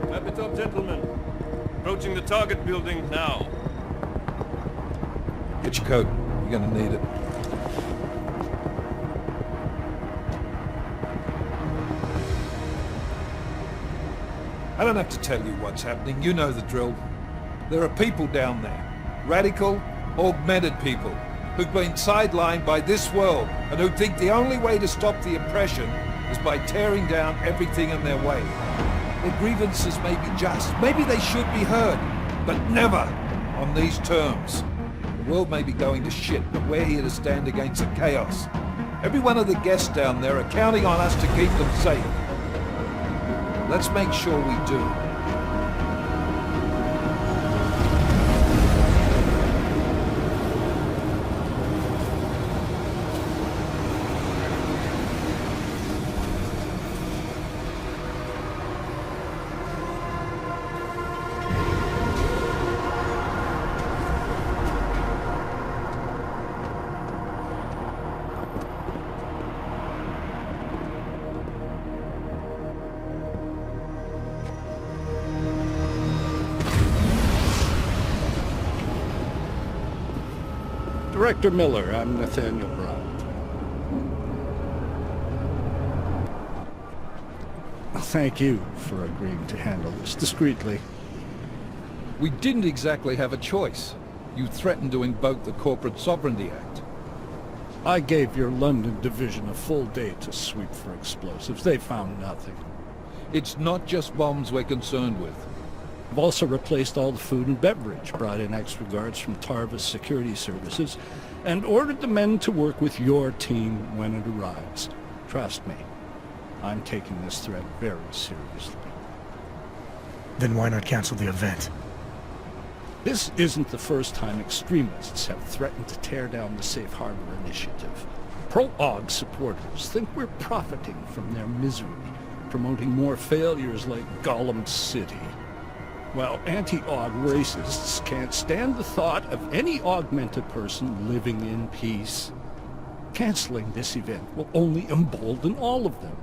Wrap it up, gentlemen. Approaching the target building now. Get your coat. You're gonna need it. I don't have to tell you what's happening. You know the drill. There are people down there. Radical, augmented people who've been sidelined by this world and who think the only way to stop the oppression is by tearing down everything in their way. Their grievances may be just. Maybe they should be heard, but never on these terms. The world may be going to shit, but we're here to stand against the chaos. Every one of the guests down there are counting on us to keep them safe. Let's make sure we do. Director Miller, I'm Nathaniel Brown. Thank you for agreeing to handle this discreetly. We didn't exactly have a choice. You threatened to invoke the Corporate Sovereignty Act. I gave your London division a full day to sweep for explosives. They found nothing. It's not just bombs we're concerned with. I've also replaced all the food and beverage, brought in extra guards from Tarvis Security Services, and ordered the men to work with your team when it arrives. Trust me, I'm taking this threat very seriously. Then why not cancel the event? This isn't the first time extremists have threatened to tear down the Safe Harbor Initiative. Pro-AUG supporters think we're profiting from their misery, promoting more failures like Gollum City. While anti-AUG racists can't stand the thought of any augmented person living in peace. Canceling this event will only embolden all of them.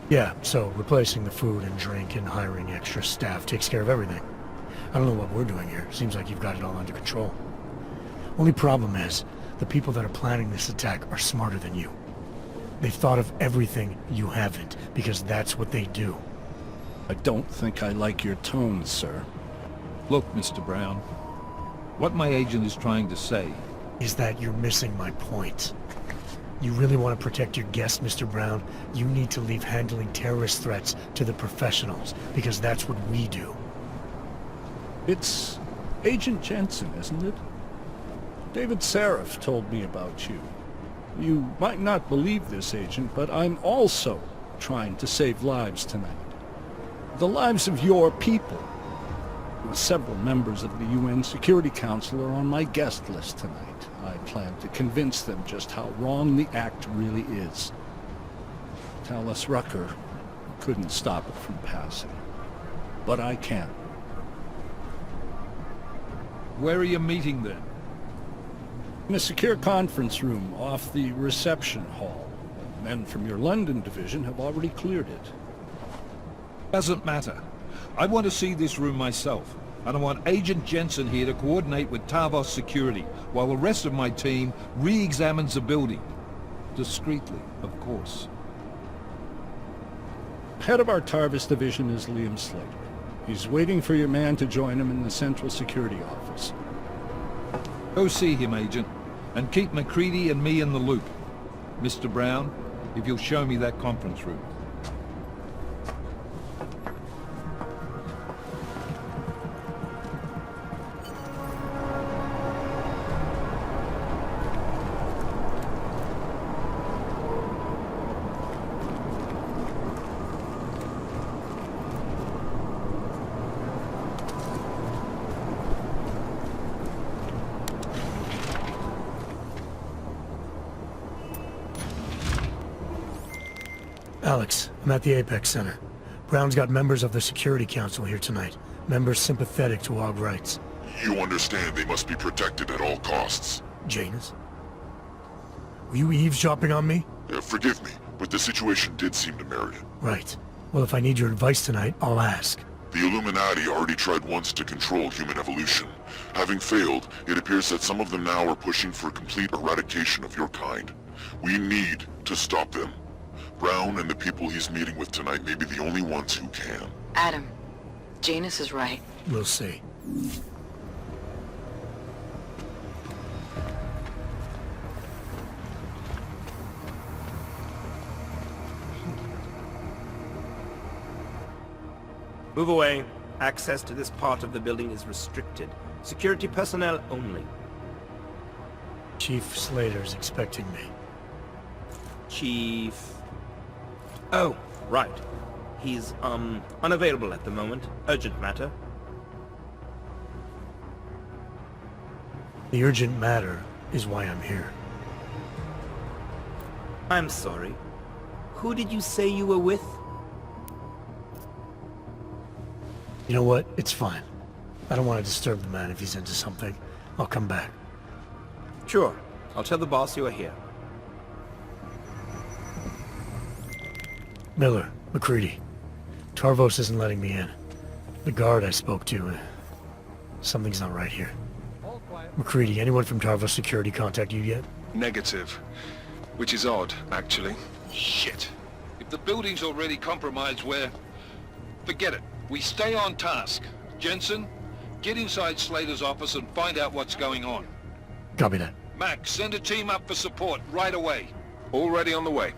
Yeah, so replacing the food and drink and hiring extra staff takes care of everything. I don't know what we're doing here. Seems like you've got it all under control. Only problem is, the people that are planning this attack are smarter than you. They've thought of everything you haven't, because that's what they do. I don't think I like your tone, sir. Look, Mr. Brown, what my agent is trying to say is that you're missing my point. You really want to protect your guest, Mr. Brown? You need to leave handling terrorist threats to the professionals, because that's what we do. It's Agent Jensen, isn't it? David Seraph told me about you. You might not believe this, Agent, but I'm also trying to save lives tonight. The lives of your people. Several members of the UN Security Council are on my guest list tonight. I plan to convince them just how wrong the act really is. Talis Rucker, couldn't stop it from passing. But I can. Where are you meeting then? In a secure conference room off the reception hall. Men from your London division have already cleared it. Doesn't matter. I want to see this room myself, and I want Agent Jensen here to coordinate with Tarvos security, while the rest of my team re-examines the building. Discreetly, of course. Head of our Tarvis division is Liam Slater. He's waiting for your man to join him in the Central Security Office. Go see him, Agent, and keep MacReady and me in the loop. Mr. Brown, if you'll show me that conference room. Alex, I'm at the Apex Center. Brown's got members of the Security Council here tonight. Members sympathetic to AUG rights. You understand they must be protected at all costs. Janus? Were you eavesdropping on me? Forgive me, but the situation did seem to merit it. Right. Well, if I need your advice tonight, I'll ask. The Illuminati already tried once to control human evolution. Having failed, it appears that some of them now are pushing for complete eradication of your kind. We need to stop them. Brown and the people he's meeting with tonight may be the only ones who can. Adam, Janus is right. We'll see. Move away. Access to this part of the building is restricted. Security personnel only. Chief Slater's expecting me. Chief... Oh, right. He's, unavailable at the moment. Urgent matter. The urgent matter is why I'm here. I'm sorry. Who did you say you were with? You know what? It's fine. I don't want to disturb the man if he's into something. I'll come back. Sure. I'll tell the boss you are here. Miller, MacReady. Tarvos isn't letting me in. The guard I spoke to, something's not right here. MacReady, anyone from Tarvos Security contact you yet? Negative. Which is odd, actually. Shit. If the building's already compromised, forget it. We stay on task. Jensen, get inside Slater's office and find out what's going on. Copy that. Max, send a team up for support right away. Already on the way.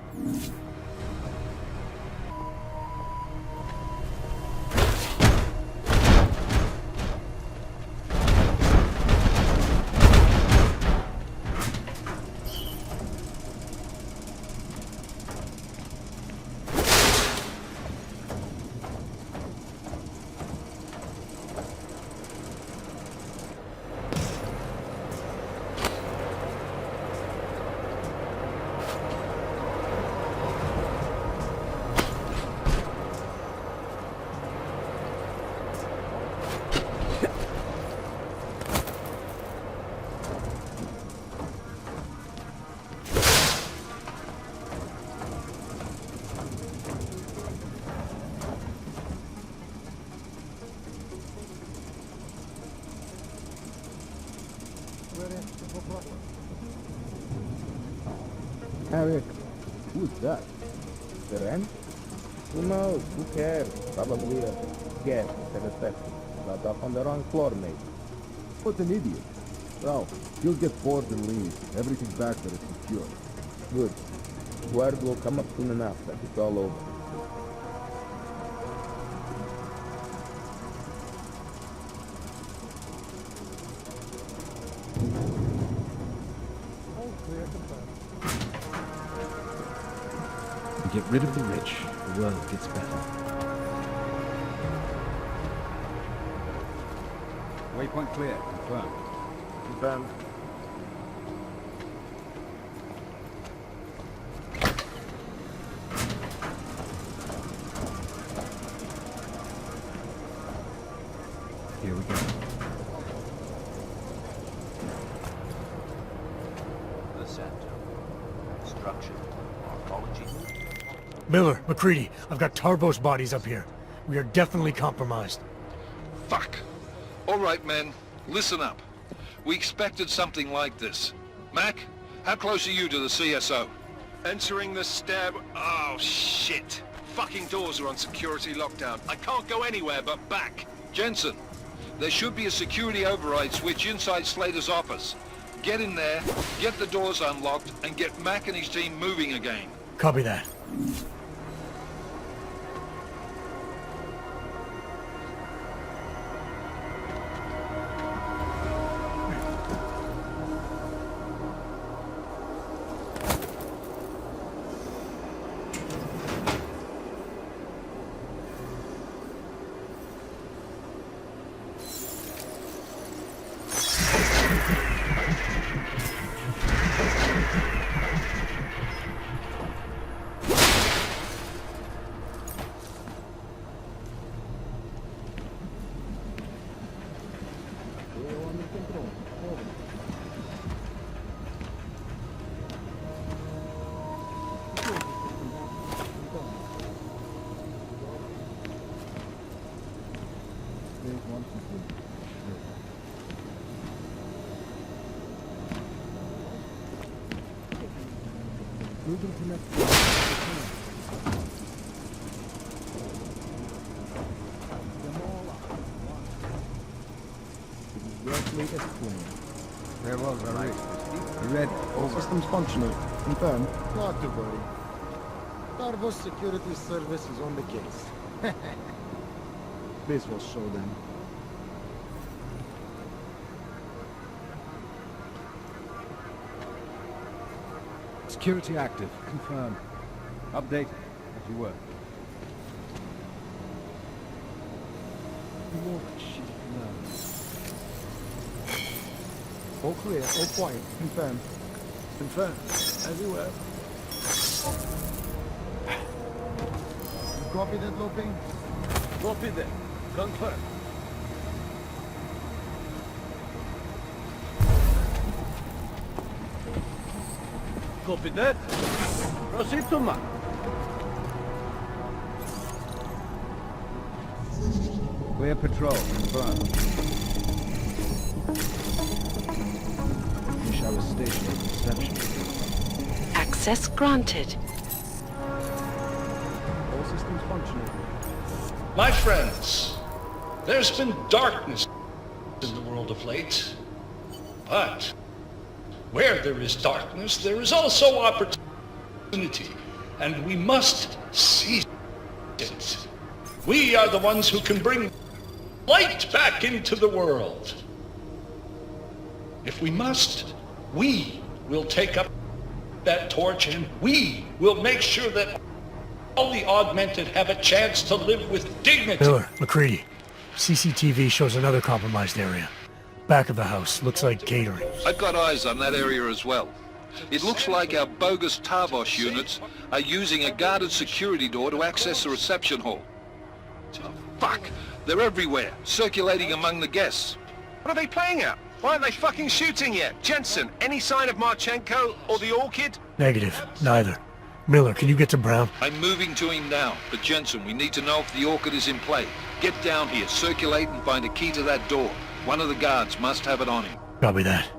Eric, who's that? The rent? Who knows? Who cares? Probably a guest at a reception. Got off on the wrong floor, mate. What an idiot. Well, he'll get bored and leave. Everything's back there is secure. Good. Word will come up soon enough that it's all over. Get rid of the rich, the world gets better. Waypoint clear. Confirmed. Confirmed. Miller, McCready, I've got Tarbo's bodies up here. We are definitely compromised. Fuck. All right, men. Listen up. We expected something like this. Mac, how close are you to the CSO? Entering the stab... Oh, shit. Fucking doors are on security lockdown. I can't go anywhere but back. Jensen, there should be a security override switch inside Slater's office. Get in there, get the doors unlocked, and get Mac and his team moving again. Copy that. Moving to next. Your latest plan. Very well, Varric. You ready? All systems functional. Confirm. Not to worry. Tarbo's security service is on the case. This will show them. Security active. Confirm. Update as you were. All clear, all quiet. Confirm. Confirm. As you were. You copy that, Loping? Copy that. Confirm. Copy that. Proceed to mark. Clear patrol. Confirm. Shower station reception. Access granted. All systems functional. My friends, there's been darkness in the world of late, but where there is darkness, there is also opportunity, and we must seize it. We are the ones who can bring light back into the world. If we must, we will take up that torch, and we will make sure that all the augmented have a chance to live with dignity. Miller, McCready, CCTV shows another compromised area. Back of the house, looks like catering. I've got eyes on that area as well. It looks like our bogus Tarbosh units are using a guarded security door to access the reception hall. Oh, fuck! They're everywhere, circulating among the guests. What are they playing at? Why aren't they fucking shooting yet? Jensen, any sign of Marchenko or the Orchid? Negative. Neither. Miller, can you get to Brown? I'm moving to him now, but Jensen, we need to know if the Orchid is in play. Get down here, circulate and find a key to that door. One of the guards must have it on him. Copy that.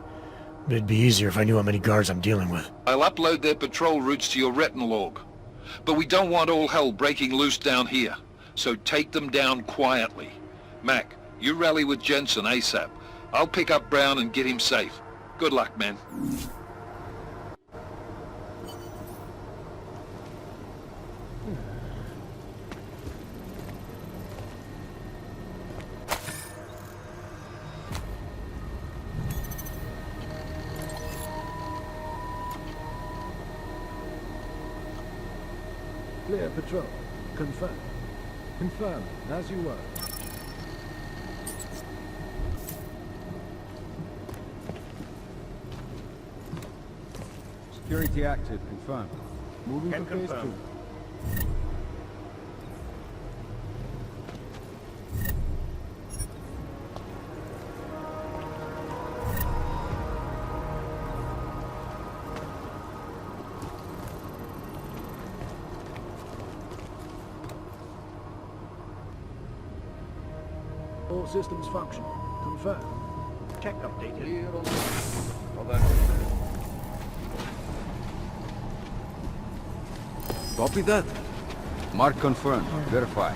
It'd be easier if I knew how many guards I'm dealing with. I'll upload their patrol routes to your retinal log. But we don't want all hell breaking loose down here. So take them down quietly. Mac, you rally with Jensen ASAP. I'll pick up Brown and get him safe. Good luck, man. Clear patrol. Confirm. Confirm, as you were. Security active. Confirm. Moving Can to phase confirm. 2. All systems function. Confirm. Check updated. Hold on. Copy that. Mark confirmed. Verify.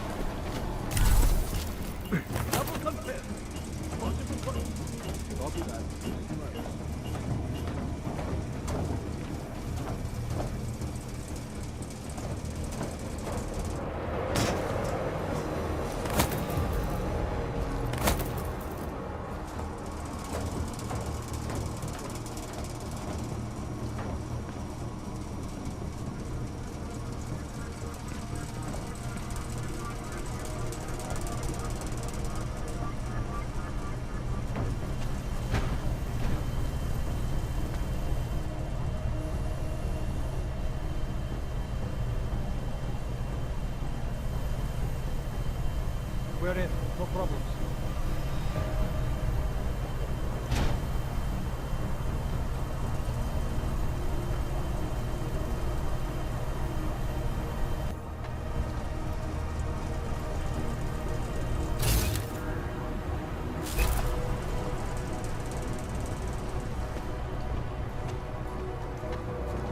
Double confirm. Copy that. We're in. No problems.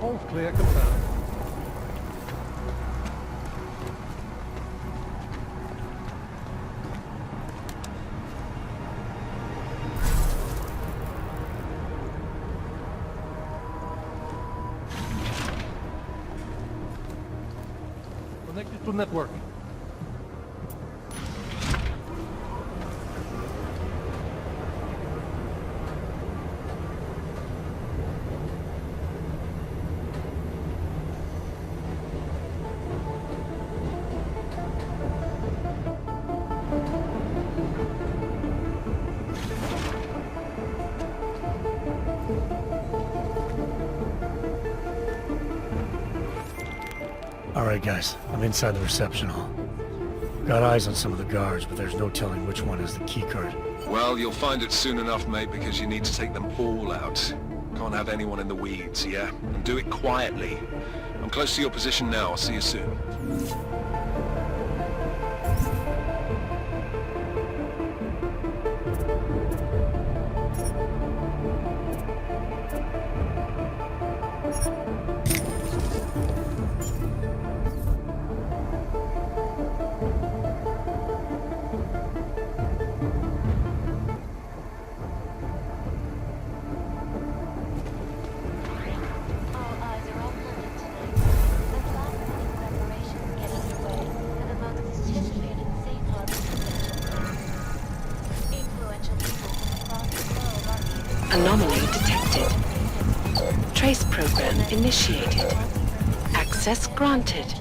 All clear, confirmed. Connected to network. Alright guys, I'm inside the reception hall. Got eyes on some of the guards, but there's no telling which one has the keycard. Well, you'll find it soon enough, mate, because you need to take them all out. Can't have anyone in the weeds, yeah? And do it quietly. I'm close to your position now. I'll see you soon. Anomaly detected. Trace program initiated. Access granted.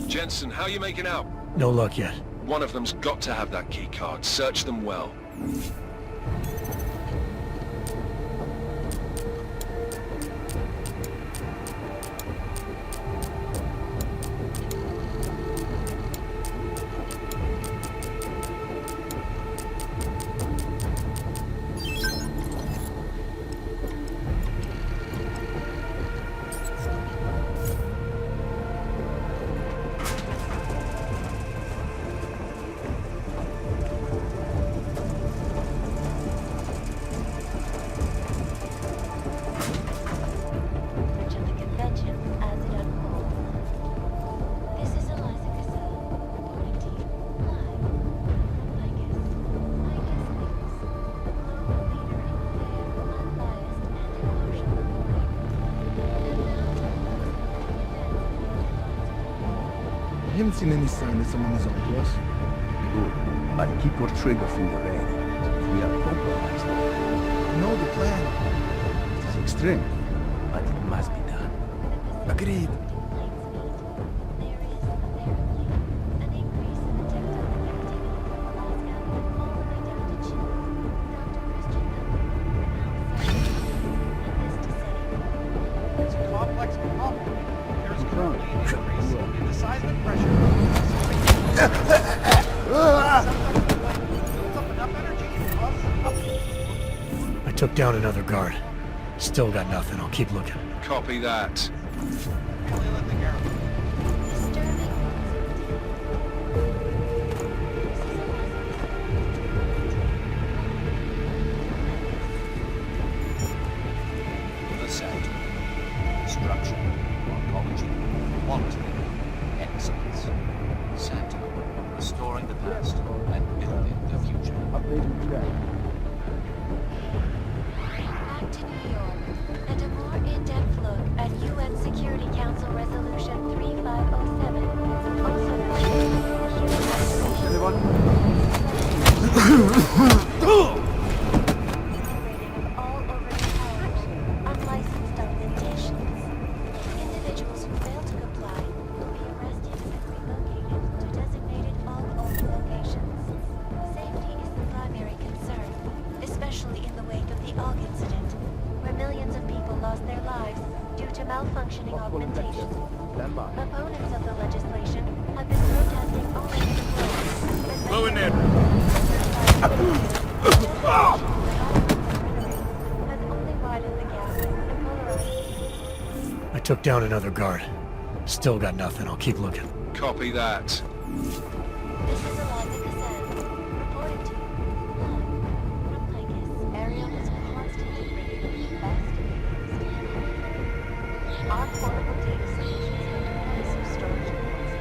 Jensen, how you making out? No luck yet. One of them's got to have that key card. Search them well. I haven't seen any sign that someone is on to us. good. But keep your trigger finger ready. We are compromised. Know the plan. It is extreme, but it must be done. Agreed. It's a complex problem. There is currently an increase in the seismic pressure. I took down another guard. Still got nothing. I'll keep looking. Copy that. The set. Structure. Oncology. Quality. Excellence. Santa. Restoring the past and building the future. Updating track. Back to New York, and a more in-depth look at UN Security Council Resolution 3507. Also all over the towers, unlicensed documentations. Individuals who fail to comply will be arrested and relocated to designated all-owned locations. Safety is the primary concern, especially in the wake of the AUG incident, where millions of people lost their lives due to malfunctioning augmentation. Opponents of the legislation have been protesting all over the world. Go in there. Has only widened the gap and polarized. I took down another guard. Still got nothing. I'll keep looking. Copy that. This is a log of Cassandra, reporting to you. Log from Lycus. Ariel is constantly bringing the best of the Our portable data solutions have devices of storage units.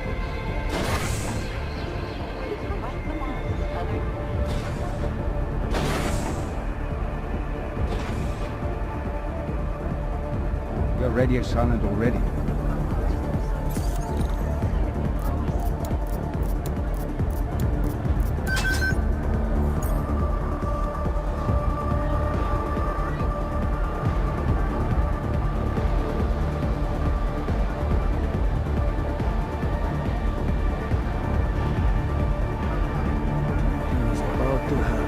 Right below the other. We are ready and silent already. It's about to happen.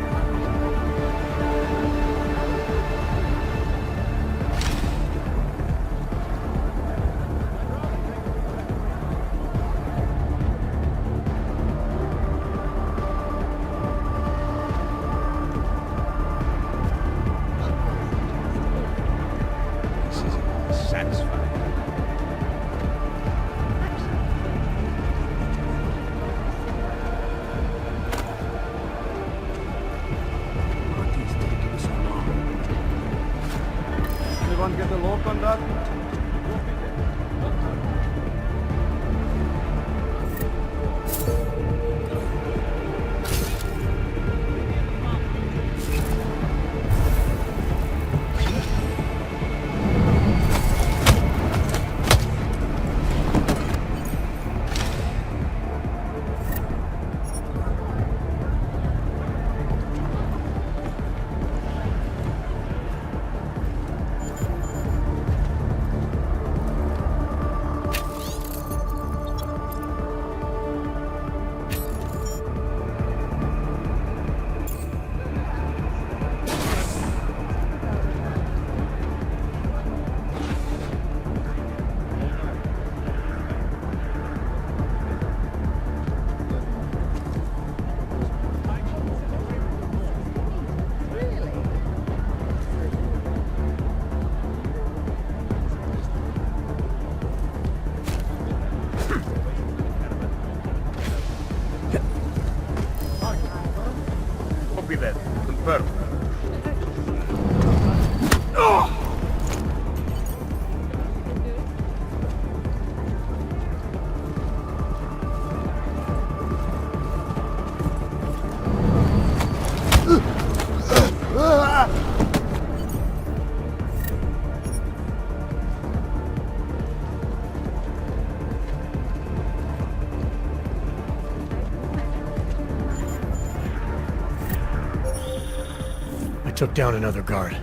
took down another guard.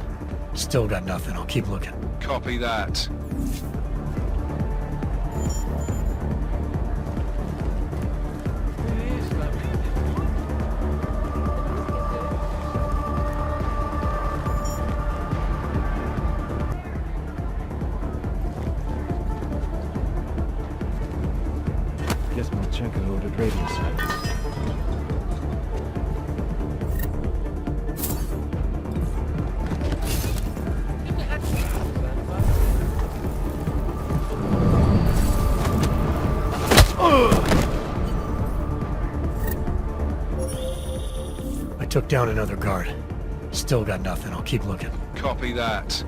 Still got nothing. I'll keep looking. Copy that. Guess Marchenko ordered radio silence. I took down another guard. Still got nothing. I'll keep looking. Copy that.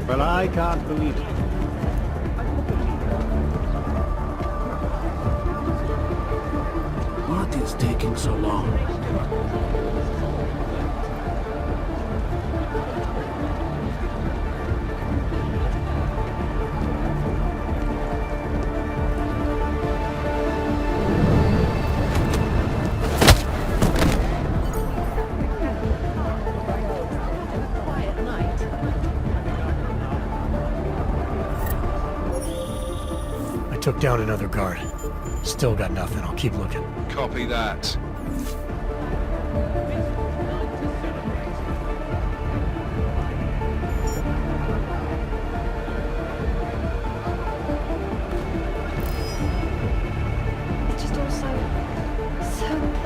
Well, I can't believe it. What is taking so long? I took down another guard. Still got nothing. I'll keep looking. Copy that. It's just all so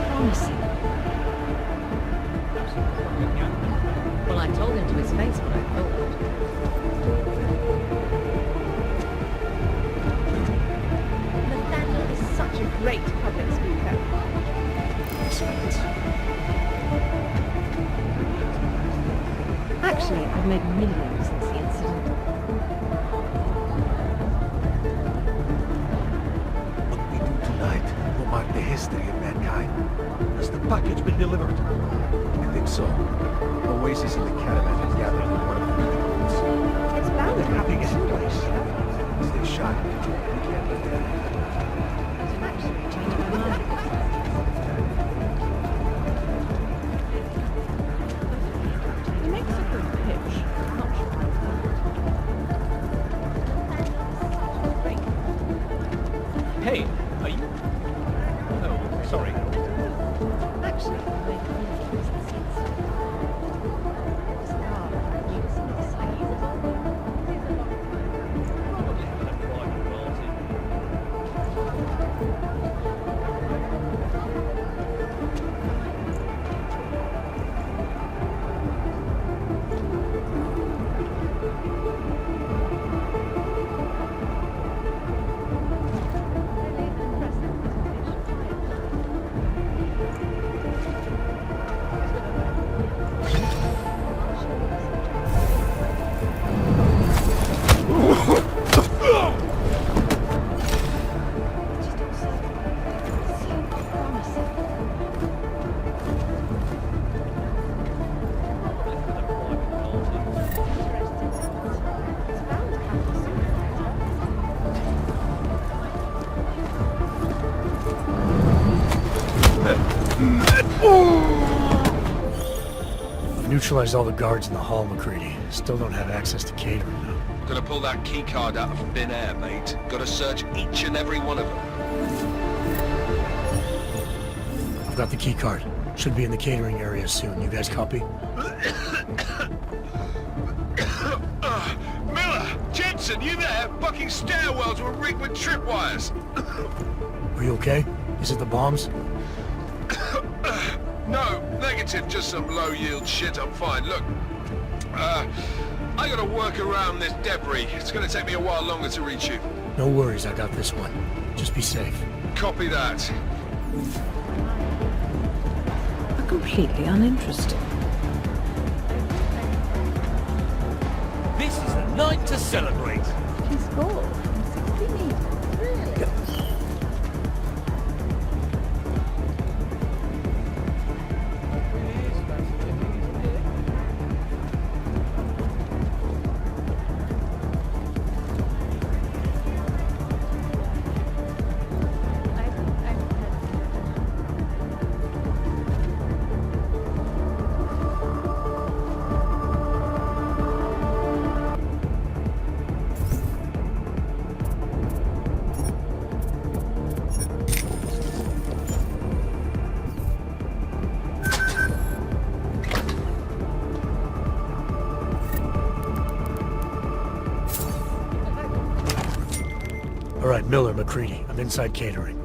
promising. Well, I told him to his face what I thought. Nathaniel is such a great public speaker. Actually, I've made millions since the incident. What we do tonight will mark the history of mankind. Has the package been delivered? I think so. Oasis in the caravan is gathering in one of the meeting rooms. It's bound to happen someplace. Stay sharp. We can't let that happen. Actually, changed my mind. He makes a good pitch. Not sure I Hey, are you... Oh, sorry. Actually, I made a really since the incident. I've neutralized all the guards in the hall, McCready. Still don't have access to catering, though. Gonna pull that keycard out of thin air, mate. Gotta search each and every one of them. I've got the key card. Should be in the catering area soon. You guys copy? Miller! Jensen, you there? Fucking stairwells were rigged with tripwires. Are you okay? Is it the bombs? No, negative, just some low-yield shit, I'm fine. Look, I gotta work around this debris. It's gonna take me a while longer to reach you. No worries, I got this one. Just be safe. Copy that. Completely uninterested. This is a night to celebrate. He scored from 60 meters, really? All right, Miller, McCready. I'm inside catering.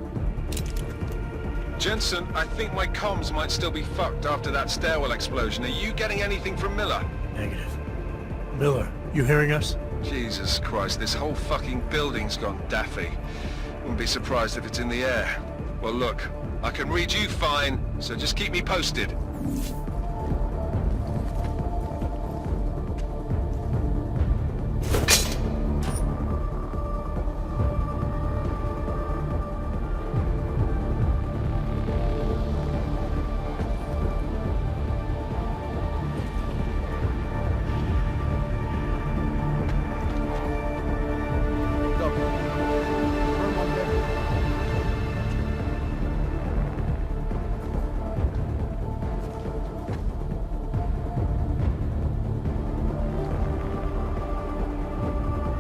Jensen, I think my comms might still be fucked after that stairwell explosion. Are you getting anything from Miller? Negative. Miller, you hearing us? Jesus Christ, this whole fucking building's gone daffy. Wouldn't be surprised if it's in the air. Well look, I can read you fine, so just keep me posted.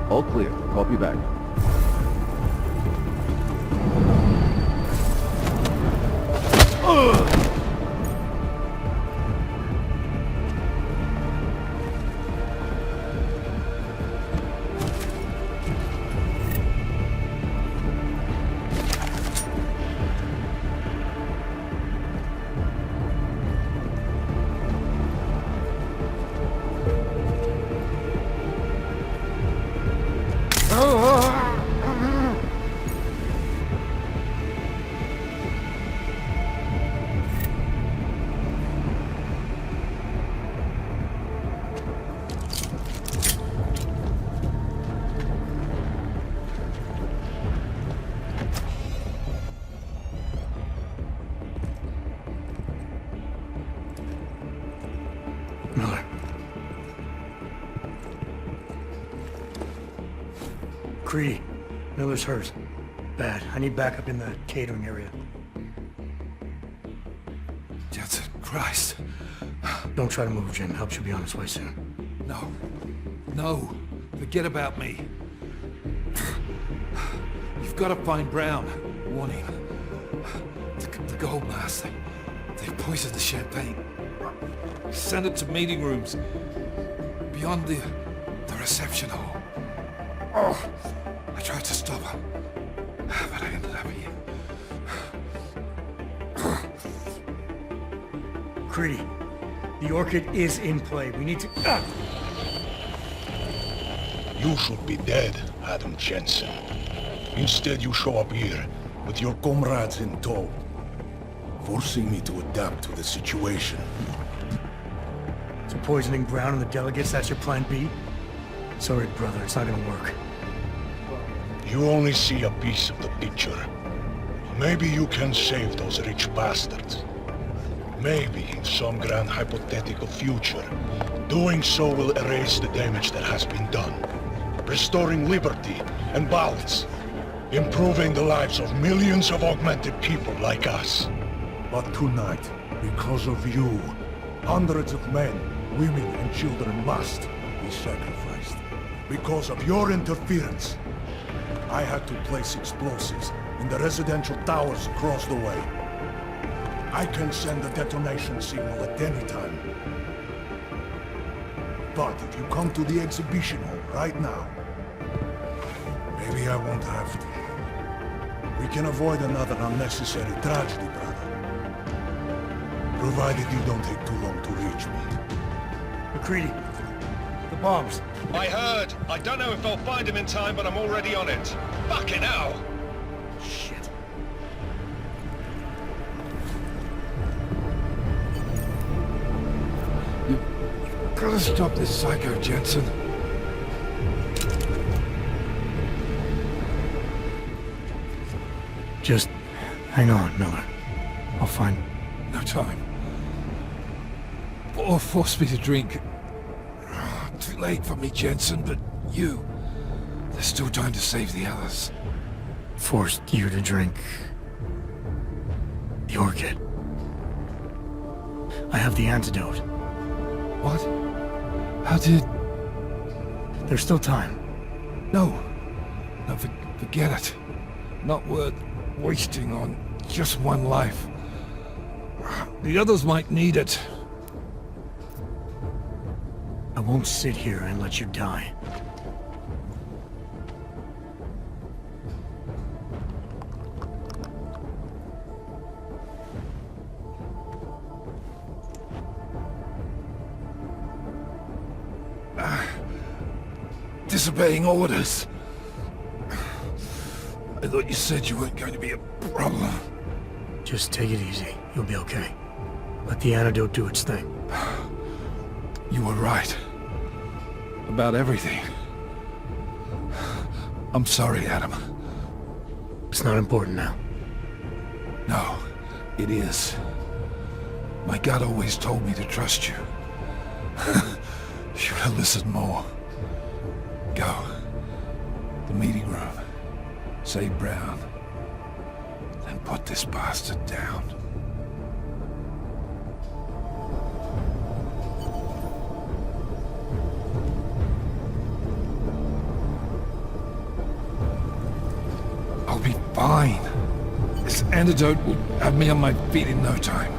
All clear. Copy back. Miller. Creedy. Miller's hurt. Bad. I need backup in the catering area. Jensen, Christ. Don't try to move, Jim. Help should be on its way soon. No. No. Forget about me. You've got to find Brown. Warn him. The gold mask. They poisoned the champagne. Send it to meeting rooms. Beyond the reception hall. Oh, I tried to stop him. But I ended up here. Creedy. The Orchid is in play. We need to... You should be dead, Adam Jensen. Instead, you show up here with your comrades in tow, forcing me to adapt to the situation. So poisoning Brown and the delegates, that's your plan B? Sorry, brother, it's not gonna work. You only see a piece of the picture. Maybe you can save those rich bastards. Maybe in some grand hypothetical future, doing so will erase the damage that has been done, restoring liberty and balance, improving the lives of millions of augmented people like us. But tonight, because of you, hundreds of men, women and children must be sacrificed. Because of your interference, I had to place explosives in the residential towers across the way. I can send a detonation signal at any time. But if you come to the exhibition hall right now, maybe I won't have to. We can avoid another unnecessary tragedy, brother. Provided you don't take too long to reach me. McCready, the bombs. I heard. I don't know if I'll find him in time, but I'm already on it. Fucking hell! Shit. You've got to stop this psycho, Jensen. Just hang on, Miller. I'll find... No time. Or force me to drink. Too late for me, Jensen, but you... There's still time to save the others. Forced you to drink... the Orchid. I have the antidote. What? How did... There's still time. No. No, forget it. Not worth wasting on just one life. The others might need it. I won't sit here and let you die. disobeying orders. I thought you said you weren't going to be a problem. Just take it easy. You'll be okay. Let the antidote do its thing. You were right. About everything. I'm sorry, Adam. It's not important now. No, it is. My gut always told me to trust you. Should have listened more. Go. The meeting room. Save Brown. Then put this bastard down. I'll be fine. This antidote will have me on my feet in no time.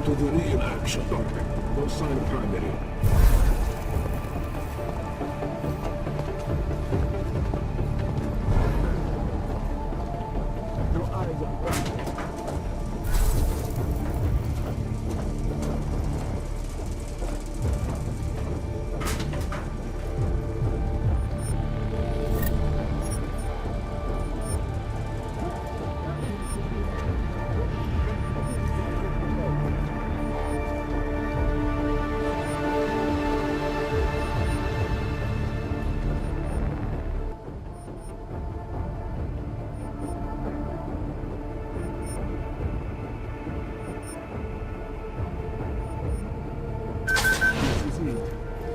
To the real action. No sign of primary. Your eyes are bright.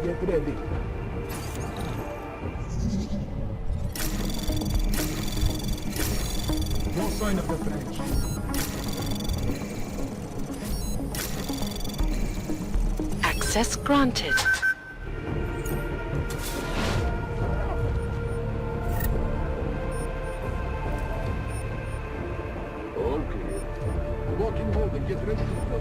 Get ready. No sign of the French. Access granted. All clear. Walking hold and get ready to go.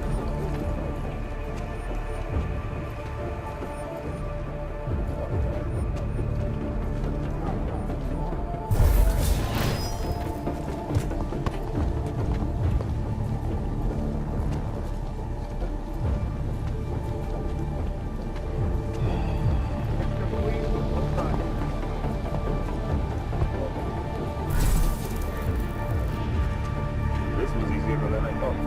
This was easier than I thought.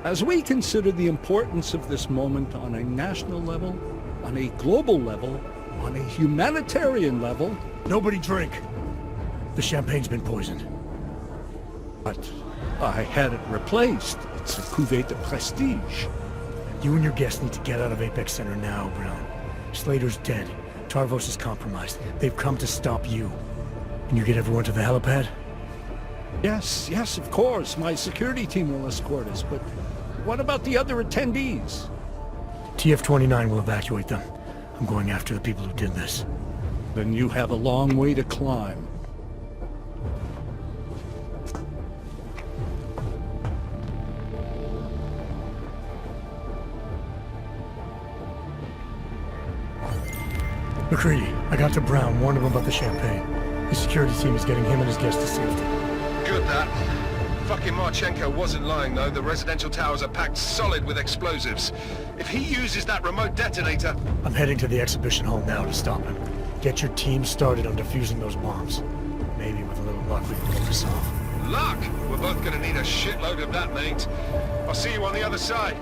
As we consider the importance of this moment on a national level, on a global level, on a humanitarian level... Nobody drink. The champagne's been poisoned. But I had it replaced. It's a cuvée de prestige. You and your guests need to get out of Apex Center now, Brown. Slater's dead. Tarvos is compromised. They've come to stop you. Can you get everyone to the helipad? Yes, of course. My security team will escort us, but what about the other attendees? TF-29 will evacuate them. I'm going after the people who did this. Then you have a long way to climb. McCready, I got to Brown, warned him about the champagne. His security team is getting him and his guests to safety. Good, that. Fucking Marchenko wasn't lying, though. The residential towers are packed solid with explosives. If he uses that remote detonator... I'm heading to the exhibition hall now to stop him. Get your team started on defusing those bombs. Maybe with a little luck we can pull this off. Luck? We're both gonna need a shitload of that, mate. I'll see you on the other side.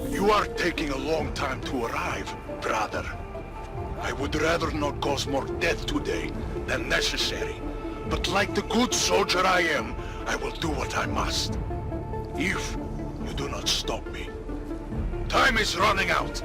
You are taking a long time to arrive, brother. I would rather not cause more death today than necessary. But like the good soldier I am, I will do what I must. If you do not stop me. Time is running out.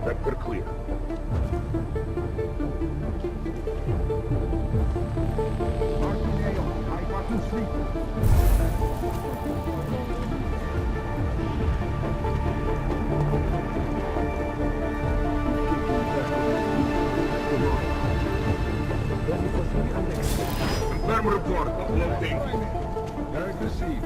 Sector clear. Confirm report of loading. Very received.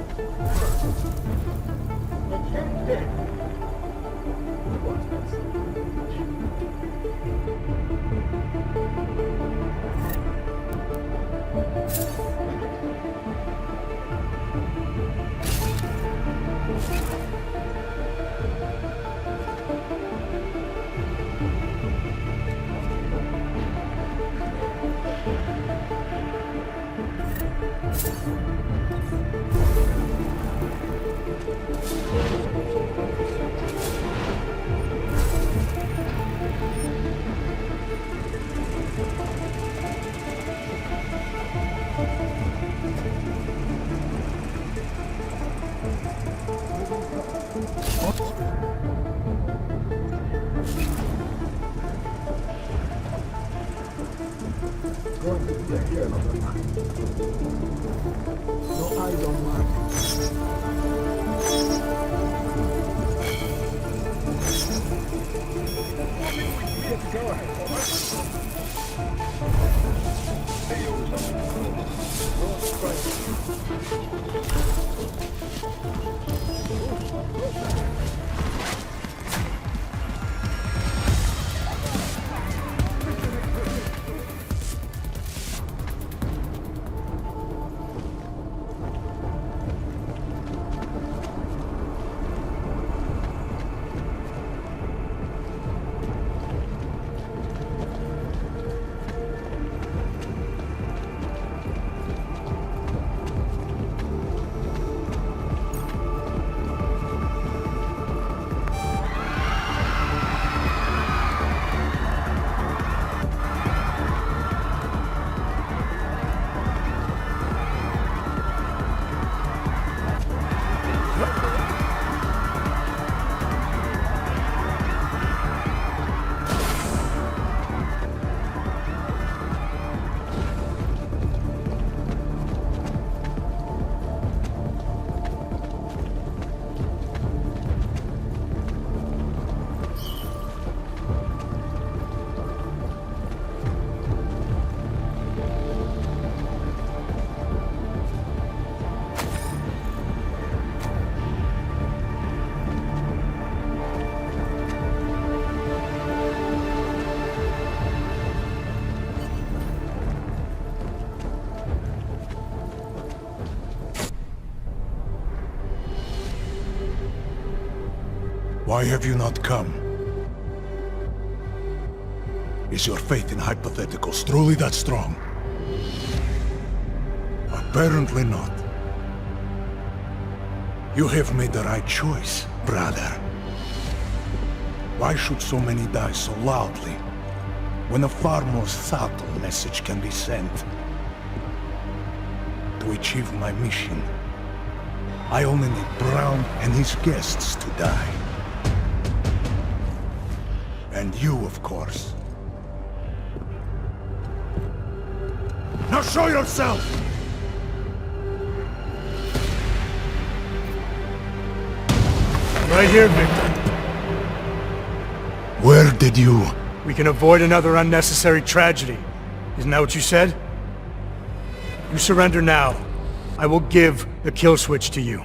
Going to take care of them. No eyes on Mark. Why have you not come? Is your faith in hypotheticals truly that strong? Apparently not. You have made the right choice, brother. Why should so many die so loudly, when a far more subtle message can be sent? To achieve my mission, I only need Brown and his guests to die. And you, of course. Now show yourself! Right here, Victor. Where did you... We can avoid another unnecessary tragedy. Isn't that what you said? You surrender now. I will give the kill switch to you.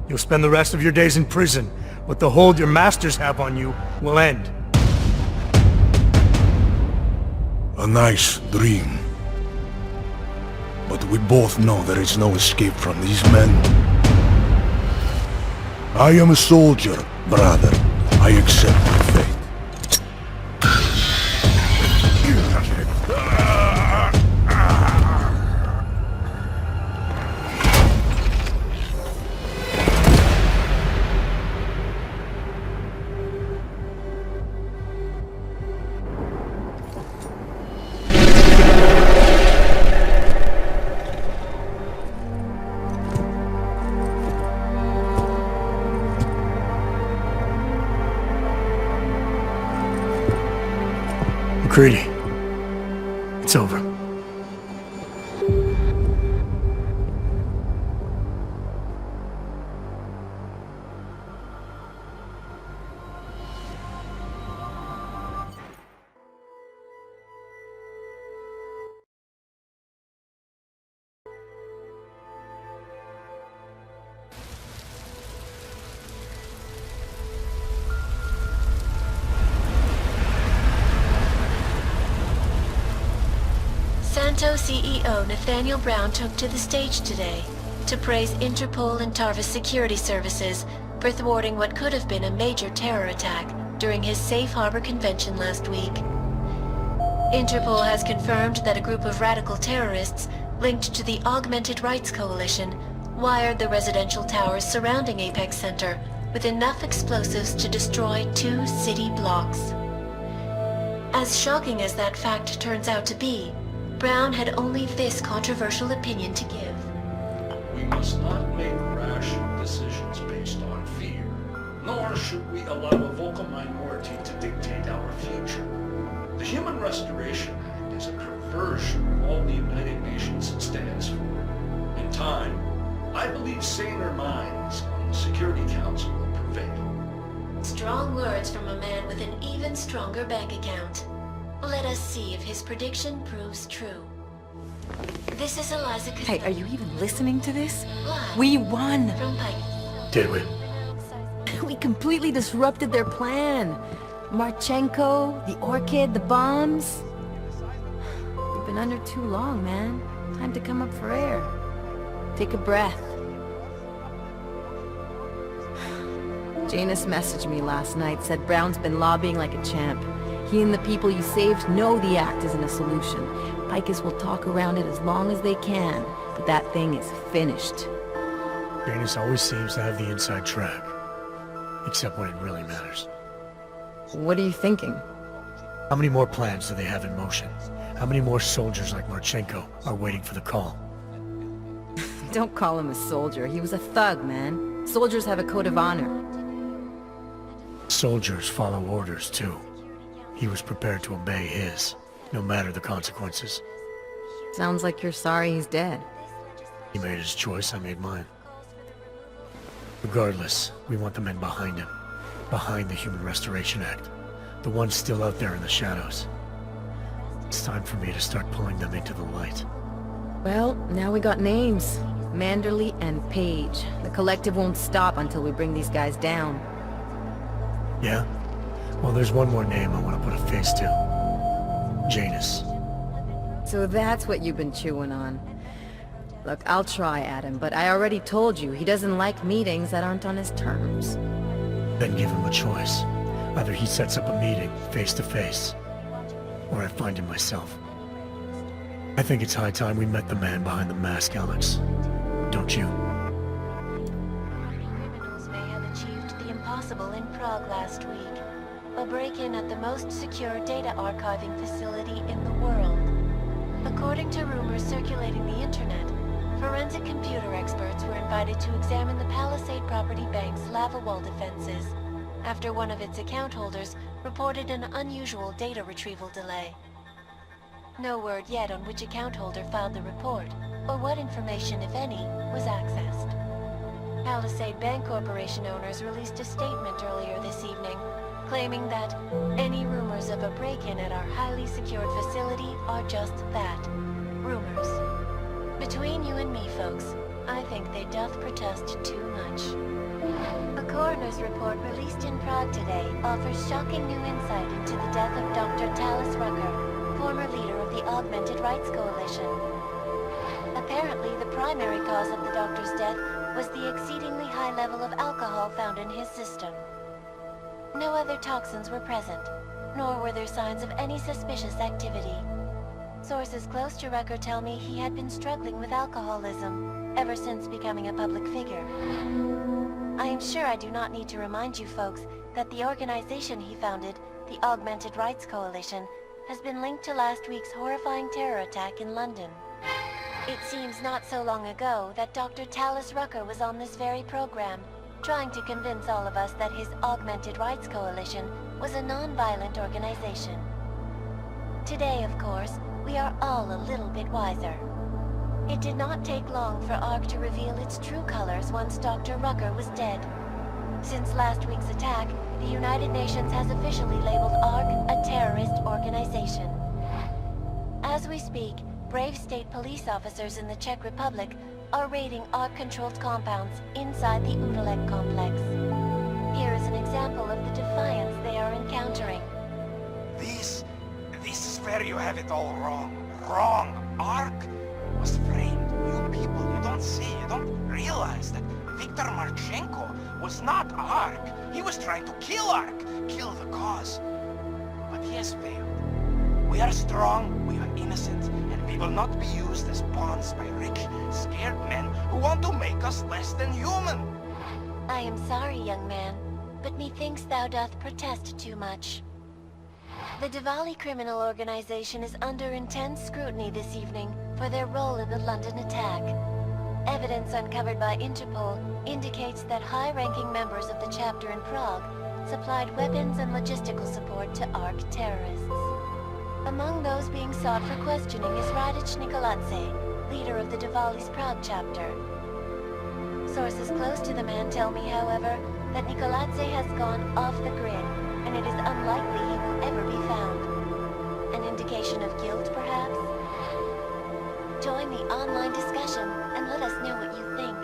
You'll spend the rest of your days in prison, but the hold your masters have on you will end. A nice dream. But we both know there is no escape from these men. I am a soldier, brother. I accept my fate. McCready, it's over. Santo CEO Nathaniel Brown took to the stage today to praise Interpol and Tarvis security services for thwarting what could have been a major terror attack during his Safe Harbor convention last week. Interpol has confirmed that a group of radical terrorists linked to the Augmented Rights Coalition wired the residential towers surrounding Apex Center with enough explosives to destroy 2 city blocks. As shocking as that fact turns out to be, Brown had only this controversial opinion to give. We must not make rash decisions based on fear, nor should we allow a vocal minority to dictate our future. The Human Restoration Act is a perversion of all the United Nations stands for. In time, I believe saner minds on the Security Council will prevail. Strong words from a man with an even stronger bank account. Let us see if his prediction proves true. This is Eliza. Hey, are you even listening to this? Live We won! from Pike. Did we? We completely disrupted their plan. Marchenko, the Orchid, the bombs. You've been under too long, man. Time to come up for air. Take a breath. Janus messaged me last night, said Brown's been lobbying like a champ. He and the people you saved know the act isn't a solution. Picus will talk around it as long as they can, but that thing is finished. Janus always seems to have the inside track. Except when it really matters. What are you thinking? How many more plans do they have in motion? How many more soldiers like Marchenko are waiting for the call? Don't call him a soldier. He was a thug, man. Soldiers have a code of honor. Soldiers follow orders, too. He was prepared to obey his, no matter the consequences. Sounds like you're sorry he's dead. He made his choice, I made mine. Regardless, we want the men behind him. Behind the Human Restoration Act. The ones still out there in the shadows. It's time for me to start pulling them into the light. Well, now we got names. Manderley and Page. The collective won't stop until we bring these guys down. Yeah? Well, there's one more name I want to put a face to. Janus. So that's what you've been chewing on. Look, I'll try, Adam, but I already told you he doesn't like meetings that aren't on his terms. Then give him a choice. Either he sets up a meeting, face to face, or I find him myself. I think it's high time we met the man behind the mask, Alex. Don't you? Criminals may have achieved the impossible in Prague last week. A break-in at the most secure data archiving facility in the world. According to rumors circulating the internet, forensic computer experts were invited to examine the Palisade Property Bank's lava wall defenses after one of its account holders reported an unusual data retrieval delay. No word yet on which account holder filed the report, or what information, if any, was accessed. Palisade Bank Corporation owners released a statement earlier this evening, claiming that any rumors of a break-in at our highly secured facility are just that, rumors. Between you and me, folks, I think they doth protest too much. A coroner's report released in Prague today offers shocking new insight into the death of Dr. Talis Rucker, former leader of the Augmented Rights Coalition. Apparently, the primary cause of the doctor's death was the exceedingly high level of alcohol found in his system. No other toxins were present, nor were there signs of any suspicious activity. Sources close to Rucker tell me he had been struggling with alcoholism ever since becoming a public figure. I am sure I do not need to remind you folks that the organization he founded, the Augmented Rights Coalition, has been linked to last week's horrifying terror attack in London. It seems not so long ago that Dr. Talis Rucker was on this very program, trying to convince all of us that his Augmented Rights Coalition was a non-violent organization. Today, of course, we are all a little bit wiser. It did not take long for ARC to reveal its true colors once Dr. Rucker was dead. Since last week's attack, the United Nations has officially labeled ARC a terrorist organization. As we speak, brave state police officers in the Czech Republic are raiding ARC-controlled compounds inside the Udalek complex. Here is an example of the defiance they are encountering. This is where you have it all wrong. Wrong. ARC was framed. You people, you don't see, you don't realize that Viktor Marchenko was not ARC. He was trying to kill ARC, kill the cause. But he has failed. We are strong, we are innocent, and we will not be used as pawns by rich, scared men who want to make us less than human. I am sorry, young man, but methinks thou doth protest too much. The Diwali criminal organization is under intense scrutiny this evening for their role in the London attack. Evidence uncovered by Interpol indicates that high-ranking members of the chapter in Prague supplied weapons and logistical support to ARC terrorists. Among those being sought for questioning is Radic Nikoladze, leader of the Diwali's Prague chapter. Sources close to the man tell me, however, that Nikoladze has gone off the grid, and it is unlikely he will ever be found. An indication of guilt, perhaps? Join the online discussion and let us know what you think.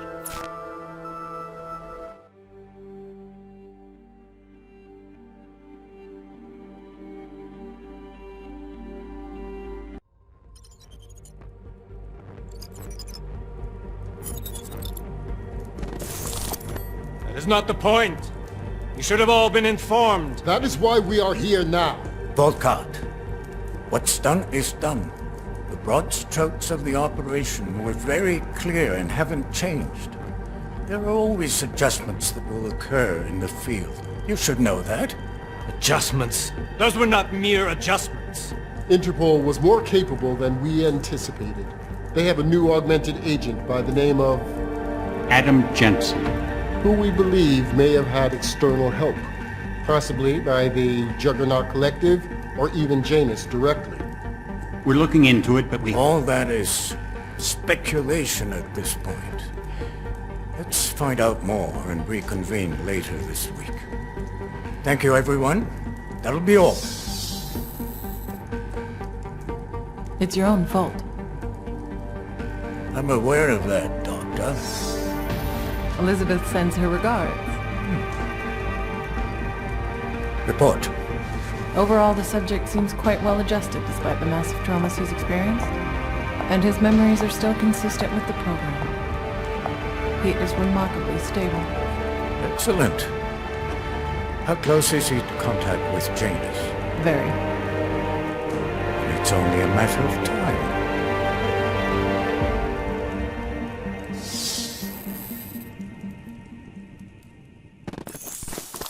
That is not the point. You should have all been informed. That is why we are here now. Volkart, what's done is done. The broad strokes of the operation were very clear and haven't changed. There are always adjustments that will occur in the field. You should know that. Adjustments? Those were not mere adjustments. Interpol was more capable than we anticipated. They have a new augmented agent by the name of... Adam Jensen, who we believe may have had external help, possibly by the Juggernaut Collective or even Janus directly. we're looking into it, but we... All that is speculation at this point. Let's find out more and reconvene later this week. Thank you, everyone. That'll be all. It's your own fault. I'm aware of that, Doctor. Elizabeth sends her regards. Report. Overall, the subject seems quite well adjusted despite the massive traumas he's experienced, and his memories are still consistent with the program. He is remarkably stable. Excellent. How close is he to contact with Janus? Very. It's only a matter of time.